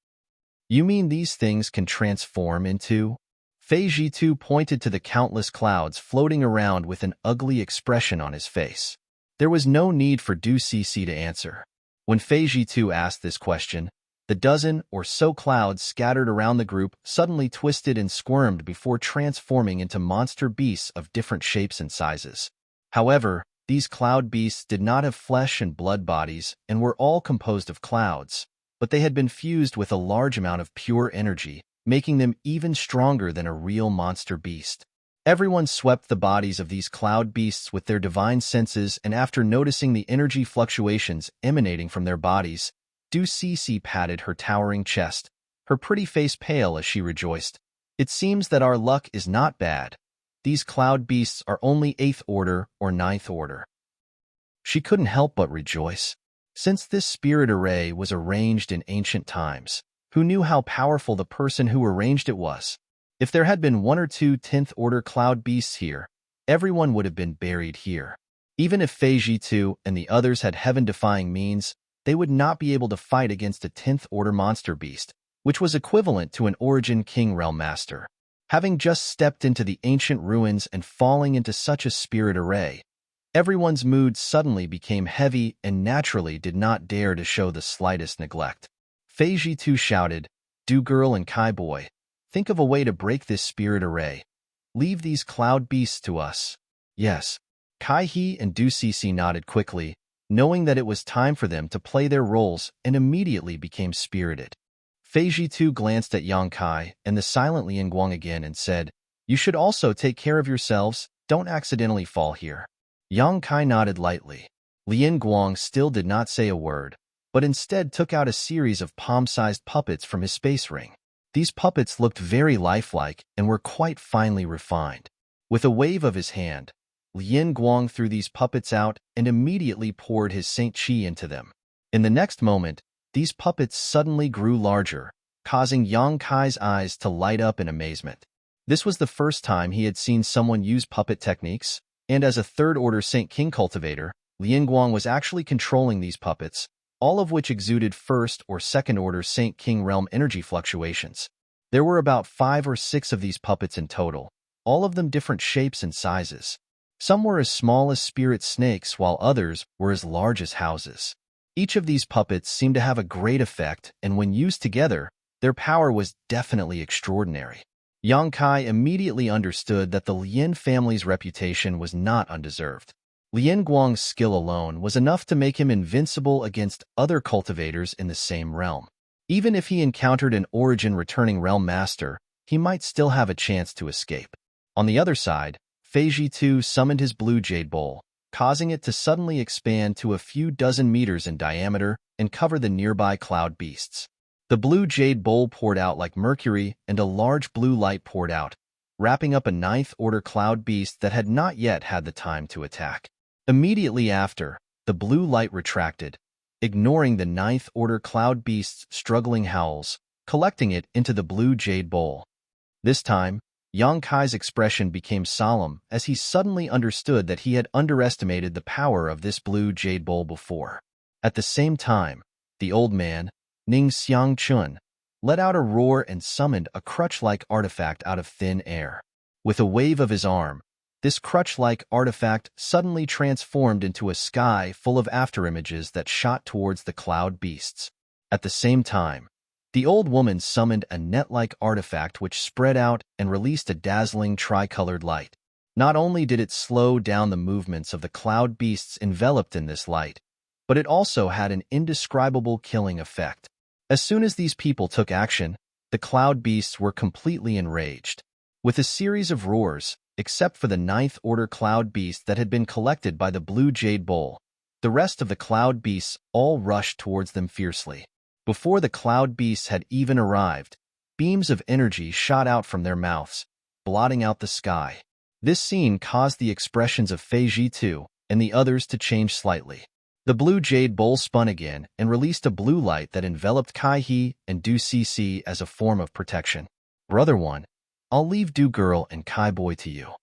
You mean these things can transform into? Fei Jitu pointed to the countless clouds floating around with an ugly expression on his face. There was no need for Du Cece to answer. When Fei Jitu asked this question, the dozen or so clouds scattered around the group suddenly twisted and squirmed before transforming into monster beasts of different shapes and sizes. However, these cloud beasts did not have flesh and blood bodies and were all composed of clouds, but they had been fused with a large amount of pure energy, making them even stronger than a real monster beast. Everyone swept the bodies of these cloud beasts with their divine senses, and after noticing the energy fluctuations emanating from their bodies, Du Cece patted her towering chest, her pretty face pale as she rejoiced. It seems that our luck is not bad. These cloud beasts are only 8th order or 9th order. She couldn't help but rejoice. Since this spirit array was arranged in ancient times, who knew how powerful the person who arranged it was? If there had been 1 or 2 10th order cloud beasts here, everyone would have been buried here. Even if Fei Jitu and the others had heaven-defying means, they would not be able to fight against a 10th order monster beast, which was equivalent to an Origin King Realm Master. Having just stepped into the ancient ruins and falling into such a spirit array, everyone's mood suddenly became heavy and naturally did not dare to show the slightest neglect. Fei Jitu shouted, "Du girl and Kai boy, think of a way to break this spirit array. Leave these cloud beasts to us." Yes. Kai He and Du Cece nodded quickly, knowing that it was time for them to play their roles, and immediately became spirited. Fei Jitu glanced at Yang Kai and the silent Lian Guang again and said, "You should also take care of yourselves, don't accidentally fall here." Yang Kai nodded lightly. Lian Guang still did not say a word, but instead took out a series of palm-sized puppets from his space ring. These puppets looked very lifelike and were quite finely refined. With a wave of his hand, Lian Guang threw these puppets out and immediately poured his Saint Qi into them. In the next moment, these puppets suddenly grew larger, causing Yang Kai's eyes to light up in amazement. This was the first time he had seen someone use puppet techniques, and as a 3rd order Saint King cultivator, Lian Guang was actually controlling these puppets, all of which exuded 1st or 2nd order Saint King realm energy fluctuations. There were about 5 or 6 of these puppets in total, all of them different shapes and sizes. Some were as small as spirit snakes, while others were as large as houses. Each of these puppets seemed to have a great effect, and when used together, their power was definitely extraordinary. Yang Kai immediately understood that the Lian family's reputation was not undeserved. Lian Guang's skill alone was enough to make him invincible against other cultivators in the same realm. Even if he encountered an Origin returning realm master, he might still have a chance to escape. On the other side, Fei Jitu summoned his blue jade bowl, causing it to suddenly expand to a few dozen meters in diameter and cover the nearby cloud beasts. The blue jade bowl poured out like mercury, and a large blue light poured out, wrapping up a 9th order cloud beast that had not yet had the time to attack. Immediately after, the blue light retracted, ignoring the 9th order cloud beast's struggling howls, collecting it into the blue jade bowl. This time, Yang Kai's expression became solemn as he suddenly understood that he had underestimated the power of this blue jade bowl before. At the same time, the old man, Ning Xiang Chun, let out a roar and summoned a crutch-like artifact out of thin air. With a wave of his arm, this crutch-like artifact suddenly transformed into a sky full of afterimages that shot towards the cloud beasts. At the same time, the old woman summoned a net-like artifact which spread out and released a dazzling tricolored light. Not only did it slow down the movements of the cloud beasts enveloped in this light, but it also had an indescribable killing effect. As soon as these people took action, the cloud beasts were completely enraged. With a series of roars, except for the 9th order cloud beast that had been collected by the blue jade bowl, the rest of the cloud beasts all rushed towards them fiercely. Before the cloud beasts had even arrived, beams of energy shot out from their mouths, blotting out the sky. This scene caused the expressions of Fei Jitu, and the others to change slightly. The blue jade bowl spun again and released a blue light that enveloped Kai-He and Du Cece as a form of protection. Brother One, I'll leave Du Girl and Kai Boy to you.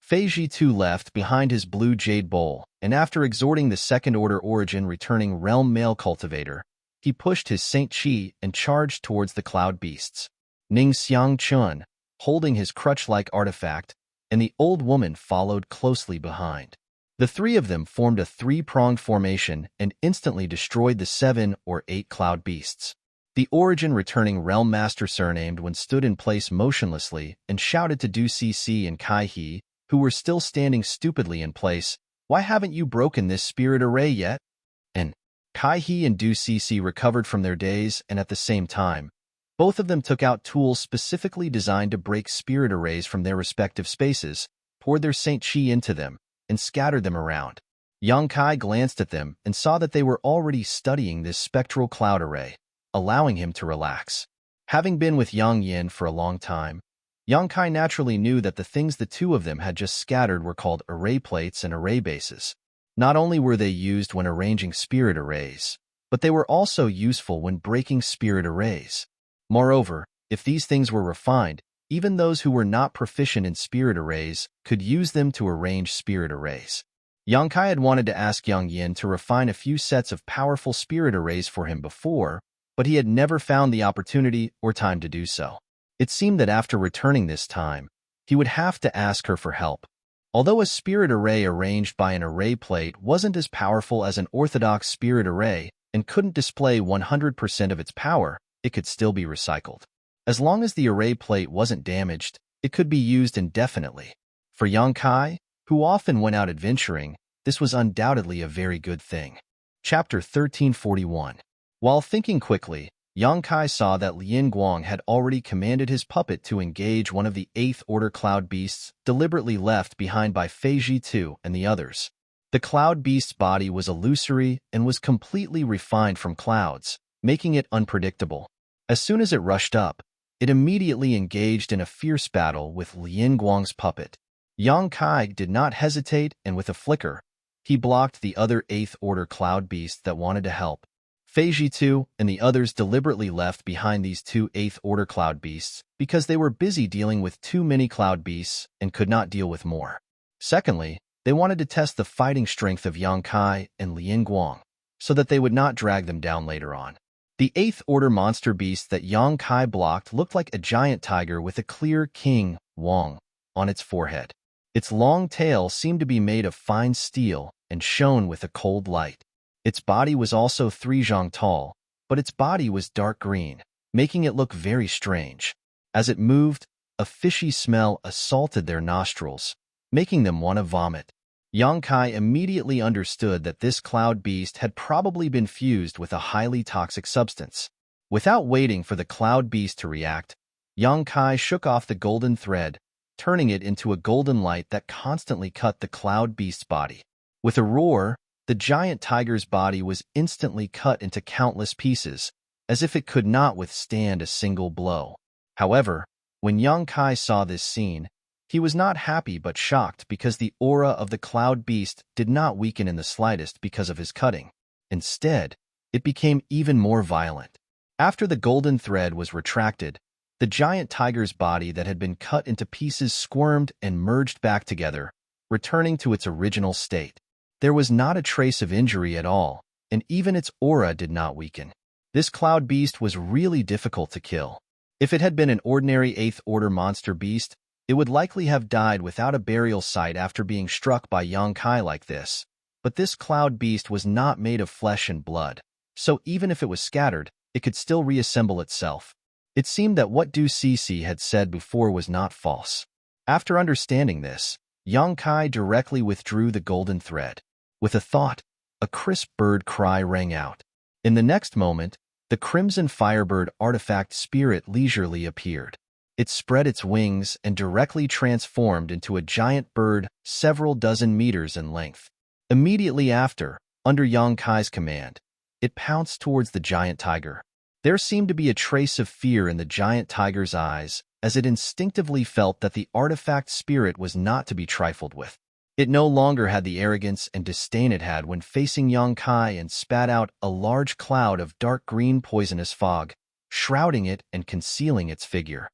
Fei too left behind his blue jade bowl, and after exhorting the second-order origin returning realm male cultivator, he pushed his Saint Chi and charged towards the cloud beasts. Ning Xiang Chun, holding his crutch-like artifact, and the old woman followed closely behind. The three of them formed a three-pronged formation and instantly destroyed the 7 or 8 cloud beasts. The origin returning realm master surnamed when stood in place motionlessly and shouted to Du Cece and Kai-He, who were still standing stupidly in place, "Why haven't you broken this spirit array yet?" And Kai-He and Du Cece recovered from their daze, and at the same time, both of them took out tools specifically designed to break spirit arrays from their respective spaces, poured their Saint Chi into them, and scattered them around. Yang Kai glanced at them and saw that they were already studying this spectral cloud array, allowing him to relax. Having been with Yang Yin for a long time, Yang Kai naturally knew that the things the two of them had just scattered were called array plates and array bases. Not only were they used when arranging spirit arrays, but they were also useful when breaking spirit arrays. Moreover, if these things were refined, even those who were not proficient in spirit arrays could use them to arrange spirit arrays. Yang Kai had wanted to ask Yang Yin to refine a few sets of powerful spirit arrays for him before, but he had never found the opportunity or time to do so. It seemed that after returning this time, he would have to ask her for help. Although a spirit array arranged by an array plate wasn't as powerful as an orthodox spirit array and couldn't display 100% of its power, it could still be recycled. As long as the array plate wasn't damaged, it could be used indefinitely. For Yang Kai, who often went out adventuring, this was undoubtedly a very good thing. Chapter 1341. While thinking quickly, Yang Kai saw that Lien Guang had already commanded his puppet to engage one of the 8th Order cloud beasts deliberately left behind by Fei Tu and the others. The cloud beast's body was illusory and was completely refined from clouds, making it unpredictable. As soon as it rushed up, it immediately engaged in a fierce battle with Lien Guang's puppet. Yang Kai did not hesitate, and with a flicker, he blocked the other 8th Order cloud beasts that wanted to help. Fei Tu and the others deliberately left behind these 2 8th Order cloud beasts because they were busy dealing with too many cloud beasts and could not deal with more. Secondly, they wanted to test the fighting strength of Yang Kai and Lien Guang so that they would not drag them down later on. The 8th Order monster beast that Yang Kai blocked looked like a giant tiger with a clear King Wang on its forehead. Its long tail seemed to be made of fine steel and shone with a cold light. Its body was also 3 zhang tall, but its body was dark green, making it look very strange. As it moved, a fishy smell assaulted their nostrils, making them want to vomit. Yang Kai immediately understood that this cloud beast had probably been fused with a highly toxic substance. Without waiting for the cloud beast to react, Yang Kai shook off the golden thread, turning it into a golden light that constantly cut the cloud beast's body. With a roar, the giant tiger's body was instantly cut into countless pieces, as if it could not withstand a single blow. However, when Yang Kai saw this scene, he was not happy but shocked because the aura of the cloud beast did not weaken in the slightest because of his cutting. Instead, it became even more violent. After the golden thread was retracted, the giant tiger's body that had been cut into pieces squirmed and merged back together, returning to its original state. There was not a trace of injury at all, and even its aura did not weaken. This cloud beast was really difficult to kill. If it had been an ordinary 8th Order monster beast, it would likely have died without a burial site after being struck by Yang Kai like this. But this cloud beast was not made of flesh and blood, so even if it was scattered, it could still reassemble itself. It seemed that what Du Cece had said before was not false. After understanding this, Yang Kai directly withdrew the golden thread. With a thought, a crisp bird cry rang out. In the next moment, the crimson firebird artifact spirit leisurely appeared. It spread its wings and directly transformed into a giant bird several dozen meters in length. Immediately after, under Yang Kai's command, it pounced towards the giant tiger. There seemed to be a trace of fear in the giant tiger's eyes, as it instinctively felt that the artifact spirit was not to be trifled with. It no longer had the arrogance and disdain it had when facing Yang Kai and spat out a large cloud of dark green poisonous fog, shrouding it and concealing its figure.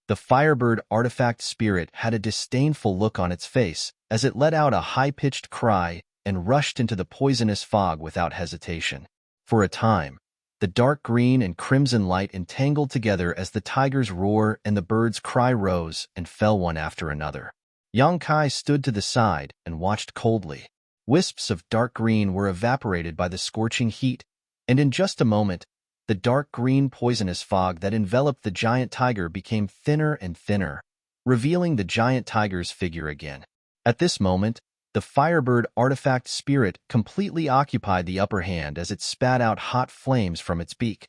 The Firebird artifact spirit had a disdainful look on its face as it let out a high-pitched cry and rushed into the poisonous fog without hesitation. For a time, the dark green and crimson light entangled together as the tiger's roar and the bird's cry rose and fell one after another. Yang Kai stood to the side and watched coldly. Wisps of dark green were evaporated by the scorching heat, and in just a moment, the dark green poisonous fog that enveloped the giant tiger became thinner and thinner, revealing the giant tiger's figure again. At this moment, the Firebird artifact spirit completely occupied the upper hand as it spat out hot flames from its beak,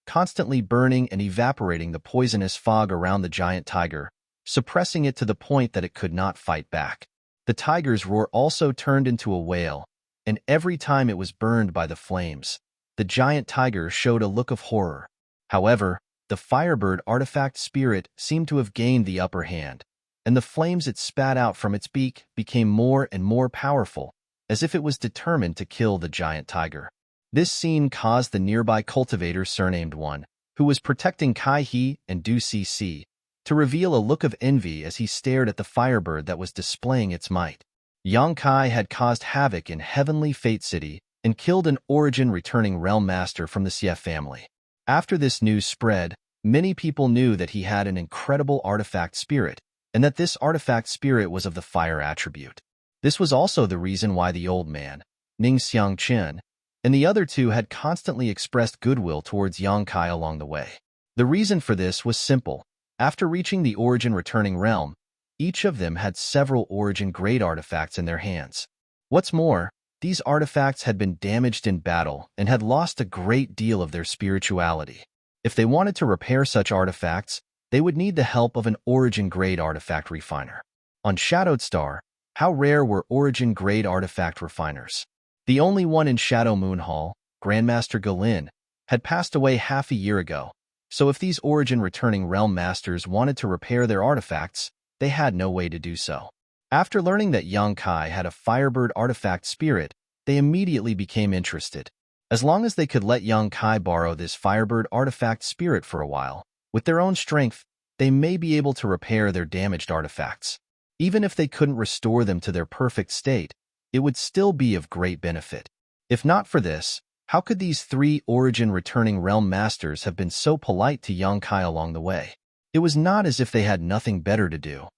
constantly burning and evaporating the poisonous fog around the giant tiger, suppressing it to the point that it could not fight back. The tiger's roar also turned into a wail, and every time it was burned by the flames, the giant tiger showed a look of horror. However, the Firebird artifact spirit seemed to have gained the upper hand, and the flames it spat out from its beak became more and more powerful, as if it was determined to kill the giant tiger. This scene caused the nearby cultivator surnamed One, who was protecting Kai He and Du Cc, to reveal a look of envy as he stared at the Firebird that was displaying its might. Yang Kai had caused havoc in Heavenly Fate City and killed an Origin returning Realm Master from the Xie family. After this news spread, many people knew that he had an incredible artifact spirit, and that this artifact spirit was of the fire attribute. This was also the reason why the old man, Ning Xiangchen, and the other two had constantly expressed goodwill towards Yang Kai along the way. The reason for this was simple. After reaching the Origin returning realm, each of them had several Origin grade artifacts in their hands. What's more, these artifacts had been damaged in battle and had lost a great deal of their spirituality. If they wanted to repair such artifacts, they would need the help of an Origin-grade artifact refiner. On Shadowed Star, how rare were Origin-grade artifact refiners? The only one in Shadow Moon Hall, Grandmaster Galin, had passed away half a year ago, so if these Origin returning Realm Masters wanted to repair their artifacts, they had no way to do so. After learning that Yang Kai had a Firebird artifact spirit, they immediately became interested. As long as they could let Yang Kai borrow this Firebird artifact spirit for a while, with their own strength, they may be able to repair their damaged artifacts. Even if they couldn't restore them to their perfect state, it would still be of great benefit. If not for this, how could these three Origin returning Realm Masters have been so polite to Yang Kai along the way? It was not as if they had nothing better to do.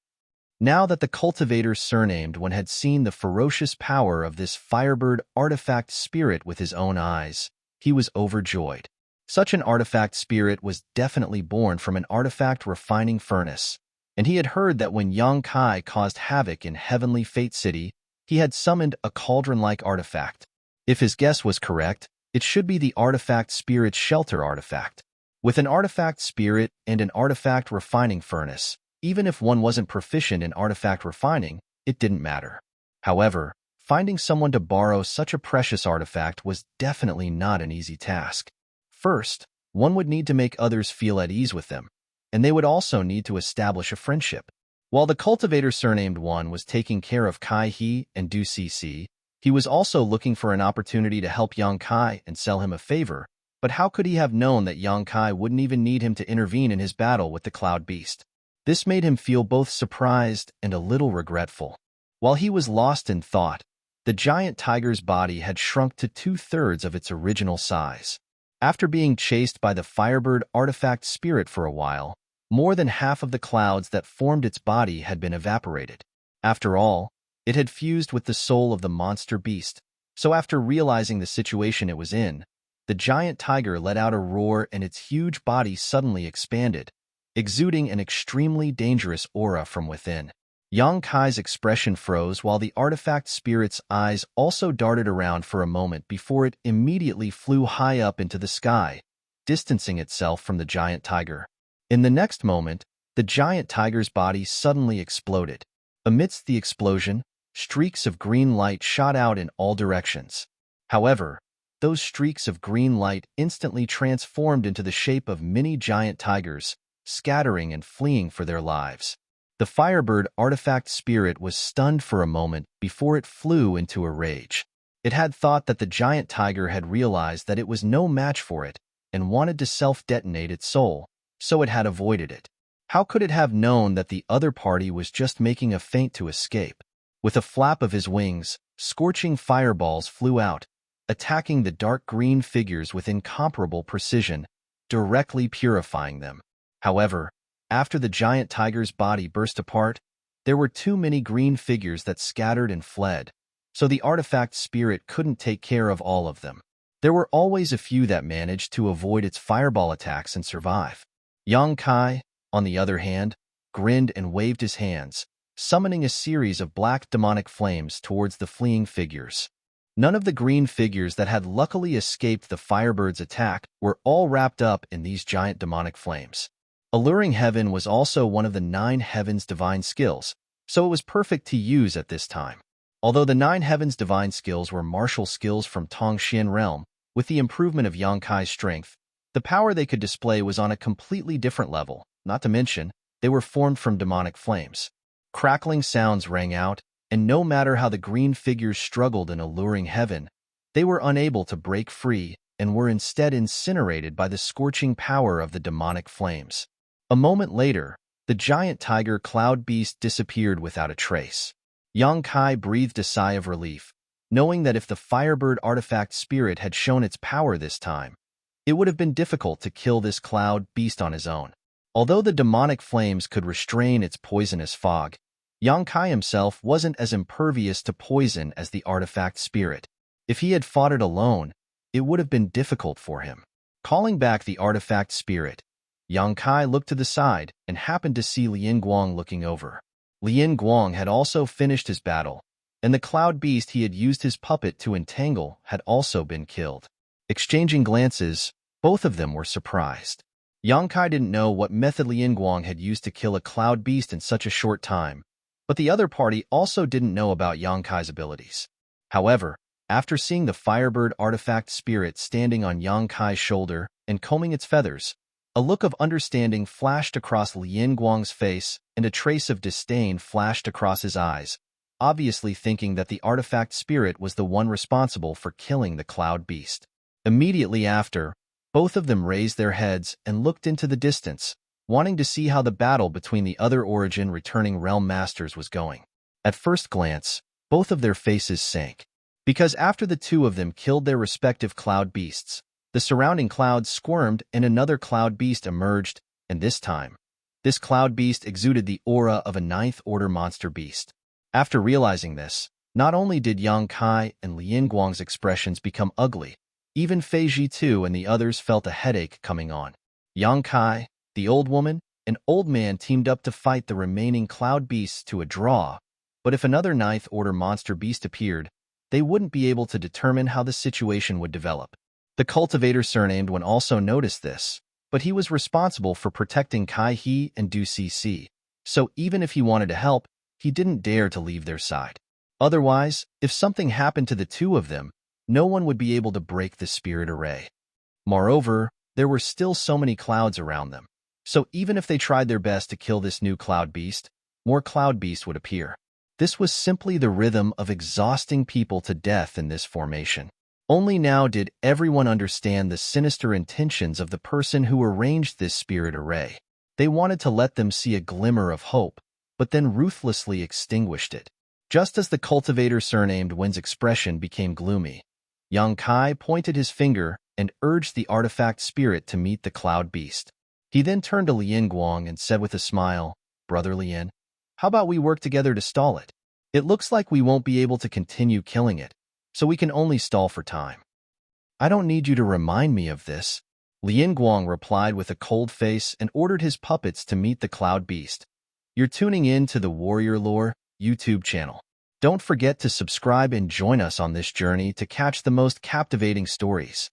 Now that the cultivator surnamed One had seen the ferocious power of this Firebird artifact spirit with his own eyes, he was overjoyed. Such an artifact spirit was definitely born from an artifact refining furnace, and he had heard that when Yang Kai caused havoc in Heavenly Fate City, he had summoned a cauldron-like artifact. If his guess was correct, it should be the artifact spirit's shelter artifact. With an artifact spirit and an artifact refining furnace, even if one wasn't proficient in artifact refining, it didn't matter. However, finding someone to borrow such a precious artifact was definitely not an easy task. First, one would need to make others feel at ease with them, and they would also need to establish a friendship. While the cultivator surnamed One was taking care of Kai He and Du Cc, he was also looking for an opportunity to help Yang Kai and sell him a favor, but how could he have known that Yang Kai wouldn't even need him to intervene in his battle with the Cloud Beast? This made him feel both surprised and a little regretful. While he was lost in thought, the giant tiger's body had shrunk to 2/3 of its original size. After being chased by the Firebird artifact spirit for a while, more than half of the clouds that formed its body had been evaporated. After all, it had fused with the soul of the monster beast, so after realizing the situation it was in, the giant tiger let out a roar and its huge body suddenly expanded, exuding an extremely dangerous aura from within. Yang Kai's expression froze while the artifact spirit's eyes also darted around for a moment before it immediately flew high up into the sky, distancing itself from the giant tiger. In the next moment, the giant tiger's body suddenly exploded. Amidst the explosion, streaks of green light shot out in all directions. However, those streaks of green light instantly transformed into the shape of many giant tigers, scattering and fleeing for their lives. The Firebird artifact spirit was stunned for a moment before it flew into a rage. It had thought that the giant tiger had realized that it was no match for it and wanted to self-detonate its soul, so it had avoided it. How could it have known that the other party was just making a feint to escape? With a flap of his wings, scorching fireballs flew out, attacking the dark green figures with incomparable precision, directly purifying them. However, after the giant tiger's body burst apart, there were too many green figures that scattered and fled, so the artifact spirit couldn't take care of all of them. There were always a few that managed to avoid its fireball attacks and survive. Yang Kai, on the other hand, grinned and waved his hands, summoning a series of black demonic flames towards the fleeing figures. None of the green figures that had luckily escaped the Firebird's attack were all wrapped up in these giant demonic flames. Alluring Heaven was also one of the 9 Heavens' divine skills, so it was perfect to use at this time. Although the 9 Heavens' divine skills were martial skills from Tongxian realm, with the improvement of Yang Kai's strength, the power they could display was on a completely different level, not to mention, they were formed from demonic flames. Crackling sounds rang out, and no matter how the green figures struggled in Alluring Heaven, they were unable to break free and were instead incinerated by the scorching power of the demonic flames. A moment later, the giant tiger cloud beast disappeared without a trace. Yang Kai breathed a sigh of relief, knowing that if the Firebird artifact spirit had shown its power this time, it would have been difficult to kill this cloud beast on his own. Although the demonic flames could restrain its poisonous fog, Yang Kai himself wasn't as impervious to poison as the artifact spirit. If he had fought it alone, it would have been difficult for him. Calling back the artifact spirit, Yang Kai looked to the side and happened to see Lien Guang looking over. Lien Guang had also finished his battle, and the cloud beast he had used his puppet to entangle had also been killed. Exchanging glances, both of them were surprised. Yang Kai didn't know what method Lien Guang had used to kill a cloud beast in such a short time, but the other party also didn't know about Yang Kai's abilities. However, after seeing the Firebird artifact spirit standing on Yang Kai's shoulder and combing its feathers, a look of understanding flashed across Lien Guang's face and a trace of disdain flashed across his eyes, obviously thinking that the artifact spirit was the one responsible for killing the cloud beast. Immediately after, both of them raised their heads and looked into the distance, wanting to see how the battle between the other Origin returning realm masters was going. At first glance, both of their faces sank, because after the two of them killed their respective cloud beasts, the surrounding clouds squirmed and another cloud beast emerged, and this time, this cloud beast exuded the aura of a 9th order monster beast. After realizing this, not only did Yang Kai and Lien Guang's expressions become ugly, even Fei Ji too and the others felt a headache coming on. Yang Kai, the old woman, and old man teamed up to fight the remaining cloud beasts to a draw, but if another 9th order monster beast appeared, they wouldn't be able to determine how the situation would develop. The cultivator surnamed one also noticed this, but he was responsible for protecting Kai He and Du Cc, so even if he wanted to help, he didn't dare to leave their side. Otherwise, if something happened to the two of them, no one would be able to break the spirit array. Moreover, there were still so many clouds around them, so even if they tried their best to kill this new cloud beast, more cloud beasts would appear. This was simply the rhythm of exhausting people to death in this formation. Only now did everyone understand the sinister intentions of the person who arranged this spirit array. They wanted to let them see a glimmer of hope, but then ruthlessly extinguished it. Just as the cultivator surnamed Wen's expression became gloomy, Yang Kai pointed his finger and urged the artifact spirit to meet the cloud beast. He then turned to Lien Guang and said with a smile, "Brother Lien, how about we work together to stall it? It looks like we won't be able to continue killing it, so we can only stall for time." "I don't need you to remind me of this," Lien Guang replied with a cold face and ordered his puppets to meet the cloud beast. You're tuning in to the Warrior Lore YouTube channel. Don't forget to subscribe and join us on this journey to catch the most captivating stories.